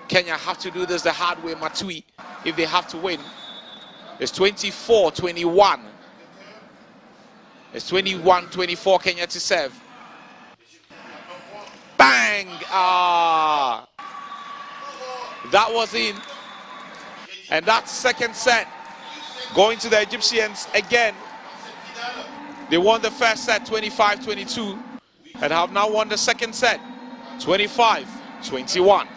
Kenya have to do this the hard way, Matui, if they have to win. It's 24-21. It's 21-24 Kenya to serve. Bang! That was in. And that second set going to the Egyptians again. They won the first set 25-22 and have now won the second set 25-21.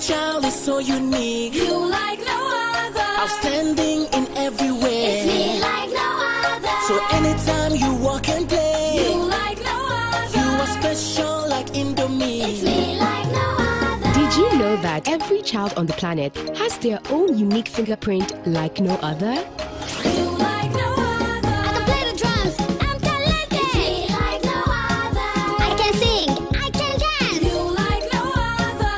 child is so unique. You like no other. Outstanding in every way. It's me like no other. So anytime you walk and play, You like no other. you are special like Indomie. It's me like no other. Did you know that every child on the planet has their own unique fingerprint like no other? You like no other. I can play the drums. I'm talented. It's me like no other. I can sing. I can dance. You like no other.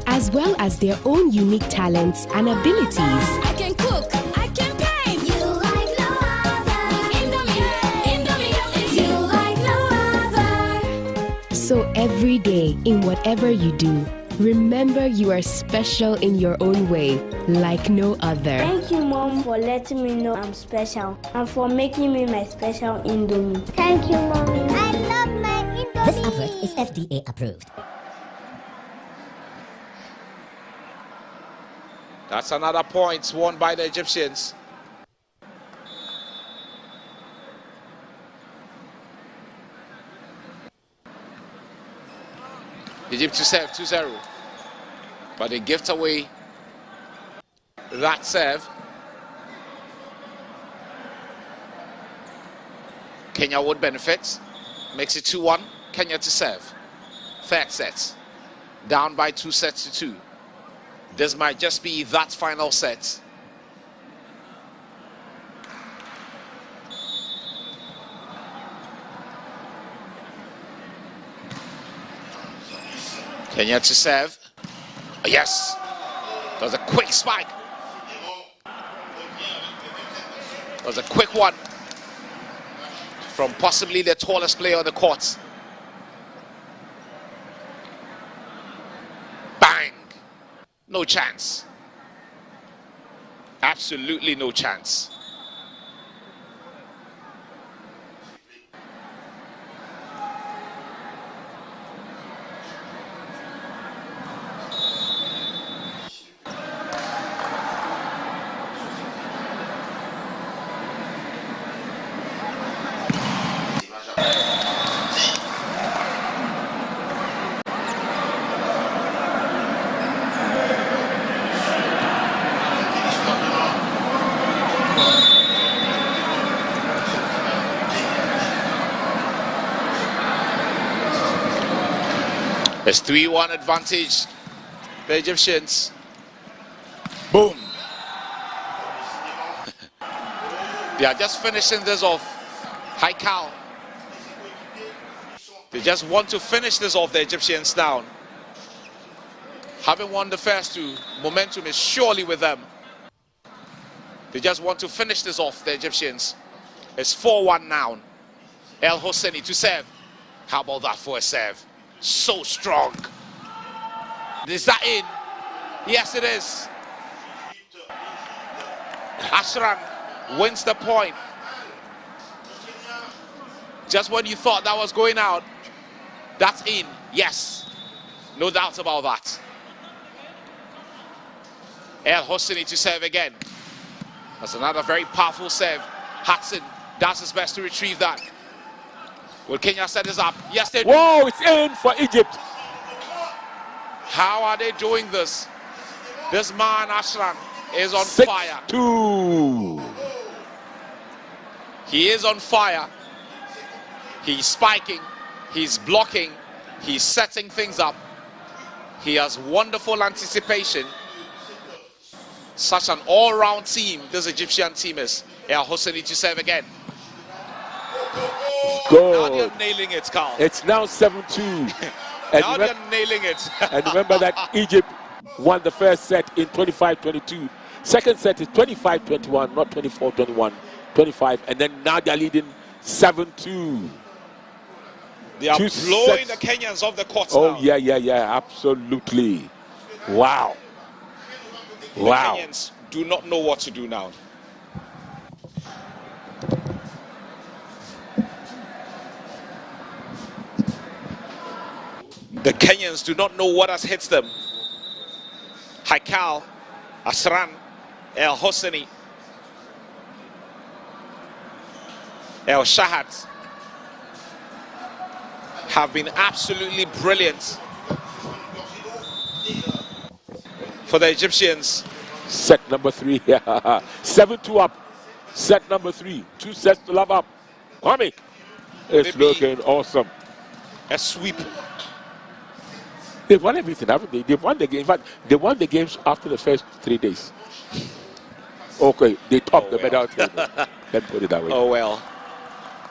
As well as their own unique talents and abilities. I can cook. I can paint. You like no other. Indomie. It's you like no other. So every day, in whatever you do, remember you are special in your own way, like no other. Thank you, Mom, for letting me know I'm special and for making me my special Indomie. Thank you, Mommy. I love my Indomie. This advert is FDA approved. That's another point won by the Egyptians. Egypt to serve 2-0. But they gift away that serve. Kenya would benefit. Makes it 2-1. Kenya to serve. Third set. Down by 2-2. This might just be that final set. Kenya to serve. Yes. That was a quick spike. That was a quick one from possibly the tallest player on the court. Bang. No chance. Absolutely no chance. It's 3-1 advantage, the Egyptians. Boom. They are just finishing this off. Haikal. They just want to finish this off, the Egyptians now. Having won the first two, momentum is surely with them. They just want to finish this off, the Egyptians. It's 4-1 now. El Hosseini to serve. How about that for a serve? So strong. Is that in? Yes, it is. Ashran wins the point. Just when you thought that was going out, that's in. Yes. No doubt about that. El Hosseini to serve again. That's another very powerful serve. Hudson does his best to retrieve that. Will Kenya set this up? Yes, they do. Whoa, it's in for Egypt. How are they doing this? This man, Ashran, is on 6-2. fire. He is on fire. He's spiking. He's blocking. He's setting things up. He has wonderful anticipation. Such an all-round team this Egyptian team is. El Hosseini to serve again. Good. Now they're nailing it, Carl. It's now 7-2. Now they're nailing it. And remember that Egypt won the first set in 25-22. Second set is 25-21, not 24-21, 25. And then now they're leading 7-2. They are blowing the Kenyans off the court now. Oh, yeah, absolutely. Wow. The Kenyans do not know what to do now. The Kenyans do not know what has hit them. Haikal, Ashran, El Hosseini, El Shahat have been absolutely brilliant. for the Egyptians. Set number 3. 7-2 up. Set number 3. 2 sets to love up. Kwame. It's looking awesome. A sweep. They've won everything, haven't they? They've won the game. In fact, they won the games after the first 3 days. Okay, they topped the medal table. Let's put it that way. Oh well.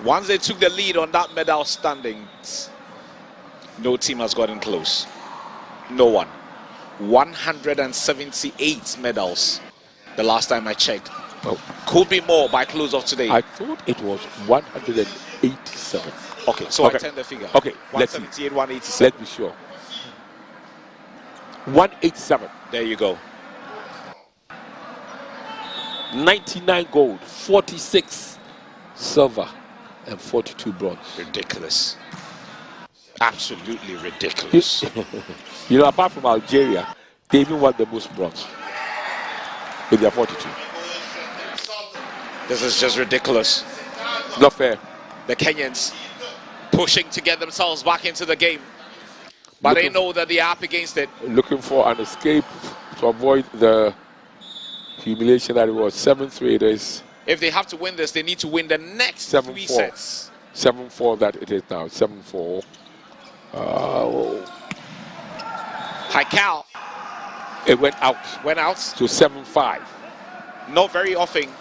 Once they took the lead on that medal standings, no team has gotten close. No one. 178 medals the last time I checked. Oh. Could be more by close of today. I thought it was 187. Okay, so okay. I turned the figure. Okay, let's see. 178, 187. Let's be sure. 187. There you go. 99 gold, 46 silver, and 42 bronze. Ridiculous. Absolutely ridiculous. You know, apart from Algeria, they even won the most bronze with their 42. This is just ridiculous. Not fair. The Kenyans pushing to get themselves back into the game, but they know that they are up against it. Looking for an escape to avoid the humiliation that it was. 7-3 it is. If they have to win this, they need to win the next 3 sets. 7-4 that it is now. 7-4. Haikal. It went out. Went out. To 7-5. Not very often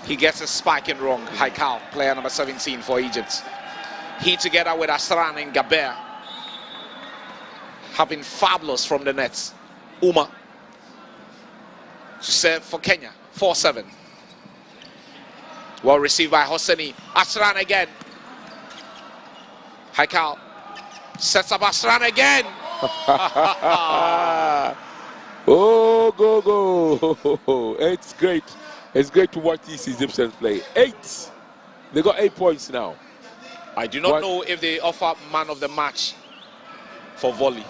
he gets a spike in wrong. Haikal, player number 17 for Egypt. He together with Asran and Gaber have been fabulous from the nets. Uma to serve for Kenya. 4-7. Well received by Hosseini. Asran again. Haikal sets up Asran again. Oh, go. It's great. It's great to watch these Egyptians play. 8. They got 8 points now. I do not know if they offer man of the match for volley.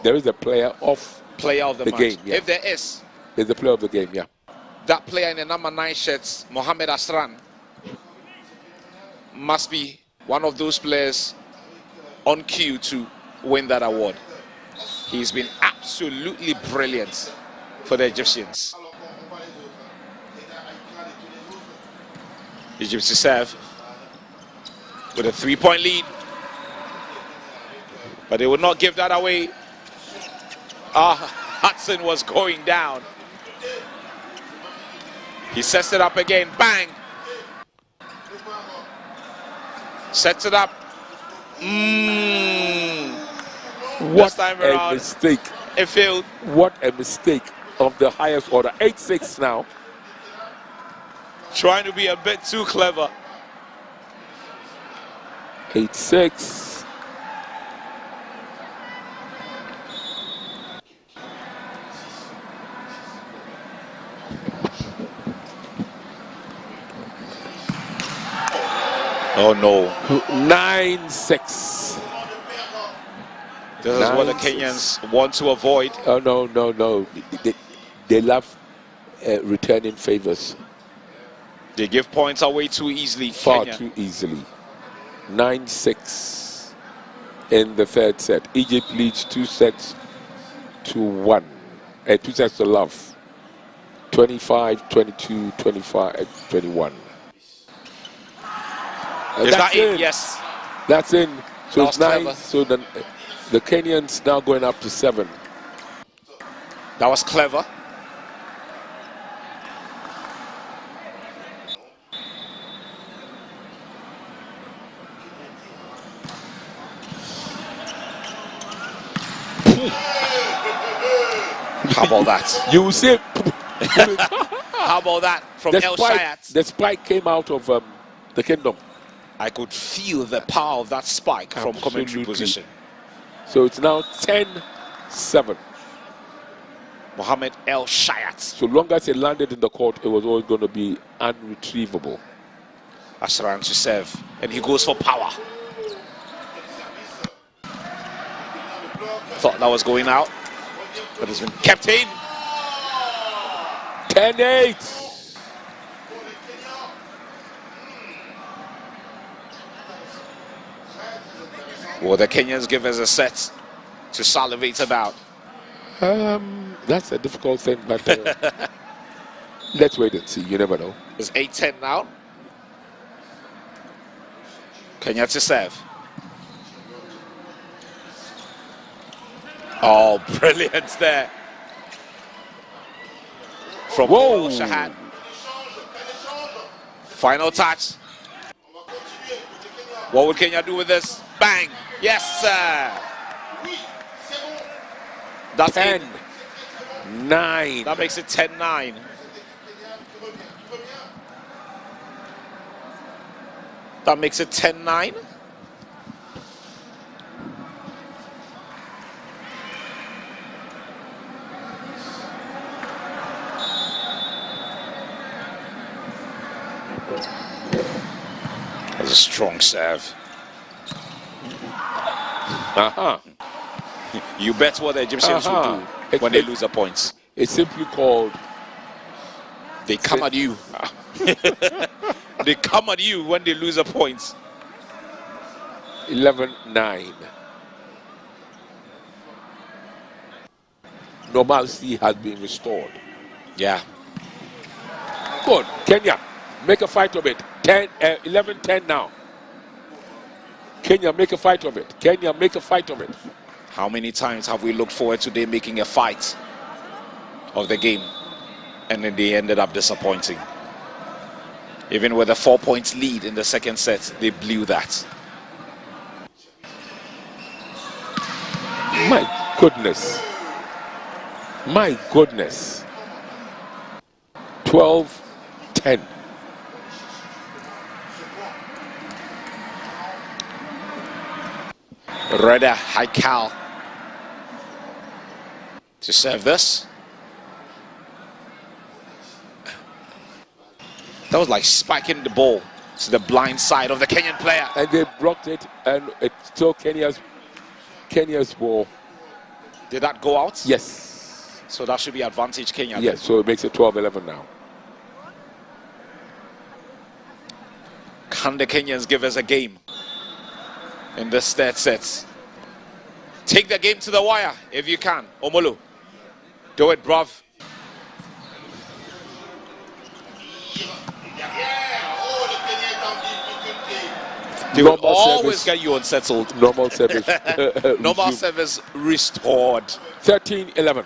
There is a player of the match. game. Yeah. If there is. There's a player of the game, yeah. That player in the number 9 shirts, Mohamed Asran, must be one of those players on cue to win that award. He's been absolutely brilliant for the Egyptians. Egypt to serve with a 3-point lead, but they would not give that away. Hudson was going down. He sets it up again. Bang! Sets it up. What time a around, mistake. It failed. What a mistake of the highest order. 8-6 now. Trying to be a bit too clever. 8-6. Oh no. 9-6. This is what the Kenyans want to avoid. Oh no. They love returning favors. They give points away too easily. Far Kenya. too easily. 9-6 in the 3rd set. Egypt leads 2 sets to 1. 2 sets to love. 25, 22, 25, 21. Is that in? Yes. That's in. So That it's was 9. clever. So the Kenyans now going up to 7. That was clever. How about that? You will say. How about that from El Shayat? The spike came out of the kingdom. I could feel the power of that spike from commentary position. So it's now 10-7. Mohamed El Shayat. So long as it landed in the court, it was always going to be unretrievable. Asran to serve, and he goes for power. Thought that was going out, but it's been kept in. 10-8. Will the Kenyans give us a set to salivate about? That's a difficult thing, but let's wait and see. You never know. It's 8-10 now. Kenya to serve. Oh, brilliant there. From Shahan. Final touch. What would Kenya do with this? Bang! Yes, sir. That's 10, 9. That makes it 10-9. That makes it 10-9. That's a strong serve. You bet what the Egyptians will do when they lose their points. It's simply called... They come at you. They come at you when they lose their points. 11-9. Normalcy has been restored. Yeah. Good. Kenya, make a fight of it. 11-10 now. Kenya, make a fight of it. Kenya, make a fight of it. How many times have we looked forward to them making a fight of the game, and then they ended up disappointing? Even with a 4 points lead in the second set, they blew that. My goodness. My goodness. 12-10. Reda Haikal to serve this. That was like spiking the ball to the blind side of the Kenyan player. And they blocked it, and it's still Kenya's ball. Did that go out? Yes. So that should be advantage Kenya. Yes, so it makes it 12-11 now. Can the Kenyans give us a game in this third set? Take the game to the wire if you can. Omolu, do it, bruv. They will always get you unsettled. Normal service. Normal service restored. 13-11.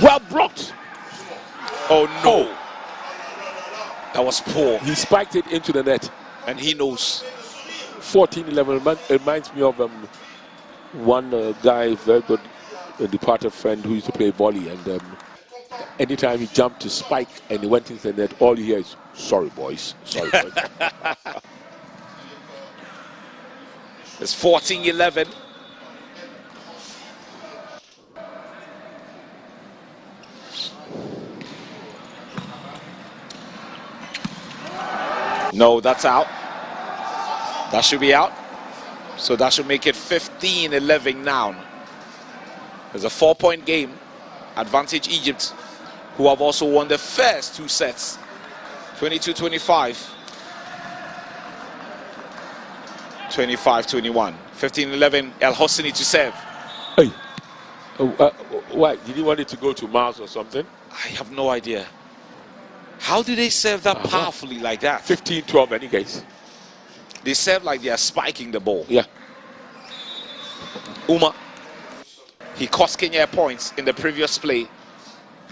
Well blocked. Oh no. That was poor. He spiked it into the net. And he knows. 14-11. It reminds me of one guy, very good departed friend who used to play volley. And anytime he jumped to spike and he went into the net, all you hear is, sorry, boys. Sorry, boys. It's 14-11. No, that's out. That should be out. So that should make it 15-11 now. There's a 4-point game. Advantage Egypt, who have also won the first two sets. 22-25. 25-21. 15-11. El Hosni to serve. Hey. Why? Did he want it to go to Mars or something? I have no idea. How do they serve that powerfully like that? 15-12 any case. They serve like they are spiking the ball. Yeah. Uma. He cost Kenya points in the previous play.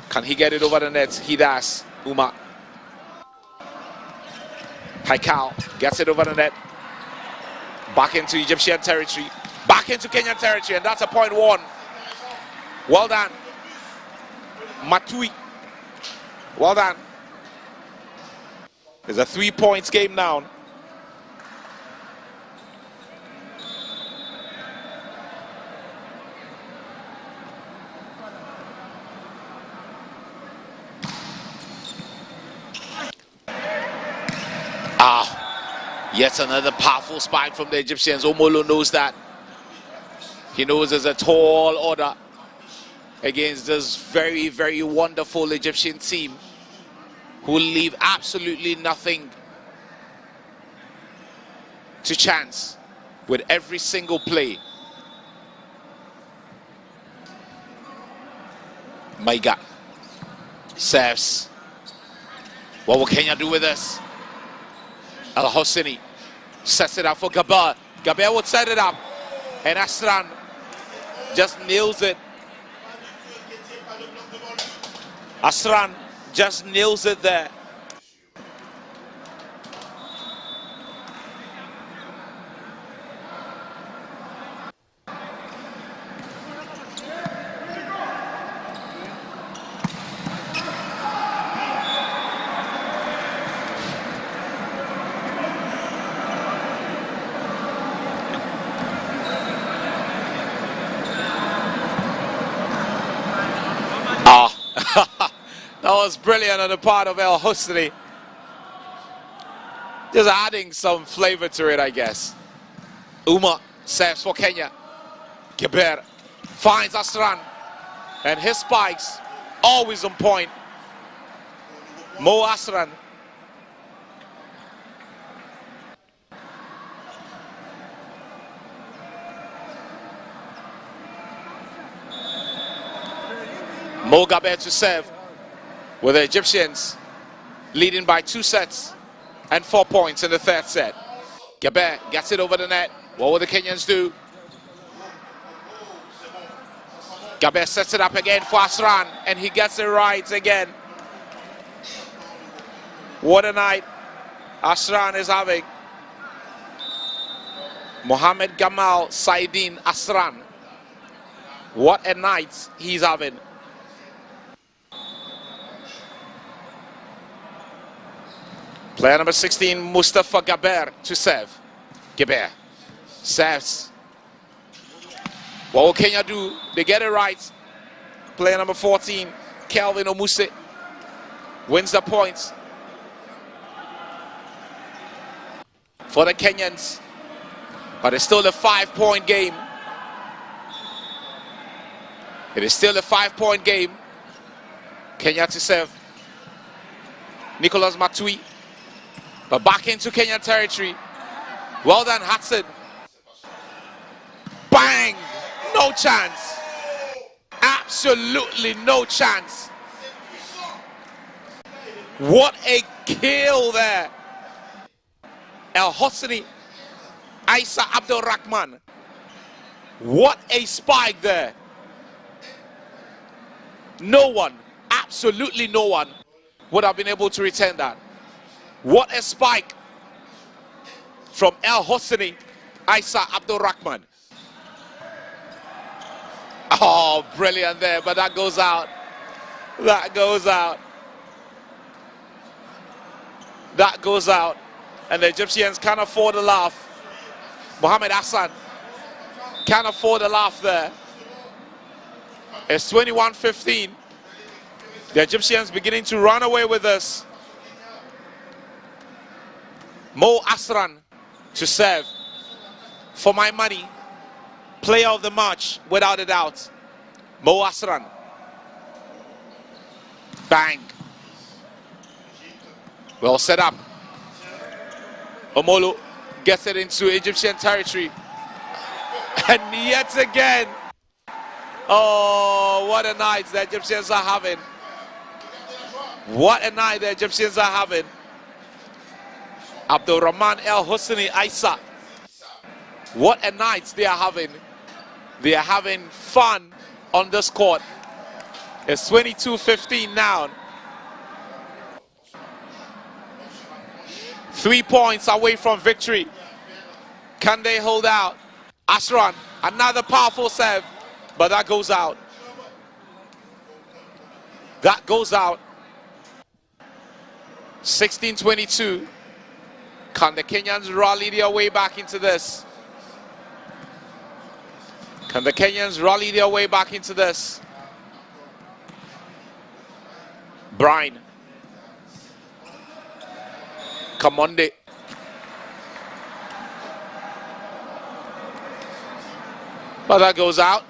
Can he get it over the net? He does. Uma. Haikal gets it over the net. Back into Egyptian territory. Back into Kenyan territory. And that's a point won. Well done. Matui. Well done. There's a 3 points game now. Yet another powerful spike from the Egyptians. Omolo knows that. He knows there's a tall order against this very, very wonderful Egyptian team who leave absolutely nothing to chance with every single play. Maiga serves. What will Kenya do with this? Al Hosseini sets it up for Gaber. Gaber would set it up, and Asran just nails it. Asran just nails it there. That was brilliant on the part of El Hosseini. Just adding some flavor to it, I guess. Uma serves for Kenya. Gaber finds Asran, and his spikes always on point. Mo Asran. Mo Gaber to serve, with the Egyptians leading by 2 sets and 4 points in the third set. Gaber gets it over the net. What will the Kenyans do? Gaber sets it up again for Asran, and he gets it right again. What a night Asran is having. Mohammed Gamal Saidin Asran. What a night he's having. Player number 16, Mustafa Gaber to serve. Gaber serves. What will Kenya do? They get it right. Player number 14, Kelvin Omuse, wins the points for the Kenyans. But it's still a 5-point game. It is still a 5-point game. Kenya to serve. Nicholas Matui. But back into Kenyan territory. Well done, Hudson. Bang! No chance. Absolutely no chance. What a kill there. El Hosseini, Isa Abdul Rahman. What a spike there. No one, absolutely no one, would have been able to return that. What a spike from El Hosseini, Isa Abdul Rahman. Oh, brilliant there, but that goes out. That goes out. That goes out. And the Egyptians can't afford a laugh. Mohamed Hassan can't afford a laugh there. It's 21-15. The Egyptians beginning to run away with us. Mo Asran to serve. For my money, player of the match, without a doubt. Mo Asran. Bang. Well set up. Omolo gets it into Egyptian territory. And yet again. Oh, what a night the Egyptians are having. What a night the Egyptians are having. Abdul Rahman El Hosseini Isa. What a night they are having. They are having fun on this court. It's 22-15 now. 3 points away from victory. Can they hold out? Asran, another powerful serve, but that goes out. That goes out. 16-22. Can the Kenyans rally their way back into this? Can the Kenyans rally their way back into this? Brian. Kamonde. But that goes out.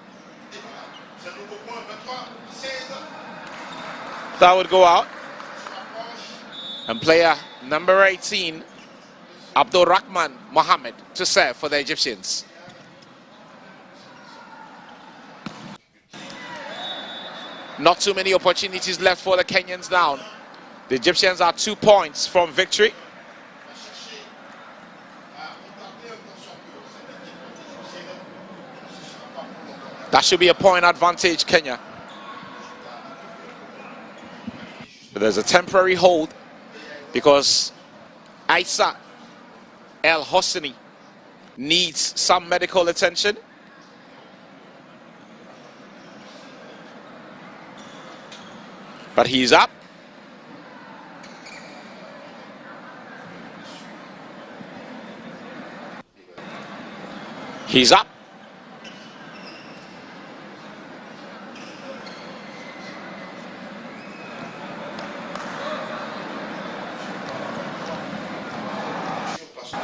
That would go out. And player number 18, Abdul Rahman Mohammed, to serve for the Egyptians. Not too many opportunities left for the Kenyans now. The Egyptians are 2 points from victory. That should be a point advantage, Kenya. But there's a temporary hold because Isa El Hosni needs some medical attention. But he's up. He's up.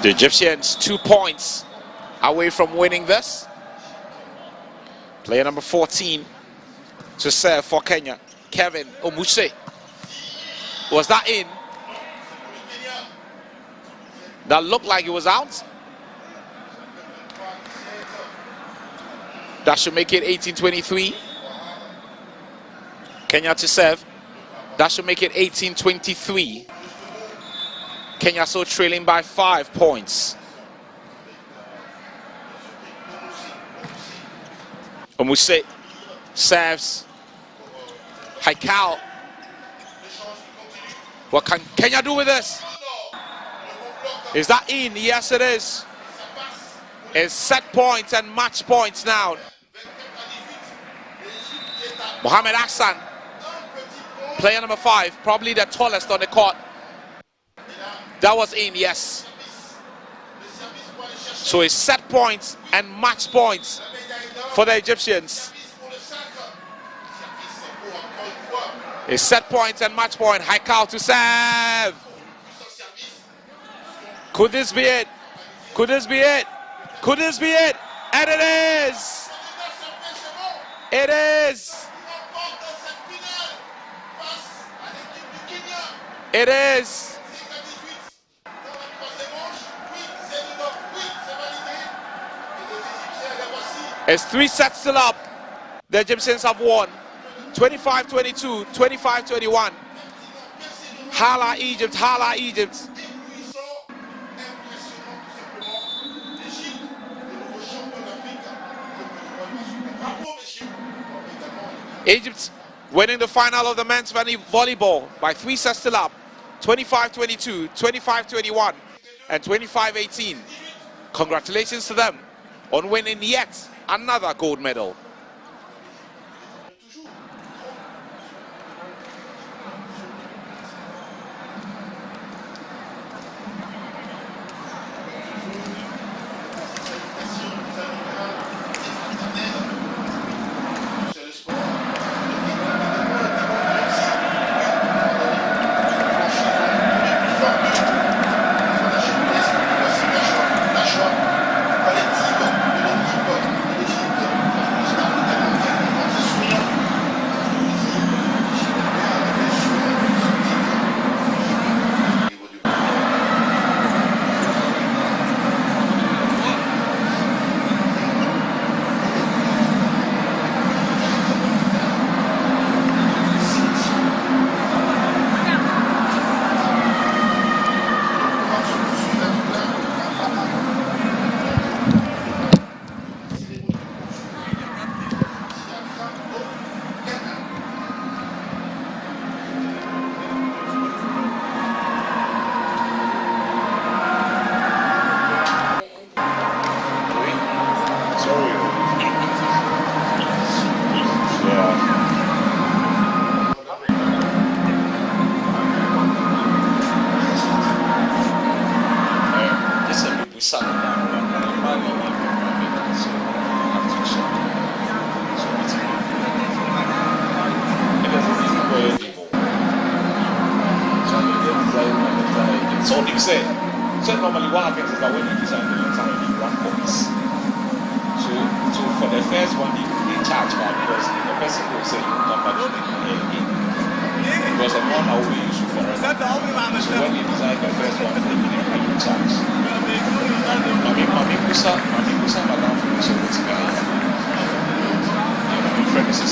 The Egyptians 2 points away from winning this. Player number 14 to serve for Kenya, Kevin Omuse. Was that in? That looked like it was out. That should make it 18-23. Kenya to serve. That should make it 18-23. Kenya so trailing by 5 points. Omuse serves. Haikal. What can Kenya do with this? Is that in? Yes, it is. It's set points and match points now. Mohamed Hassan, player number 5, probably the tallest on the court. That was in, yes. So it's set points and match points for the Egyptians. It's set points and match point. Haikal to serve. Could this be it? Could this be it? Could this be it? And it is. It is. It is. It's 3 sets still up. The Egyptians have won 25-22, 25-21. Hala Egypt, Hala Egypt. Egypt winning the final of the men's volleyball by 3 sets still up. 25-22, 25-21, and 25-18. Congratulations to them on winning yet another gold medal. So normally what happens is that when you design the entire you run points to for the first one, they charge her because the person will say you come back to the game. Because the one I will use for us. So when they design the first one, they charge. Mami Musa, Madame Fuso, what's going on? My friend is a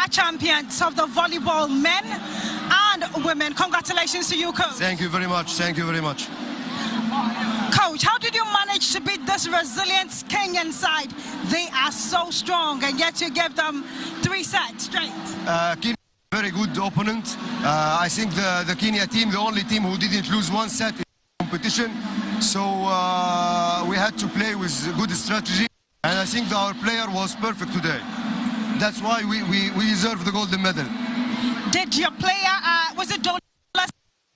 champions of the volleyball men and women. Congratulations to you, Coach. Thank you very much. Thank you very much. Coach, how did you manage to beat this resilient Kenyan side? They are so strong, and yet you gave them 3 sets straight. Kenya, very good opponent. I think the Kenya team, the only team who didn't lose 1 set in the competition. So we had to play with good strategy, and I think our player was perfect today. That's why we deserve the golden medal. Did your player, was it Dola,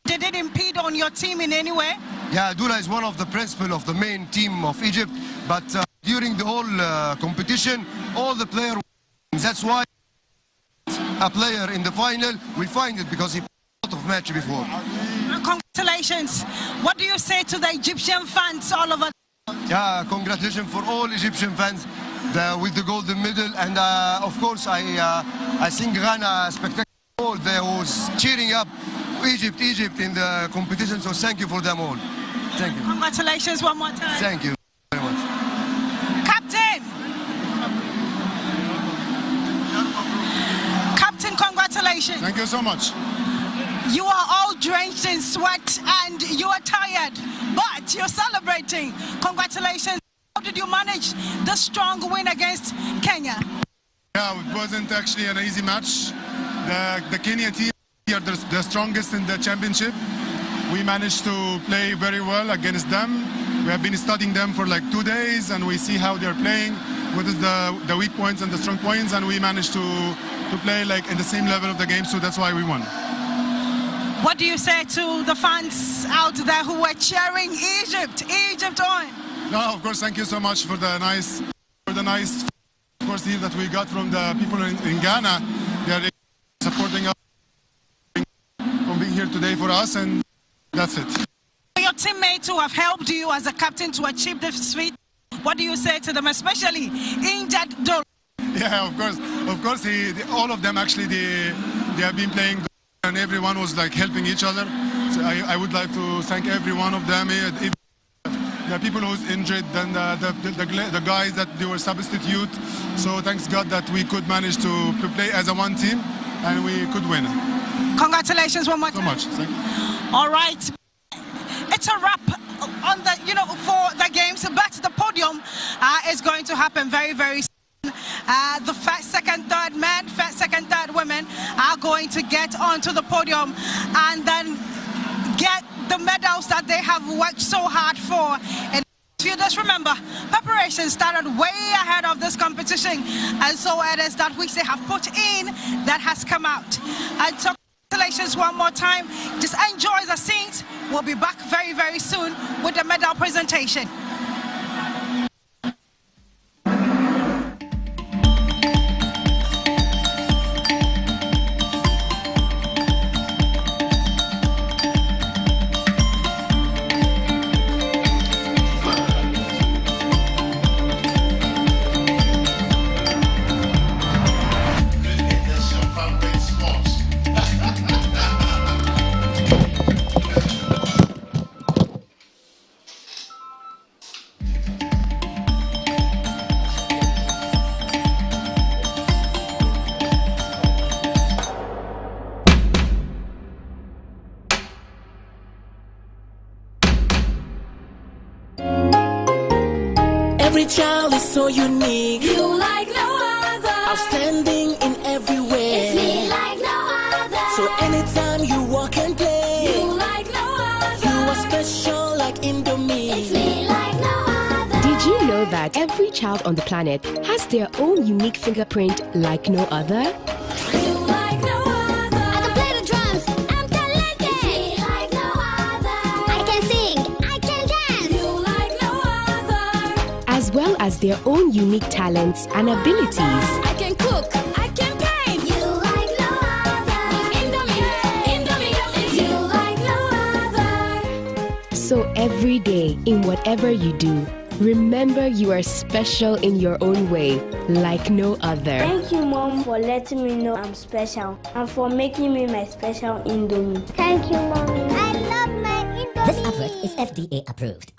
did it impede on your team in any way? Yeah, Dola is one of the principal of the main team of Egypt, but during the whole competition, all the players, that's why a player in the final will find it, because he played a lot of match before. Congratulations. What do you say to the Egyptian fans all over? Yeah, congratulations for all Egyptian fans with the golden medal, and of course I think Ghana spectacular. They was cheering up Egypt in the competition, so thank you for them all. Thank you. Congratulations one more time. Thank you very much. Captain! Captain, congratulations. Thank you so much. You are all drenched in sweat and you are tired, but you're celebrating. Congratulations. How did you manage the strong win against Kenya? Yeah, it wasn't actually an easy match. The Kenya team are the strongest in the championship. We managed to play very well against them. We have been studying them for like 2 days, and we see how they're playing, what is the weak points and the strong points, and we managed to play like in the same level of the game, so that's why we won. What do you say to the fans out there who were cheering Egypt on? No, of course, thank you so much for the nice of course, here that we got from the people in Ghana. They are supporting us from being here today for us, and that's it. Your teammates who have helped you as a captain to achieve this feat, what do you say to them, especially injured Dora? Yeah, of course, all of them actually, they have been playing, and everyone was like helping each other. So I would like to thank every one of them. The people who's injured, and the guys that they were substitute. So thanks God that we could manage to play as a one team, and we could win. Congratulations one more time. So much. Thank you. All right, it's a wrap on the for the games, but the podium is going to happen very, very soon. The first, second, third men, first, second, third women are going to get onto the podium and then get the medals that they have worked so hard for in midfielders. Remember, preparation started way ahead of this competition, and so it is that which they have put in that has come out. And so congratulations one more time. Just enjoy the scenes. We'll be back very, very soon with the medal presentation. Every child is so unique. You like no other. Outstanding in every way. It's me like no other. So anytime you walk and play, You like no other. you are special like Indomie. It's me like no other. Did you know that every child on the planet has their own unique fingerprint like no other? You like no other. I can play the drums. I'm talented. It's me like no other. I can sing. I can dance. You like no other. As well as their own unique talents and abilities. I can cook. I can paint. You like no other. Indomie. It's you like no other. So every day, in whatever you do, remember you are special in your own way, like no other. Thank you, Mom, for letting me know I'm special and for making me my special Indomie. Thank you, Mommy. I love my Indomie. This advert is FDA approved.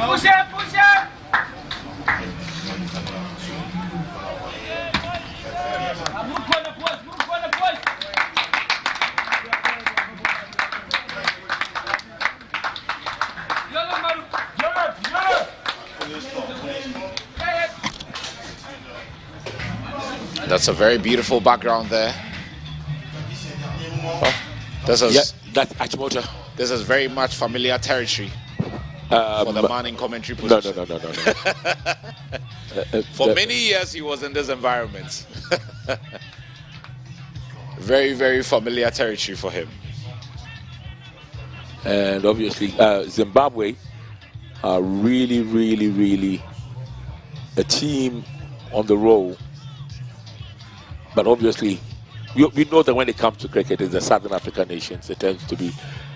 Push it, push it. That's a very beautiful background there. Oh, this is that's Achimota. This is very much familiar territory for the man in commentary position. No. For many years, he was in this environment. Very, very familiar territory for him. And obviously, Zimbabwe are really a team on the roll. But obviously, we know that when it comes to cricket, it's the Southern African nations. It tends to be,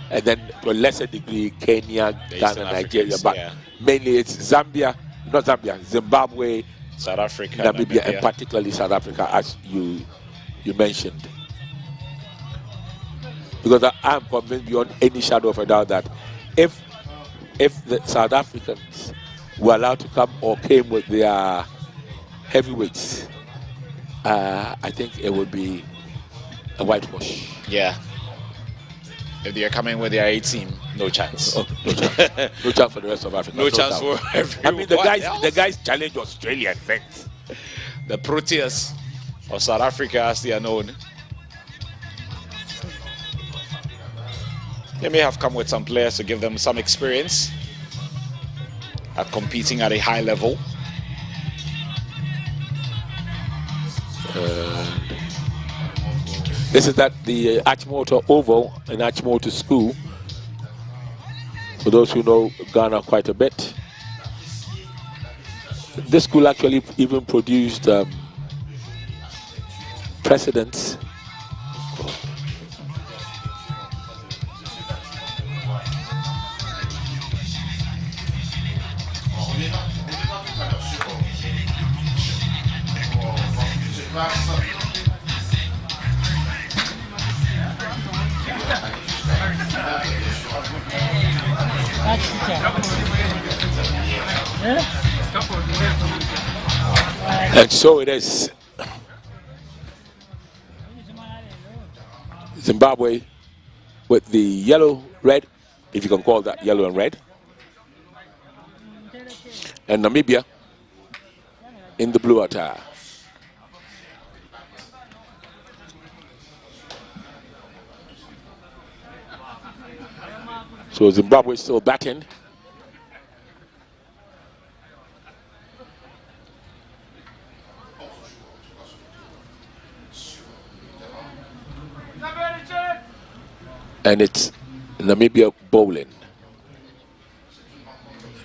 and then to a lesser degree, Kenya, Ghana, Nigeria. But mainly it's Zimbabwe, South Africa, Namibia, and particularly South Africa, as you mentioned. Because I'm convinced beyond any shadow of a doubt that if the South Africans were allowed to come or came with their heavyweights, I think it would be a whitewash. Yeah. If they're coming with their A team, no chance. Oh, no chance. No chance for the rest of Africa. No chance for everyone. I mean, the guys challenge Australia, in fact. The Proteas of South Africa, as they are known. They may have come with some players to give them some experience at competing at a high level. This is at the Achimota Oval in Achimota School. For those who know Ghana quite a bit, this school actually even produced presidents. And so it is. Zimbabwe with the yellow, red, if you can call that yellow and red. And Namibia in the blue attire. So Zimbabwe is still batting. And it's Namibia bowling.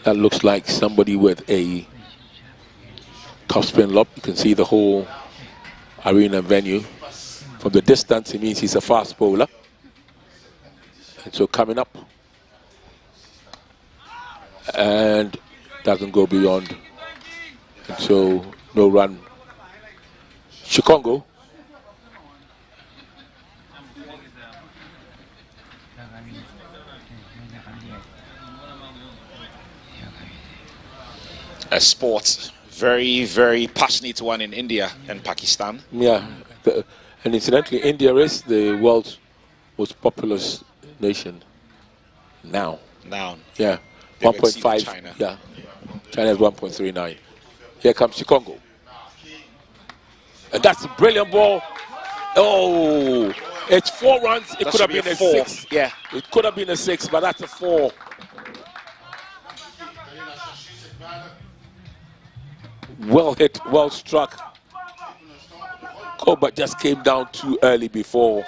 That looks like somebody with a top spin lob. You can see the whole arena venue. From the distance, it means he's a fast bowler. And so coming up. And doesn't go beyond. And so no run. Chikongo. A sport, very, very passionate one in India and Pakistan. Yeah, and incidentally, India is the world's most populous nation now. Yeah, 1.5. China. Yeah, China is 1.39. Here comes Chikongo. And that's a brilliant ball. Oh, it's 4 runs. It could have been a 6. Yeah, it could have been a 6, but that's a 4. Well hit, well struck. Koba just came down too early before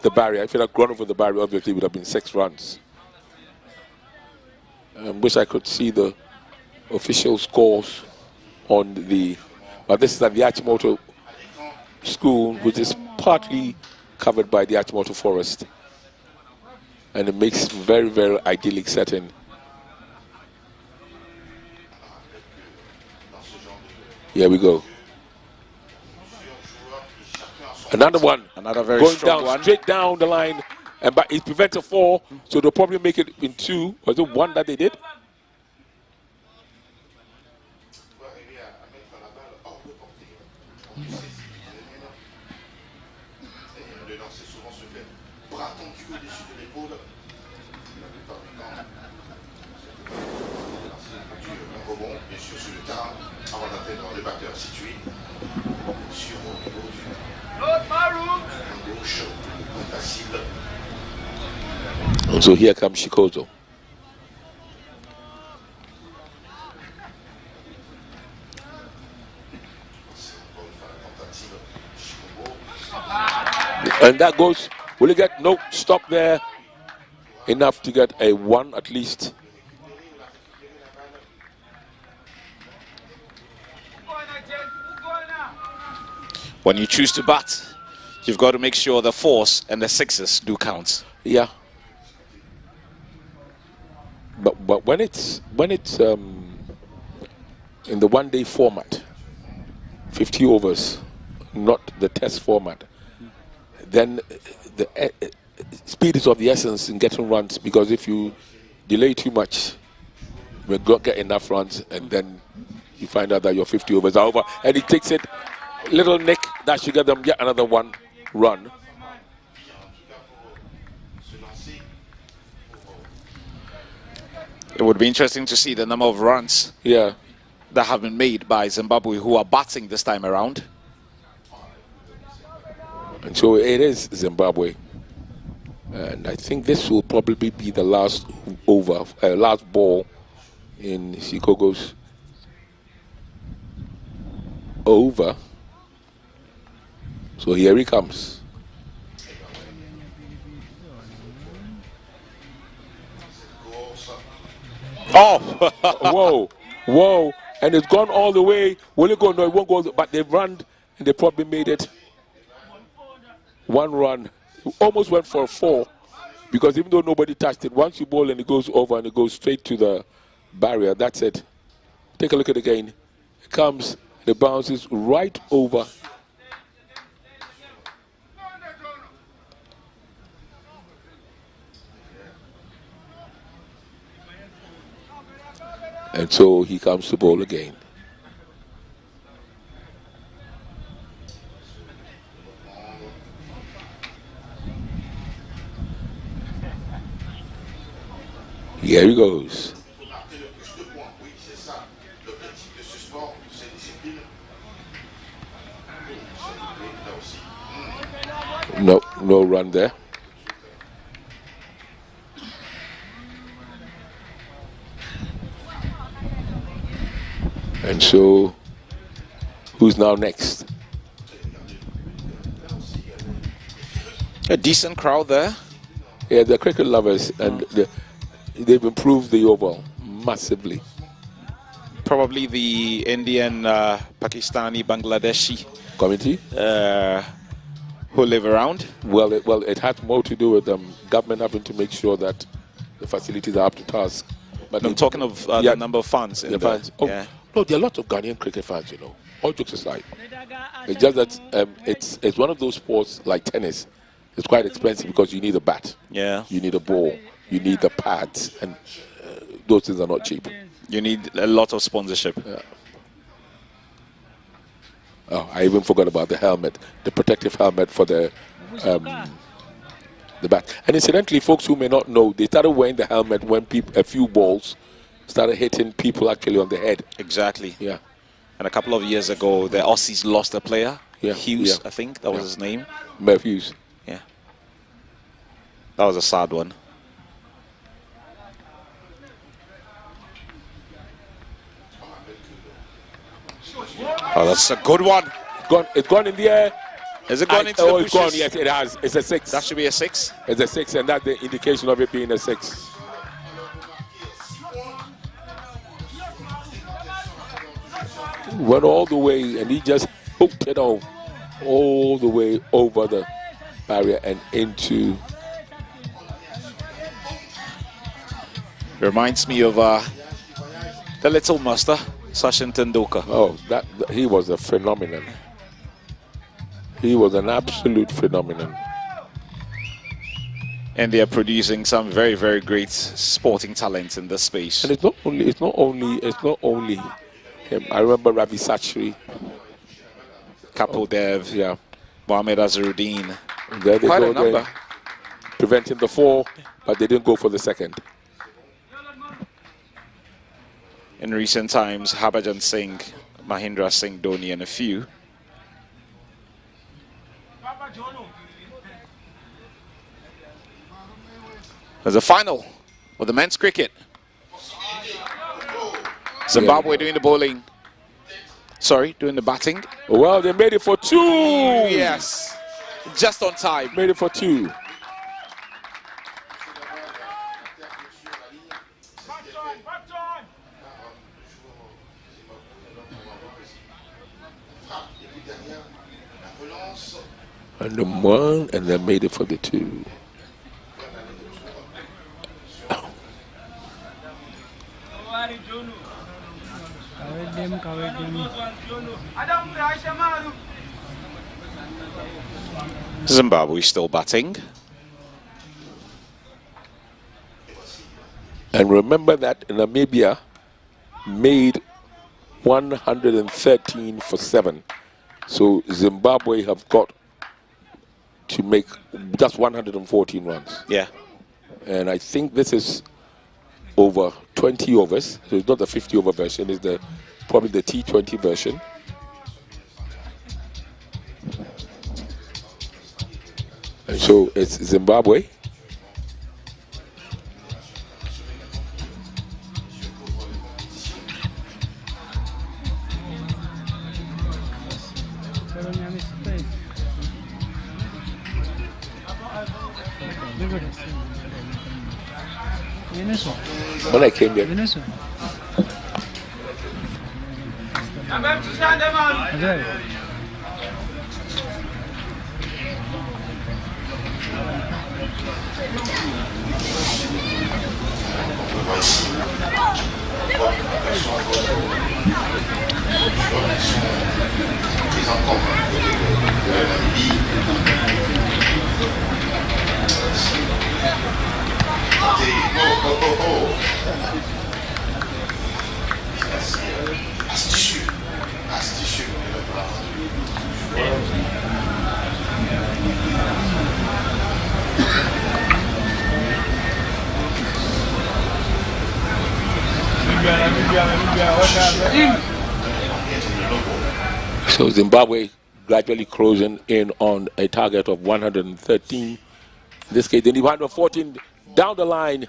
the barrier. If it had gone over the barrier, obviously it would have been 6 runs. I wish I could see the official scores on the... But this is at the Achimota School, which is partly covered by the Achimota Forest. And it makes very, very idyllic setting. Here we go. Another one. Another very going strong down, one. straight down the line. And but it prevents a 4, so they'll probably make it in 2. Was it 1 that they did? And so here comes Shikozo. And that goes, will he get, no, stop there. Enough to get a 1 at least. When you choose to bat, you've got to make sure the 4s and the 6s do count. Yeah. But when it's in the one-day format, 50 overs, not the test format, then the speed is of the essence in getting runs, because if you delay too much, you will not get enough runs, and then you find out that your 50 overs are over, and he takes it, little nick, that should get them yet another 1 run. It would be interesting to see the number of runs that have been made by Zimbabwe, who are batting this time around. And so it is Zimbabwe. And I think this will probably be the last last ball in Chicago's over. So here he comes. Oh, whoa, whoa. And it's gone all the way. Will it go? No, it won't go. But they've run and they probably made it. 1 run. Almost went for a 4. Because even though nobody touched it, once you bowl and it goes over and it goes straight to the barrier, that's it. Take a look at it again. It comes, it bounces right over. And so he comes to bowl again. Here he goes. No run there. And so, who's now next? A decent crowd there. Yeah, the cricket lovers, and they've improved the oval massively. Probably the Indian, Pakistani, Bangladeshi community who live around. Well, it has more to do with government having to make sure that the facilities are up to task. But I'm talking of the number of fans. The fans. Oh, no, there are a lot of Ghanaian cricket fans, you know. All jokes aside, it's just that it's one of those sports like tennis. It's quite expensive because you need a bat. Yeah. You need a ball. You need the pads, and those things are not cheap. You need a lot of sponsorship. Yeah. Oh, I even forgot about the helmet, the protective helmet for the bat. And incidentally, folks who may not know, they started wearing the helmet when a few balls started hitting people actually on the head. Exactly. Yeah. And a couple of years ago, the Aussies lost a player. Yeah. Hughes, I think that was his name. Merv Hughes. Yeah. That was a sad one. Oh, that's a good one. It's gone in the air. Is it gone into the bushes? It's gone, yes, it has. It's a 6. That should be a 6. It's a 6, and that's the indication of it being a 6. Went all the way, and he just hooked it off all the way over the barrier and into. Reminds me of the little master, Sachin Tendulkar. Oh, he was a phenomenon. He was an absolute phenomenon. And they are producing some very, very great sporting talent in this space. And it's not only him. I remember Ravi Sachri, Kapil Dev, yeah, Mohamed Azharuddin. And there they Quite go a number. again, preventing the 4, but they didn't go for the 2nd. In recent times, Harbhajan Singh, Mahindra Singh Dhoni, and a few. There's a final of the men's cricket. Zimbabwe doing the bowling. Sorry, doing the batting. Well, they made it for 2. Yes. just on time. Made it for 2. And the 1, and then made it for the 2. Zimbabwe still batting. And remember that Namibia made 113 for 7. So Zimbabwe have got to make just 114 runs. Yeah. And I think this is over 20 overs. So it's not the 50 over version, it's probably the T20 version. And so it's Zimbabwe. When I came here, so Zimbabwe gradually closing in on a target of 113. In this case, they need 114 down the line,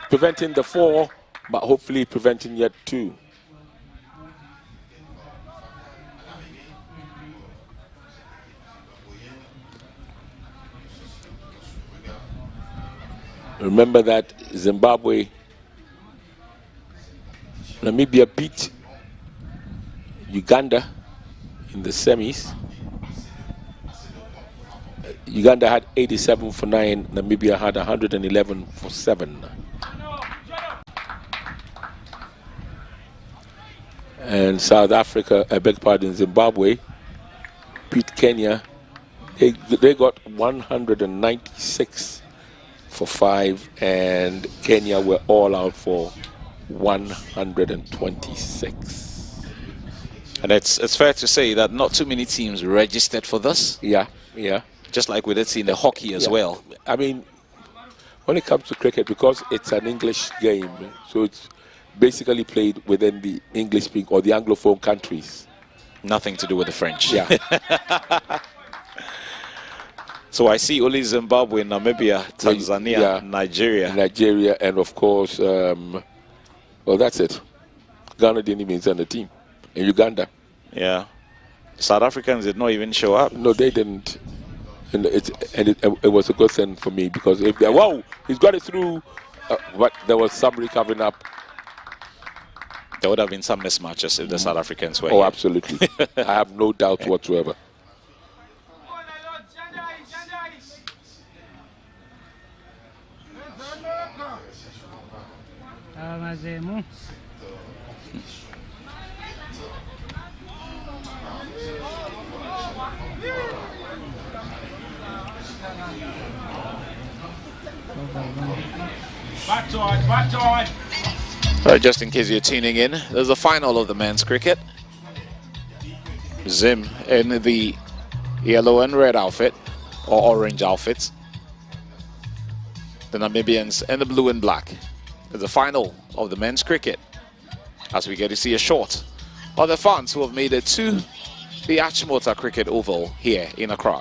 preventing the 4, but hopefully preventing yet 2. Remember that Namibia beat Uganda in the semis. Uganda had 87 for 9, Namibia had 111 for 7. And South Africa, I beg pardon, Zimbabwe beat Kenya. They got 196 for 5, and Kenya were all out for 126. And it's fair to say that not too many teams registered for this. Yeah. Just like we did see in the hockey as well. I mean, when it comes to cricket, because it's an English game, so it's basically played within the English-speaking or the Anglophone countries. Nothing to do with the French. Yeah. So I see only Zimbabwe, Namibia, Tanzania, Nigeria, and of course, well, that's it. Ghana didn't even send a team. And Uganda. Yeah. South Africans did not even show up. No, they didn't. And it was a good thing for me, because if they, wow, he's got it through, but there was some recovering up. There would have been some mismatches if the South Africans were here. Oh, absolutely. I have no doubt whatsoever. Just in case you're tuning in, there's a final of the men's cricket. Zim in the yellow and red outfit, or orange outfits. The Namibians in the blue and black. There's a final of the men's cricket, as we get to see a shot of the fans who have made it to the Achimota Cricket Oval here in Accra.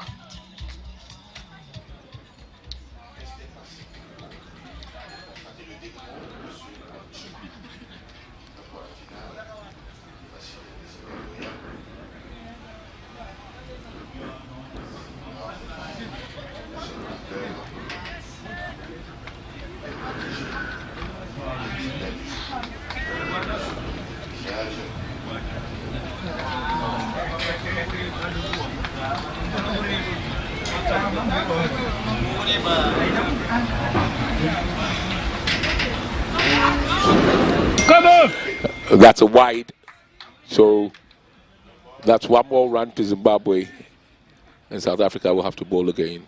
Come on! That's a wide. So that's one more run to Zimbabwe. And South Africa will have to bowl again.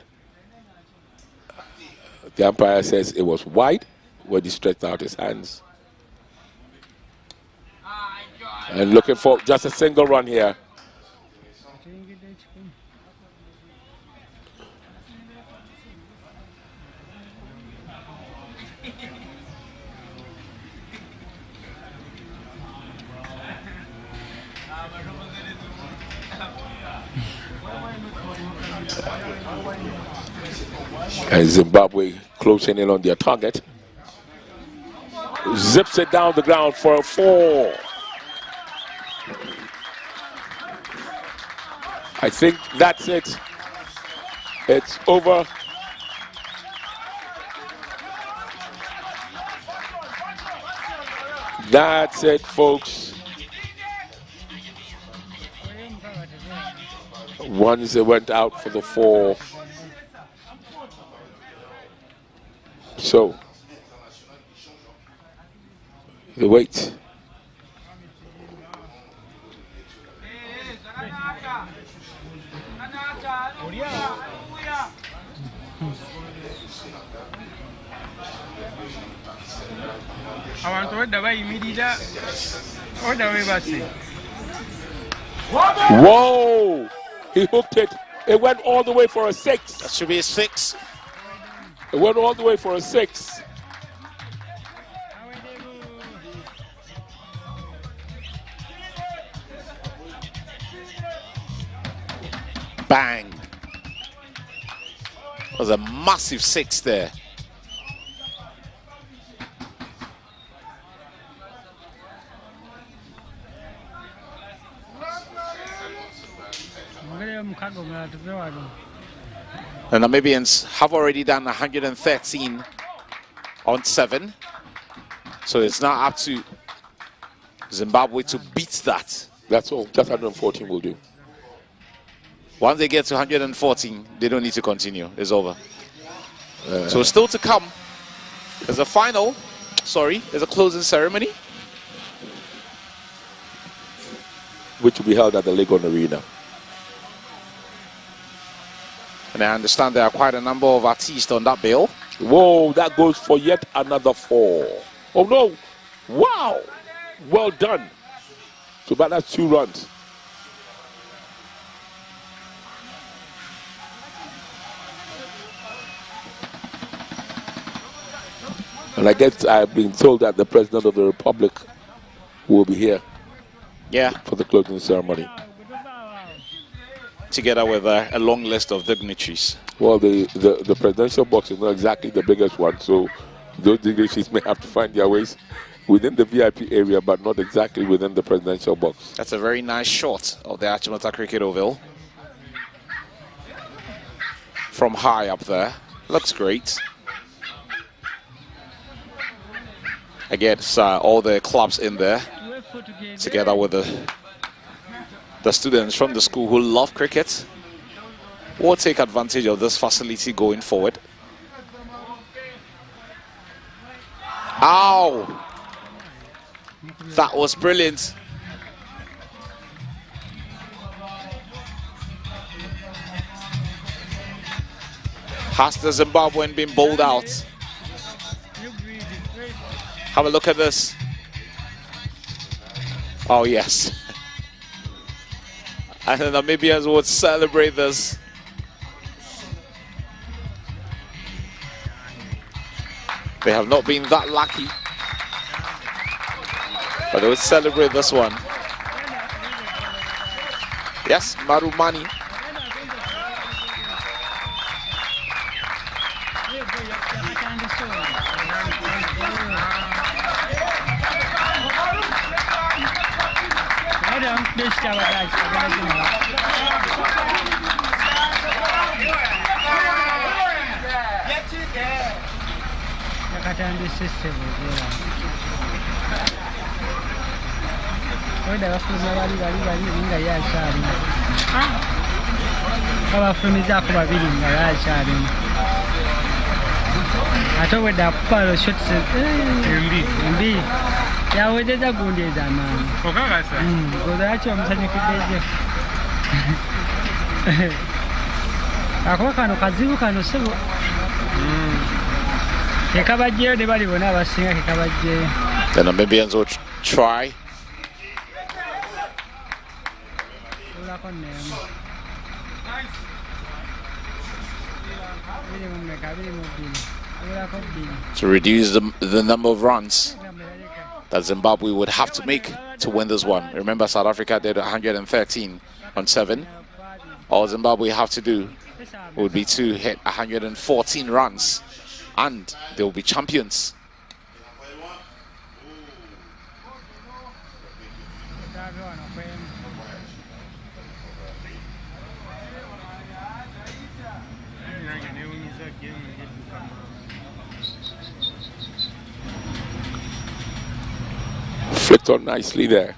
The umpire says it was wide when he stretched out his hands. And looking for just a single run here. And Zimbabwe closing in on their target. Zips it down the ground for a 4. I think that's it. It's over. That's it, folks. Once they went out for the 4. So, the wait. I want to read the way immediately. Or the way back. Whoa! He hooked it. It went all the way for a 6. That should be a 6. It went all the way for a 6. Bang. That was a massive 6 there. The Namibians have already done 113 on 7. So it's now up to Zimbabwe to beat that. That's all. Just 114 will do. Once they get to 114, they don't need to continue. It's over. So still to come. There's a final. Sorry, there's a closing ceremony. Which will be held at the Legon Arena. And I understand there are quite a number of artists on that bill. Whoa, that goes for yet another 4. Oh no! Wow! Well done. So but that's 2 runs. And I guess I've been told that the President of the Republic will be here. Yeah. For the closing ceremony. Together with a long list of dignitaries. Well, the presidential box is not exactly the biggest one, so those dignitaries may have to find their ways within the VIP area, but not exactly within the presidential box. That's a very nice shot of the Achimota Cricket Oval. From high up there. Looks great. Again, all the clubs in there, together with the students from the school who love cricket, will take advantage of this facility going forward. Ow! That was brilliant. Has the Zimbabwean been bowled out? Have a look at this. Oh, yes. And the Namibians would celebrate this. They have not been that lucky. But they would celebrate this one. Yes, Marumani. Ata weda palo shot se. Mbi. Ya weda da gunde da man. Ogaga sa. Goda acho msanye kideje. Akwa kano kazibu kano sebo. Kekabaje de bali bona basinga kekabaje. The Namibians will try. To reduce the number of runs that Zimbabwe would have to make to win this one. Remember, South Africa did 113 on 7. All Zimbabwe have to do would be to hit 114 runs, and they will be champions. Flicked on nicely there.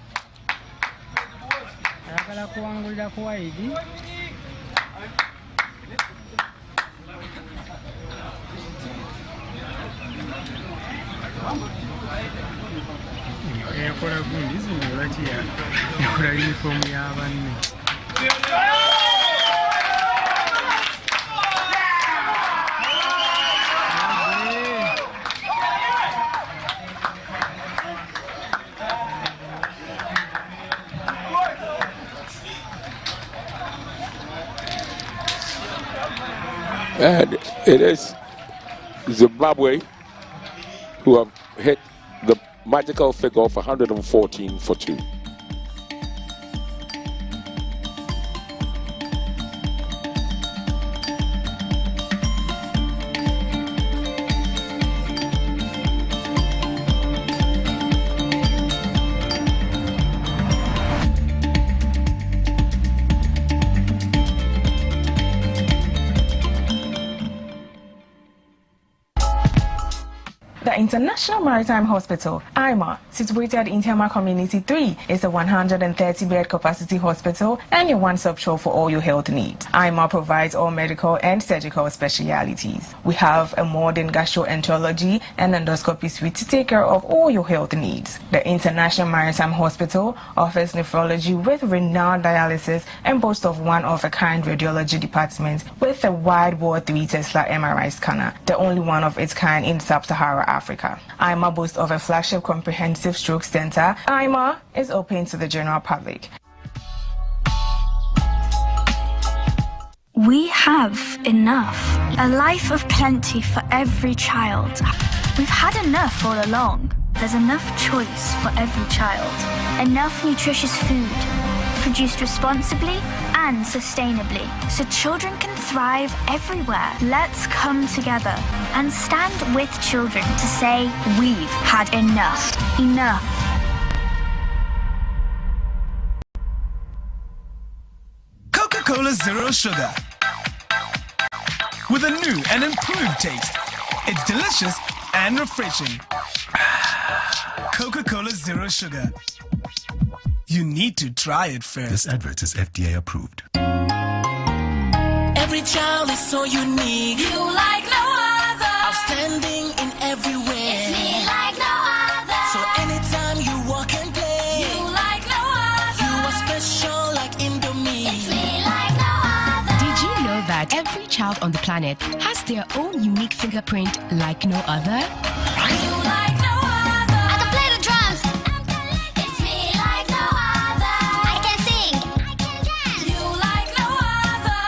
And it is Zimbabwe who have hit the magical figure of 114 for 2. The International Maritime Hospital, IMA, situated in Tema Community 3, is a 130-bed capacity hospital and your one-stop shop for all your health needs. IMA provides all medical and surgical specialities. We have a modern gastroenterology and endoscopy suite to take care of all your health needs. The International Maritime Hospital offers nephrology with renowned dialysis and boasts of one-of-a-kind radiology department with a wide-bore 3 Tesla MRI scanner, the only one of its kind in Sub-Saharan Africa. IMA boasts of a flagship comprehensive stroke center. IMA is open to the general public. We have enough. A life of plenty for every child. We've had enough all along. There's enough choice for every child. Enough nutritious food, produced responsibly and sustainably, so children can thrive everywhere. Let's come together and stand with children to say we've had enough. Enough. Coca-Cola Zero Sugar. With a new and improved taste. It's delicious and refreshing. Coca-Cola Zero Sugar. You need to try it first. This advert is FDA approved. Every child is so unique. You like no other. Outstanding in every way. It's me like no other. So anytime you walk and play. You like no other. You are special like Indomie. It's me like no other. Did you know that every child on the planet has their own unique fingerprint like no other? You like no other. I can play the drums. It's me like no other. I can sing. I can dance. You like no other.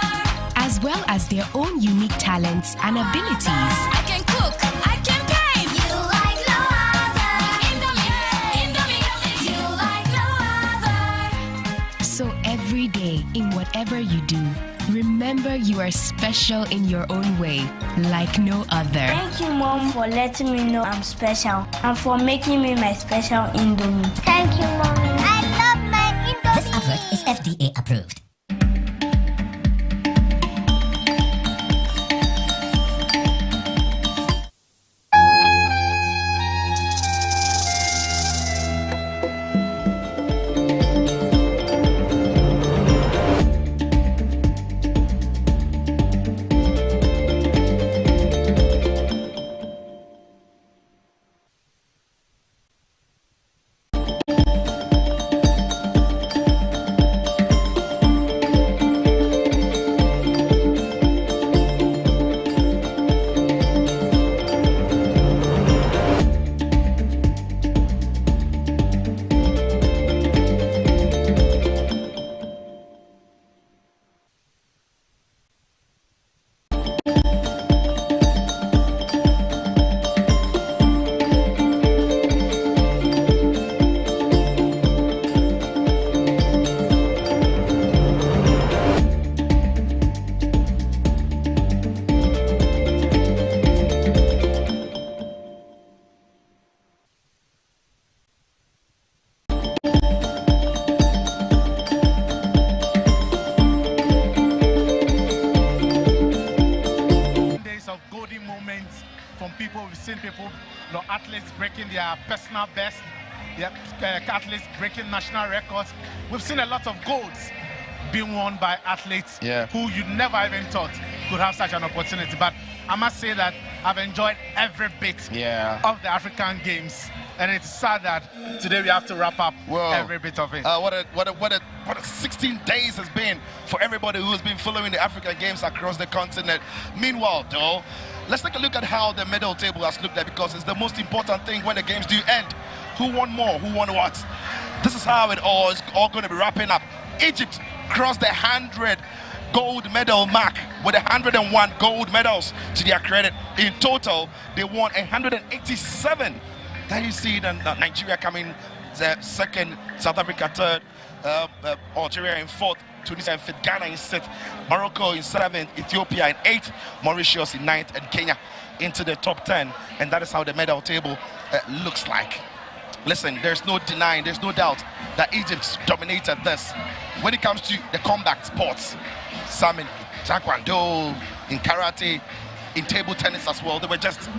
As well as their own unique talents and abilities. I can cook. I can paint. You like no other. Indomie. You like no other. So every day, in whatever you do, remember you are special in your own way, like no other. Thank you, Mom, for letting me know I'm special and for making me my special Indomie. Thank you, Mommy. I love my Indomie. This advert is FDA approved. moments from people. We've seen people, athletes breaking their personal best, athletes breaking national records. We've seen a lot of golds being won by athletes who you never even thought could have such an opportunity. But I must say that I've enjoyed every bit of the African Games, and it's sad that today we have to wrap up every bit of it. What a 16 days has been for everybody who's been following the African Games across the continent. Meanwhile, though, let's take a look at how the medal table has looked like, because it's the most important thing when the games do end. Who won more? Who won what? This is how it all is going to be wrapping up. Egypt crossed the 100 gold medal mark with 101 gold medals to their credit. In total, they won 187. Then you see Nigeria coming second, South Africa third, Algeria in fourth, Tunisia in fifth, Ghana in sixth, Morocco in seventh, Ethiopia in eighth, Mauritius in ninth, and Kenya into the top 10. And that is how the medal table looks like. Listen, there's no denying, there's no doubt that Egypt dominated this. When it comes to the combat sports, some in taekwondo, in karate, in table tennis as well, they were just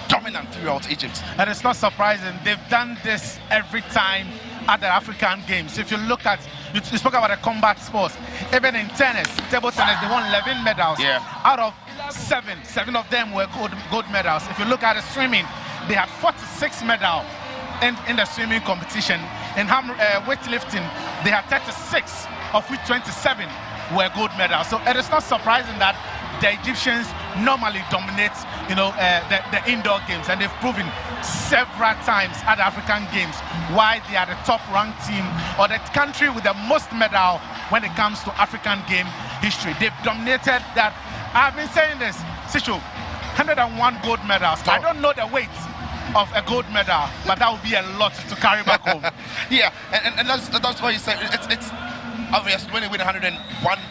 dominant throughout Egypt. And it's not surprising, they've done this every time at the African Games. If you look at, you spoke about the combat sports, even in tennis, table tennis, they won 11 medals. Out of 7 of them were gold medals. If you look at the swimming, they had 46 medals in the swimming competition. In weightlifting, they had 36, of which 27 were gold medals. So it is not surprising that the Egyptians normally dominate, the indoor games, and they've proven several times at the African Games why they are the top-ranked team or the country with the most medal when it comes to African game history. They've dominated that. I've been saying this, Sicho, 101 gold medals. I don't know the weight of a gold medal, but that would be a lot to carry back home. And that's why you say it's obvious. When you win 101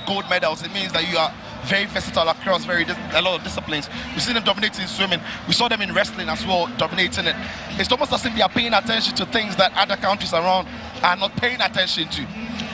gold medals, it means that you are very versatile across a lot of disciplines. We've seen them dominating in swimming. We saw them in wrestling as well, dominating it. It's almost as if they are paying attention to things that other countries around are not paying attention to.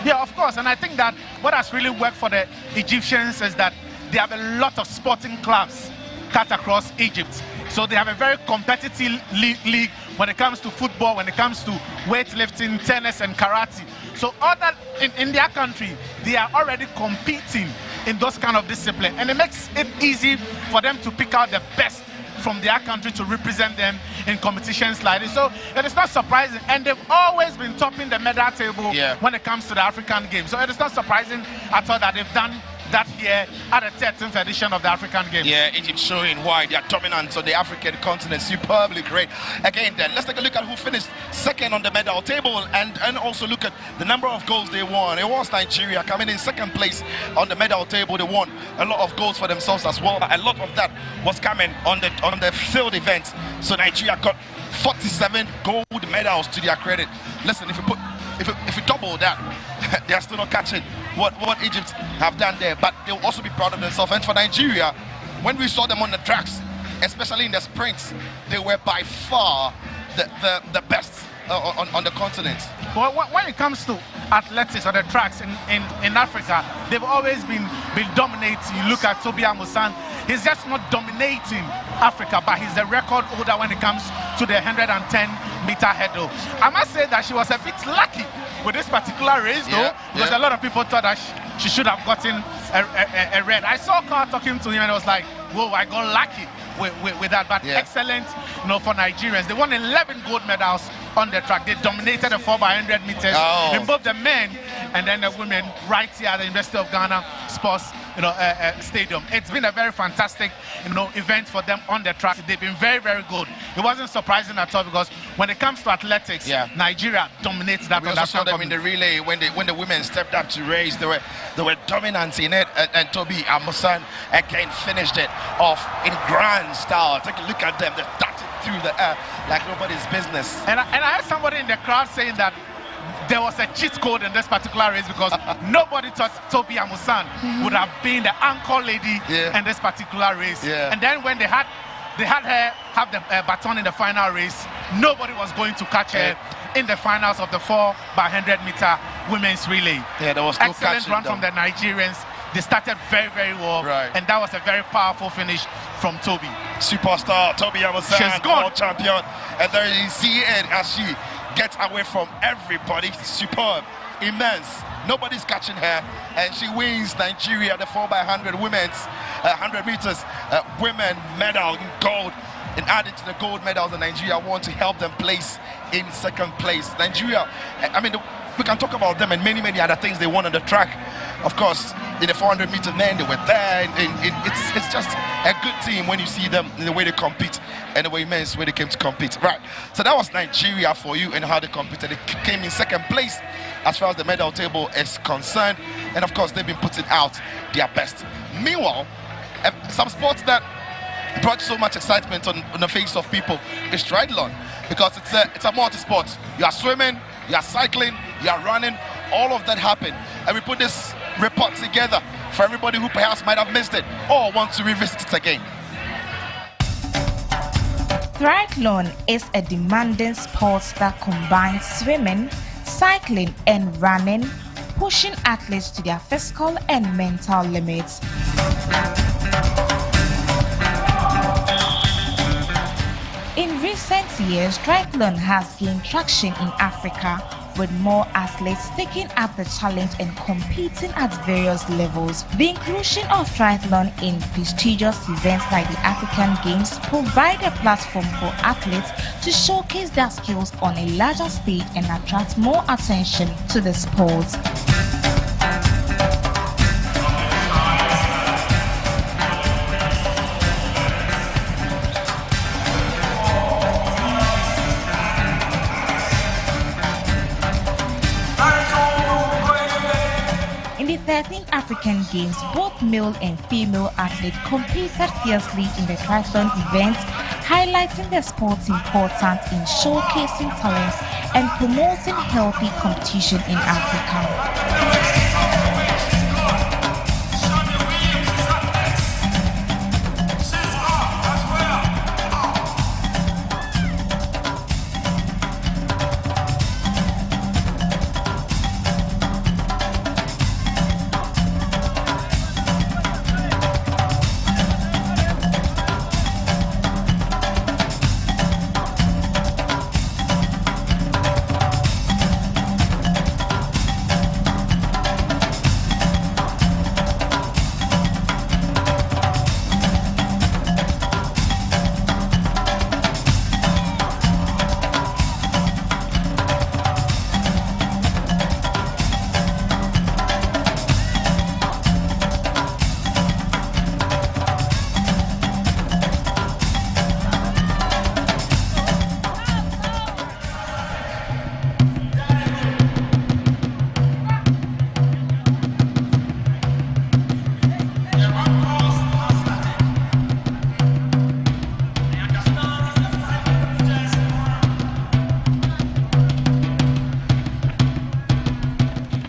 Yeah, of course. And I think that what has really worked for the Egyptians is that they have a lot of sporting clubs cut across Egypt. So they have a very competitive league when it comes to football, when it comes to weightlifting, tennis, and karate. So all that in their country, they are already competing in those kind of discipline, and it makes it easy for them to pick out the best from their country to represent them in competitions like this. So it is not surprising, and they've always been topping the medal table when it comes to the African Games. So it is not surprising at all that they've done that here at the 13th edition of the African Games. Yeah, Egypt showing why they are dominant on the African continent. Superbly great. Again, then, let's take a look at who finished second on the medal table and also look at the number of goals they won. It was Nigeria coming in second place on the medal table. They won a lot of goals for themselves as well. A lot of that was coming on the field events. So Nigeria got 47 gold medals to their credit. Listen, if you double that, they are still not catching what Egypt have done there, but they'll also be proud of themselves. And for Nigeria, when we saw them on the tracks, especially in the sprints, they were by far the best on the continent. Well, when it comes to athletics or the tracks in Africa, they've always been dominating. You look at Toby Amusan, he's just not dominating Africa, but he's the record holder when it comes to the 110-meter hurdle. I must say that she was a bit lucky with this particular race, though, because a lot of people thought that she should have gotten a red. I saw Carl talking to him, and I was like, whoa, I got lucky with that. But excellent, for Nigerians. They won 11 gold medals on the track. They dominated the 4x100 meters in both the men and then the women right here at the University of Ghana Sports Stadium. It's been a very fantastic event for them on the track. They've been very, very good. It wasn't surprising at all, because when it comes to athletics, Nigeria dominates that. We also saw them in the relay when the women stepped up to race. They were dominant in it, and Toby Amusan again finished it off in grand style. Take a look at them. They darted through the air like nobody's business. And I heard somebody in the crowd saying that there was a cheat code in this particular race, because nobody thought Toby Amusan would have been the anchor lady in this particular race. And then when they had her have the baton in the final race, nobody was going to catch her in the finals of the 4x100 meter women's relay. Yeah, there was no excellent run from the Nigerians. They started very, very well, and that was a very powerful finish from Toby. superstar Toby Amasan, She's gone. world champion. And there you see it as she gets away from everybody. Superb, immense. Nobody's catching her, and she wins Nigeria the 4x100 women's 100 meters women medal in gold. And added to the gold medals that Nigeria won to help them place in second place. Nigeria, I mean, we can talk about them and many other things they won on the track. Of course, in the 400 meter men, they were there. And it's just a good team when you see them in the way they compete and the way men's way they came to compete. Right. So that was Nigeria for you and how they competed. They came in second place as far as the medal table is concerned. And of course, they've been putting out their best. Meanwhile, some sports that brought so much excitement on the face of people is triathlon, because it's a multi-sport. You are swimming, you are cycling, you are running, all of that happened. And we put this report together for everybody who perhaps might have missed it or wants to revisit it again. Triathlon is a demanding sport that combines swimming, cycling and running, pushing athletes to their physical and mental limits. In recent years, triathlon has gained traction in Africa, with more athletes taking up the challenge and competing at various levels. The inclusion of triathlon in prestigious events like the African Games provide a platform for athletes to showcase their skills on a larger stage and attract more attention to the sport. In the 13th African Games, both male and female athletes competed fiercely in the triathlon events, highlighting the sport's importance in showcasing talents and promoting healthy competition in Africa.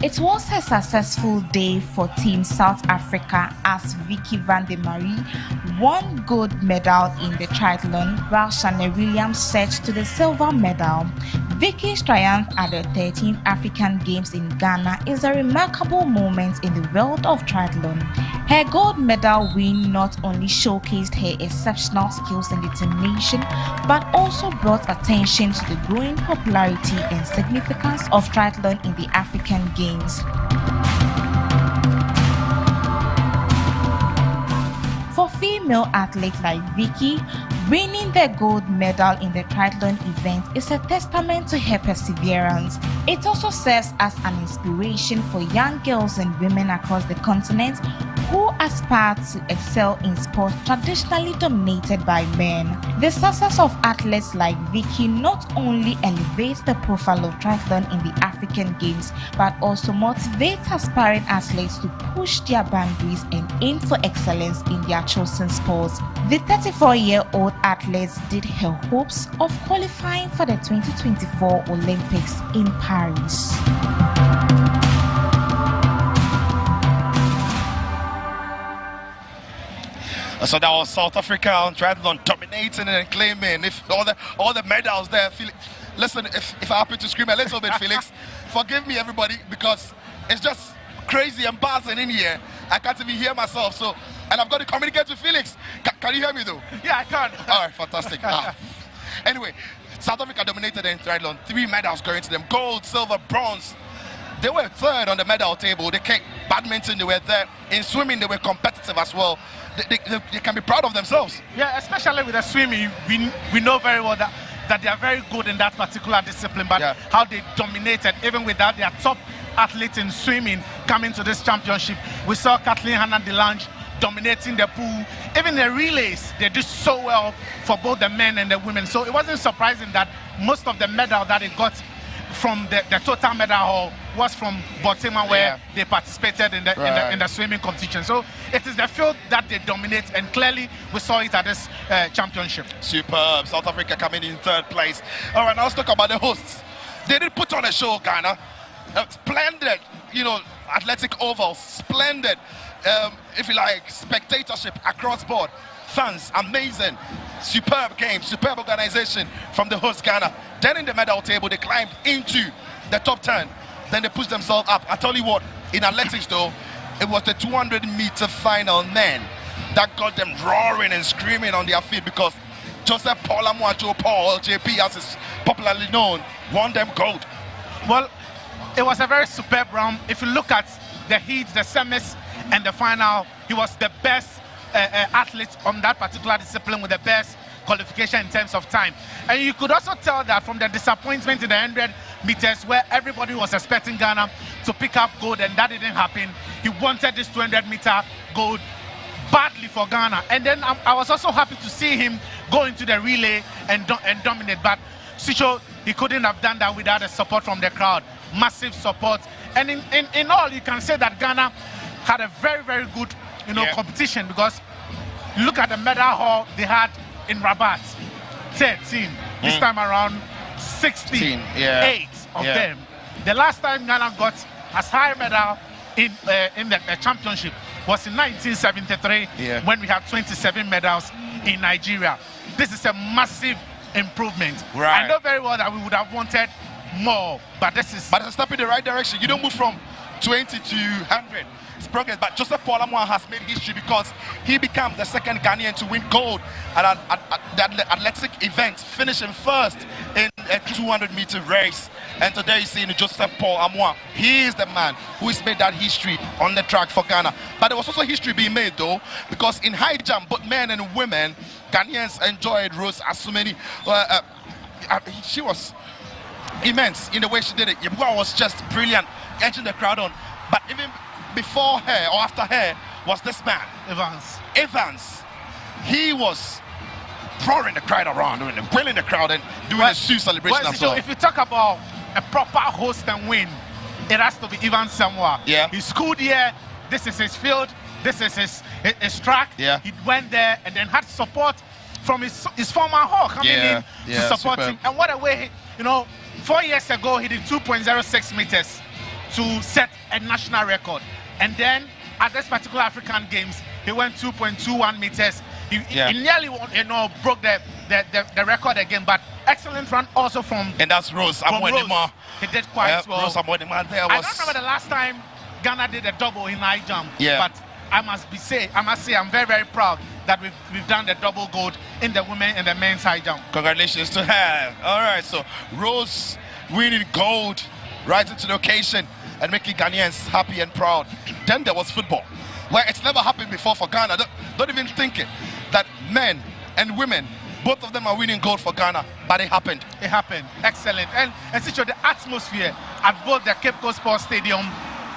It was a successful day for Team South Africa as Vicky van der Merwe won gold medal in the triathlon, while Shanae Williams surged to the silver medal. Vicky's triumph at the 13th African Games in Ghana is a remarkable moment in the world of triathlon. Her gold medal win not only showcased her exceptional skills and determination, but also brought attention to the growing popularity and significance of triathlon in the African Games. For female athletes like Vicky, winning the gold medal in the triathlon event is a testament to her perseverance. It also serves as an inspiration for young girls and women across the continent who aspire to excel in sports traditionally dominated by men. The success of athletes like Vicky not only elevates the profile of triathlon in the African Games, but also motivates aspiring athletes to push their boundaries and aim for excellence in their chosen sports. The 34-year-old athlete did her hopes of qualifying for the 2024 Olympics in Paris. So that was South Africa on triathlon dominating and claiming. If all the medals there, listen, if I happen to scream a little bit, Felix, forgive me everybody, because it's just crazy and buzzing in here. I can't even hear myself. So And I've got to communicate with Felix. Can you hear me though? Yeah, I can. All right, fantastic. Anyway, South Africa dominated the triathlon. 3 medals going to them: gold, silver, bronze. They were third on the medal table. They came badminton, they were there. In swimming, they were competitive as well. They can be proud of themselves. Yeah, especially with the swimming, we know very well that they are very good in that particular discipline, but how they dominated, even without their top athlete in swimming coming to this championship. We saw Kathleen Hannah-Delange dominating the pool. Even the relays, they did so well for both the men and the women. So it wasn't surprising that most of the medal that they got from the total medal haul was from Botswana, where they participated in the swimming competition. So it is the field that they dominate, and clearly we saw it at this championship. Superb. South Africa coming in 3rd place. All right, now let's talk about the hosts. They did put on a show, Ghana. Splendid, athletic ovals, splendid, if you like, spectatorship across board. Fans, amazing. Superb game, superb organization from the host Ghana. Then in the medal table, they climbed into the top 10. Then they pushed themselves up. I tell you what, in athletics though, it was the 200-meter final men that got them roaring and screaming on their feet, because Joseph Paul Amoacho Paul, JP as is popularly known, won them gold. Well, it was a very superb round. If you look at the heat, the semis, and the final, he was the best athlete on that particular discipline with the best qualification in terms of time. And you could also tell that from the disappointment in the 100 meters, where everybody was expecting Ghana to pick up gold, and that didn't happen. He wanted this 200-meter gold badly for Ghana. And then I was also happy to see him go into the relay and dominate. But Sicho, he couldn't have done that without the support from the crowd. Massive support. And in all, you can say that Ghana had a very, very good competition, because look at the medal haul they had in Rabat, 13. This time around, 68 of them. The last time Ghana got as high a medal in the championship was in 1973, when we had 27 medals in Nigeria. This is a massive improvement. I know very well that we would have wanted more, but this is... But it's a step in the right direction. You don't move from 20 to 100. It's progress. But Joseph Paul Amoa has made history, because he became the 2nd Ghanaian to win gold at the athletic event, finishing first in a 200-meter race. And today you see Joseph Paul Amoa. He is the man who has made that history on the track for Ghana. But there was also history being made though, because in high jump, both men and women, Ghanaians enjoyed Rose Asumeni. She was immense in the way she did it. Yabua was just brilliant, edging the crowd on. But even before her or after her was this man, Evans. He was throwing the crowd around, willing the crowd, and doing a shoe celebration as well. If you talk about a proper host and win, it has to be Evans Samoa. He schooled here. This is his field. This is his track. He went there and then had support from his former hall coming in to support him. And what a way, 4 years ago he did 2.06 meters to set a national record. And then at this particular African Games, he went 2.21 meters. He nearly broke the record again, but excellent run also from... And that's Rose Amwenima. He did quite well. Rose Amwenima there was... I don't remember the last time Ghana did a double in high jump, but I must say I'm very, very proud that we've done the double gold in the women and the men's high jump. Congratulations to her. All right, so Rose winning gold right into the occasion and making Ghanaians happy and proud. Then there was football, where it's never happened before for Ghana. Don't even think it, that men and women, both of them are winning gold for Ghana, but it happened. It happened. Excellent. And Sicho, the atmosphere at both the Cape Coast Sports Stadium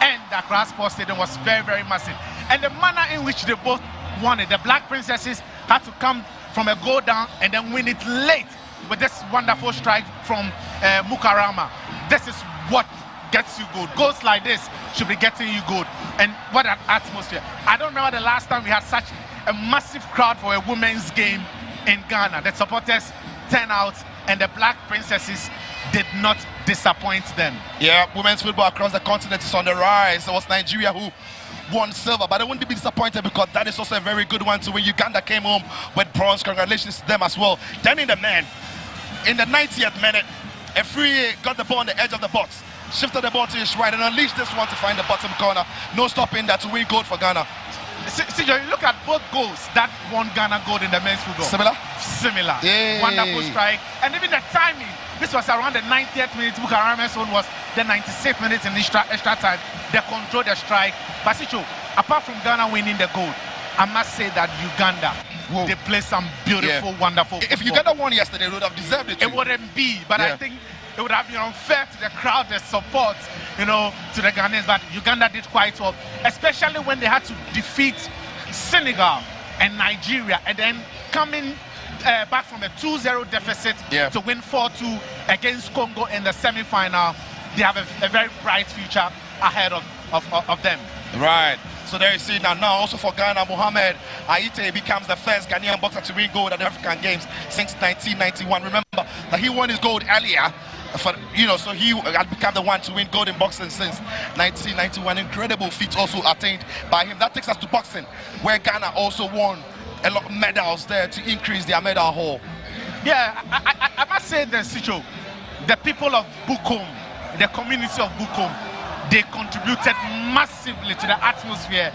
and the Accra Sports Stadium was very, very massive. And the manner in which they both won it, the Black Princesses had to come from a goal down and then win it late with this wonderful strike from Mukarama. This is what gets you good. Goals like this should be getting you good. And what an atmosphere. I don't remember the last time we had such a massive crowd for a women's game in Ghana. The supporters turned out, and the Black Princesses did not disappoint them. Yeah, women's football across the continent is on the rise. It was Nigeria who won silver, but I wouldn't be disappointed, because that is also a very good one to win. Uganda came home with bronze. Congratulations to them as well. Then in the men, in the 90th minute, a free got the ball on the edge of the box, shifted the ball to his right, and unleashed this one to find the bottom corner. No stopping that to win gold for Ghana. See, you look at both goals that won Ghana gold in the men's football. Similar. Yay. Wonderful strike. And even the timing. This was around the 90th minute. Bukarama's one was the 96th minute in extra time. They controlled the strike. But Sicho, apart from Ghana winning the gold, I must say that Uganda, they play some beautiful, wonderful football. If Uganda won yesterday, they would have deserved it too. It wouldn't be, but I think it would have been unfair to the crowd, the support, to the Ghanaians. But Uganda did quite well, especially when they had to defeat Senegal and Nigeria, and then coming back from a 2-0 deficit to win 4-2 against Congo in the semi-final. They have a very bright future ahead of them. Right. So there you see now also for Ghana, Mohamed Aite becomes the first Ghanaian boxer to win gold at the African Games since 1991. Remember that he won his gold earlier. So he had become the one to win gold in boxing since 1991. Incredible feat also attained by him. That takes us to boxing, where Ghana also won a lot of medals there to increase their medal haul. Yeah, I must say this, Sicho, the people of Bukom, the community of Bukom, they contributed massively to the atmosphere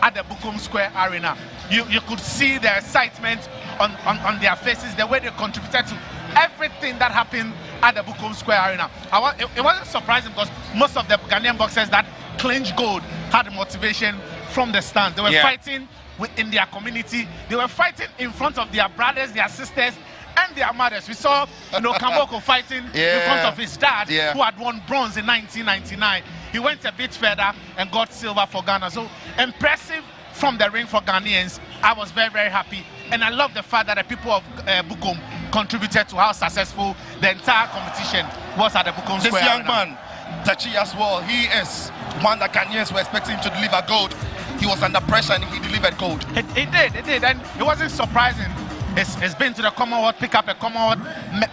at the Bukom Square Arena. You could see the excitement on their faces, the way they contributed to everything that happened at the Bukom Square Arena. It wasn't surprising because most of the Ghanaian boxers that clinched gold had motivation from the stands. They were fighting within their community. They were fighting in front of their brothers, their sisters, and their mothers. We saw Kamboko fighting in front of his dad, who had won bronze in 1999. He went a bit further and got silver for Ghana. So impressive from the ring for Ghanaians. I was very, very happy. And I love the fact that the people of Bukom contributed to how successful the entire competition was at the Bukom Square. This young man, Tachi as well, he is one that Ghanaians were expecting to deliver gold. He was under pressure and he delivered gold. He did. And it wasn't surprising. He's been to the Commonwealth, pick up a Commonwealth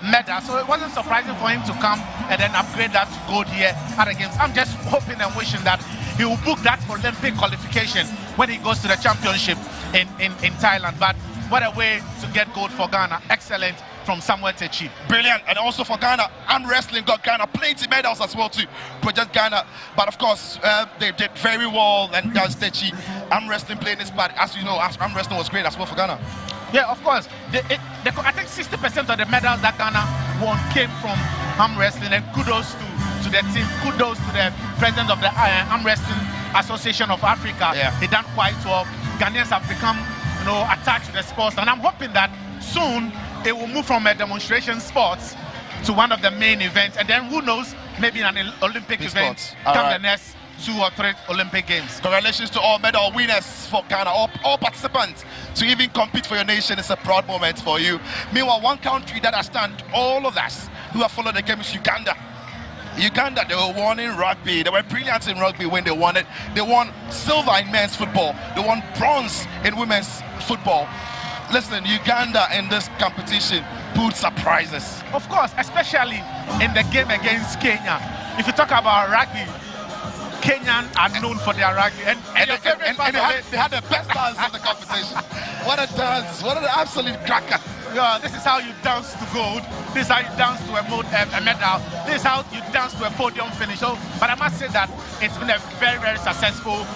medal, so it wasn't surprising for him to come and then upgrade that to gold here at the Games. I'm just hoping and wishing that he will book that Olympic qualification when he goes to the championship in Thailand. But what a way to get gold for Ghana. Excellent from Samuel Techi. Brilliant. And also for Ghana, arm wrestling got Ghana plenty medals as well to project Ghana. But of course, they did very well, and that's Techi. Arm wrestling playing this part. As you know, arm wrestling was great as well for Ghana. Yeah, of course. I think 60% of the medals that Ghana won came from arm wrestling, and kudos to the team. Kudos to the president of the Arm Wrestling Association of Africa. They done quite well. Ghanaians have become, attached to the sports, and I'm hoping that soon it will move from a demonstration sports to one of the main events, and then who knows, maybe an Olympic event come the next 2 or 3 Olympic Games. Congratulations to all medal winners for Ghana, all participants. To even compete for your nation is a proud moment for you. Meanwhile, one country that has stunned all of us who have followed the game is Uganda. Uganda, they were won in rugby. They were brilliant in rugby when they won it. They won silver in men's football. They won bronze in women's football. Listen, Uganda in this competition pulled surprises. Of course, especially in the game against Kenya. If you talk about rugby, Kenyans are known for their rugby, and they had the best dance of the competition. What a dance! What an absolute cracker! Yeah, this is how you dance to gold. This is how you dance to a medal. This is how you dance to a podium finish. So, but I must say that it's been a very, very successful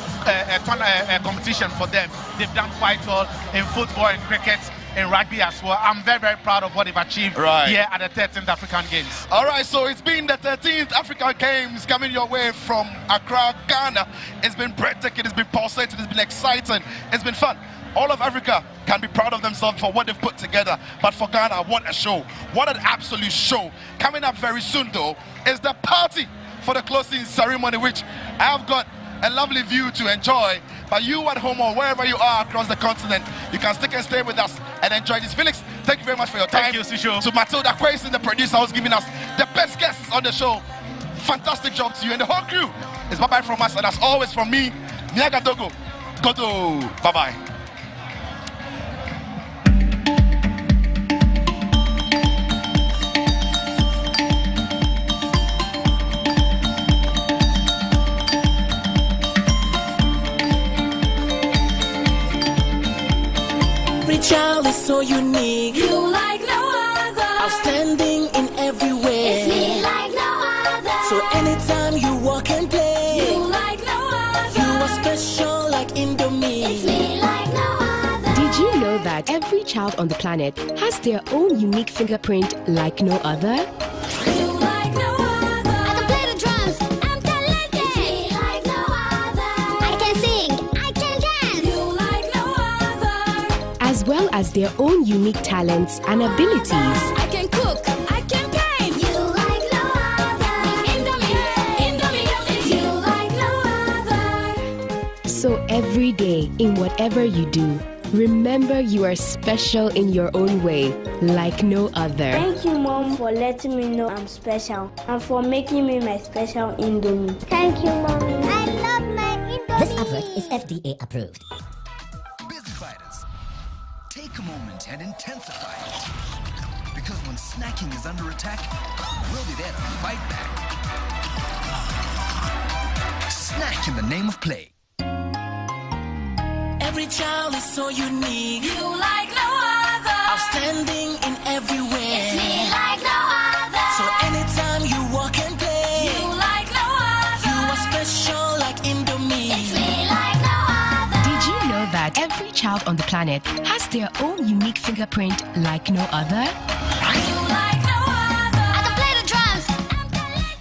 competition for them. They've done quite well in football and cricket, in rugby as well. I'm very, very proud of what they've achieved here at the 13th African Games. All right, so it's been the 13th African Games coming your way from Accra, Ghana. It's been breathtaking, it's been pulsating, it's been exciting, it's been fun. All of Africa can be proud of themselves for what they've put together. But for Ghana, what a show. What an absolute show. Coming up very soon, though, is the party for the closing ceremony, which I have got a lovely view to enjoy. But you at home or wherever you are across the continent, you can stick and stay with us and enjoy this. Felix, thank you very much for your time. Thank you, Sisho. To Matilda Quaison, the producer, who's giving us the best guests on the show. Fantastic job to you and the whole crew. It's bye-bye from us, and as always from me, Niaga Dogo. Godo. Bye-bye. Child is so unique. You like no other. Outstanding in every way. It's me like no other. So anytime you walk and play, you like no other. You are special like Indomie. It's me every child on the planet has their own unique fingerprint like no other? As well as their own unique talents and abilities. I can cook, I can game. You like no other. Indomie, you like no other. So every day, in whatever you do, remember you are special in your own way, like no other. Thank you, Mom, for letting me know I'm special and for making me my special Indomie. Thank you, Mommy. I love my Indomie. This advert is FDA approved. Busy fighters, take a moment and intensify it. Because when snacking is under attack, we'll be there to fight back. Snack in the name of play. Every child is so unique. You like no other. Outstanding in every way. It's me like no other. So anytime you walk and play, You like no other. you are special like Indomie. It's me like no other. Did you know that every child on the planet has their own unique fingerprint like no other? You like no other. I can play the drums.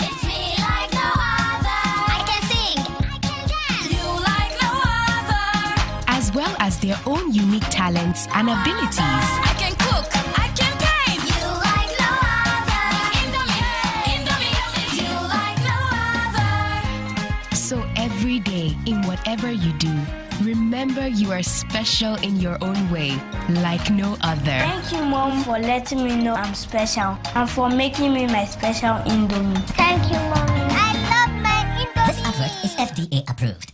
It's me like no other. I can sing. I can dance. You like no other. As well as their own unique talents and abilities. I can cook. I can game. You like no other. Indomie, you like no other. So every day, in whatever you do, remember you are special in your own way, like no other. Thank you, Mom, for letting me know I'm special and for making me my special Indomie. Thank you, Mommy. I love my Indomie. This advert is FDA approved.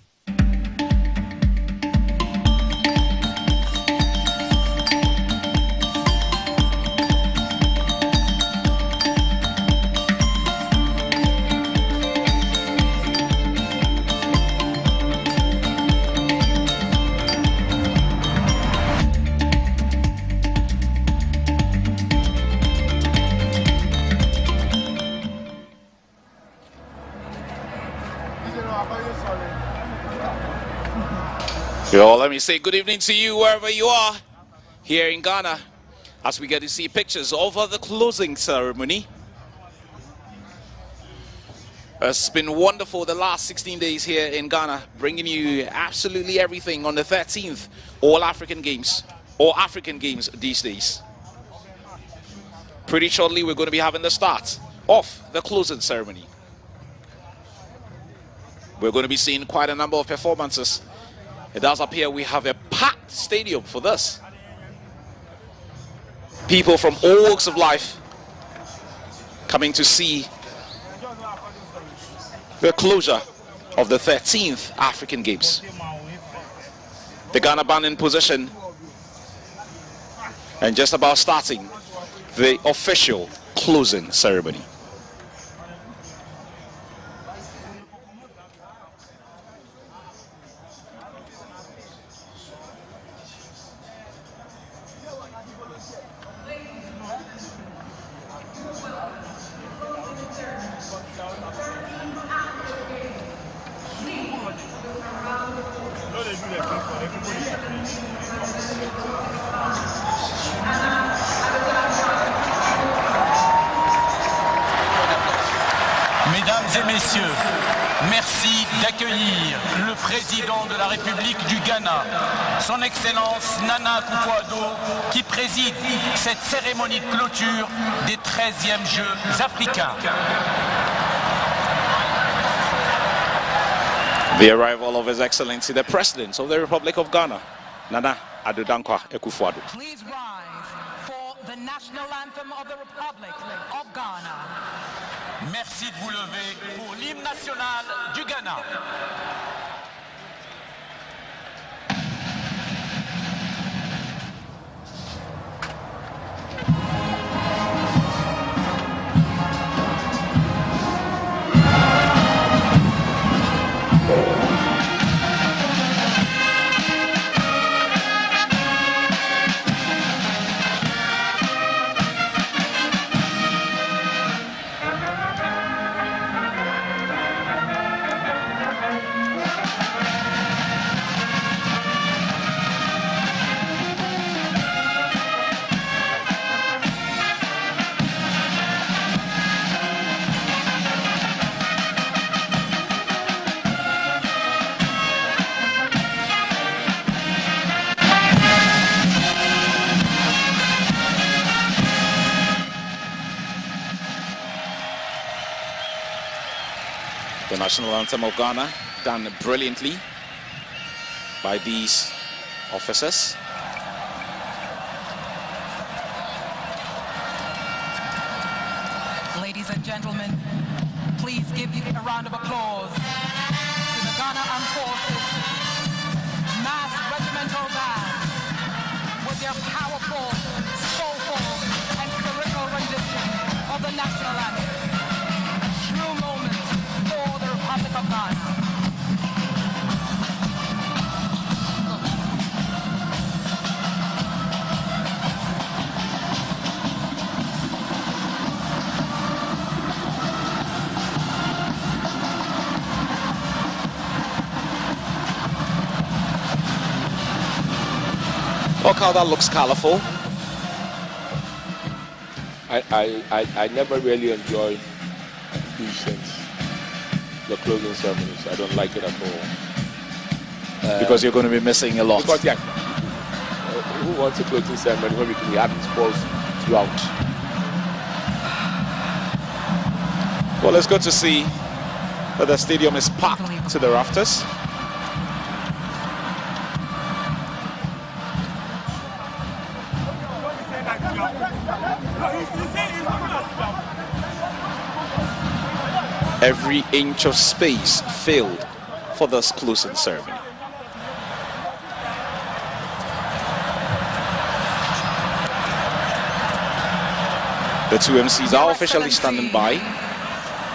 Yo, let me say good evening to you wherever you are here in Ghana as we get to see pictures of the closing ceremony. It's been wonderful the last 16 days here in Ghana, bringing you absolutely everything on the 13th All African Games, or African Games these days. Pretty shortly we're going to be having the start of the closing ceremony. We're going to be seeing quite a number of performances. It does appear we have a packed stadium for this. People from all walks of life coming to see the closure of the 13th African Games. The Ghana band in position and just about starting the official closing ceremony. Mesdames et messieurs, merci d'accueillir le président de la République du Ghana, son Excellence Nana Akufo-Addo, qui préside cette cérémonie de clôture des 13e Jeux africains. The arrival of His Excellency, the President of the Republic of Ghana, Nana Akufo-Addo. Please rise for the national anthem of the Republic of Ghana. Merci de vous lever pour l'hymne national du Ghana. The national anthem of Ghana, done brilliantly by these officers. Ladies and gentlemen, please give a round of applause to the Ghana Armed Forces Mass Regimental Band with their powerful, soulful, and spiritual rendition of the national anthem. A true moment for the Republic of Ghana. Look how that looks colorful. I never really enjoy these things, the closing ceremonies. I don't like it at all. Because you're going to be missing a lot. Because, yeah, who wants a closing ceremony when we can be having sports throughout? Well, it's good to see that the stadium is packed to the rafters. Every inch of space filled for this closing ceremony. The two MCs are officially standing by.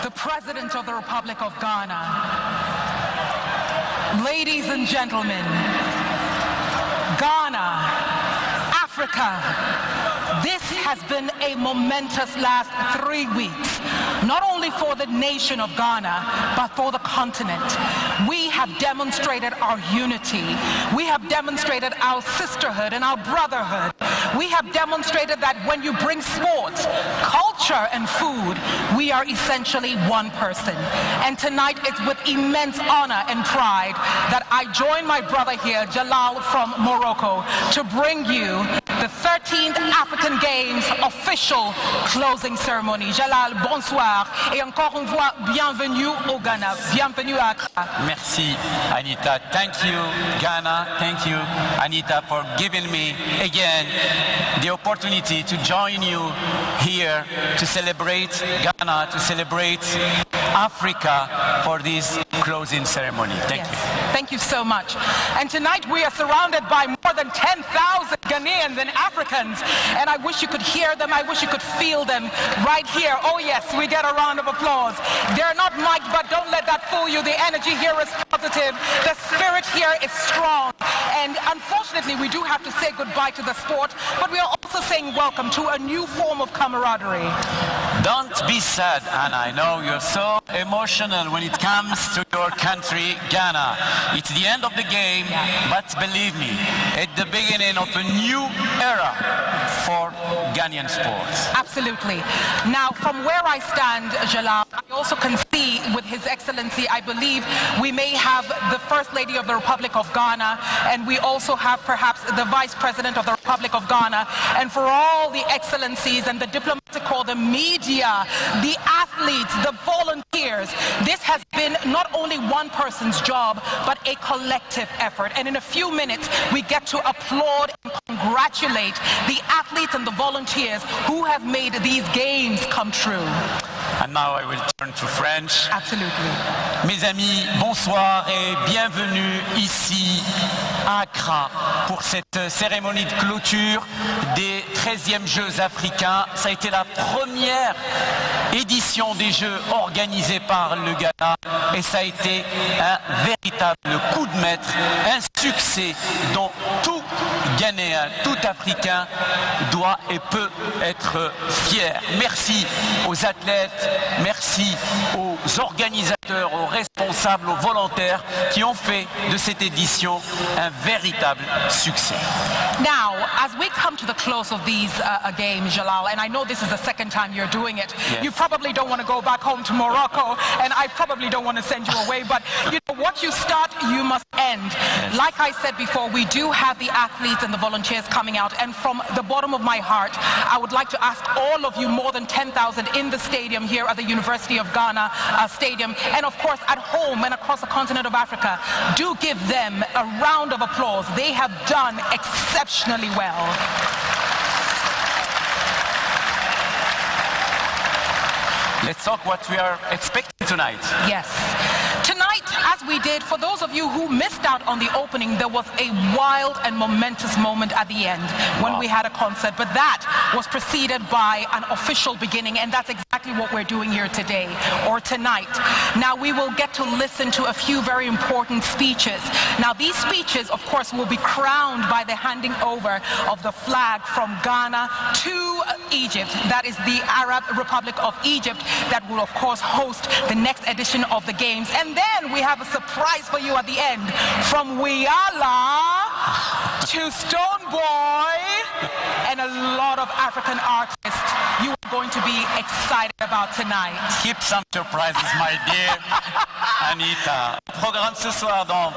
The President of the Republic of Ghana. Ladies and gentlemen, Ghana, Africa. This has been a momentous last 3 weeks, not only for the nation of Ghana, but for the continent. We have demonstrated our unity. We have demonstrated our sisterhood and our brotherhood. We have demonstrated that when you bring sports, culture, and food, we are essentially one person. And tonight it's with immense honor and pride that I join my brother here, Jalal from Morocco, to bring you the 13th African Games official closing ceremony. Jalal, bonsoir et encore une fois, bienvenue au Ghana. Bienvenue à Accra. Merci, Anita. Thank you, Ghana. Thank you, Anita, for giving me again the opportunity to join you here to celebrate Ghana, to celebrate Africa for this closing ceremony. Thank you. Thank you so much. And tonight we are surrounded by more than 10,000 Ghanaians and Africans. And I wish you could hear them. I wish you could feel them right here. Oh yes, we get a round of applause. They're not mic'd, but don't let that fool you. The energy here is positive. The spirit here is strong. And unfortunately, we do have to say goodbye to the sport, but we are also saying welcome to a new form of camaraderie. Don't be sad, Anna. I know you're so emotional when it comes to your country, Ghana. It's the end of the game, but believe me, it's the beginning of a new era for Ghanaian sports. Absolutely. Now, from where I stand, Jalal, I also can see with His Excellency, I believe we may have the First Lady of the Republic of Ghana, and we also have perhaps the Vice President of the Republic of Ghana, and for all the excellencies and the diplomatic corps, the media, the athletes, the volunteers, this has been not only one person's job, but a collective effort. And in a few minutes, we get to applaud and congratulate the athletes and the volunteers who have made these games come true. And now I will turn to French. Absolutely. Mes amis, bonsoir et bienvenue ici à Accra pour cette cérémonie de clôture des 13e Jeux africains. Ça a été la première édition des Jeux organisée par le Ghana et ça a été un véritable coup de maître, un succès dont tout Ghanéen, tout Africain doit et peut être fier. Merci aux athlètes, merci aux organisateurs, aux responsables, aux volontaires qui ont fait de cette édition un véritable succès. Now, as we come to the close of these games, Jalal, and I know this is the second time you're doing it, yes. You probably don't want to go back home to Morocco, and I probably don't want to send you away, but you know, what you start, you must end. Yes. Like I said before, we do have the athletes and the volunteers coming out, and from the bottom of my heart, I would like to ask all of you, more than 10,000 in the stadium here at the University of Ghana Stadium, and of course at home and across the continent of Africa. Do give them a round of applause. They have done exceptionally well. Let's talk what we are expecting tonight. Yes. Tonight, as we did, for those of you who missed out on the opening, there was a wild and momentous moment at the end when we had a concert, but that was preceded by an official beginning, and that's exactly what we're doing here today, or tonight. Now, we will get to listen to a few very important speeches. Now, these speeches, of course, will be crowned by the handing over of the flag from Ghana to Egypt. That is the Arab Republic of Egypt that will, of course, host the next edition of the Games. And then we have a surprise for you at the end. From Wiala to Stoneboy and a lot of African artists you are going to be excited about tonight. Keep some surprises, my dear Anita. Programme ce soir dans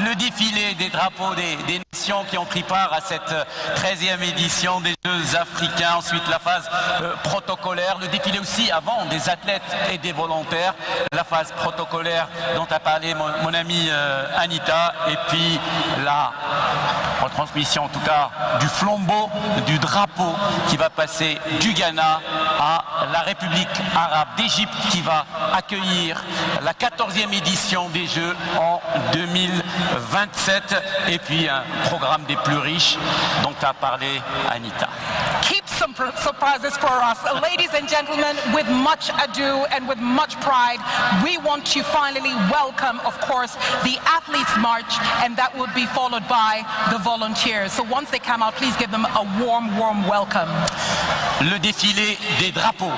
le défilé des drapeaux des nations qui ont pris part à cette 13e édition des Jeux africains. Ensuite, la phase protocolaire. Le défilé aussi avant des athlètes et des volontaires. La phase protocolaire dont a parlé mon amie Anita. Et puis la retransmission, en tout cas, du flambeau, du drapeau qui va passer du Ghana à la République arabe d'Égypte qui va accueillir la 14e édition des Jeux en 2027 et puis un programme des plus riches dont a parlé Anita. Keep some surprises for us. Ladies and gentlemen, with much ado and with much pride, we want to finally welcome, of course, the Athletes March, and that will be followed by the volunteers. So once they come out, please give them a warm, warm welcome. Le défilé des drapeaux.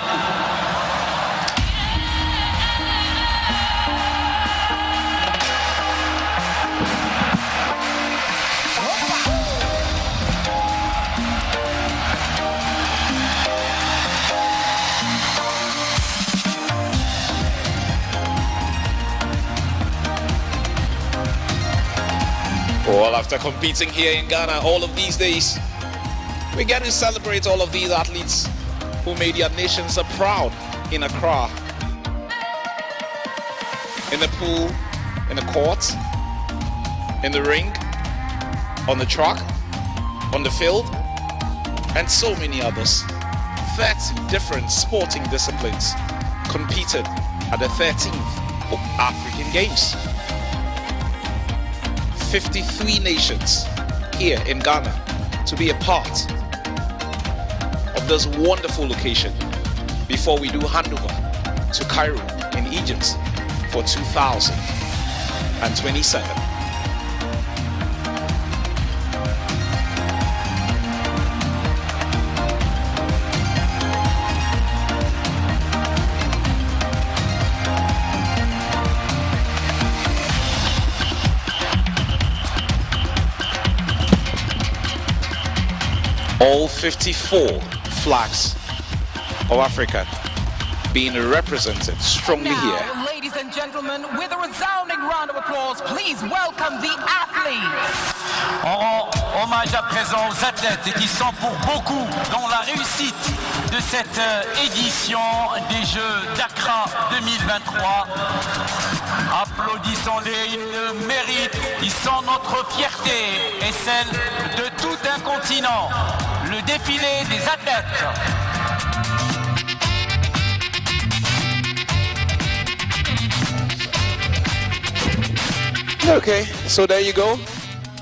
Well, after competing here in Ghana all of these days, we get to celebrate all of these athletes who made their nation so proud in Accra. In the pool, in the court, in the ring, on the track, on the field, and so many others. 30 different sporting disciplines competed at the 13th African Games. 53 nations here in Ghana to be a part of this wonderful location before we do handover to Cairo in Egypt for 2027. All 54 flags of Africa being represented strongly here. Ladies and gentlemen, with a resounding round of applause, please welcome the athletes. On rend hommage à présent aux athlètes et qui sont pour beaucoup dans la réussite de cette édition des Jeux d'Accra 2023. Applaudissons-les, ils le méritent, ils sont notre fierté et celle de tout un continent. Le défilé des athlètes. Okay, so there you go,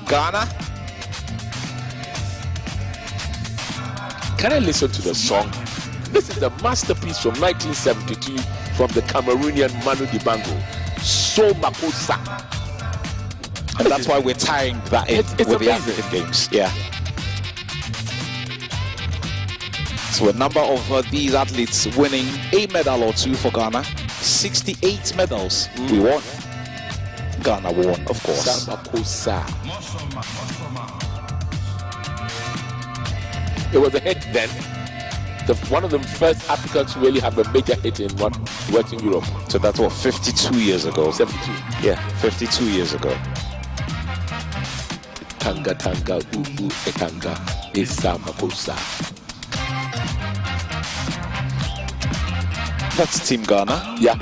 Ghana. Can I listen to the song? This is a masterpiece from 1972 from the Cameroonian Manu Dibango, So Makosa. And that's why we're tying that in with amazing. The African Games. Yeah. So a number of these athletes winning a medal or two for Ghana. 68 medals we won. Ghana won, of course. It was a hit then. One of the first Africans to really have a major hit in Western Europe. So that's what, 52 years ago? 72. Yeah, 52 years ago. Tanga tanga ubu etanga isamakosa. That's Team Ghana. Yeah.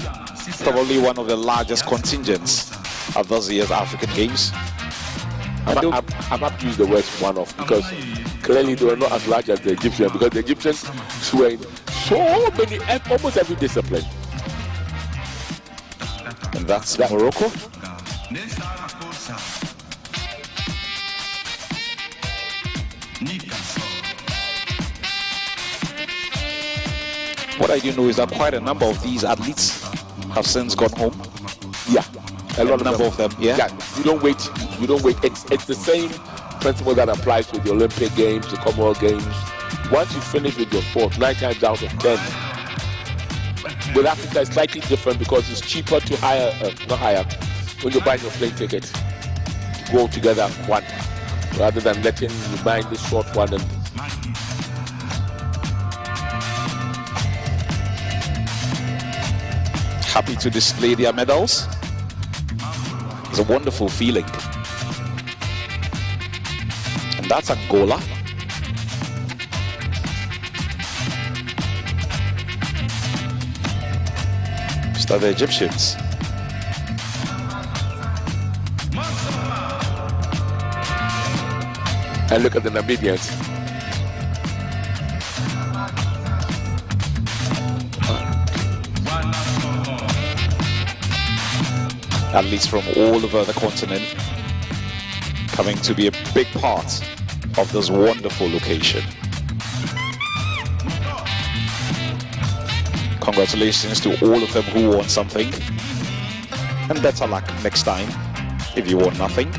probably one of the largest contingents of this year's African Games. I'm happy to use the word one-off because clearly they were not as large as the Egyptians, because the Egyptians were in so many, almost every discipline. And that's Morocco. What I do know is that quite a number of these athletes have since gone home. Yeah, a lot of them. Yeah. You don't wait. It's the same principle that applies to the Olympic Games, the Commonwealth Games. Once you finish with your sport, 9 times out of 10. With Africa, it's slightly different because it's cheaper to hire, when you're buying your plane ticket, to go together one, rather than letting you buy the short one. And happy to display their medals. It's a wonderful feeling. And that's Angola. Just are the Egyptians. And look at the Namibians. Athletes from all over the continent coming to be a big part of this wonderful location. Congratulations to all of them who won something, and better luck next time if you won nothing.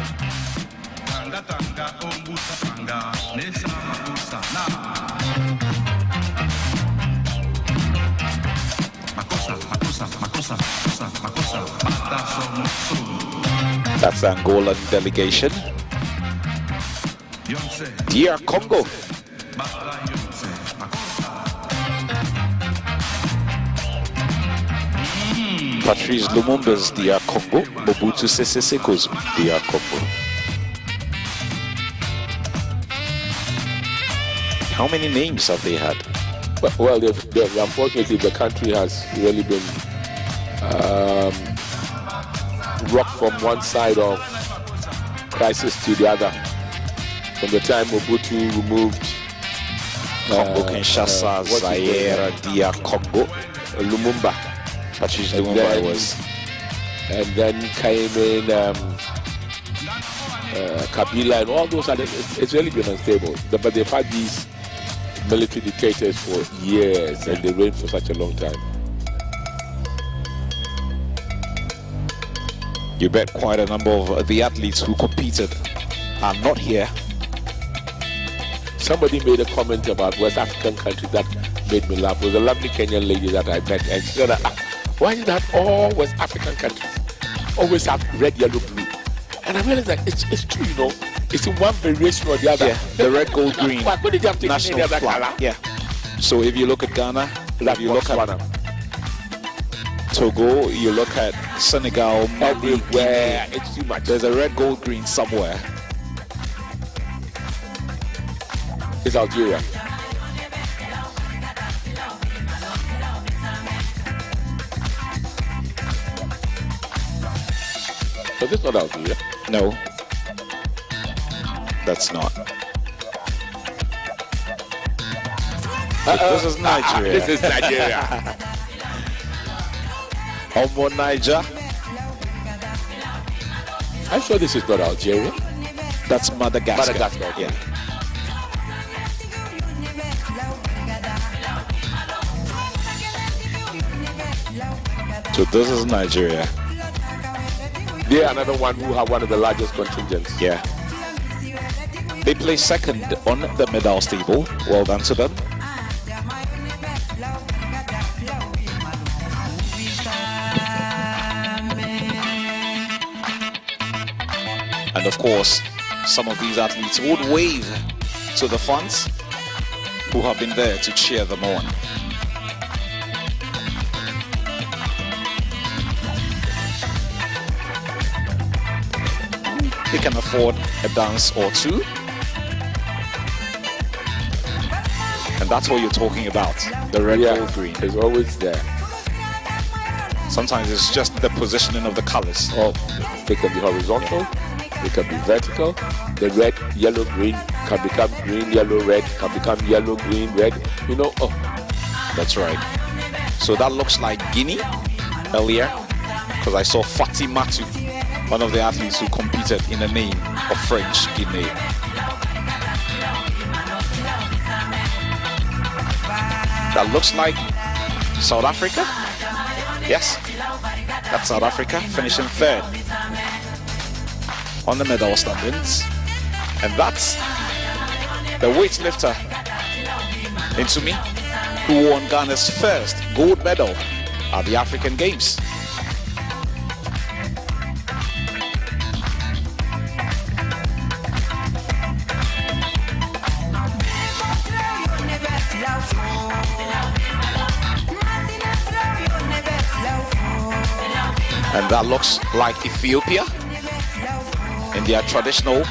That's the Angolan delegation. DR Congo. Patrice Lumumba's DR Congo. Mobutu Sese Seko's DR Congo. How many names have they had? Well, unfortunately, the country has really been rocked from one side of crisis to the other. From the time Mobutu removed Congo, Kinshasa, Zaire, DR Congo, Lumumba. Patrice Lumumba was. And then came in Kabila and all those other. It's really been unstable. But they've had these military dictators for years, and they reigned for such a long time. You bet quite a number of the athletes who competed are not here. Somebody made a comment about West African countries that made me laugh. It was a lovely Kenyan lady that I met, and she said, why is that all West African countries always have red, yellow, blue? And I realized that it's true, you know. It's in one variation or the other. Yeah, the red, gold, green. Why did you have to national any other flag? color? Yeah. So if you look at Ghana, if you look at Togo, you look at Senegal, everywhere. It's too much. There's a red, gold, green somewhere. It's Algeria. But this is not Algeria. No. That's not. This is Nigeria. This is Nigeria. Omo Niger. I'm sure this is not Algeria. That's Madagascar. Madagascar, yeah. So this is Nigeria. They're another one who have one of the largest contingents. Yeah. They placed second on the medals table. Well done to them. And of course, some of these athletes would wave to the fans who have been there to cheer them on. They can afford a dance or two. And that's what you're talking about. The red, gold, green. It's always there. Sometimes it's just the positioning of the colors. Oh, they can be horizontal, they can be vertical. The red, yellow, green can become green, yellow, red, can become yellow, green, red. You know, oh. That's right. So that looks like Guinea earlier, because I saw Fatih Matu, one of the athletes who competed in the name of French Guinea. That looks like South Africa. Yes, that's South Africa, finishing third on the medal standings. And that's the weightlifter into me, who won Ghana's first gold medal at the African Games. And that looks like Ethiopia in their traditional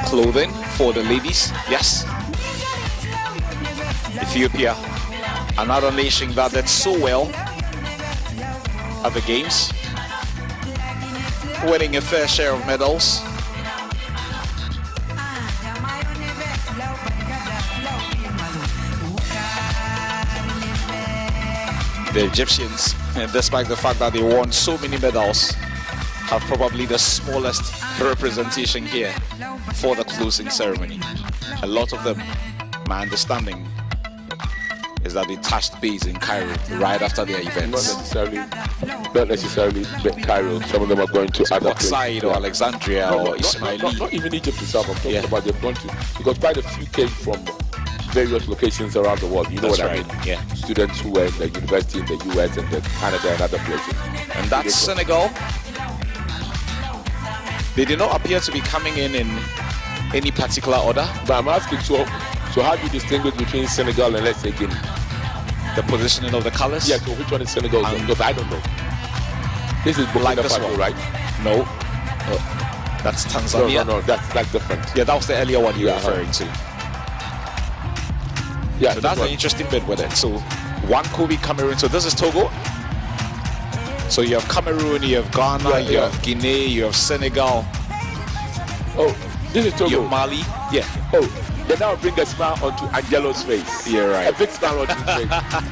clothing for the ladies. Yes, Ethiopia, another nation that did so well at the games, winning a fair share of medals. The Egyptians, and despite the fact that they won so many medals, have probably the smallest representation here for the closing ceremony. A lot of them, my understanding, is that they touched base in Cairo right after their events. Not necessarily Cairo. Some of them are going to other places. Side or Alexandria or Ismaili. Not even Egypt itself. I'm talking about they've gone to, because quite a few came from various locations around the world. You know what I mean? Yeah. Students who were in the university in the US and then Canada and other places. And that's Senegal. They did not appear to be coming in any particular order. But I'm asking, so how do you distinguish between Senegal and, let's say, Guinea? The positioning of the colors? Yeah, so which one is Senegal? Because I don't know. This is Burkina Faso, right? No. That's Tanzania. No, that's different. Yeah, that was the earlier one you were referring to. Yeah, so that's an interesting bit with it. So one could be Cameroon. So this is Togo. So you have Cameroon, you have Ghana, you have Guinea, you have Senegal. Oh, this is Togo. You have Mali. Yeah. Oh, then now bring a smile onto Angelo's face. Yeah, right. A big smile onto his face.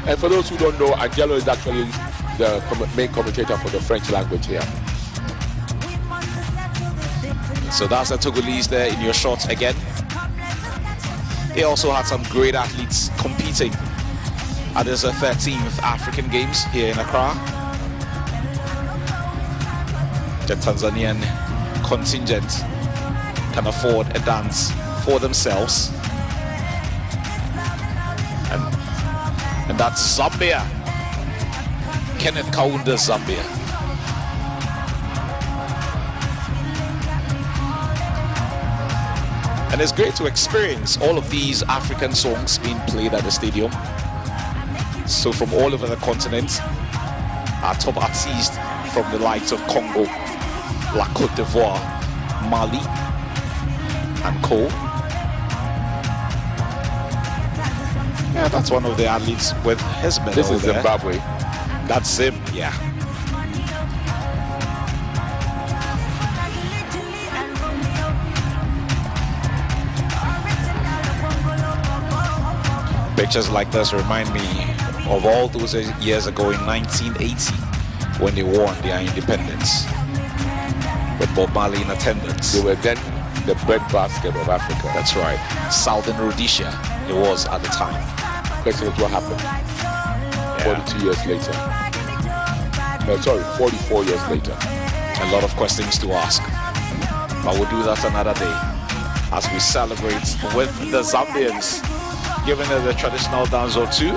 And for those who don't know, Angelo is actually the main commentator for the French language here. So that's the Togolese there in your shot again. They also had some great athletes competing at this 13th African Games here in Accra. The Tanzanian contingent can afford a dance for themselves. And that's Zambia. Kenneth Kaunda, Zambia. And it's great to experience all of these African songs being played at the stadium. So from all over the continent, our top artists from the likes of Congo, La Côte d'Ivoire, Mali, and Co. Yeah, that's one of the athletes with his medal. This is there. Zimbabwe. That's him, yeah. Pictures like this remind me of all those years ago in 1980 when they won their independence with Bob Marley in attendance. They were then the breadbasket of Africa. That's right. Southern Rhodesia, it was at the time. Question is what happened 42 years later. No, sorry, 44 years later. A lot of questions to ask. But we'll do that another day as we celebrate with the Zambians, giving us a traditional dance or two.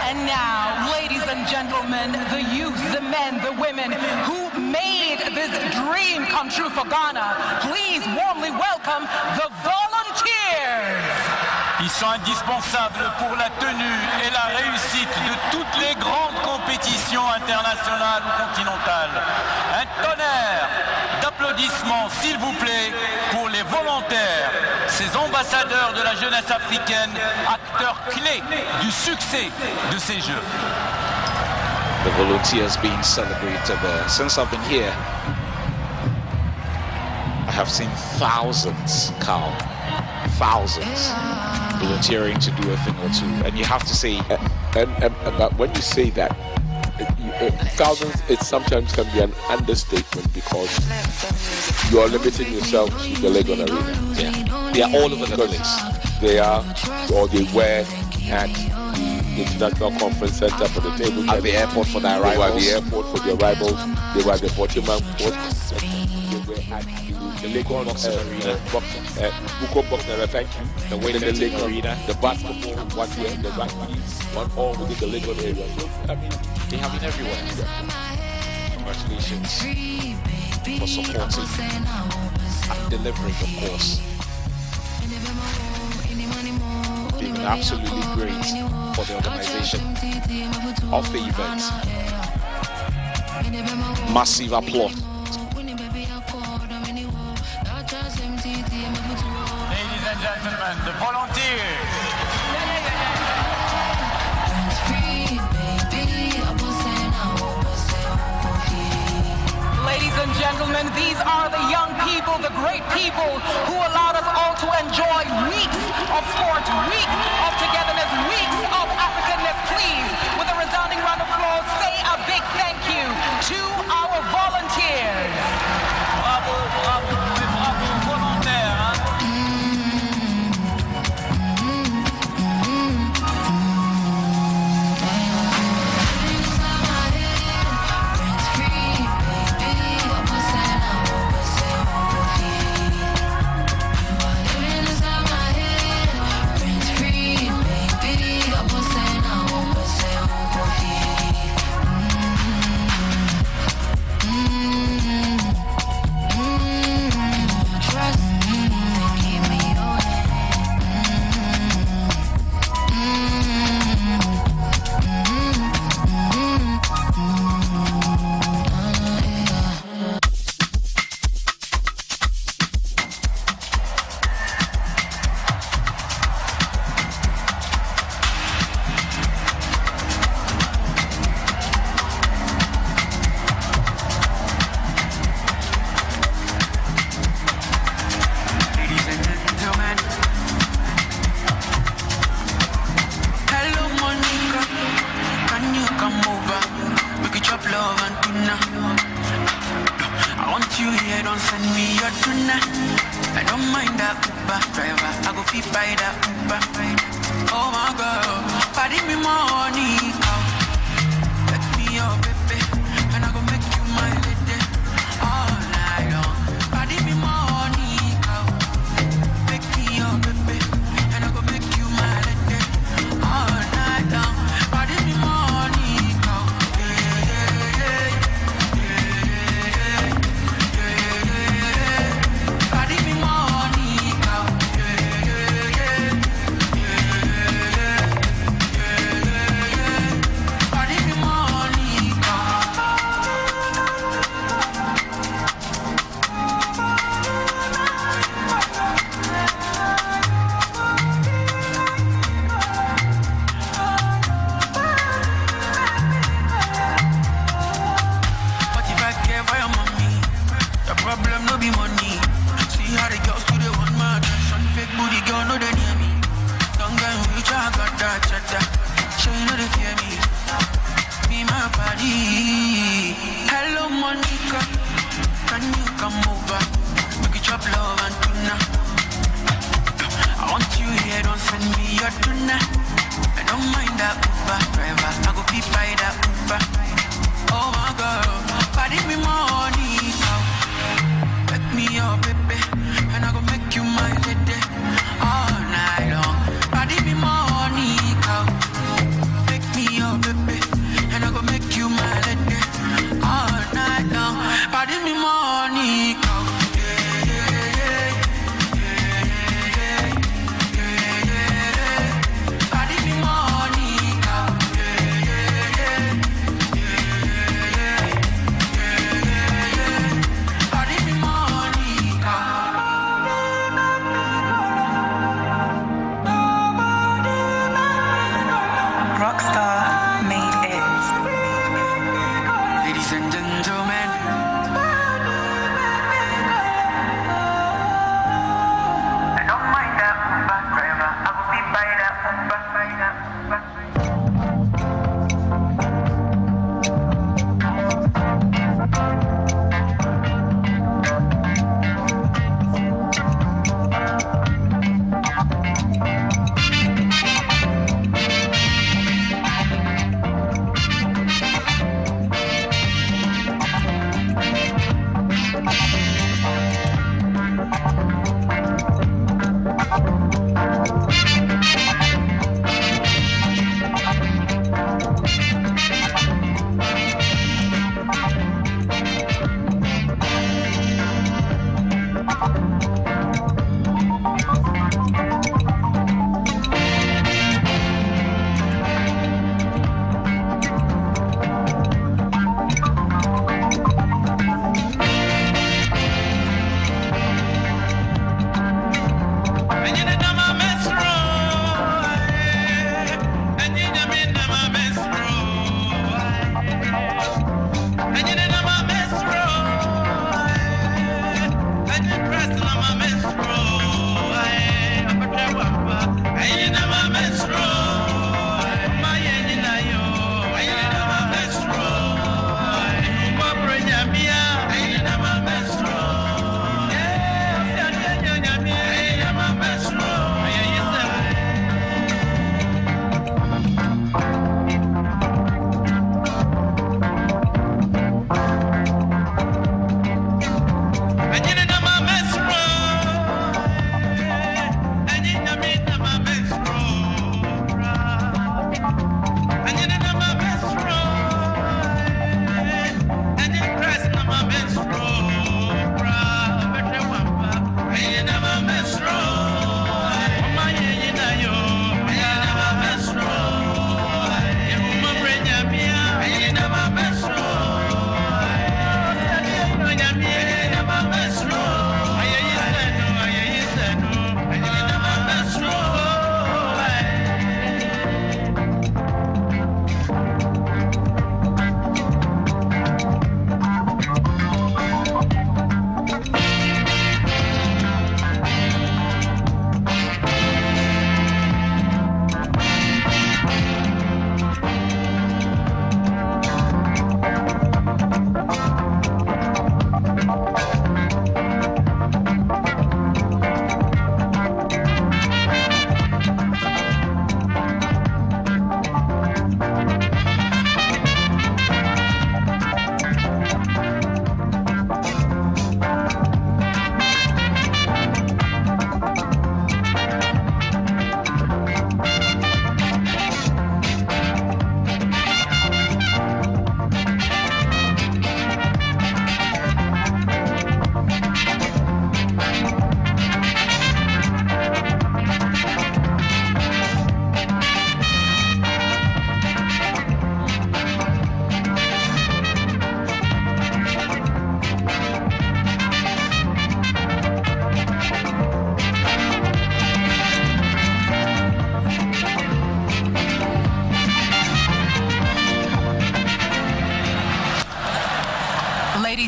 And now, ladies and gentlemen, the youth, the men, the women who made this dream come true for Ghana, please warmly welcome the volunteers. He sont indispensables pour la tenue et la réussite de toutes les grandes compétitions internationales ou continentales. Un tonnerre d'applaudissements, s'il vous plaît, pour les volontaires, ces ambassadeurs de la jeunesse africaine, acteurs clés du succès de ces Jeux. The volunteers being celebrated there. Since I've been here, I have seen thousands, Carl, thousands volunteering to do a thing or two. And you have to say, but when you say that, thousands, it sometimes can be an understatement because you are limiting yourself to the Legon Arena. Yeah, they are all over the place. They are, or they were at the International Conference Center for the table. At the airport for their arrivals. They were at the airport for the arrivals. They were at the Baltimore Port. They were at the Legon Buko Boxing Arena. Thank you. The Legon Arena. The basketball, one here, the rugby, one all within the Legon area. So, I mean, they have been everywhere. Congratulations for supporting and delivering, of course. Been absolutely great for the organization of the event. Massive applause. Ladies and gentlemen, the volunteers. Ladies and gentlemen, these are the young people, the great people who allowed us all to enjoy weeks of sport, weeks of togetherness, weeks of Africanness. Please, with a resounding round of applause, say a big thank you to our volunteers. Bravo, bravo, bravo, volontaires.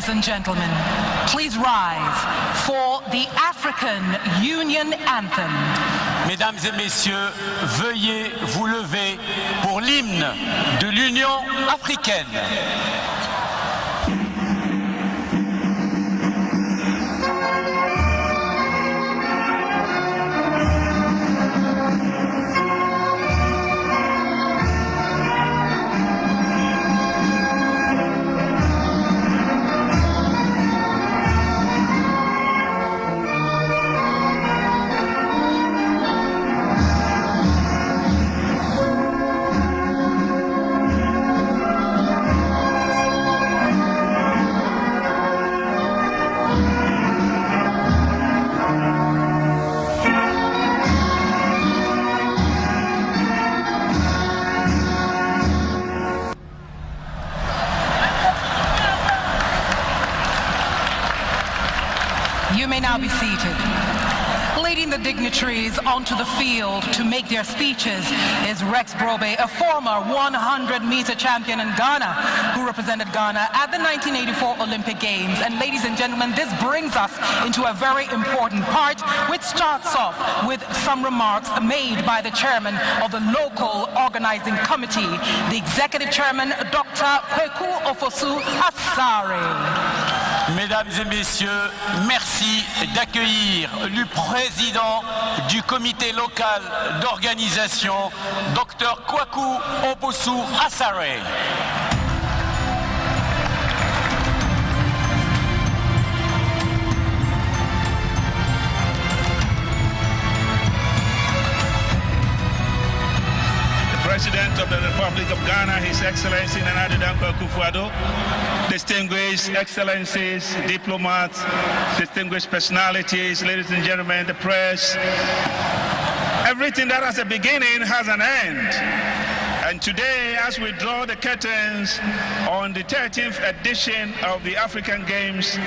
Ladies and gentlemen, please rise for the African Union Anthem. Mesdames et messieurs, veuillez vous lever pour l'hymne de l'Union africaine. You may now be seated. Leading the dignitaries onto the field to make their speeches is Rex Brobe, a former 100-meter champion in Ghana, who represented Ghana at the 1984 Olympic Games. And ladies and gentlemen, this brings us into a very important part, which starts off with some remarks made by the chairman of the local organizing committee, the executive chairman, Dr. Kweku Ofosu Asare. Mesdames et messieurs, merci d'accueillir le président du comité local d'organisation, Dr. Kweku Ofosu Asare. President of the Republic of Ghana, His Excellency Nana Dankwa Akufo-Addo, distinguished excellencies, diplomats, distinguished personalities, ladies and gentlemen, the press. Everything that has a beginning has an end. And today, as we draw the curtains on the 13th edition of the African Games,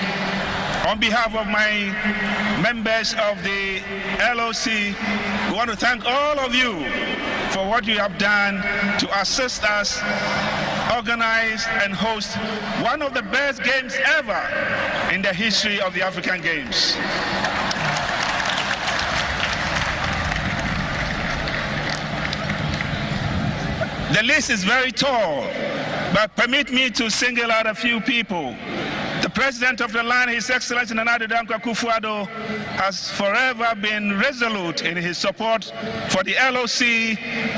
on behalf of my members of the LOC, we want to thank all of you for what you have done to assist us organize and host one of the best games ever in the history of the African Games. The list is very tall, but permit me to single out a few people. The President of the land, His Excellency Nana Dankwa Akufo-Addo, has forever been resolute in his support for the LOC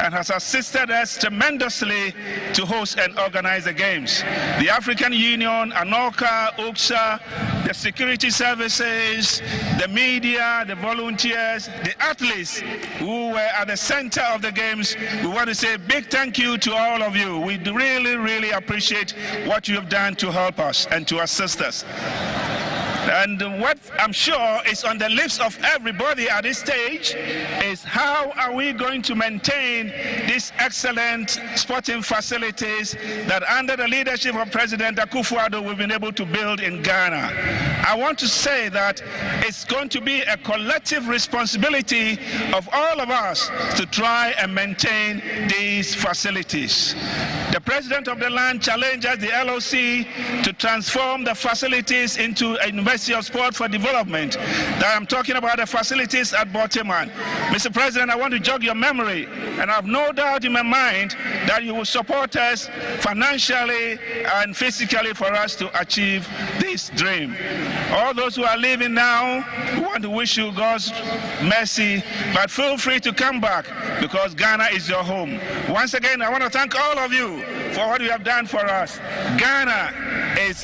and has assisted us tremendously to host and organize the Games. The African Union, ANOCA, UCSA, the security services, the media, the volunteers, the athletes who were at the center of the Games, we want to say a big thank you to all of you. We really, really appreciate what you have done to help us and to assist us. And what I'm sure is on the lips of everybody at this stage is how are we going to maintain these excellent sporting facilities that under the leadership of President Akufo-Addo we've been able to build in Ghana. I want to say that it's going to be a collective responsibility of all of us to try and maintain these facilities. The President of the land challenges the LOC to transform the facilities into a University of Sport for Development. That I'm talking about the facilities at Boteman. Mr. President, I want to jog your memory, and I have no doubt in my mind that you will support us financially and physically for us to achieve this dream. All those who are leaving now, we want to wish you God's mercy, but feel free to come back because Ghana is your home. Once again, I want to thank all of you for what you have done for us. Ghana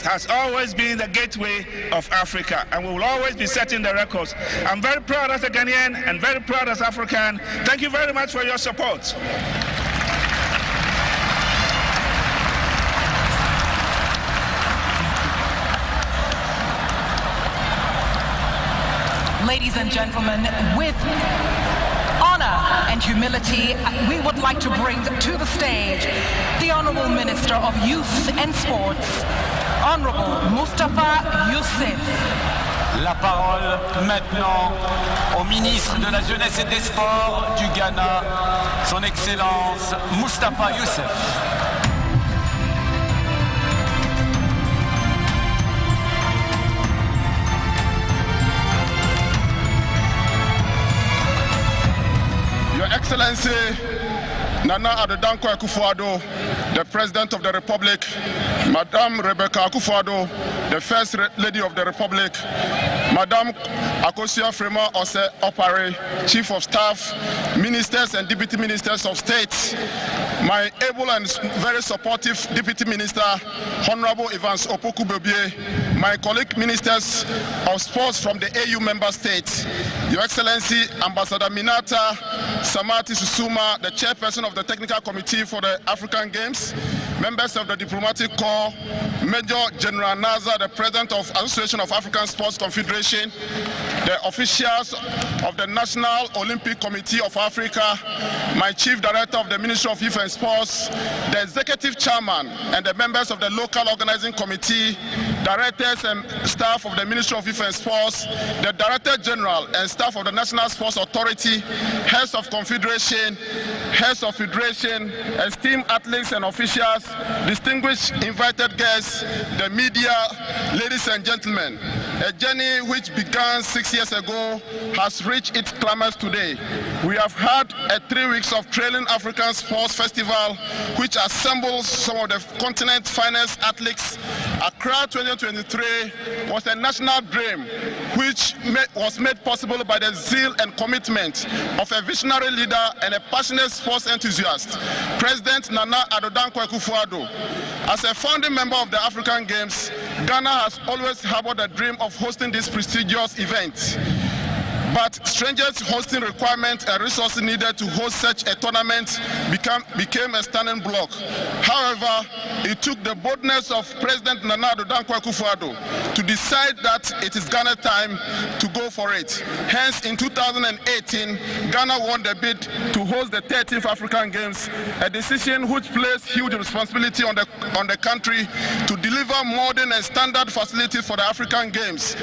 has always been the gateway of Africa, and we will always be setting the records. I'm very proud as a Ghanaian and very proud as African. Thank you very much for your support. Ladies and gentlemen, with honor and humility, we would like to bring to the stage the Honorable Minister of Youth and Sports, Honorable Mustafa Youssef. La parole maintenant au ministre de la Jeunesse et des Sports du Ghana, Son Excellence Mustafa Youssef. Your Excellency Nana Addo Dankwa Akufo-Addo, the President of the Republic, Madam Rebecca Akufo-Addo, the First Lady of the Republic, Madam Akosua Frema Ose Opare, Chief of Staff, Ministers and Deputy Ministers of State, my able and very supportive Deputy Minister, Honorable Evans Opoku-Bobie, my colleague Ministers of Sports from the AU member states, Your Excellency Ambassador Minata Samati Susuma, the Chairperson of the Technical Committee for the African Games, members of the Diplomatic Corps, Major General Naza, the President of Association of African Sports Confederation, the officials of the National Olympic Committee of Africa, my Chief Director of the Ministry of Youth and Sports, the Executive Chairman and the members of the Local Organizing Committee, directors and staff of the Ministry of Youth and Sports, the Director General and staff of the National Sports Authority, heads of confederation, heads of federation, esteemed athletes and officials, distinguished invited guests, the media, ladies and gentlemen. A journey which began 6 years ago has reached its climax today. We have had 3 weeks of Trailing African Sports Festival, which assembles some of the continent's finest athletes. Accra 2023 was a national dream, which was made possible by the zeal and commitment of a visionary leader and a passionate sports enthusiast, President Nana Addo Dankwa Akufo-Addo. As a founding member of the African Games, Ghana has always harbored the dream of hosting this prestigious event. But stringent hosting requirements and resources needed to host such a tournament became a standing block. However, it took the boldness of President Nana Addo Dankwa Akufo-Addo to decide that it is Ghana time to go for it. Hence, in 2018, Ghana won the bid to host the 13th African Games, a decision which placed huge responsibility on the country to deliver modern and standard facilities for the African Games.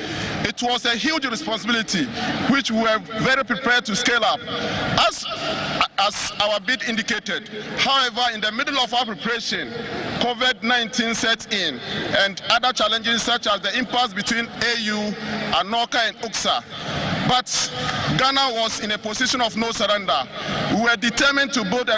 It was a huge responsibility, which we were very prepared to scale up, as our bid indicated. However, in the middle of our preparation, COVID-19 set in, and other challenges such as the impasse between AU, ANOCA, and UCSA. But Ghana was in a position of no surrender. We were determined to build the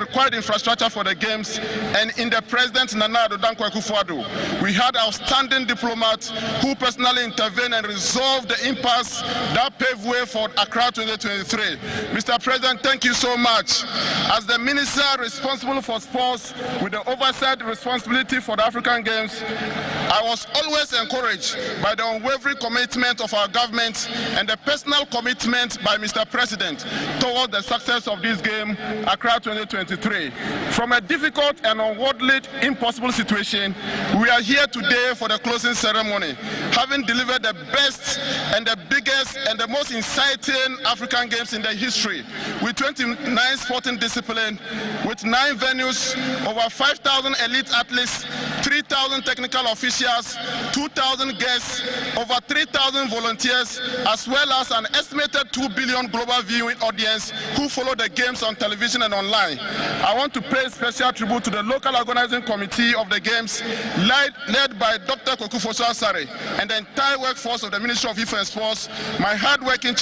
required infrastructure for the Games, and in the President Nana Addo Dankwa Akufo-Addo, we had outstanding diplomats who personally intervened and resolved the impasse that paved way for Accra 2023. Mr. President, thank you so much. As the minister responsible for sports with the oversight responsibility for the African Games, I was always encouraged by the unwavering commitment of our government and the personal commitment by Mr. President towards the success of this game, Accra 2023. From a difficult and unworldly, impossible situation, we are here today for the closing ceremony, having delivered the best and the biggest and the most exciting African Games in the history, with 29 sporting disciplines, with 9 venues, over 5,000 elite athletes, 3,000 technical officials, 2,000 guests, over 3,000 volunteers, as well as an estimated 2 billion global viewing audience who follow the Games on television and online. I want to pay special tribute to the local organizing committee of the Games, led by Dr. Kokufosu Asare and the entire workforce of the Ministry of Youth and Sports, my hard-working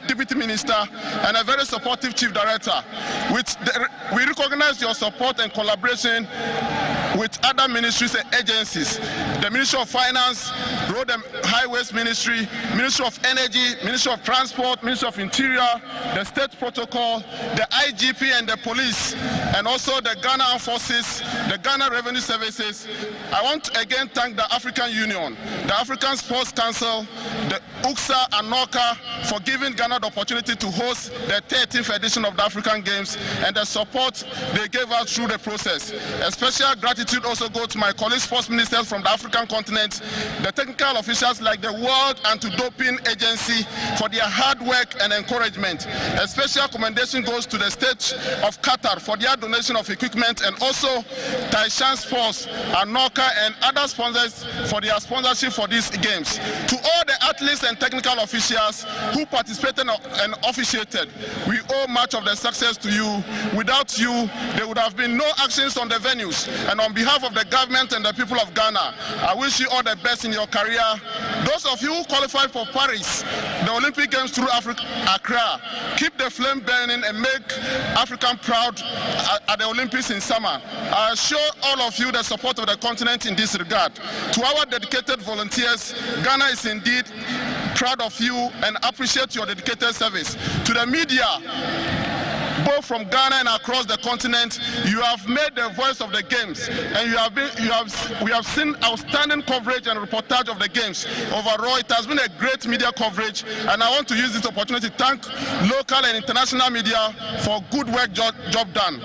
Deputy Minister, and a very supportive Chief Director. We recognize your support and collaboration with other ministries and agencies, the Ministry of Finance, Road and Highways Ministry, Ministry of Energy, Ministry of Transport, Ministry of Interior, the State Protocol, the IGP and the police, and also the Ghana Armed Forces, the Ghana Revenue Services. I want to again thank the African Union, the African Sports Council, the UCSA and NOCA for giving Ghana the opportunity to host the 13th edition of the African Games and the support they gave us through the process. A special gratitude also goes to my colleague sports ministers from the African continent, the technical officials like the World Anti-Doping Agency for their hard work and encouragement. A special commendation goes to the State of Qatar for their donation of equipment, and also Taishan Sports, ANOCA and other sponsors for their sponsorship for these games. To all the athletes and and technical officials who participated and officiated. We owe much of the success to you. Without you, there would have been no actions on the venues. And on behalf of the government and the people of Ghana, I wish you all the best in your career. Those of you who qualified for Paris, the Olympic Games through Accra, keep the flame burning and make Africa proud at the Olympics in summer. I assure all of you the support of the continent in this regard. To our dedicated volunteers, Ghana is indeed proud of you and appreciate your dedicated service. To the media, both from Ghana and across the continent, you have made the voice of the games, and we have seen outstanding coverage and reportage of the games. Overall, it has been a great media coverage, and I want to use this opportunity to thank local and international media for good work job done.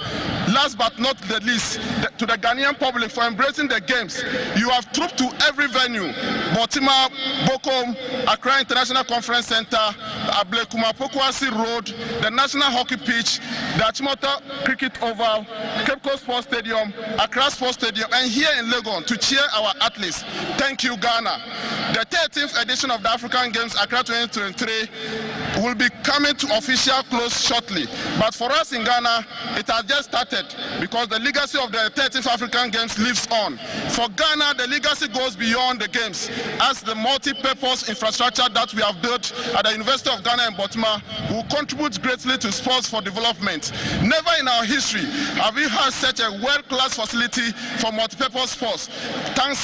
Last but not the least, to the Ghanaian public for embracing the games. You have trooped to every venue: Botima, Bokom, Accra International Conference Center, Ablekuma Pokwasi Road, the National Hockey Pitch, the Achimota Cricket Oval, Cape Coast Sports Stadium, Accra Sports Stadium, and here in Legon to cheer our athletes. Thank you, Ghana. The 13th edition of the African Games, Accra 2023, will be coming to official close shortly. But for us in Ghana, it has just started because the legacy of the 13th African Games lives on. For Ghana, the legacy goes beyond the games, as the multi-purpose infrastructure that we have built at the University of Ghana in Botima will contribute greatly to sports for development. Never in our history have we had such a world-class facility for multi-purpose sports, thanks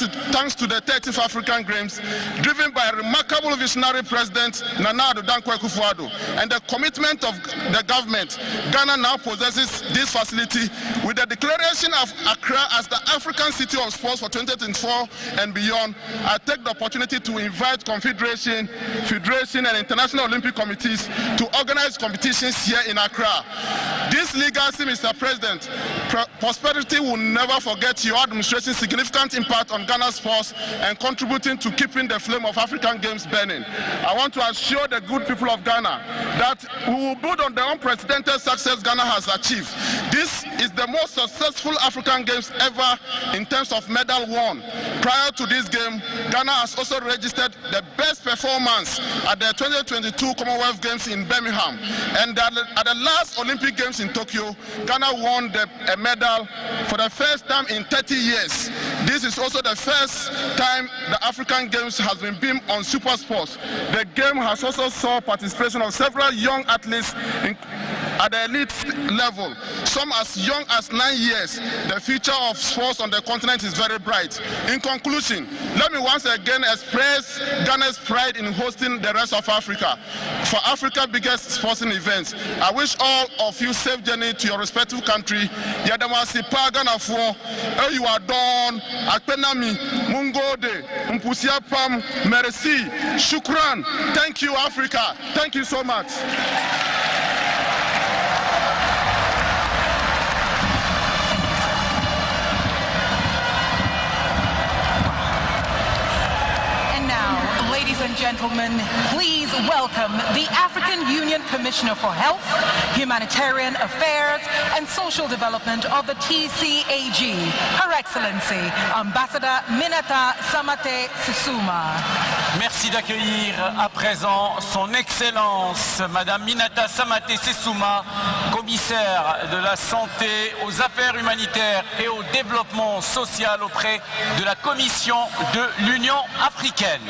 to the 13th African Games, driven by a remarkable visionary president, Nana Addo Dankwa Akufo-Addo, and the commitment of the government. Ghana now possesses this facility with the declaration of Accra as the African City of Sports for 2024 and beyond. I take the opportunity to invite Confederation, Federation, and International Olympic Committees to organize competitions here in Accra. This legacy, Mr. President, prosperity will never forget your administration's significant impact on Ghana's sports and contributing to keeping the flame of African Games burning. I want to assure the good people of Ghana that we will build on the unprecedented success Ghana has achieved. This is the most successful African Games ever in terms of medal won. Prior to this game, Ghana has also registered the best performance at the 2022 Commonwealth Games in Birmingham. And at the last Olympic Games in Tokyo, Ghana won a medal for the first time in 30 years. This is also the first time the African Games has been beamed on Super Sports. The game has also saw participation of several young athletes at the elite level, some as young as 9 years. The future of sports on the continent is very bright. In conclusion, let me once again express Ghana's pride in hosting the rest of Africa for Africa's biggest sporting events. I wish all of you safe journey to your respective country. Yadamasi pa Ghana for you are done. Akpenami, Mungode, Mpusia Pam, Merci, Shukran. Thank you, Africa. Thank you so much. Ladies and gentlemen, please welcome the African Union Commissioner for Health, Humanitarian Affairs and Social Development of the TCAG, Her Excellency, Ambassador Minata Samate Sissouma. Merci d'accueillir à présent son Excellence, Madame Minata Samate Sissouma, commissaire de la santé, aux affaires humanitaires et au développement social auprès de la Commission de l'Union africaine.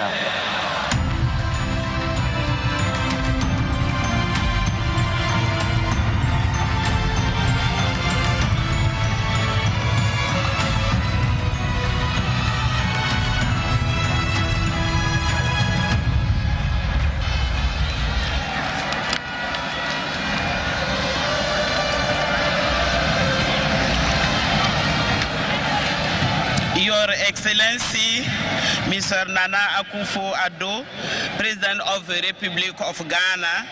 Your Excellency, Mr. Nana Akufo-Addo, President of the Republic of Ghana,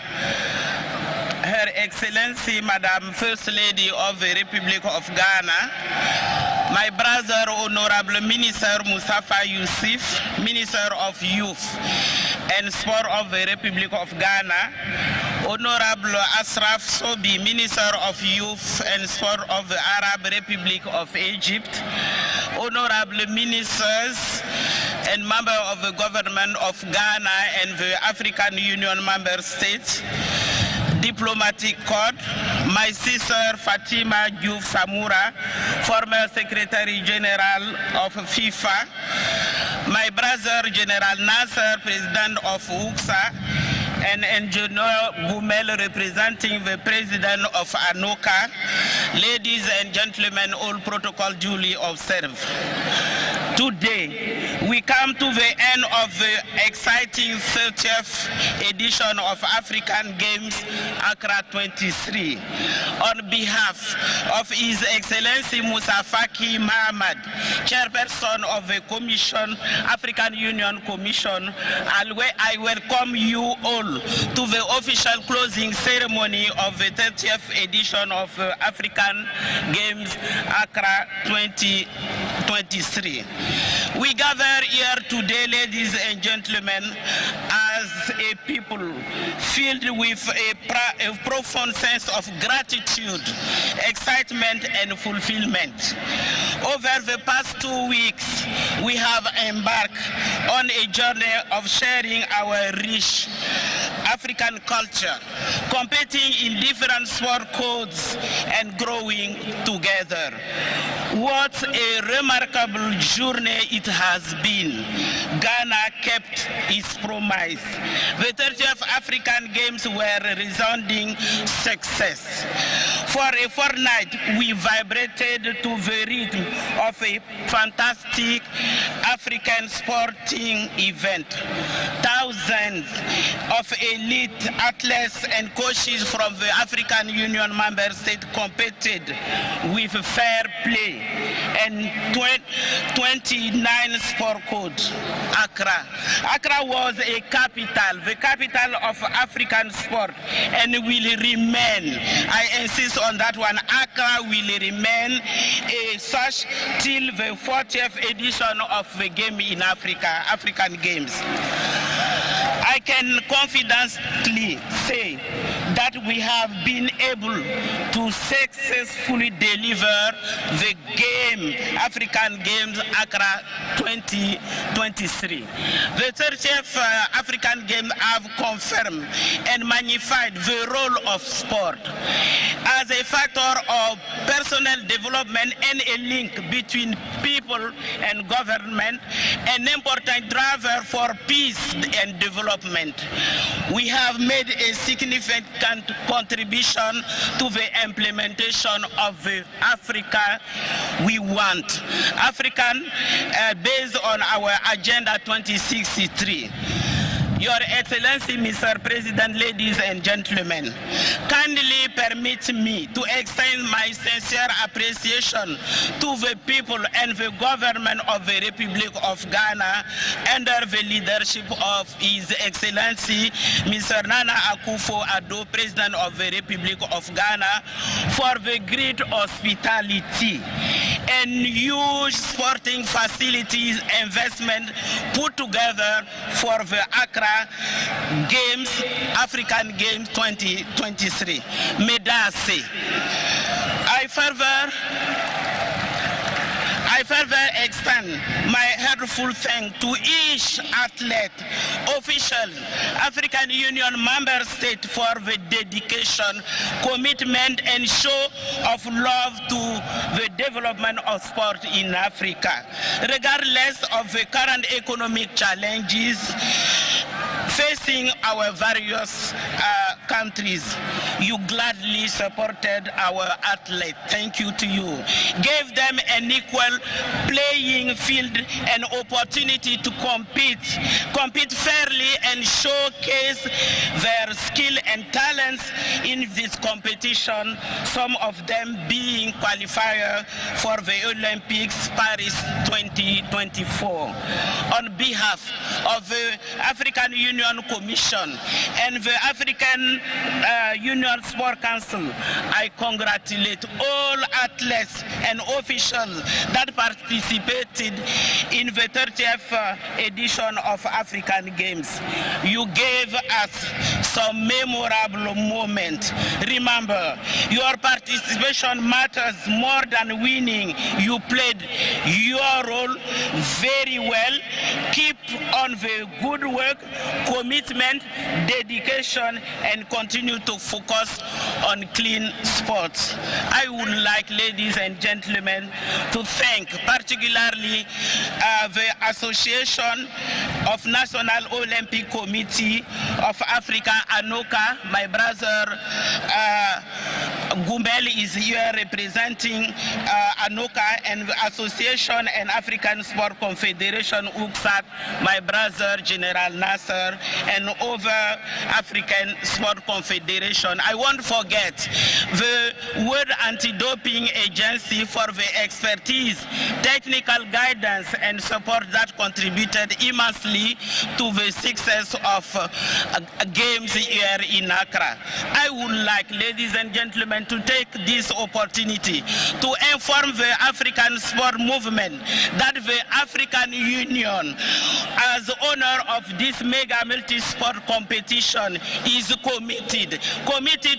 Her Excellency, Madam First Lady of the Republic of Ghana, my brother, Honorable Minister Mustafa Yusuf, Minister of Youth and Sport of the Republic of Ghana, Honorable Ashraf Sobi, Minister of Youth and Sport of the Arab Republic of Egypt, Honorable Ministers, and member of the government of Ghana and the African Union member states, Diplomatic Corps, my sister Fatima Diouf Samoura, former Secretary General of FIFA, my brother General Nasser, President of UXA, and Engineer Boumel, representing the President of ANOCA. Ladies and gentlemen, all protocol duly observed. Today, we come to the end of the exciting 30th edition of African Games Accra 23. On behalf of His Excellency Musa Faki Mahamad, Chairperson of the Commission, African Union Commission, I welcome you all to the official closing ceremony of the 30th edition of African Games Accra 2023. We gather here today, ladies and gentlemen, as a people filled with a profound sense of gratitude, excitement, and fulfillment. Over the past 2 weeks, we have embarked on a journey of sharing our rich African culture, competing in different sport codes, and growing together. What a remarkable journey it has been. Ghana kept its promise. The 30th African Games were a resounding success. For a fortnight, we vibrated to the rhythm of a fantastic African sporting event. Thousands of elite athletes and coaches from the African Union member state competed with fair play and 29 sport codes. Accra was a capital, the capital of African sport, and will remain, I insist on that one, Accra will remain such till the 40th edition of the game in Africa, African Games. I can confidently say that we have been able to successfully deliver the game, African Games Accra 2023. The 30th African Games have confirmed and magnified the role of sport as a factor of personal development and a link between people and government, an important driver for peace and development. We have made a significant contribution to the implementation of the Africa we want, African based on our Agenda 2063. Your Excellency, Mr. President, ladies and gentlemen, kindly permit me to extend my sincere appreciation to the people and the government of the Republic of Ghana under the leadership of His Excellency, Mr. Nana Akufo-Addo, President of the Republic of Ghana, for the great hospitality and huge sporting facilities investment put together for the Accra Games, African Games 2023. Medase. I further extend my heartful thanks to each athlete, official, African Union member state for the dedication, commitment, and show of love to the development of sport in Africa. Regardless of the current economic challenges facing our various countries, you gladly supported our athletes. Thank you to you. Gave them an equal playing field and opportunity to compete fairly and showcase their skill and talents in this competition, some of them being qualifiers for the Olympics Paris 2024. On behalf of the African Union Commission and the African Union Sport Council, I congratulate all athletes and officials that participated in the 30th edition of African Games. You gave us some memorable moments. Remember, your participation matters more than winning. You played your role very well. Keep on the good work, commitment, dedication, and continue to focus on clean sports. I would like, ladies and gentlemen, to thank particularly the Association of National Olympic Committee of Africa, ANOCA. My brother Gumbel is here representing ANOCA, and the Association and African Sport Confederation, UCSAT, my brother General Nasser, and other African Sport Confederation. I won't forget the World Anti-Doping Agency for the expertise, technical guidance, and support that contributed immensely to the success of games here in Accra. I would like, ladies and gentlemen, to take this opportunity to inform the African sport movement that the African Union, as owner of this mega multi-sport competition, is committed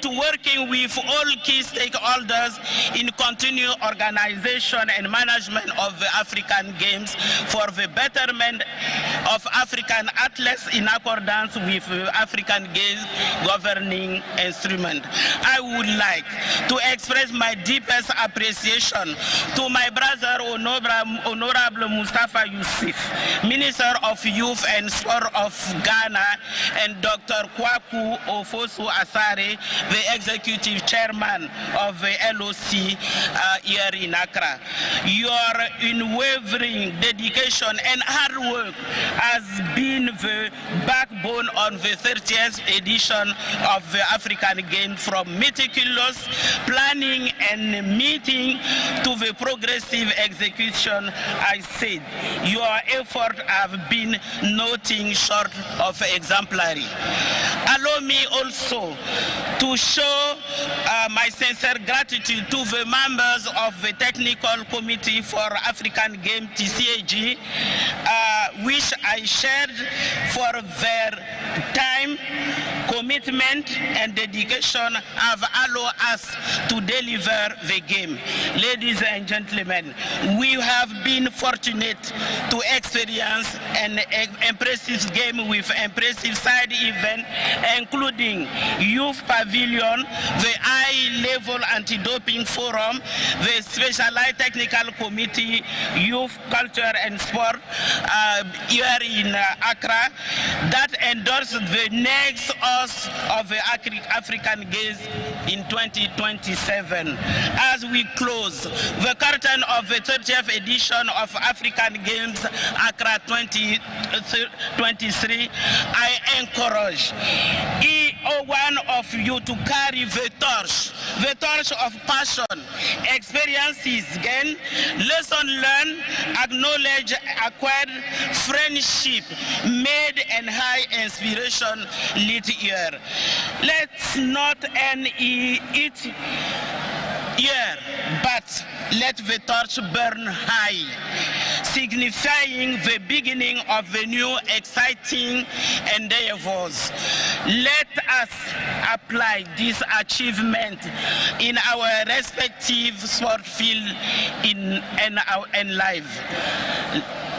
to working with all key stakeholders in continued organization and management of the African Games for the betterment of African athletes in accordance with the African Games governing instrument. I would like to express my deepest appreciation to my brother Honorable Mustafa Yusuf, Minister of Youth and Sport of Ghana, and Dr. Kwaku Ofosu Asare, the Executive Chairman of the LOC here in Accra. Your unwavering dedication and hard work has been the backbone of the 30th edition of the African Games, from meticulous planning and meeting to the progressive execution. I said your efforts have been nothing short of exemplary. Allow me also to show my sincere gratitude to the members of the Technical Committee for African Games, TCAG, which I shared for their time, commitment, and dedication have allowed us to deliver the game. Ladies and gentlemen, we have been fortunate to experience an impressive game with impressive side event, including Youth Pavilion, the high-level anti-doping forum, the specialized technical committee, youth culture and sport here in Accra, that endorsed the next host of the African Games in 2027. As we close the curtain of the 30th edition of African Games Accra 2023, I encourage each one of you to carry the torch of passion, experiences gained, lesson learned, acknowledge acquired, friendship made, and high inspiration lit here. Let's not end it here, but let the torch burn high, signifying the beginning of the new exciting endeavors. Let us apply this achievement in our respective sport field in life.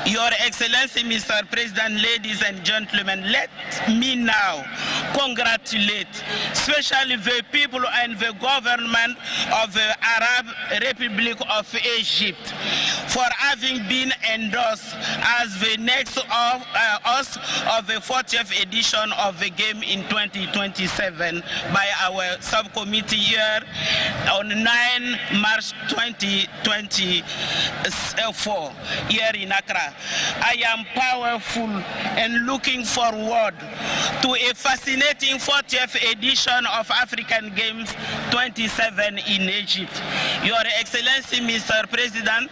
Your Excellency, Mr. President, ladies and gentlemen, let me now congratulate especially the people and the government of the Arab Republic of Egypt for having been endorsed as the next host of the 40th edition of the game in 2027 by our subcommittee here on 9 March 2024 here in Accra. I am powerful and looking forward to a fascinating 40th edition of African Games 27 in Egypt. Your Excellency, Mr. President,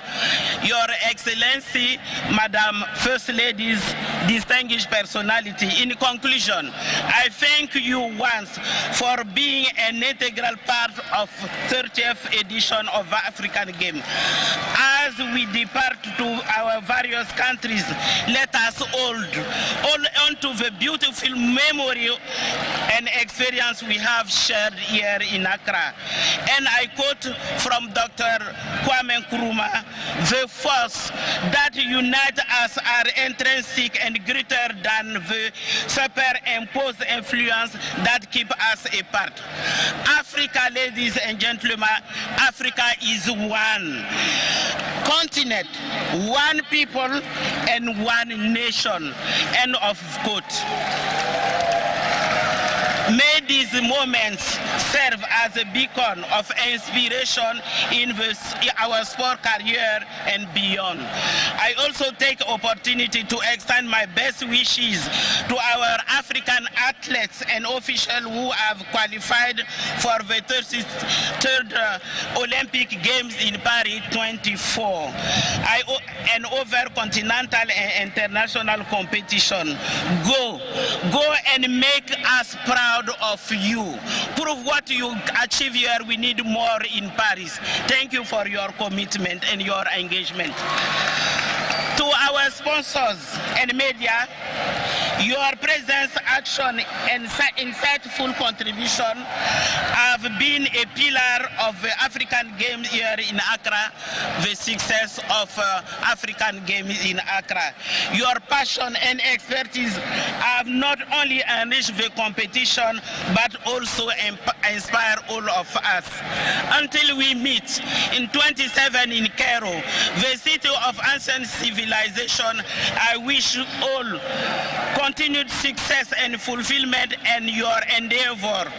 Your Excellency, Madam First Ladies, distinguished personality. In conclusion, I thank you once for being an integral part of 30th edition of African Games. As we depart to our various countries, let us hold on to the beautiful memory and experience we have shared here in Accra. And I quote from Dr. Kwame Nkrumah, the force that unites us are intrinsic and greater than the superimposed influence that keep us apart. Africa, ladies and gentlemen, Africa is one continent, one people, and one nation. End of quote. May these moments serve as a beacon of inspiration in our sport career and beyond. I also take opportunity to extend my best wishes to our African athletes and officials who have qualified for the 33rd Olympic Games in Paris 24 and over continental and international competition. Go and make us proud of you. Prove what you achieve here. We need more in Paris. Thank you for your commitment and your engagement. To our sponsors and media, your presence, action, and insightful contribution have been a pillar of the African Games here in Accra, the success of African Games in Accra. Your passion and expertise have not only enriched the competition, but also inspire all of us. Until we meet in 27 in Cairo, the city of ancient civilization, I wish you all continued success and fulfillment in your endeavor.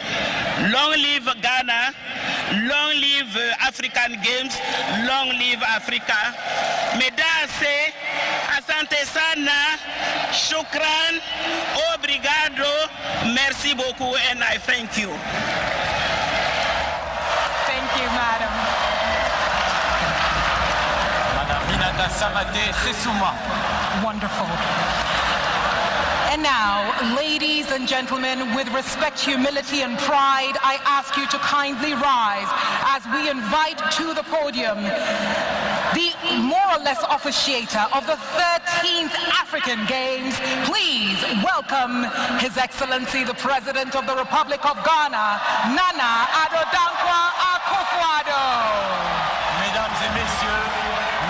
Long live Ghana, long live African Games, long live Africa. Medase, asante sana, shukran, obrigado, merci beaucoup, and I thank you. Thank you, madam. Madame Minata Samate Sesuma. Wonderful. And now, ladies and gentlemen, with respect, humility, and pride, I ask you to kindly rise as we invite to the podium the more or less officiator of the 13th African Games. Please welcome His Excellency, the President of the Republic of Ghana, Nana Addo Dankwa Akufo-Addo. Mesdames et messieurs,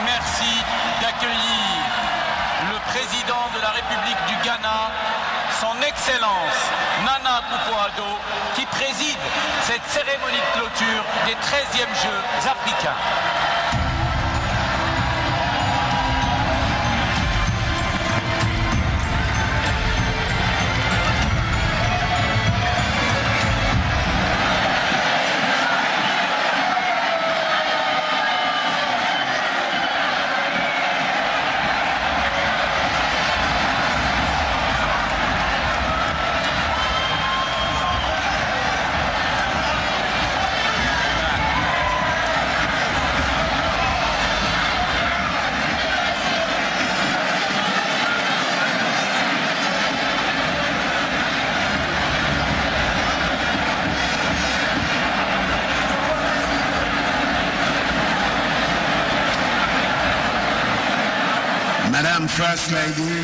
merci d'accueillir le président de la République du Ghana, son Excellence Nana Akufo-Addo, qui préside cette cérémonie de clôture des 13e Jeux africains. Madam First Lady,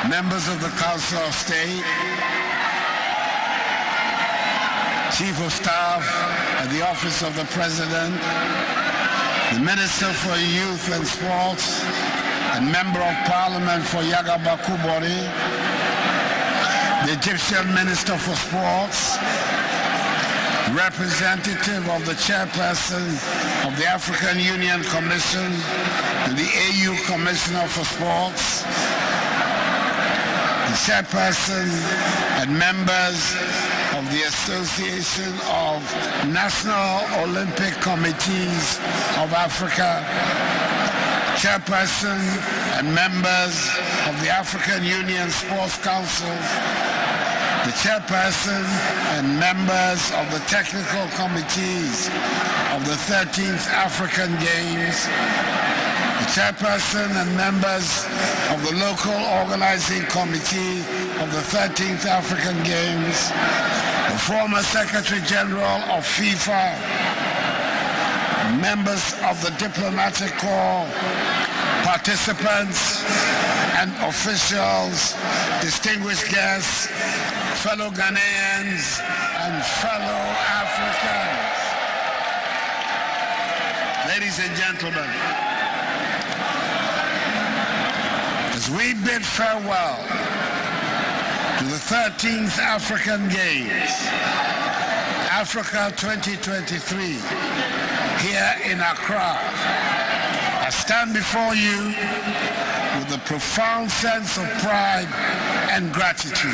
members of the Council of State, Chief of Staff at the Office of the President, the Minister for Youth and Sports, and Member of Parliament for Yagaba Kubori, the Egyptian Minister for Sports, representative of the Chairperson of the African Union Commission, and the AU Commissioner for Sports, the chairperson and members of the Association of National Olympic Committees of Africa, chairperson and members of the African Union Sports Council, the chairperson and members of the technical committees of the 13th African Games, the chairperson and members of the local organizing committee of the 13th African Games, the former Secretary General of FIFA, members of the diplomatic corps, participants and officials, distinguished guests, fellow Ghanaians and fellow Africans. Ladies and gentlemen, as we bid farewell to the 13th African Games, Africa 2023, here in Accra, I stand before you with a profound sense of pride and gratitude.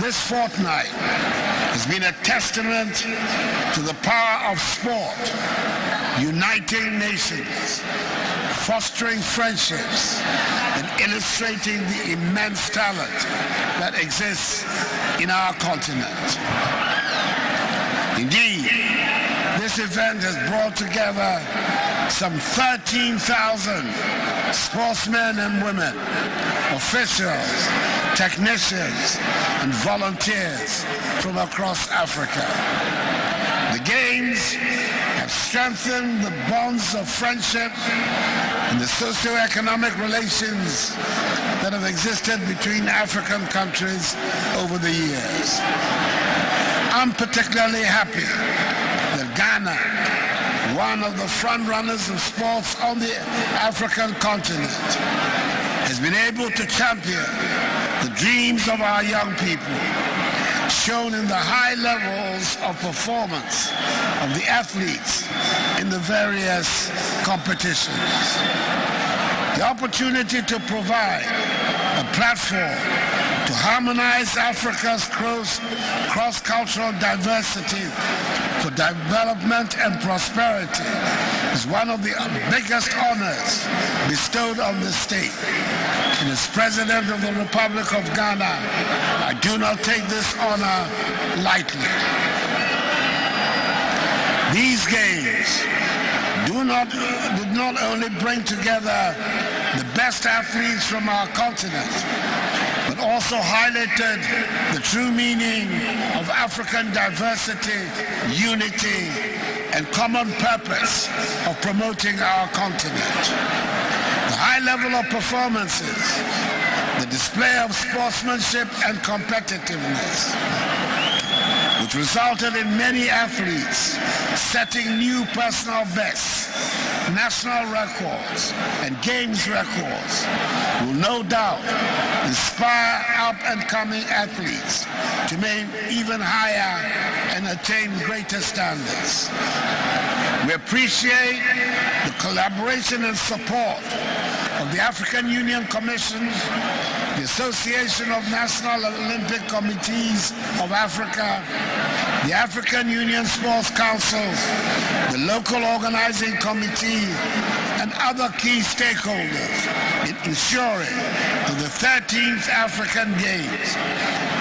This fortnight has been a testament to the power of sport, uniting nations, fostering friendships, and illustrating the immense talent that exists in our continent. Indeed, this event has brought together some 13,000 sportsmen and women, officials, technicians, and volunteers from across Africa. The Games have strengthened the bonds of friendship and the socio-economic relations that have existed between African countries over the years. I'm particularly happy that Ghana, one of the front runners of sports on the African continent, has been able to champion the dreams of our young people, shown in the high levels of performance of the athletes in the various competitions. The opportunity to provide a platform to harmonize Africa's cross-cultural diversity for development and prosperity is one of the biggest honors bestowed on the state. And as President of the Republic of Ghana, I do not take this honor lightly. These games did not only bring together the best athletes from our continent, but also highlighted the true meaning of African diversity, unity, and common purpose of promoting our continent. The high level of performances, the display of sportsmanship and competitiveness, which resulted in many athletes setting new personal bests, national records, and games records, will no doubt inspire up-and-coming athletes to aim even higher and attain greater standards. We appreciate the collaboration and support of the African Union Commission, the Association of National Olympic Committees of Africa, the African Union Sports Council, the local organizing committee, and other key stakeholders in ensuring that the 13th African Games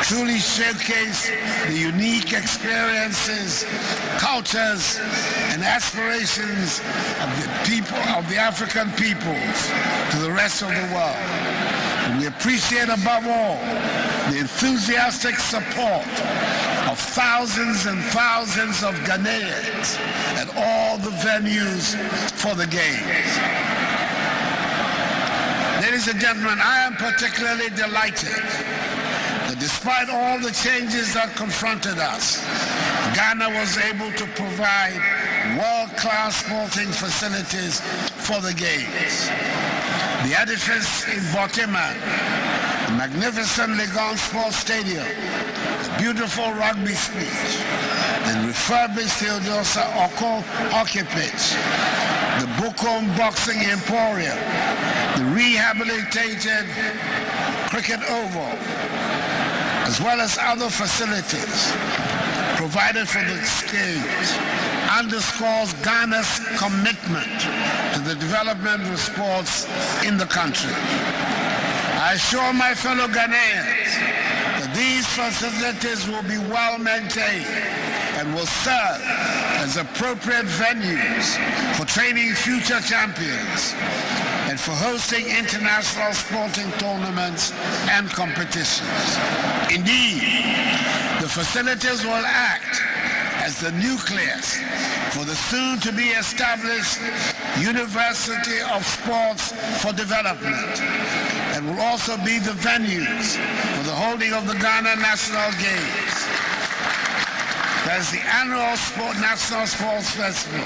truly showcase the unique experiences, cultures, and aspirations of the people, of the African peoples to the rest of the world. And we appreciate above all the enthusiastic support of thousands and thousands of Ghanaians at all the venues for the Games. Ladies and gentlemen, I am particularly delighted that despite all the changes that confronted us, Ghana was able to provide world-class sporting facilities for the Games. The edifice in Botiman, the magnificent Legon Sports Stadium, the beautiful rugby pitch, the refurbished Theodosa Oko hockey pitch, the Bukom Boxing Emporium, the rehabilitated cricket oval, as well as other facilities provided for the games, underscores Ghana's commitment to the development of sports in the country. I assure my fellow Ghanaians that these facilities will be well maintained and will serve as appropriate venues for training future champions and for hosting international sporting tournaments and competitions. Indeed, the facilities will act as the nucleus for the soon-to-be established University of Sports for Development, and will also be the venues for the holding of the Ghana National Games. There's the annual National Sports Festival,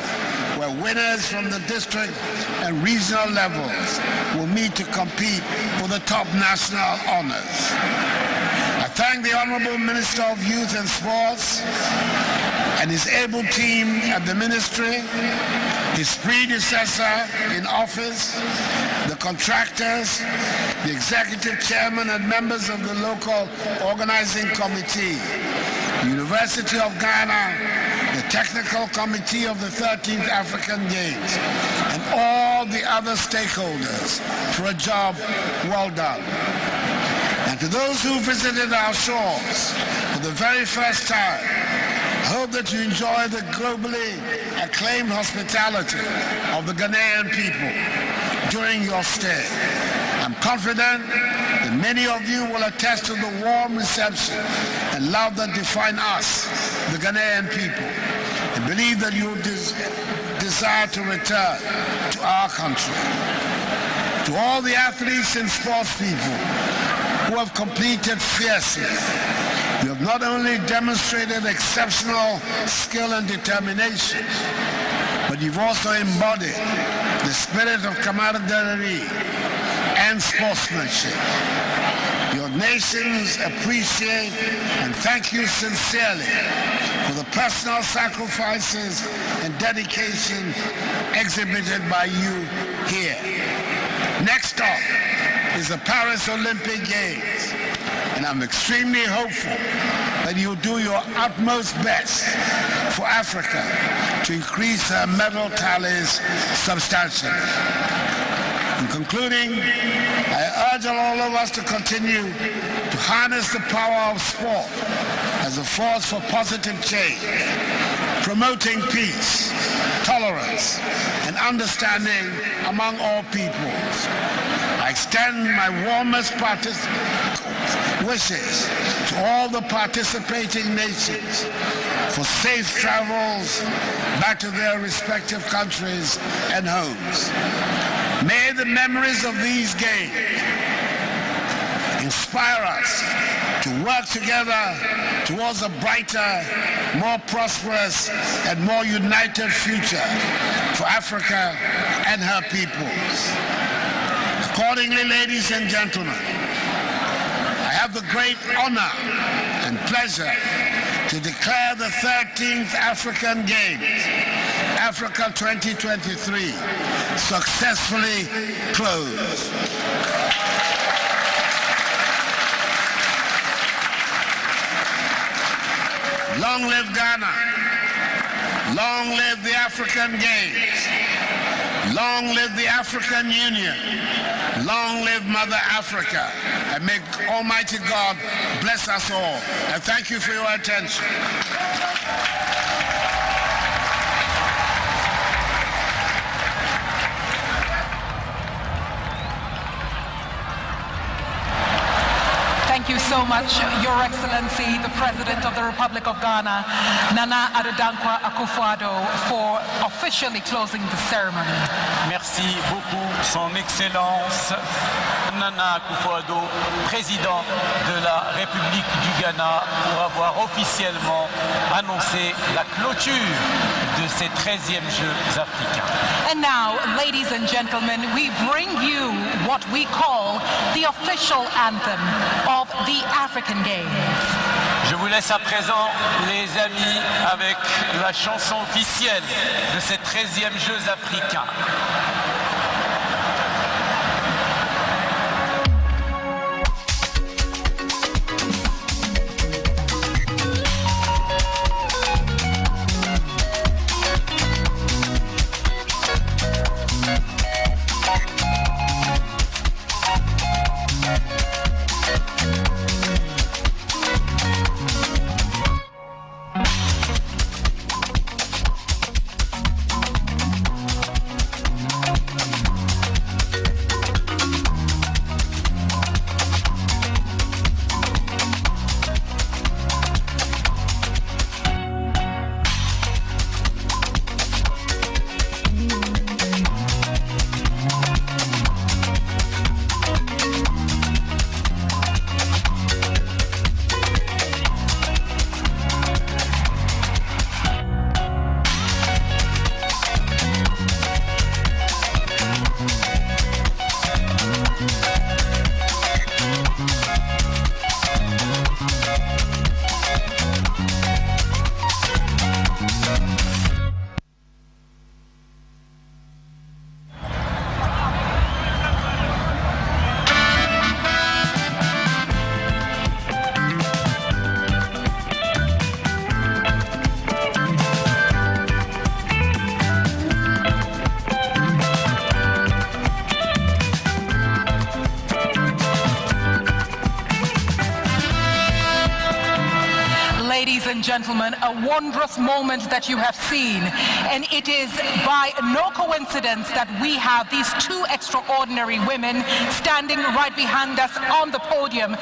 where winners from the district and regional levels will meet to compete for the top national honors. I thank the Honorable Minister of Youth and Sports and his able team at the ministry, his predecessor in office, the contractors, the executive chairman and members of the local organizing committee, the University of Ghana, the technical committee of the 13th African Games, and all the other stakeholders for a job well done. And to those who visited our shores for the very first time, I hope that you enjoy the globally acclaimed hospitality of the Ghanaian people during your stay. I'm confident that many of you will attest to the warm reception and love that define us, the Ghanaian people, and believe that you desire to return to our country. To all the athletes and sports people who have competed fiercely, you have not only demonstrated exceptional skill and determination, but you've also embodied the spirit of camaraderie and sportsmanship. Your nations appreciate and thank you sincerely for the personal sacrifices and dedication exhibited by you here. Next up is the Paris Olympic Games, and I'm extremely hopeful that you'll do your utmost best for Africa to increase her medal tallies substantially. In concluding, I urge all of us to continue to harness the power of sport as a force for positive change, promoting peace, tolerance, and understanding among all peoples. I extend my warmest wishes to all the participating nations for safe travels back to their respective countries and homes. May the memories of these games inspire us to work together towards a brighter, more prosperous, and more united future for Africa and her peoples. Accordingly, ladies and gentlemen, I have the great honor and pleasure to declare the 13th African Games, Africa 2023, successfully closed. Long live Ghana. Long live the African Games. Long live the African Union. Long live Mother Africa. And may Almighty God bless us all. And thank you for your attention. Thank you so much, Your Excellency, the President of the Republic of Ghana, Nana Addo Akufo-Addo, for officially closing the ceremony. Merci beaucoup, Son Excellence Nana Akufo-Addo, Président de la République du Ghana, pour avoir officiellement annoncé la clôture de ces 13e Jeux africains. And now, ladies and gentlemen, we bring you what we call the official anthem of the African Games. Je vous laisse à présent, les amis, avec la chanson officielle de ces 13e Jeux africains. and gentlemen, a wondrous moment that you have seen. And it is by no coincidence that we have these two extraordinary women standing right behind us on the podium.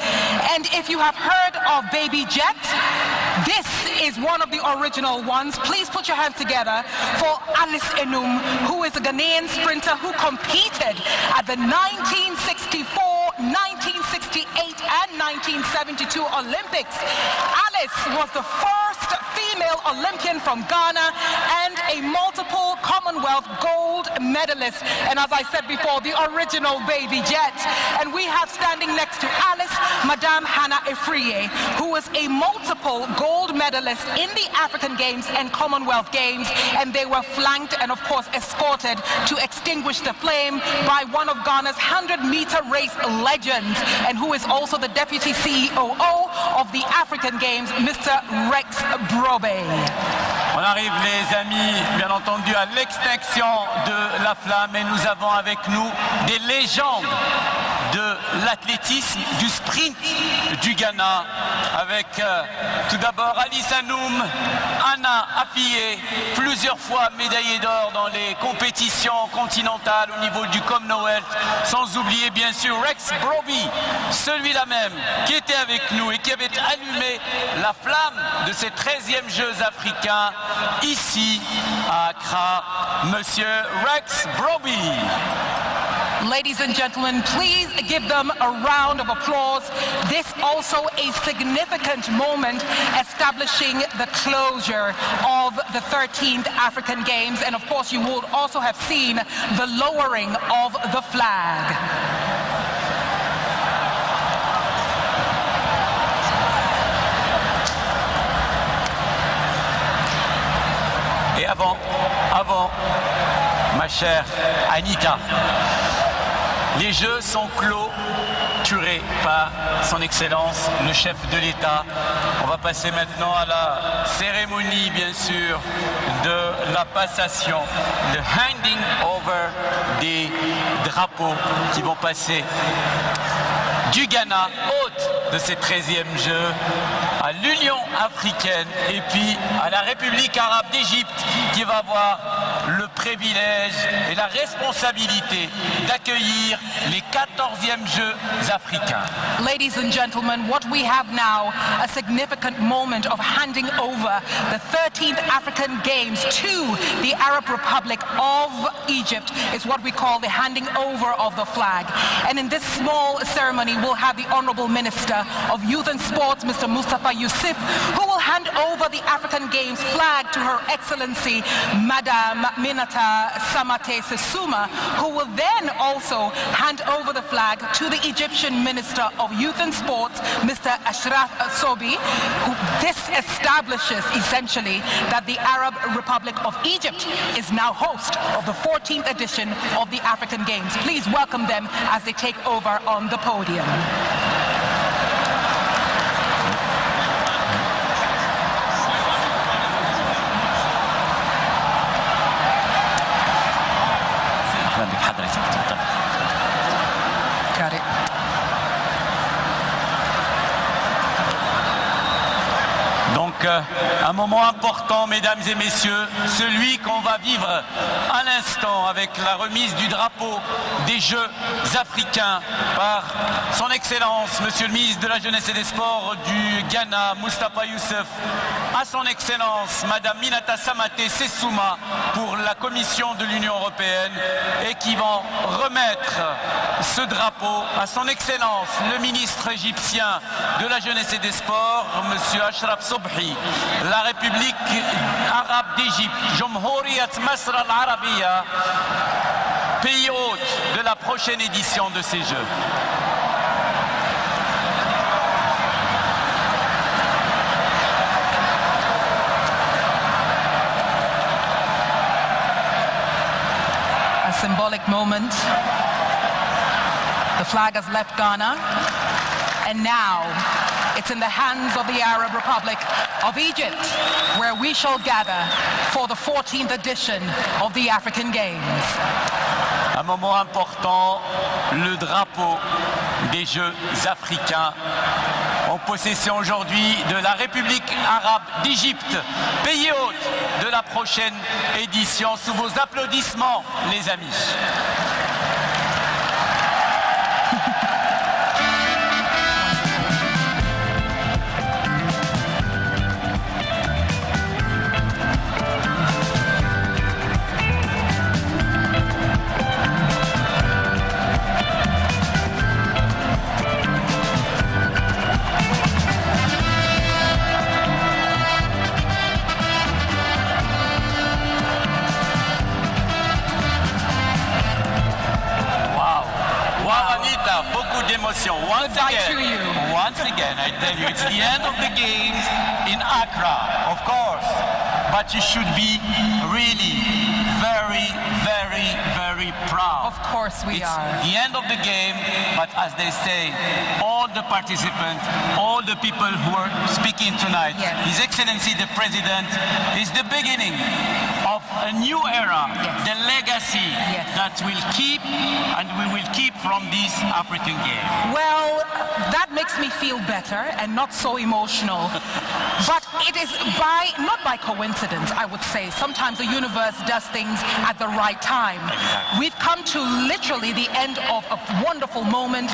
And if you have heard of Baby Jet, this is one of the original ones. Please put your hands together for Alice Enum, who is a Ghanaian sprinter who competed at the 1964, 1968 and 1972 Olympics. Alice was the first female Olympian from Ghana and a multiple Commonwealth gold medalist. And as I said before, the original Baby Jet. And we have standing next to Alice, Madame Hannah Efriye, who was a multiple gold medalist in the African Games and Commonwealth Games. And they were flanked and of course escorted to extinguish the flame by one of Ghana's 100-meter race legends, and who is also the deputy CEO of the African Games, Mr. Rex Brobe. On arrive, les amis, bien entendu, à l'extinction de la flamme, et nous avons avec nous des légendes de l'athlétisme, du sprint du Ghana, avec tout d'abord Alice Anoum, Anna Affié, plusieurs fois médaillée d'or dans les compétitions continentales au niveau du Commonwealth, sans oublier bien sûr Rex Broby, celui-là même qui était avec nous et qui avait allumé la flamme de ces 13e Jeux africains ici à Accra, Monsieur Rex Broby. Ladies and gentlemen, please give them a round of applause. This also a significant moment establishing the closure of the 13th African Games. And of course, you will also have seen the lowering of the flag. Et avant, ma chère Anita, les Jeux sont clôturés par son Excellence, le chef de l'État. On va passer maintenant à la cérémonie, bien sûr, de la passation, le handing over des drapeaux qui vont passer du Ghana, hôte de ces 13e Jeux, à l'Union africaine et puis à la République arabe d'Égypte, qui va avoir le privilège et la responsabilité d'accueillir les 14e Jeux africains. Ladies and gentlemen, what we have now, a significant moment of handing over the 13th African Games to the Arab Republic of Egypt, is what we call the handing over of the flag. And in this small ceremony, we'll have the Honorable Minister of Youth and Sports, Mr. Mustafa Yusuf, who will hand over the African Games flag to Her Excellency, Madame Minata Samate Sesuma, who will then also hand over the flag to the Egyptian Minister of Youth and Sports, Mr. Ashraf Sobi. This establishes essentially that the Arab Republic of Egypt is now host of the 14th edition of the African Games. Please welcome them as they take over on the podium. Got it. Donc, un moment important, mesdames et messieurs, celui qu'on va vivre à l'instant avec la remise du drapeau des Jeux africains par son Excellence, Monsieur le ministre de la Jeunesse et des Sports du Ghana, Mustafa Youssef, à son Excellence, Madame Minata Samate Sessouma pour la Commission de l'Union Européenne, et qui vont remettre ce drapeau à son Excellence, le ministre égyptien de la Jeunesse et des Sports, Monsieur Ashraf Sobhi, la République arabe d'Égypte, Jomhouriyat Masr al-Arabiya, pays hôte de la prochaine édition de ces Jeux. A symbolic moment. The flag has left Ghana, and now it's in the hands of the Arab Republic of Egypt, where we shall gather for the 14th edition of the African Games. Un moment important, le drapeau des Jeux africains en possession aujourd'hui de la République arabe d'Égypte, pays hôte de la prochaine édition. Sous vos applaudissements, les amis. Once again, I tell you, it's the end of the games in Accra, of course, but you should be really very, very, very proud. Of course we are. The end of the game, but as they say, all the participants, all the people who are speaking tonight, His Excellency the President is the beginning of a new era, the legacy that will keep and we will keep from this African game. Well, that makes me feel better and not so emotional. But it is not by coincidence, I would say. Sometimes the universe does things at the right time. Exactly. We've come to literally the end of a wonderful moment,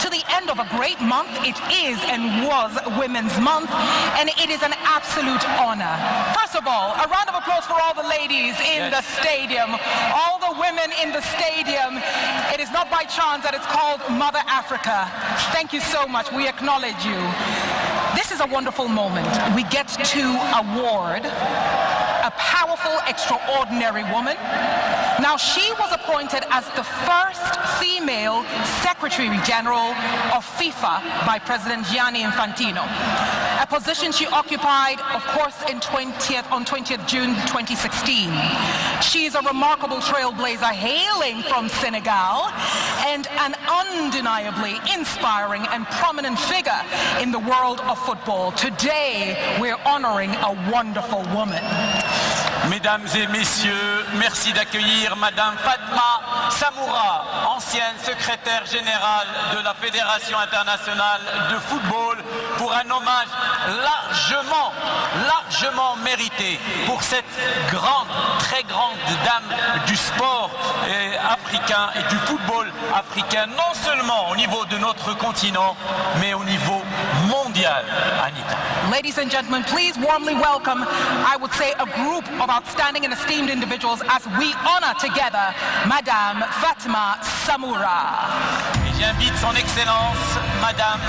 to the end of a great month. It is and was Women's Month, and it is an absolute honor. First of all, a round of applause for all the ladies in the stadium, all the women in the stadium. It is not by chance that it's called Mother Africa. Thank you so much. We acknowledge you. This is a wonderful moment. We get to award a powerful, extraordinary woman. Now, she was appointed as the first female Secretary General of FIFA by President Gianni Infantino, a position she occupied, of course, on 20th June 2016. She is a remarkable trailblazer hailing from Senegal and an undeniably inspiring and prominent figure in the world of football. Today, we're honoring a wonderful woman. Mesdames et messieurs, merci d'accueillir Madame Fatma Samoura, ancienne secrétaire générale de la Fédération internationale de football, pour un hommage largement mérité pour cette grande, très grande dame du sport africain et du football africain, non seulement au niveau de notre continent, mais au niveau mondial. Anita. Ladies and gentlemen, please warmly welcome, I would say, a group of outstanding and esteemed individuals as we honor together Madame Fatma Samoura. Et j'invite son Excellence, Madame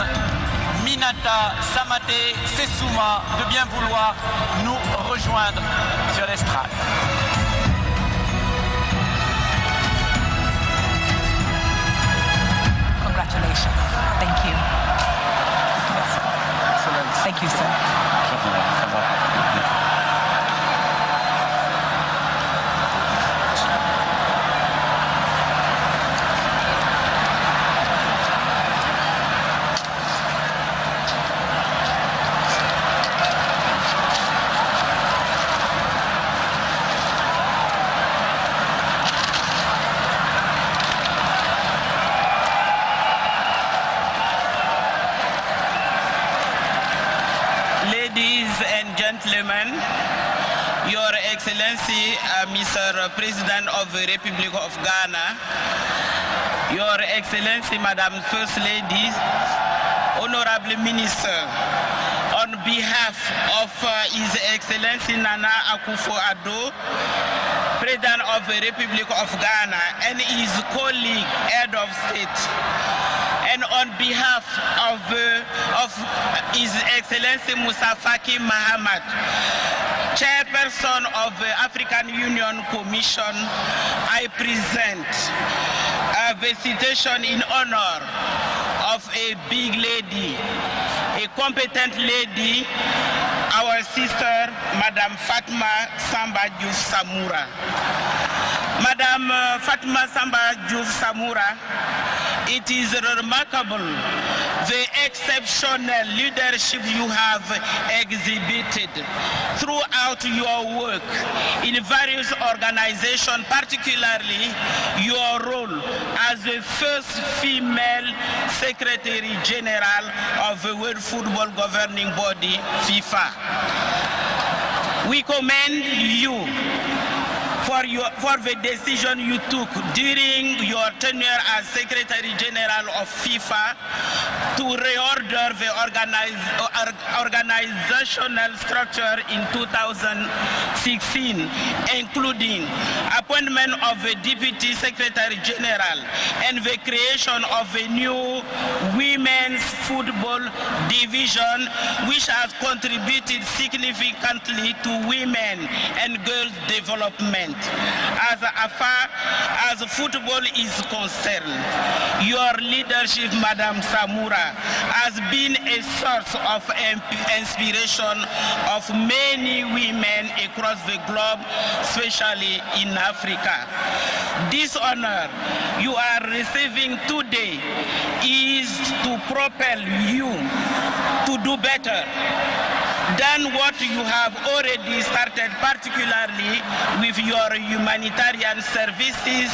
Minata Samate Sessouma, de bien vouloir nous rejoindre sur l'estrade. Congratulations. Thank you. Thank you, sir. Your Excellency, Mr. President of the Republic of Ghana, Your Excellency, Madam First Lady, Honorable Minister, on behalf of His Excellency Nana Akufo-Addo, President of the Republic of Ghana, and his colleague, Head of State, and on behalf of His Excellency Musa Faki Mahamat, Chairperson of the African Union Commission, I present a visitation in honor of a big lady, a competent lady, our sister, Madame Fatma Samba Diouf Samoura. Madame Fatma Samba Diouf Samoura, it is remarkable the exceptional leadership you have exhibited throughout your work in various organizations, particularly your role as the first female Secretary General of the World Football Governing Body, FIFA. We commend you for the decision you took during your tenure as Secretary General of FIFA to reorder the organizational structure in 2016, including appointment of a Deputy Secretary General and the creation of a new women's football division, which has contributed significantly to women and girls' development. As far as football is concerned, your leadership, Madam Samura, has been a source of inspiration of many women across the globe, especially in Africa. This honor you are receiving today is to propel you to do better than what you have already started, particularly with your humanitarian services,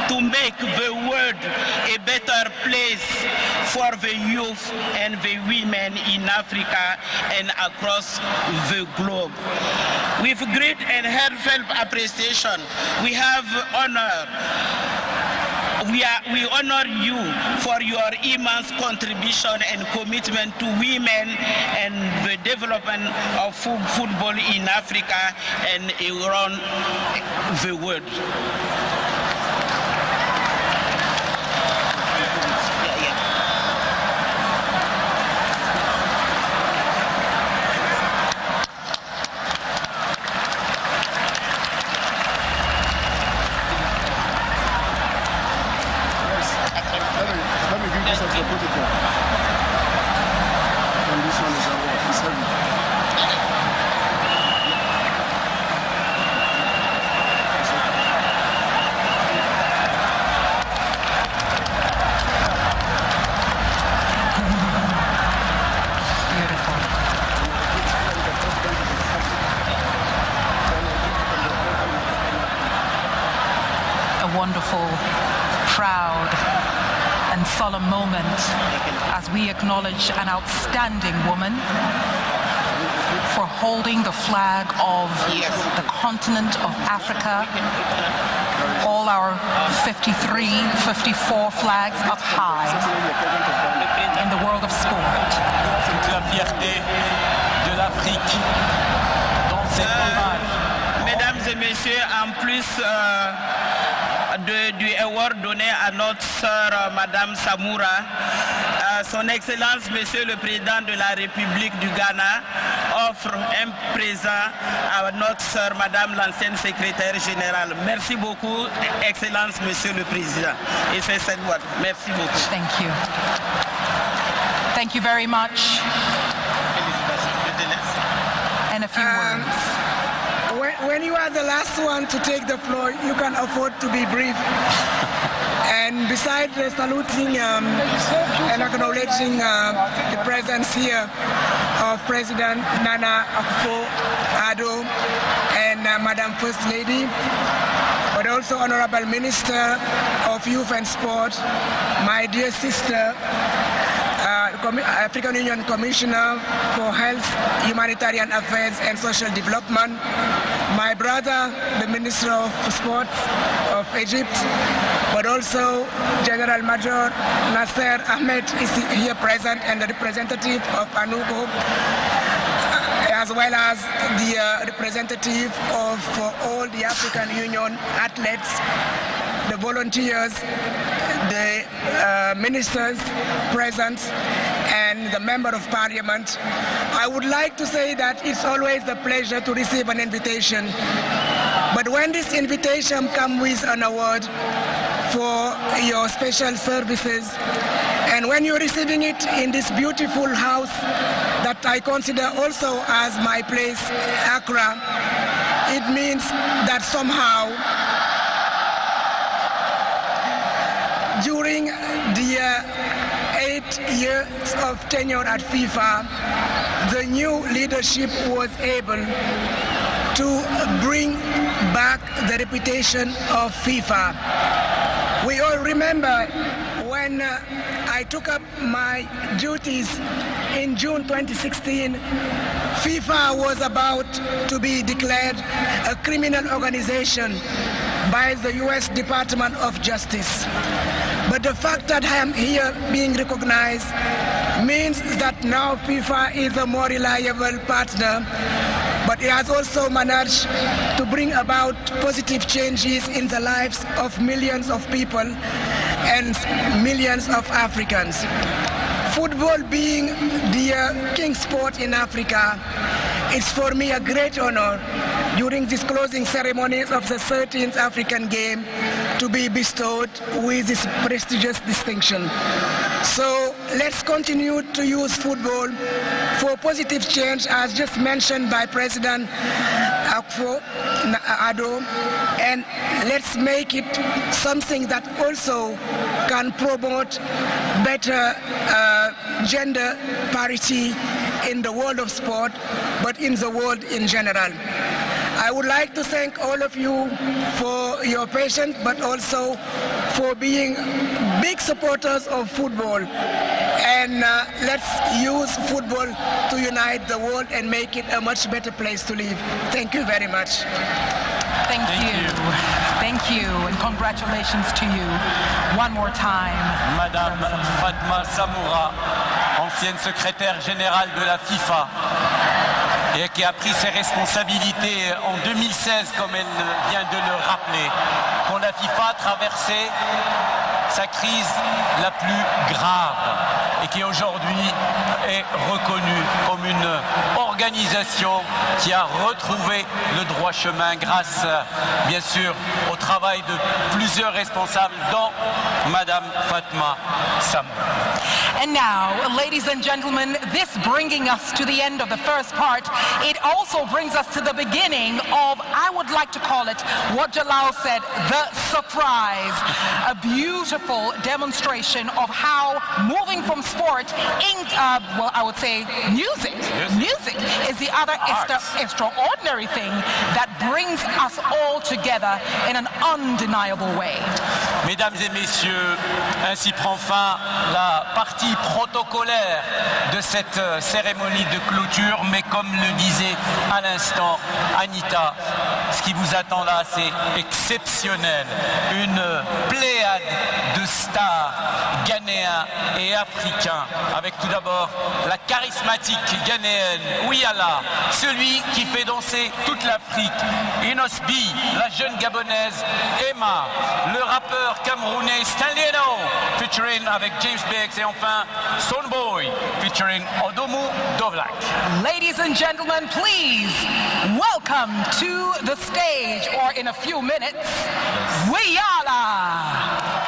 to make the world a better place for the youth and the women in Africa and across the globe. With great and heartfelt appreciation, we have honor. We honor you for your immense contribution and commitment to women and the development of football in Africa and around the world. Wonderful, proud, and solemn moment as we acknowledge an outstanding woman for holding the flag of the continent of Africa, all our 53, 54 flags up high in the world of sport. La fierté de l'Afrique dans ces hommages. Mesdames et messieurs, en plus du award donné à notre sœur Madame Samura, Son Excellence Monsieur le Président de la République du Ghana offre un présent à notre sœur Madame l'ancienne secrétaire générale. Merci beaucoup, Excellence Monsieur le Président. Et c'est cette voix. Merci beaucoup. Thank you. Thank you very much. And a few words. When you are the last one to take the floor, you can afford to be brief. And besides saluting and acknowledging the presence here of President Nana Akufo-Addo and Madam First Lady, but also Honorable Minister of Youth and Sport, my dear sister, African Union Commissioner for Health, Humanitarian Affairs and Social Development, my brother, the Minister of Sports of Egypt, but also General Major Nasser Ahmed is here present, and the representative of ANUCO, as well as the representative of all the African Union athletes, the volunteers, the ministers present, and the Member of Parliament. I would like to say that it's always a pleasure to receive an invitation. But when this invitation comes with an award for your special services, and when you're receiving it in this beautiful house that I consider also as my place, Accra, it means that somehow during the 8 years of tenure at FIFA, the new leadership was able to bring back the reputation of FIFA. We all remember when when I took up my duties in June 2016, FIFA was about to be declared a criminal organization by the US Department of Justice. But the fact that I am here being recognized means that now FIFA is a more reliable partner, but it has also managed to bring about positive changes in the lives of millions of people and millions of Africans. Football being the king sport in Africa, it's for me a great honor during these closing ceremonies of the 13th African Game to be bestowed with this prestigious distinction. So let's continue to use football for positive change, as just mentioned by President Akufo-Addo, and let's make it something that also can promote better gender parity in the world of sport, but in the world in general. I would like to thank all of you for your patience, but also for being big supporters of football. And let's use football to unite the world and make it a much better place to live. Thank you very much. Thank you. Thank you, and congratulations to you. One more time. Madame Fatma Samoura, ancienne secrétaire générale de la FIFA, et qui a pris ses responsabilités en 2016, comme elle vient de le rappeler, quand la FIFA traversait sa crise la plus grave et qui aujourd'hui est reconnue comme une organisation qui a retrouvé le droit chemin grâce, bien sûr, au travail de plusieurs responsables, dont Madame Fatma Samoura. And now, ladies and gentlemen, this bringing us to the end of the first part, it also brings us to the beginning of, I would like to call it, what Jalal said, the surprise. A beautiful demonstration of how moving from sport in, well, I would say music. Yes. Music is the other extraordinary thing that brings us all together in an undeniable way. Mesdames et messieurs, ainsi prend fin la partie protocolaire de cette cérémonie de clôture, mais comme le disait à l'instant Anita, ce qui vous attend là, c'est exceptionnel. Une pléiade de stars ghanéens et africains, avec tout d'abord la charismatique ghanéenne Ouiala, celui qui fait danser toute l'Afrique, Inosbi, la jeune gabonaise Emma, le rappeur camerounais Stanley Eno, featuring avec James Biggs, et enfin Sonboy, featuring Odomu Dovlak. Ladies and gentlemen, please welcome to the stage, or in a few minutes, Ouiala.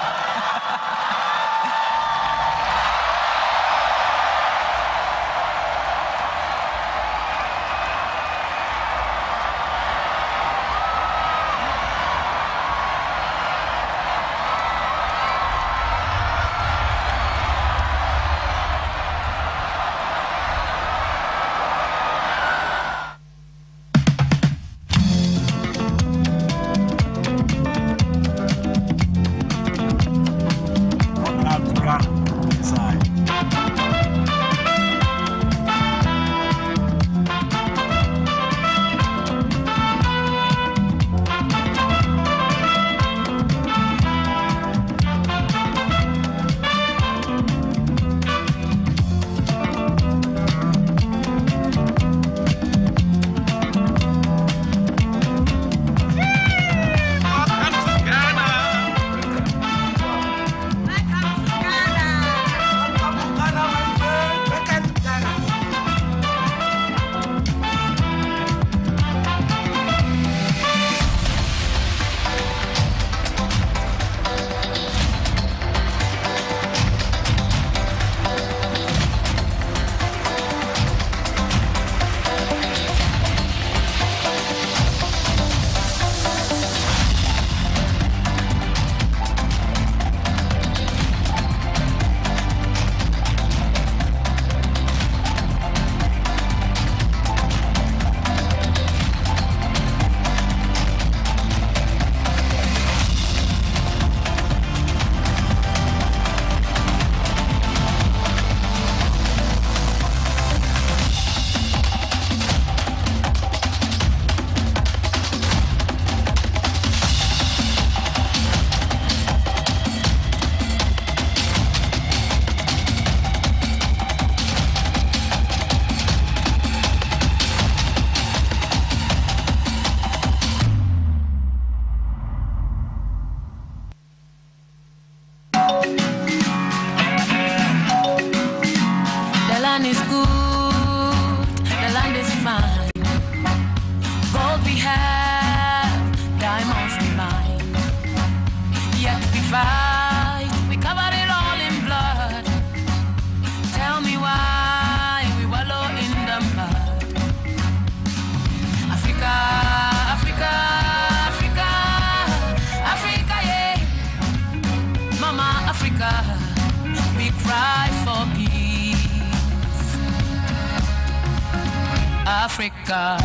Africa.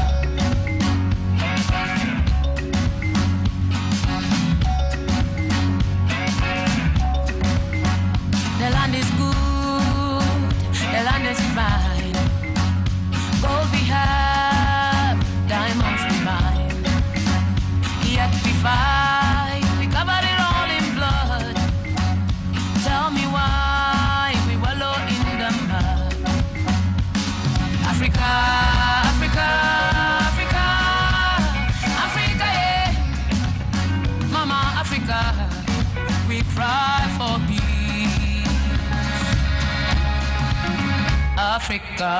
The land is good, the land is fine. Gold we have, diamonds we mine. Yet we fight, we covered it all in blood. Tell me why we wallow in the mud. Africa, Africa, Africa, Africa, yeah. Mama Africa, we cry for peace. Africa.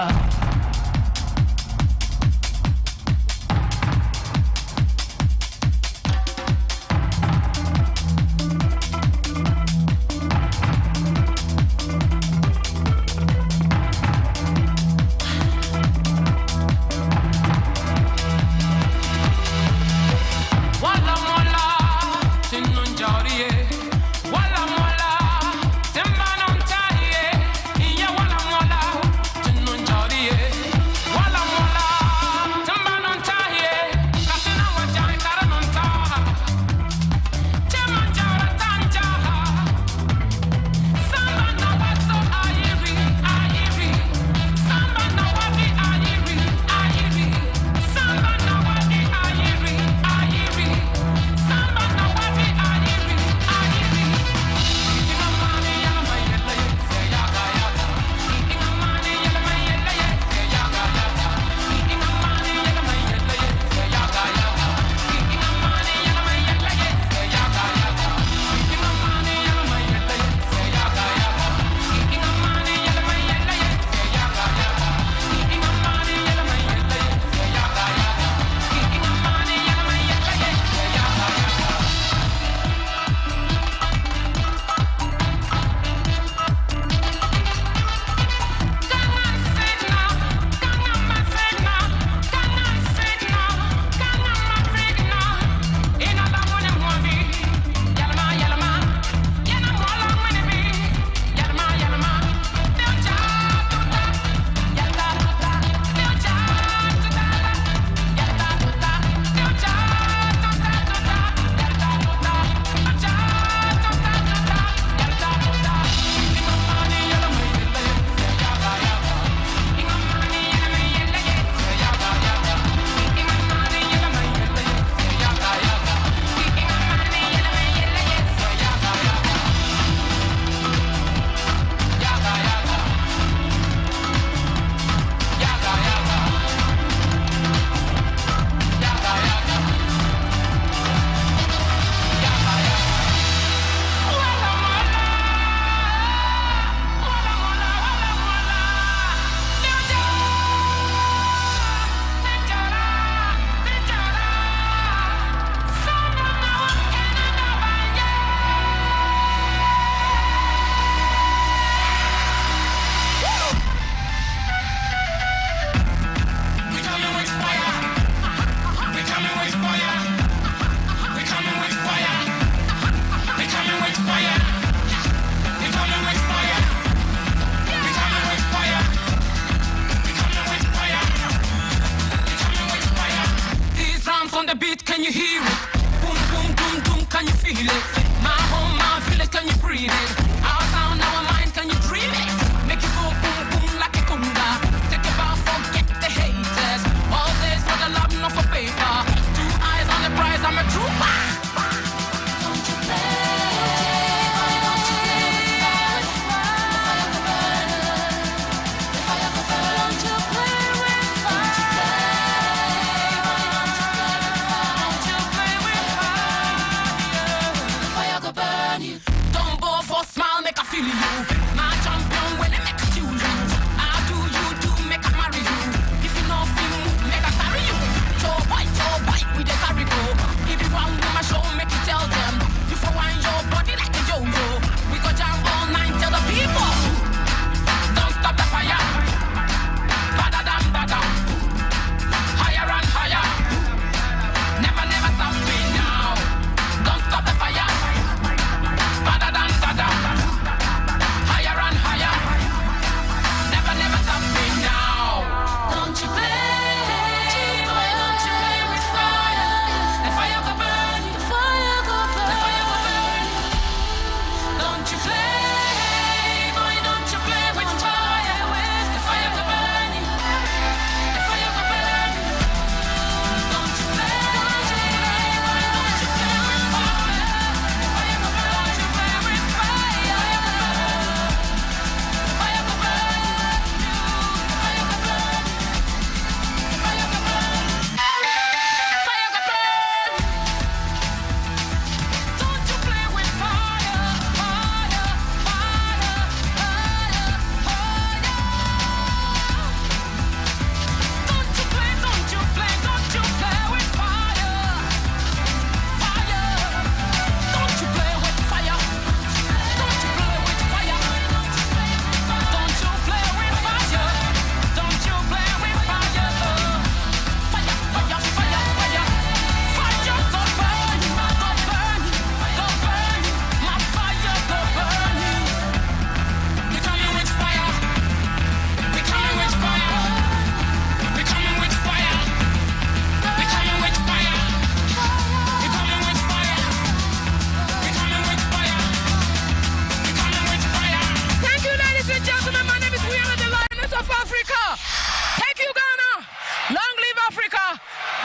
Can you hear it? Boom, boom, boom, boom, can you feel it? My home, my village, can you breathe it? Our town, our mind, can you dream it? Make it go boom, boom like a conga. Take a bow, forget the haters. All this for the love, not for paper. 2 eyes on the prize, I'm a trooper. Don't you play, don't you play with fire. The fire of the burner. The fire of the burner. Don't you play with fire. Don't you play with fire.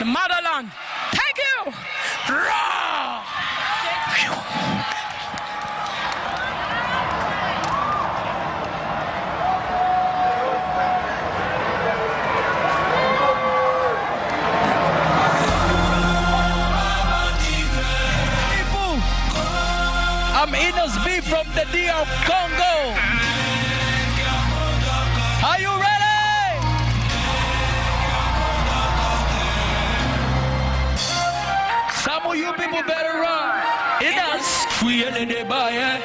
motherland. Thank you. Raw. I'm Inos B from the DR Congo. Are you ready? Some of you people better run. Inos. Fouillez les bails.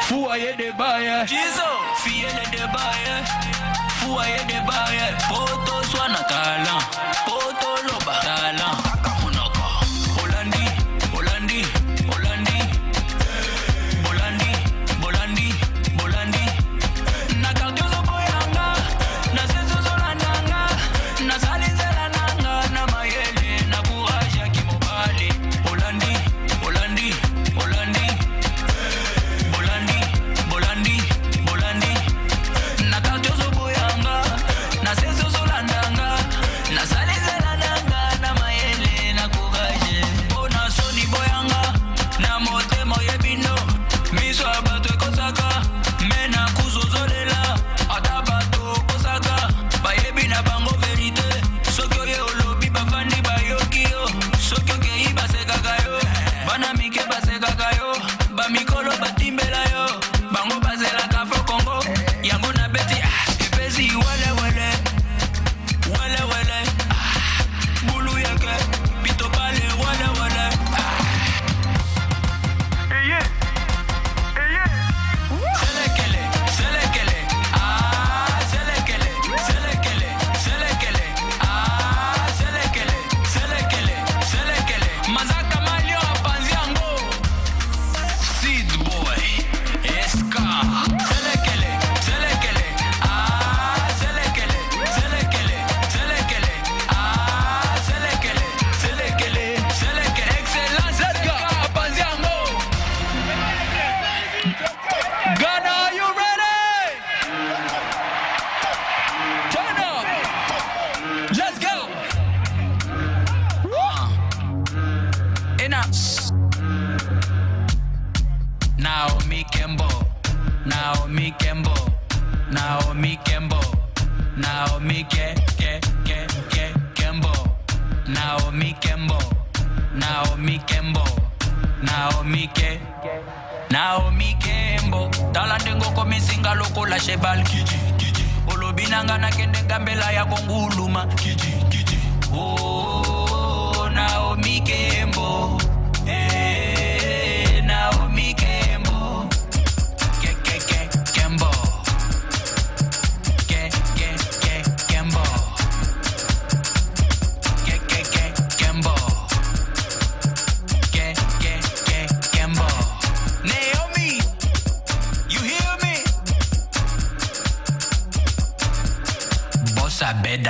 Fouillez les bails. Jesus. Fouillez les bails. Fouillez les bails. Poto swana talent. Poto loba talent. Holandi. Holandi. Holandi.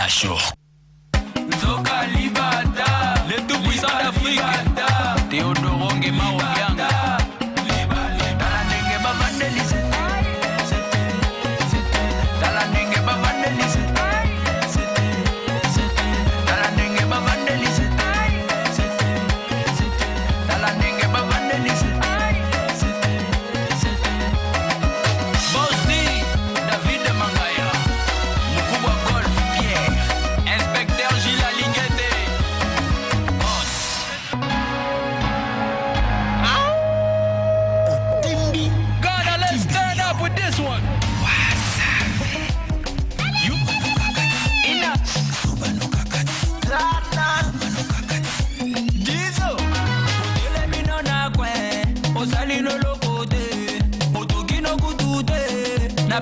Show. Zoka Libada, le tout puissant d'Afrique, Théodoro Ngema Obianga, Talanenge Bavandelise, Talanenge Bavandelise, Talanenge Bavandelise, Talanenge Bavandelise, Bosni, David Mangaya, Mukubwa Golf.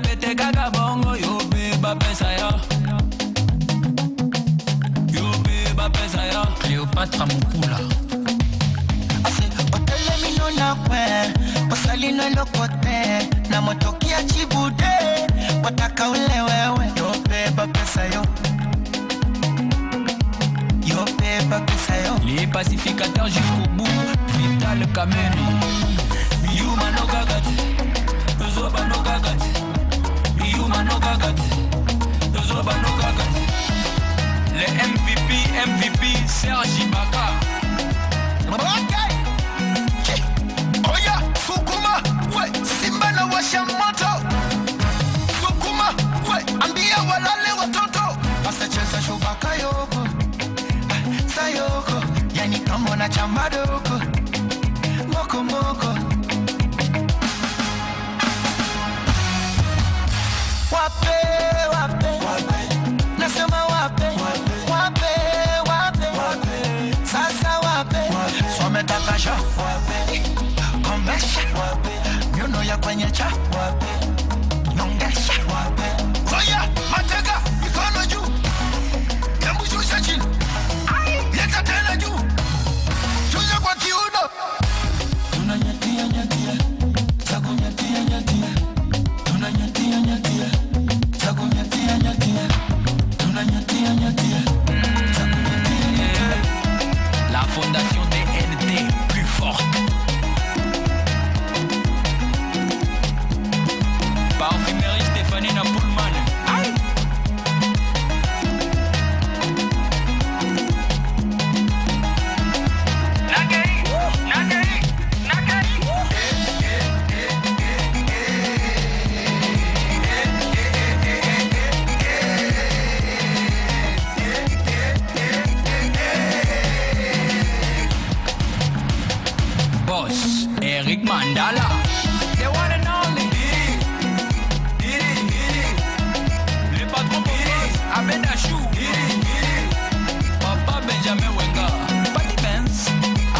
Pete gaga bongo yo beba pesa ya. Yo beba pesa ya. Cléopâtre Mukula. Ase otele mino na kwe, osalino lokote, na motokia chibude, wataka ule wewe. Yo beba pesa yo. Yo beba pesa yo. Les pacificateurs jusqu'au bout, Vital Kameni. Yuma no gagati, Zoba no gagati. Yuma no gagati, Zoba no gagati. Les MVP, Serge Ibaka. Ok. Oya, Sukuma, ouais, Simba na washa moto. Sukuma, ouais, ambia walale watoto. Asacheza shubaka yoko, sayoko, yani kama wanachamba doko. Moko moko. Wape, wape, wape. Nasema wape, wape, wape, wape. Sasa wape, swametakasha wape. Komesha wape. Miono ya kwenye cha wape. Nongesha wape. Oya, mateka, mikono juu. Hebu shusha chini. Leta tena juu. Shusha kwa kiuno. Tunanyatia nyatia. Takunyatia nyatia. Tunanyatia nyatia. Takunyatia nyatia. Tunanyatia nyatia. Takunyatia nyatia. La fondation DND plus forte. Parfumerie Stéphanie Napoulman. Aïe. Nagari, Nagari, Nagari. Boss, Eric Mandala. The one and only. Le patron boss, Abedachou. Papa Benjamin Wenga. Patty Benz.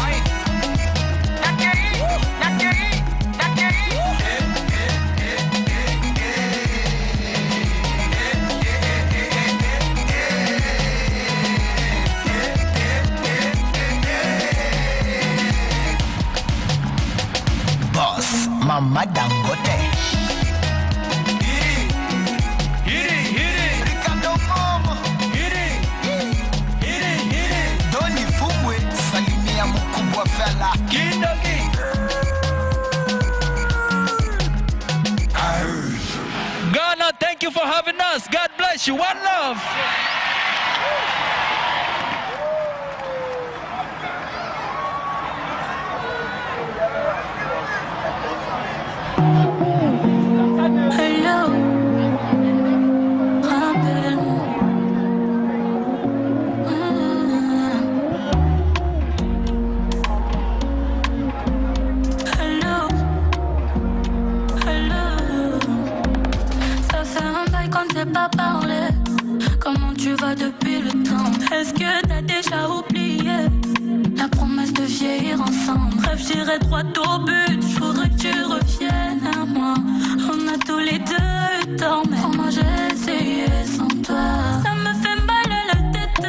Aïe. Nakeri, Nakeri, Nakeri. Boss, Mama Dangote. Ricardo Momo. Doni Fumwe, salimia mkubwa fella. Kindoki. Ghana, thank you for having us. God bless you. One love. Hello, rappelle-moi. Hello, hello. Ça fait un bail qu'on ne s'est pas parlé. Comment tu vas depuis le temps? Est-ce que t'as déjà oublié la promesse de vieillir ensemble? Bref, j'irai droit au but. Je voudrais que tu reviennes à moi. On a tous les deux eu tort, mais moi j'ai essayé sans toi. Ça me fait mal à la tête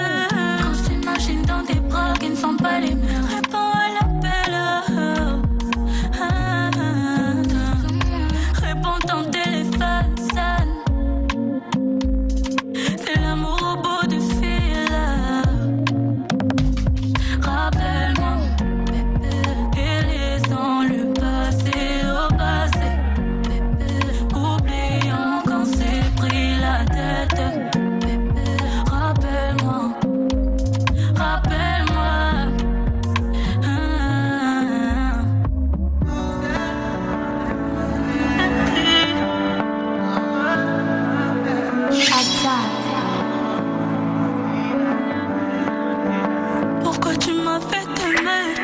quand je t'imagine dans des bras qui ne sont pas les miens. Réponds à l'appel. Réponds ton téléphone sonne. C'est l'amour au bout du fil. Rappelle-moi, bébé, et laissons le passé au passé. Bébé, oublions quand c'est pris la tête. Bébé, rappelle-moi, rappelle-moi. Pourquoi tu m'as fait t'aimer?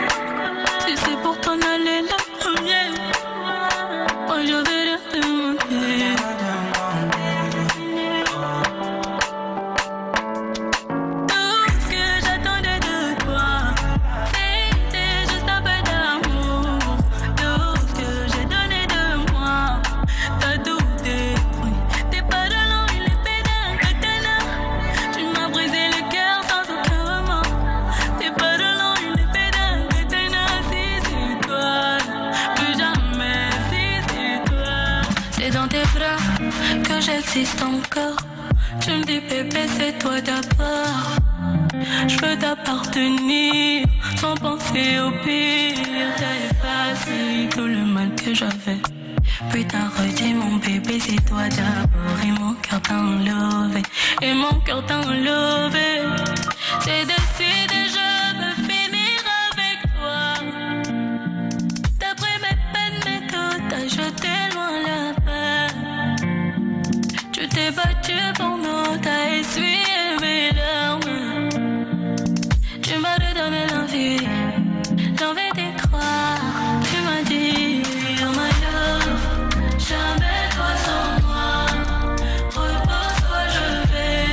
Si c'est pour t'en aller la première, moi je vais rien demander. Tout ce que j'attendais de toi, c'était juste un peu d'amour. Tout ce que j'ai donné de moi, t'as tout détruit. T'es pas de l'eau, il est pédale, katana. Tu m'as brisé le cœur sans aucun remords. T'es pas de l'eau, il est pédale, katana. Si c'est toi, plus jamais, si c'est toi. C'est dans tes bras que j'existe encore. Tu me dis bébé, c'est toi d'abord. Je veux t'appartenir sans penser au pire. T'as effacé tout le mal que j'avais. Puis t'as redit mon bébé, c'est toi d'abord. Et mon cœur t'a enlevé. Et mon cœur t'a enlevé. C'est décidé, je Tu t'es battu pour nous, t'as essuyé mes larmes. Tu m'as redonné l'envie d'y croire. Tu m'as dit, oh my love, jamais toi sans moi. Repose-toi, je vais,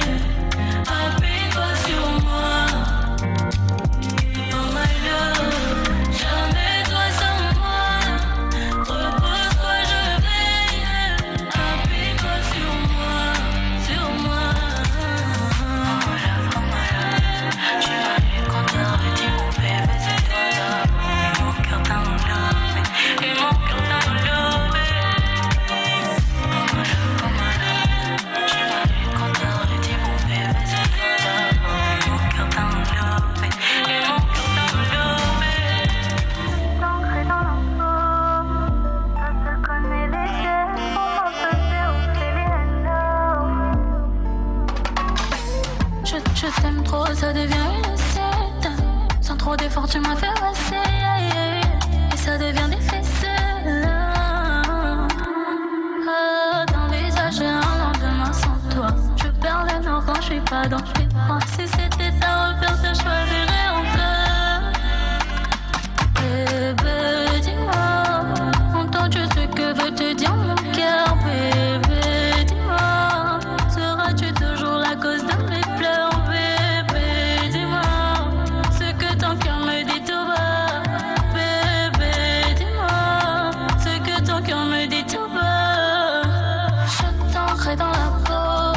appuie-toi sur moi. Oh my love, jamais toi sans moi. Repose-toi, je vais, appuie-toi sur moi, sur moi. Oh my love, oh my love. Tu m'as dit quand t'as redit mon bébé, c'est toi là. Et mon cœur t'a enlevé, et mon cœur t'a enlevé. Oh my love, oh my love. Tu m'as dit quand t'as redit mon bébé, c'est toi là. Et mon cœur t'a enlevé, et mon cœur t'a enlevé. Ancré dans la peau, ta seule connaît les gestes pour m'empêcher au fil. Je t'aime trop, ça devient une recette. Sans trop d'efforts, tu m'as fait passer. Et ça devient des faisselles. D'envisager un lendemain sans toi. Je perds le nord quand je suis pas dans tes bras. Si c'était à refaire, je choisirais encore. Bébé, dis-moi, entends-tu ce que veut te dire mon cœur? Bébé, dis-moi, seras-tu toujours la cause de mes pleurs? Bébé, dis-moi, ce que ton cœur me dit tout bas. Bébé, dis-moi, ce que ton cœur me dit tout bas. Je t'ancrerai dans la peau,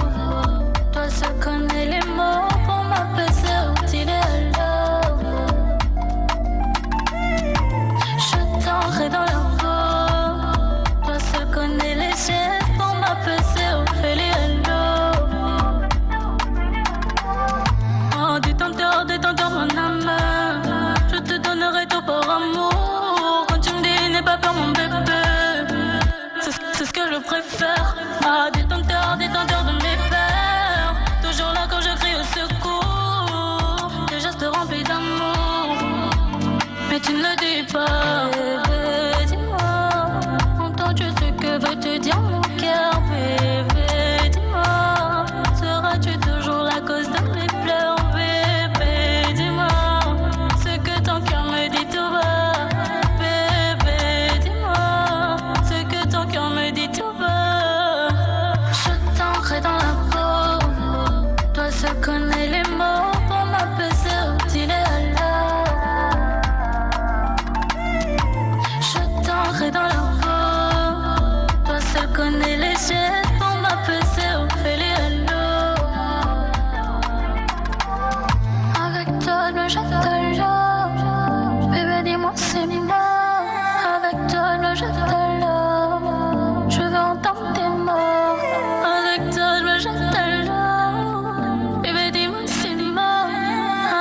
toi seul connais les mots pour m'apaiser au idéal. Je t'ancrerai dans la peau, toi seul connais les gestes pour m'apaiser au féliello. Oh, détends-toi mon âme. Je te donnerai tout pour amour. Quand tu me dis n'aie pas peur mon bébé, c'est ce que je préfère. Ah, détends-toi de mes peurs. Toujours là quand je crie au secours. Tes gestes remplis d'amour, mais tu ne le dis pas. Bébé, dis-moi, entends-tu ce que veut te dire mon cœur? Bébé, dis-moi, seras-tu toujours la cause de mes pleurs? Bébé, dis-moi, ce que ton cœur me dit tout bas. Bébé, dis-moi, ce que ton cœur me dit tout bas. Je t'ancrerai dans la peau, toi seul connais les mots pour m'apaiser au idéal. Je t'ancrerai dans la peau, toi seul connais les gestes pour m'apaiser au féliello. Avec toi, le jette de l'eau. Bébé, dis-moi, c'est moi. Avec toi, le jette de l'eau. Je veux entendre tes mots. Avec toi, le jette de l'eau. Bébé, dis-moi, c'est moi.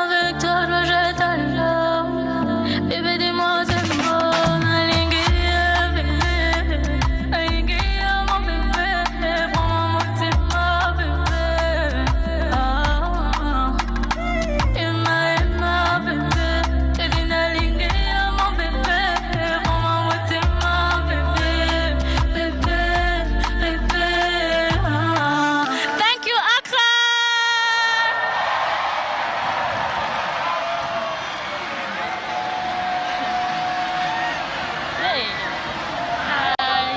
Avec toi, le jette de l'eau. Bébé, dis-moi, c'est moi. Alinguia, bébé. Alinguia, mon bébé. Prends-moi, c'est ma bébé. Ah. Emma, bébé. T'es une alinguia, mon bébé. Prends-moi, c'est ma bébé. Bébé, bébé. Ah. Thank you, Accra. Hey. Hi.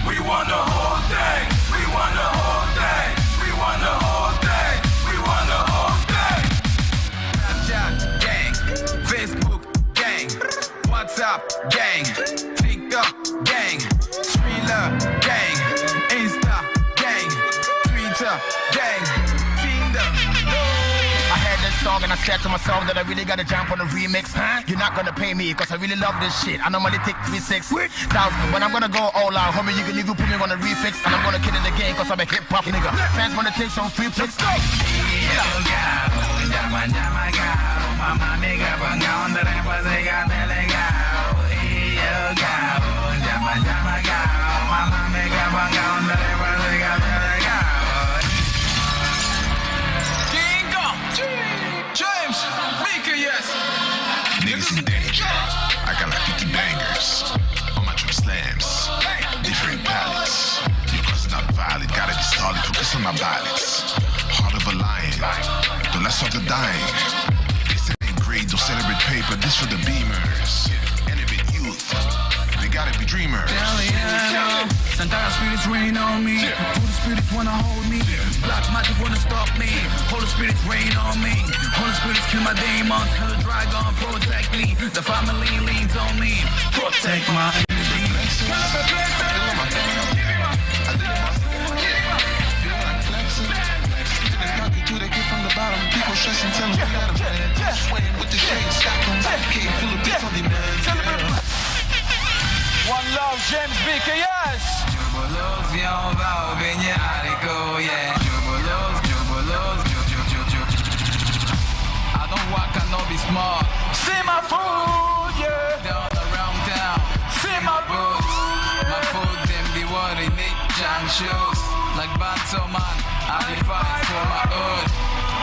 We won the whole thing. We won the whole thing. We won the whole thing. We won the whole thing. Snapchat gang, Facebook gang, WhatsApp gang, TikTok gang, Thriller gang, Insta gang, Twitter gang, Tinder. I heard this song and I said to myself that I really gotta jump on the remix. You're not gonna pay me cause I really love this shit. I normally take 3,600, but I'm gonna go all out. Homie, you can even put me on a refix. And I'm gonna kill it again cause I'm a hip hop nigga. Fans wanna take some free pics. Go! James, Mika, yes. Niggas in danger. I got like 50 bangers on my drum slams. Different palettes. Your cousin's not valid. Gotta be solid. Focus on my balance. Heart of a lion. Don't let's start the dying. This ain't great. Don't celebrate paper. This for the beamers. Innovate youth. They gotta be dreamers. Santana spirits rain on me. Holy spirits wanna hold me. Black magic wanna stop me. Holy spirits rain on me. Holy spirits kill my demons. Hell dragon protect me. The family leans on me. Protect my People stressing, tell them we got a plan. Swaying with the shade, stack on that cave full of beats on demand. One love, James Beaker, yes! Jubilos, viens, on va au Benyarico, yeah. Jubilos, I don't walk, I know be smart. See my food, yeah! Down around town, see my boots. My food, them the one in it, jam shoes. Like Banto man, I be fight for my hood.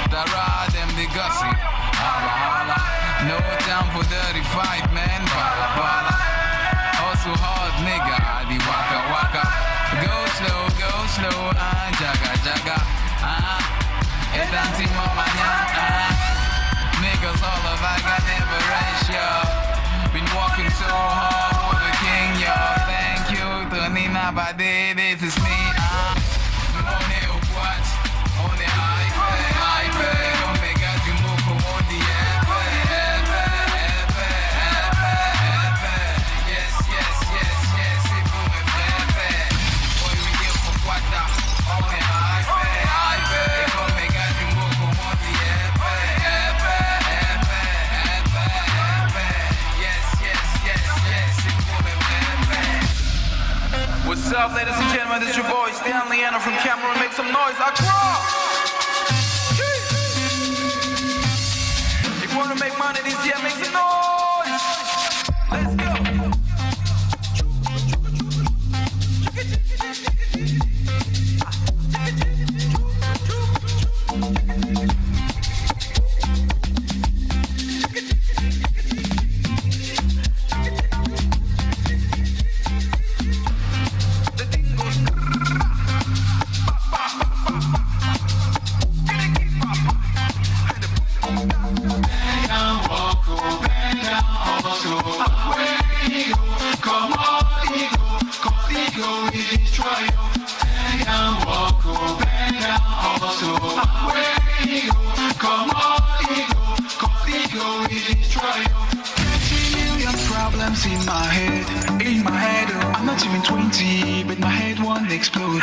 The ride, them the gossip. Holla, holla. No time for dirty fight, man. Bala, bala. Also hard, nigga. I di waka, waka. Go slow, jaga, jaga. Etanti mama, niggas all of I got never ratio. Been walking so hard for the king, yo. Thank you, Tonina Bade. This is me, on the iPad, Omega Jumbo on the yes, boy, we give for Quata on the iPad, Omega Jumbo on the yes. What's up, ladies and gentlemen? This is your boy Stanley Anna from Cameroon. Make some noise, Accra! If you want to make money this year, make some noise! Let's go! In my head, I'm not even 20, but my head won't explode.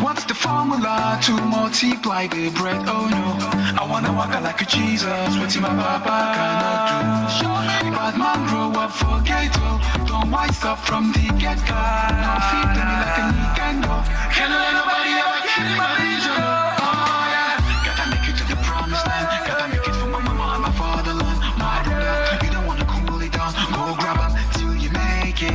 What's the formula to multiply the bread? Oh no, I wanna walk like a Jesus, what my papa cannot do. Bad man grow up for ghetto, don't wise up from the get-go. Now feed me like a Nintendo, can't let nobody ever get in my vision. Oh yeah, gotta make it to the promised land, gotta make it for my mama and my fatherland. My brother, you don't wanna cool it down, go grab them till you make it.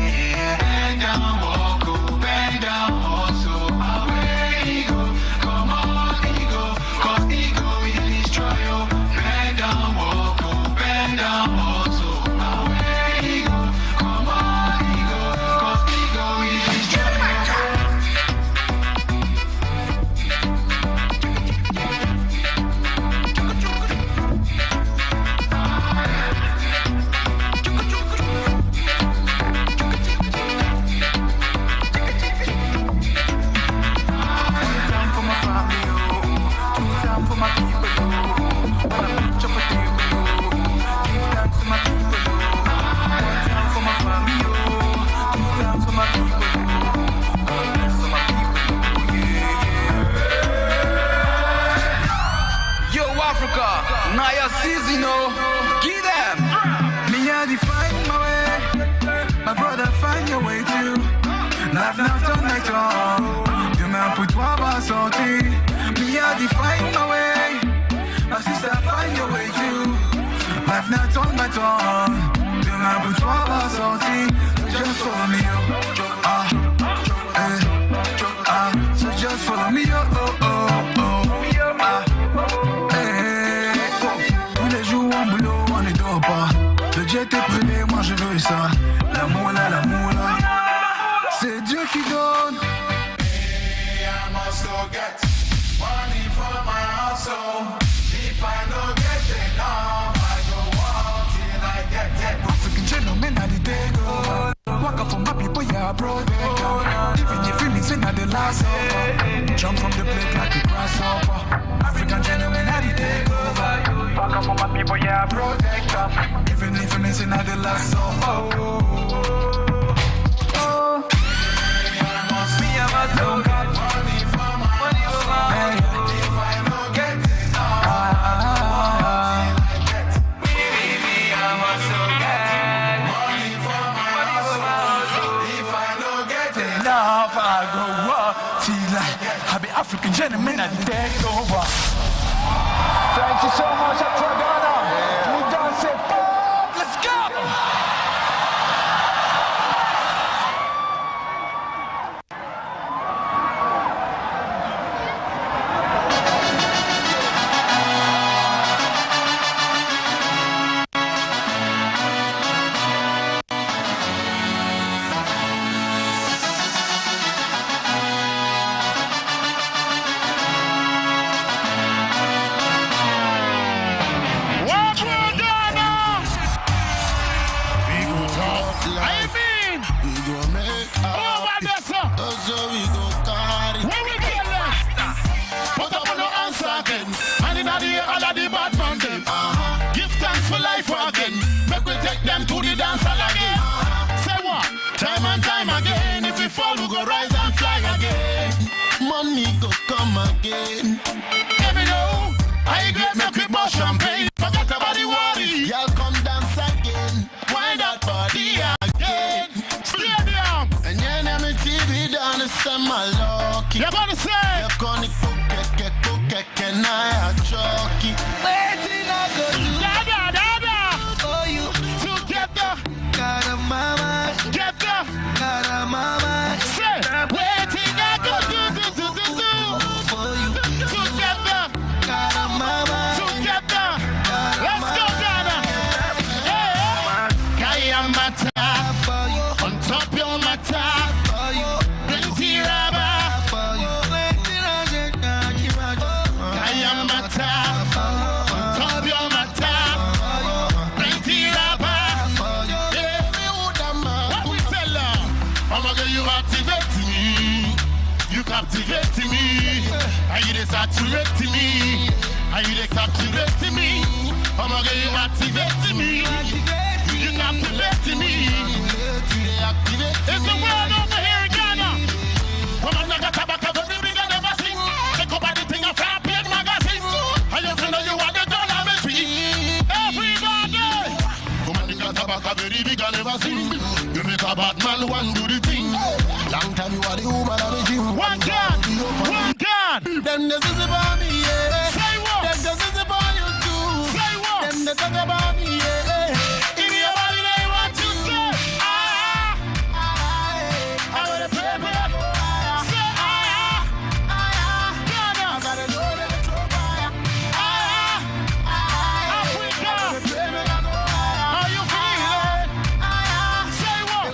Bend down, walk, go, bend down, hustle, away ego, come on ego, cause ego is destroy you. Bend down, walk, go, bend down, hustle, away ego, come on ego, cause ego is destroy you. Naya Seasino, give them. Me I define my way, my brother find your way too. Life now turn my tongue, demain pour toi va sortir. Me I define my way, my sister find your way too. Life now turn my tongue, demain pour toi va sortir. just follow me, so just follow me, tous les jours en boulot, on ne dort pas. Le jet est privé, moi je veux ça. L'amour là, c'est Dieu qui donne. I must go get money for my household. If I don't get enough, I go walk till I get it. African gentlemen, I did go. Walk up for my people, yeah, bro. Even if you listen at the last hour, jump from the plate like a grasshopper. African gentlemen, I did go. Walk up for my people, yeah, protector. Even if you listen at the last hour. I don't got money for my money. If I don't get enough, I must get money for my household. If I don't get enough, I go walk till I be African gentleman and take over. Thank you so much, Accra Ghana. We done say, let's go. To the dance hall again. Say what? Time and time again. If we fall, we go rise and fly again. Money go come again. Every know, I get me quick bust champagne. Forget about the worry. Y'all come dance again. Wind that body again. Stadium. And you know me TV down the summer lucky. You're gonna say. You're gonna cook, and I are chalky. Waiting I go do. Gotta mama, get the gotta mama, say, waiting I go do for you. Together, gotta mama, together, let's go Ghana. Hey, Kayamata, on top your mata, plenty rubber, Kayamata, on top your mata, plenty rubber. You activate me, you captivate me, and you saturate me, and you captivate me. I'm gonna you activate me, you captivate me. It's the world over here in Ghana. Come on, I got tobacco, but we never sing. Take up anything I found, big magazine. I just know you want the dollar machine. Everybody, come on, I got tobacco, very big, I never sing. You make a bad man one do the thing. Long time you are the woman of the gym. One God, one God. Them this is about me, yeah. Say what? Them this is about you too. Say what? Them they talk about me, yeah. Give me your body, they want to say. I wanna pray for you. Say Ghana. I gotta go to the top. Africa. How you feeling? Say what?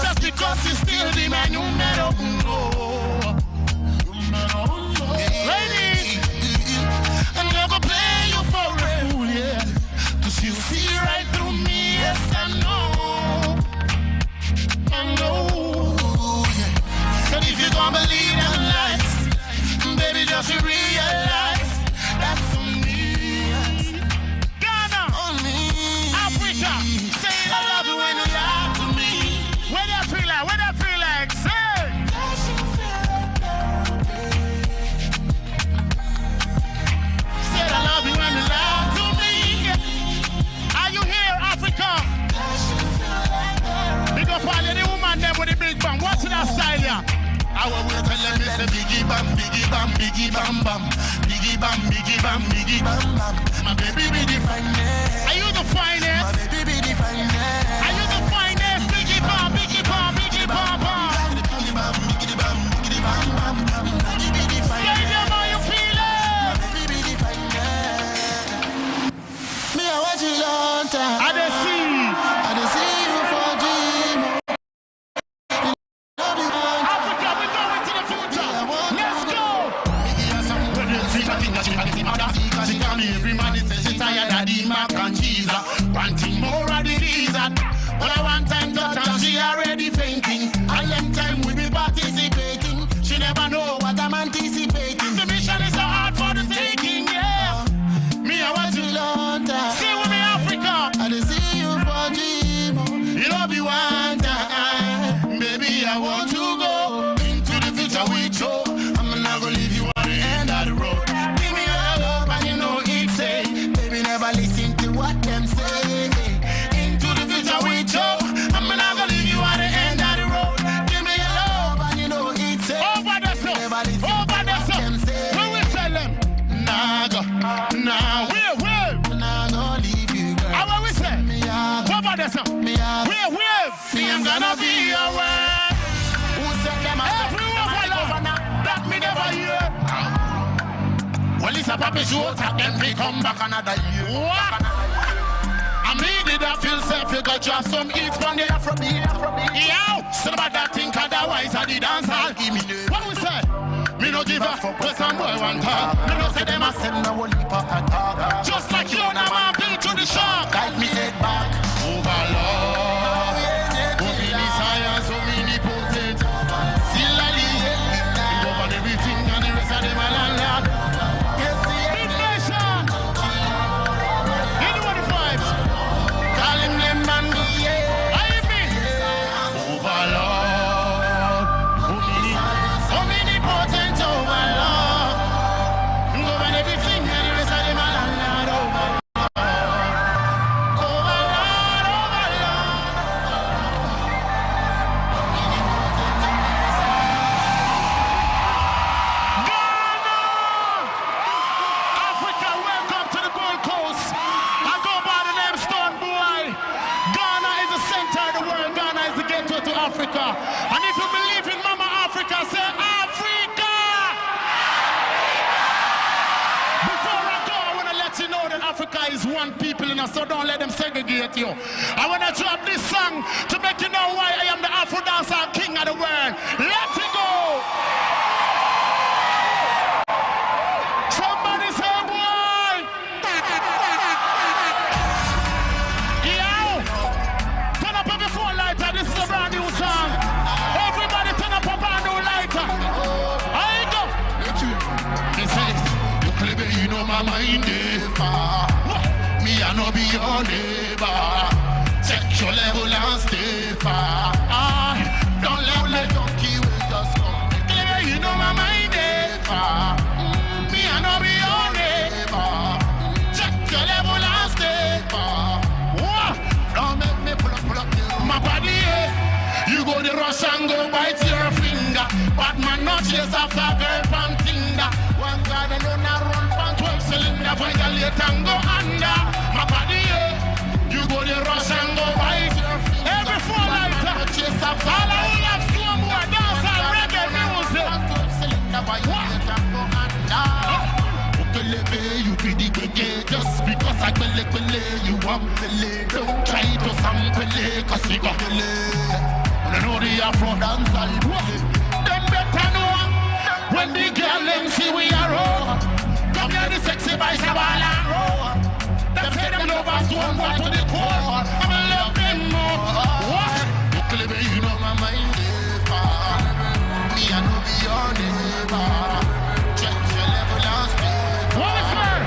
just because you're still the man numero uno. Ladies, I'm never play you for a fool, yeah. Cause you see right through me, yes I know. I know, yeah. And if you don't believe in lies, baby, just realize that's for me. Ghana, on me. Africa, say I love you when you lie to me. What do I feel like? What do I feel like? Say. Say I love you when you lie to me. Are you here, Africa? Big up all the woman them with the big bang. What's that style here? I will tell them it's a biggie bam, biggie bam, biggie bam bam, biggie bam, biggie bam, biggie bam bam. My baby be the finest. Are you the finest? My baby be the finest. Are you the finest? Biggie bam, biggie bam, biggie bam bam. Biggie bam, biggie bam, biggie bam bam. My baby be the finest. Stadium, how you feeling? My baby be the finest. Me I watch you long time. I dey see you for dream. Every man is she tired of the mac and cheese. Wanting more of the reason. But I want time touch and she already fainting. A long time we be participating. She never know what I'm anticipating. The mission is so hard for the taking, yeah. Me I want you long time. See with me Africa. I dey see you for dream. You love you one time. Baby I want to go into the future with you. I'm not gonna leave you on the end of the road. Never listen to what them say. Into the future with you. I'm not gonna leave you at the end of the road. Give me your love and you know it's it. Over the sun. Over the sun. When we tell them, nah go, nah we'll nah gonna leave you, girl. How about we say? Over the sun. We'll see I'm gonna be your way. Who said them? Everyone that me never hear. Well, it's a puppy show, tap them, we come back another year. What? I made it, I feel safe, you got just some eats from the Afrobeat. Yeah, so about that think otherwise, I did dance, I'll give me the. What we say? Me no give a fuck, but some boy want talk. Me no say them a send a whole heap of attack. Just like you, now I'm built to the shark. Guide me head back. Overlord. Oh, mini science, oh, mini potent. Still I live. You over everything and the rest of them a landlord. Africa. And if you believe in Mama Africa, say Africa! Before I go, I want to let you know that Africa is one people, so don't let them segregate you. I want to drop this song to make you know why I am the Afro dancer king of the world. Let it go! Somebody say, boy! Yo! Turn up every phone lighter, this is a brand new song. Everybody turn up a brand new lighter. I go! He says, you clever, you know my mind is far. Me, I know be your neighbor. Check your level and stay far. Don't let donkey will just come. Clever, you know my mind is far. Me, I know be your neighbor. Check your level and stay far. Don't make me pull up my body. You go the rush and go bite your finger. But man not chase after girl pan Tinder. One guy alone a run pan 12 cylinder. Violate and go under my body. You go the rush and go bite your finger. Every fall lighter. Chase after all I will have slow more dance and reggae music. 12 cylinder. Violate and go under. You be the gay just because I believe you want to lay. Don't try to sample it, cause we got to lay. I know the Afro dance all them better know when the girl them see we are raw. Come here the sexy boys a ball and roll. Them say them love us one boy to the core. I'ma love them more. What? You know my mind is far. Me I know be your neighbor. Check your level and speed. What is that?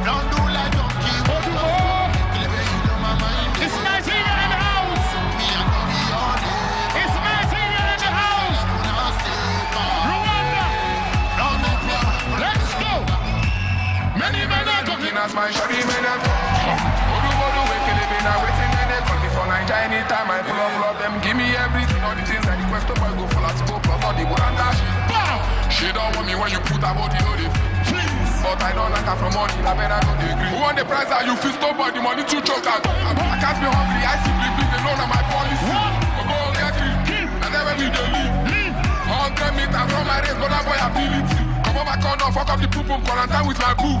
Don't do like donkey. What do more? You know my mind is far. It's Nigeria in the house. Me I know be your neighbor. It's Nigeria in the house. Rwanda. Let's go. Many men are going as my shawty men are Odu wake living and waiting and they call me for Nigeria anytime I pull up them give me everything all the things that the quest boy go full at go plus all the good and dash. She don't want me when you put her body on it. Please. But I don't like her from money, I better not agree. Who want the price that you feel stop by the money to choke out. I can't be hungry, I simply big they know that my policy. But go get it, and then when we do leave 100 meters from my race, but that boy ability. Come on my corner, fuck up the poop quarantine with my boo.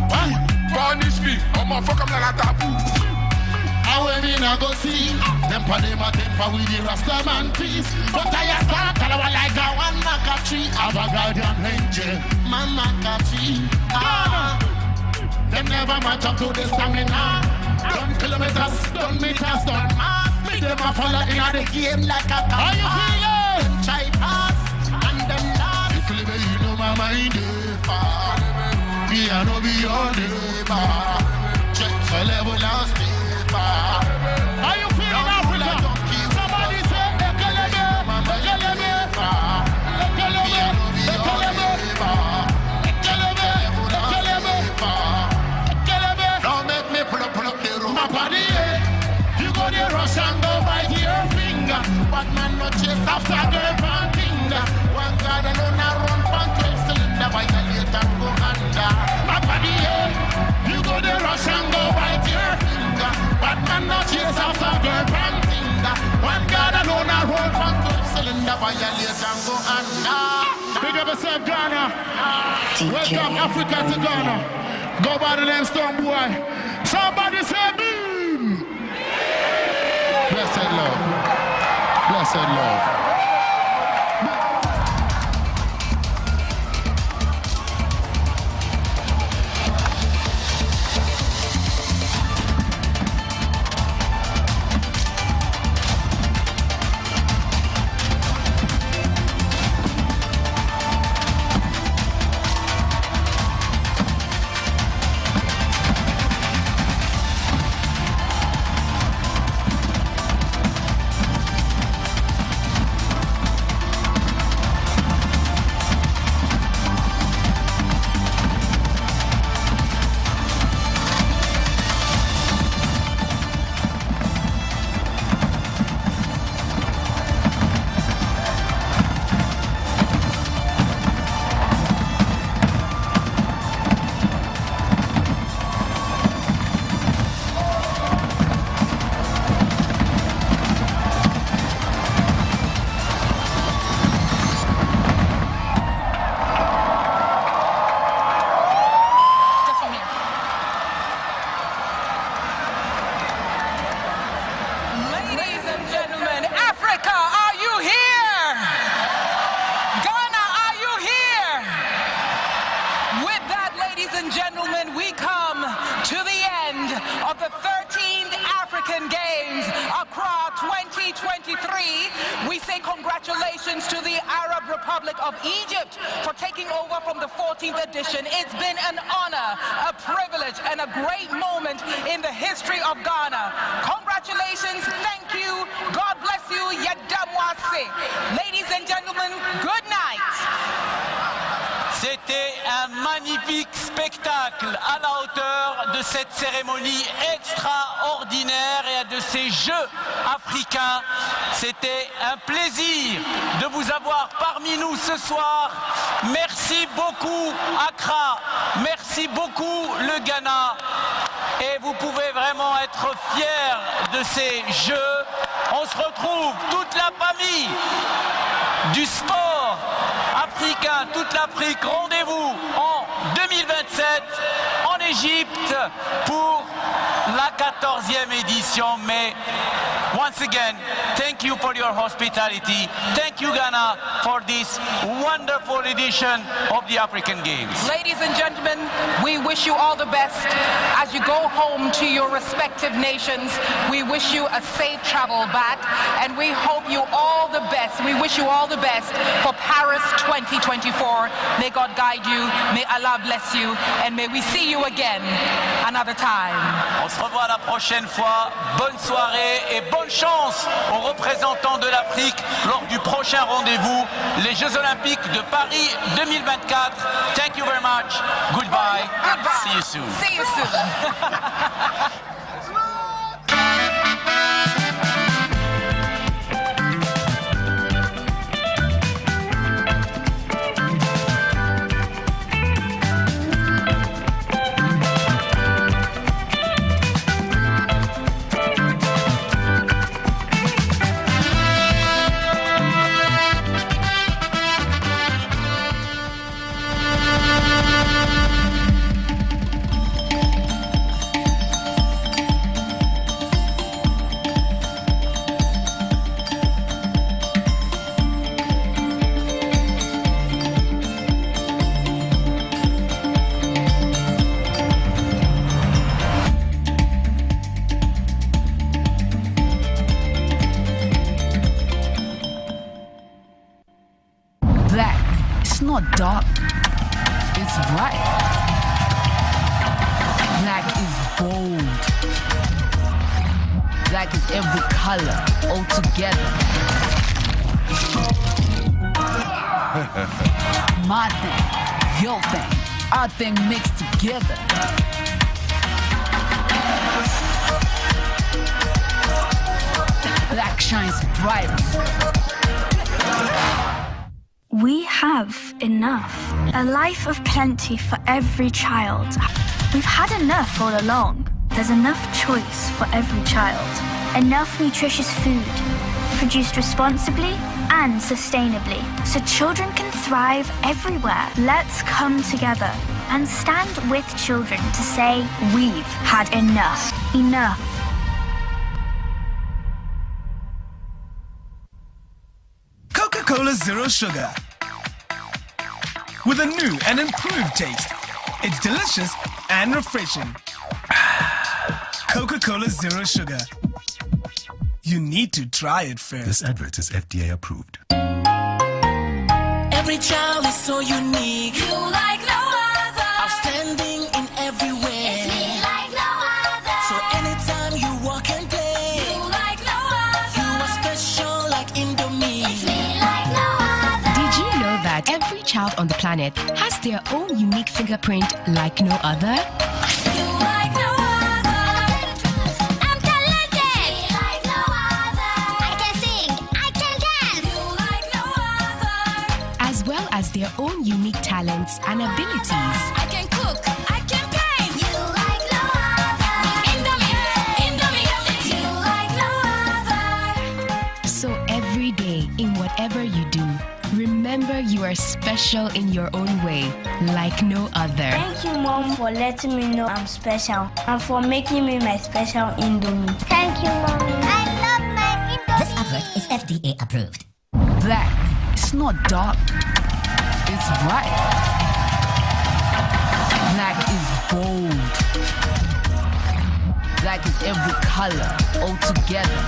Punish me, I'm gonna fuck up like a taboo. How we not go see them for them a temper with the Rasta man peace. But I start tell her like a one maca tree. Have a guardian angel, man maca tree. Them never match up to the stamina. Done kilometers, done meters, done miles. Me them a follow in the game like a car. How you feeling? Them try pass and them last. If you know my mind is far. Me I know be your neighbor. Check the level and speed. How you feeling, Africa? Somebody say, Ekelebe, Ekelebe, Ekelebe, Ekelebe, Ekelebe, Ekelebe, Ekelebe. Don't make me pull up the room. My body, you go there, rush and go bite your finger. But man, no chase after the finger. One God alone, I run from 12 cylinder. Violate and go under. My body, you go there, rush and go bite your finger. But man not chase after girl from finger. One God alone a roll from 12 cylinder. Violate and go under. Big up yourself, Ghana. Welcome Africa to Ghana. Go by the name Stone Boy. Somebody say boom. Blessed love. Blessed love. Congratulations to the Arab Republic of Egypt for taking over from the 14th edition. It's been an honor, a privilege, and a great moment in the history of Ghana. Congratulations, thank you, God bless you, Yadamwase. Ladies and gentlemen, good night. C'était un magnifique spectacle à la hauteur de cette cérémonie extraordinaire et de ces Jeux africains. C'était un plaisir de vous avoir parmi nous ce soir. Merci beaucoup Accra, merci beaucoup le Ghana. Et vous pouvez vraiment être fiers de ces Jeux. On se retrouve, toute la famille du sport africain, toute l'Afrique. Rendez-vous en 2027 en Égypte. l'Égypte pour la 14e édition. Mais once again, thank you for your hospitality. Thank you, Ghana, for this wonderful edition of the African Games. Ladies and gentlemen, we wish you all the best as you go home to your respective nations. We wish you a safe travel back, and we hope you all the best. We wish you all the best for Paris 2024. May God guide you, may Allah bless you, and may we see you again another time. On se revoit la prochaine fois. Bonne soirée et bonne chance aux représentants de l'Afrique lors du prochain rendez-vous, les Jeux Olympiques de Paris 2024. Thank you very much. Goodbye. See you soon. See you soon. not dark, it's bright. Black is bold. Black is every color all together. My thing, your thing, our thing mixed together. Black shines brighter. We have enough. A life of plenty for every child. We've had enough all along. There's enough choice for every child. Enough nutritious food, produced responsibly and sustainably, so children can thrive everywhere. Let's come together and stand with children to say we've had enough. Enough. Coca-Cola Zero Sugar. With a new and improved taste. It's delicious and refreshing. Coca-Cola Zero Sugar. You need to try it first. This advert is FDA approved. Every child is so unique. You like no other. Outstanding in every way. It's me like no other. So anytime you walk and play. You like no other. You are special like Indomie. It's me like no other. Did you know that every child on the planet has their own unique fingerprint like no other? You like no other. I'm talented. Me like no other. I can sing. I can dance. You like no other. As well as their own unique talents and abilities. I can cook. I can paint. You like no other. Indomie. You like no other. So every day, in whatever you do, remember you are special in your own way, like no other. Thank you, Mom, for letting me know I'm special and for making me my special Indomie. Thank you, Mommy. I love my Indomie. This advert is FDA approved. Black, it's not dark, it's bright. Black is bold. Black is every color all together.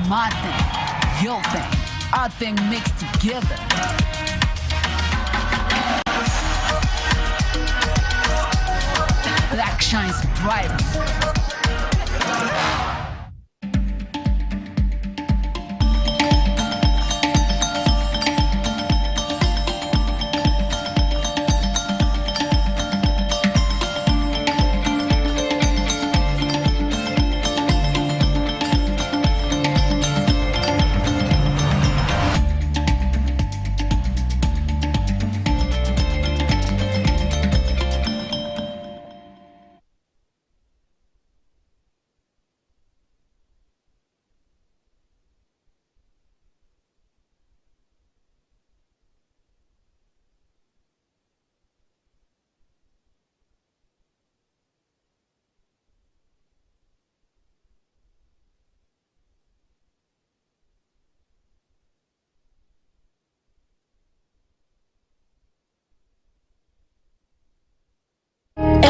My thing, your thing, our thing mixed together. Black shines brighter.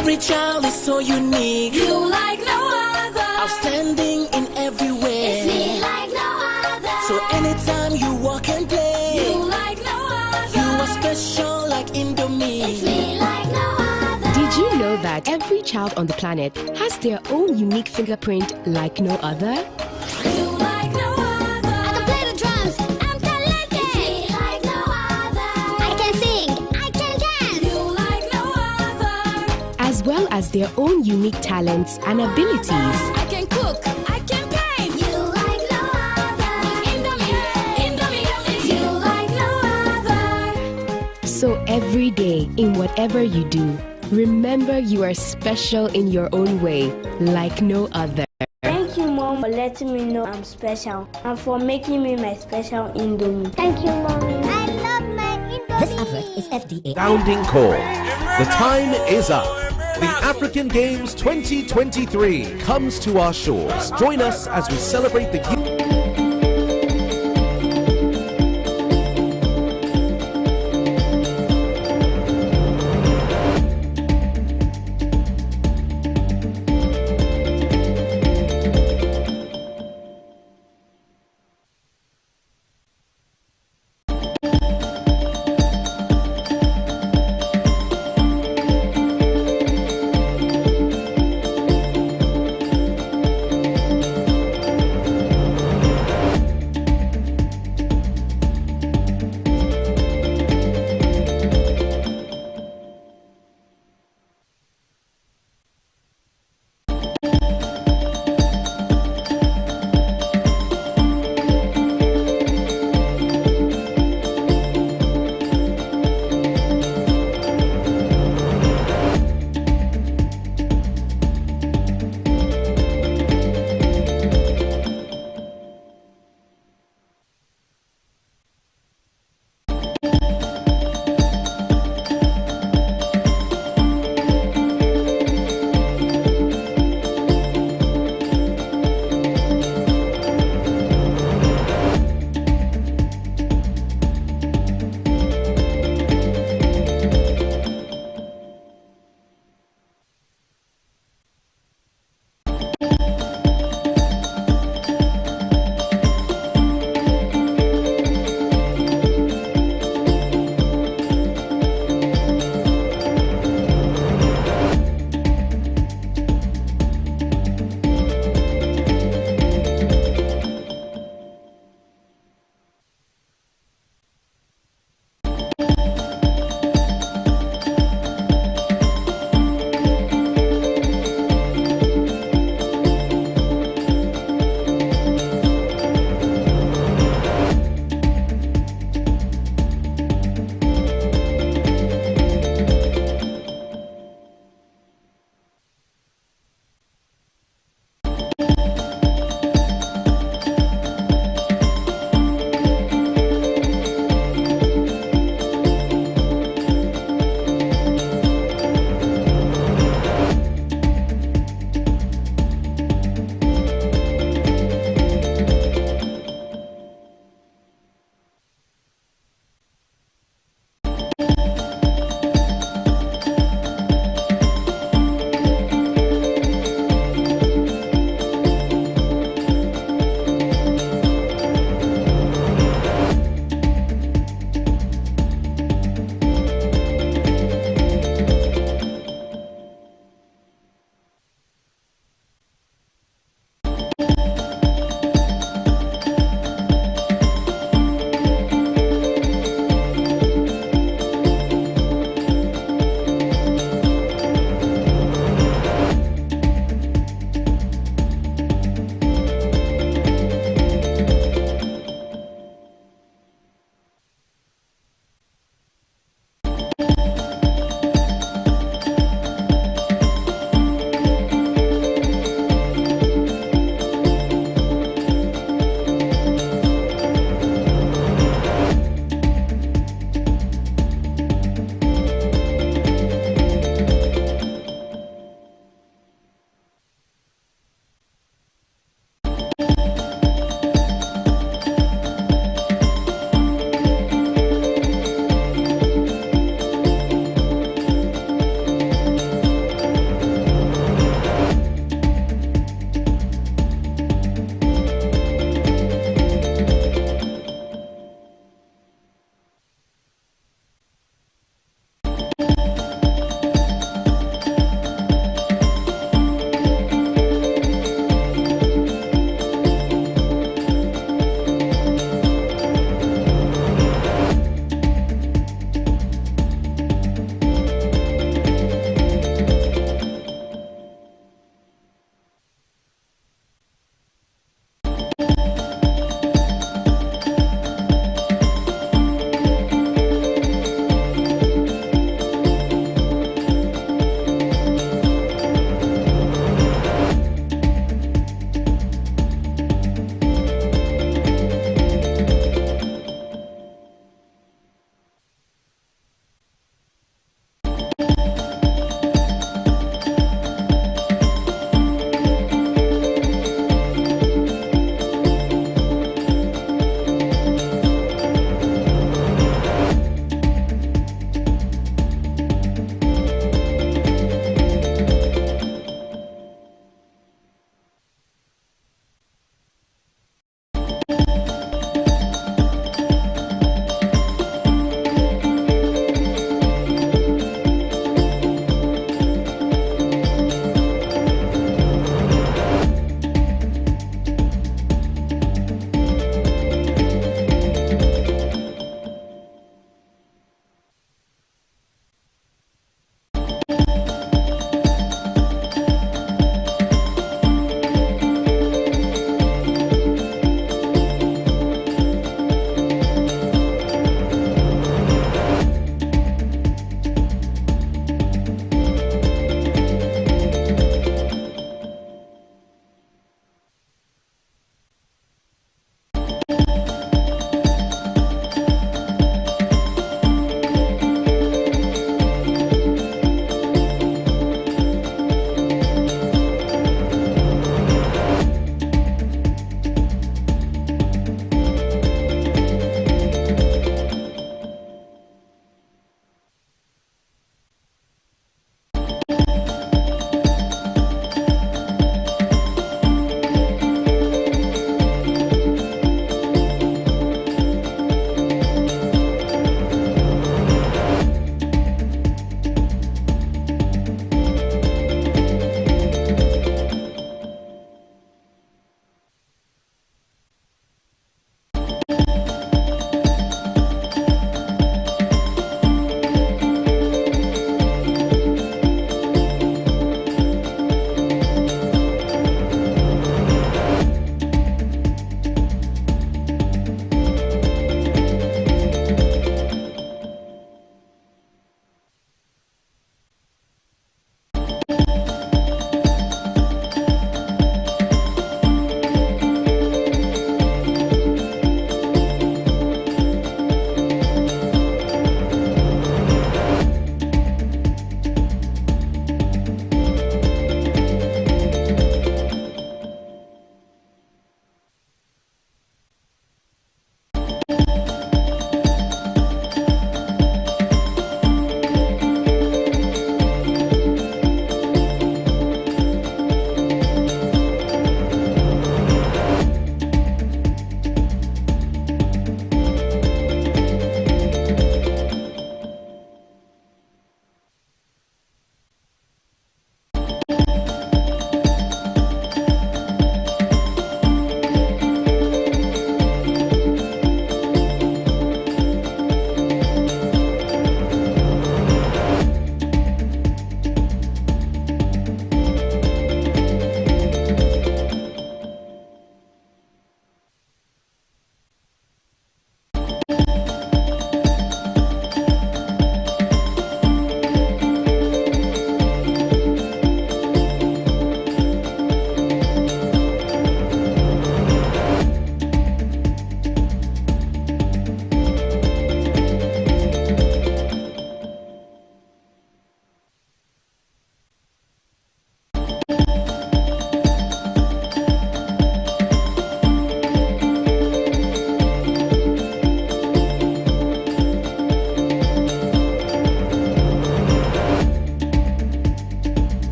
Every child is so unique. You like no other. Outstanding in every way. It's me like no other. So anytime you walk and play, You like no other. you are special like Indomie. It's me like no other. Did you know that every child on the planet has their own unique fingerprint like no other? You like no other. I can play the drums. I'm talented. It's me like no other. I can sing. I can dance. You like no other. As well as their own unique talents and abilities. I can cook. I can paint. You like no other. Indomie. It's you like no other. So every day, in whatever you do, remember you are special in your own way, like no other. Thank you, Mom, for letting me know I'm special and for making me my special Indomie. Thank you, Mommy. I love my Indomie. This advert is FDA. Sounding call. The time is up. The African Games 2023 comes to our shores. Join us as we celebrate the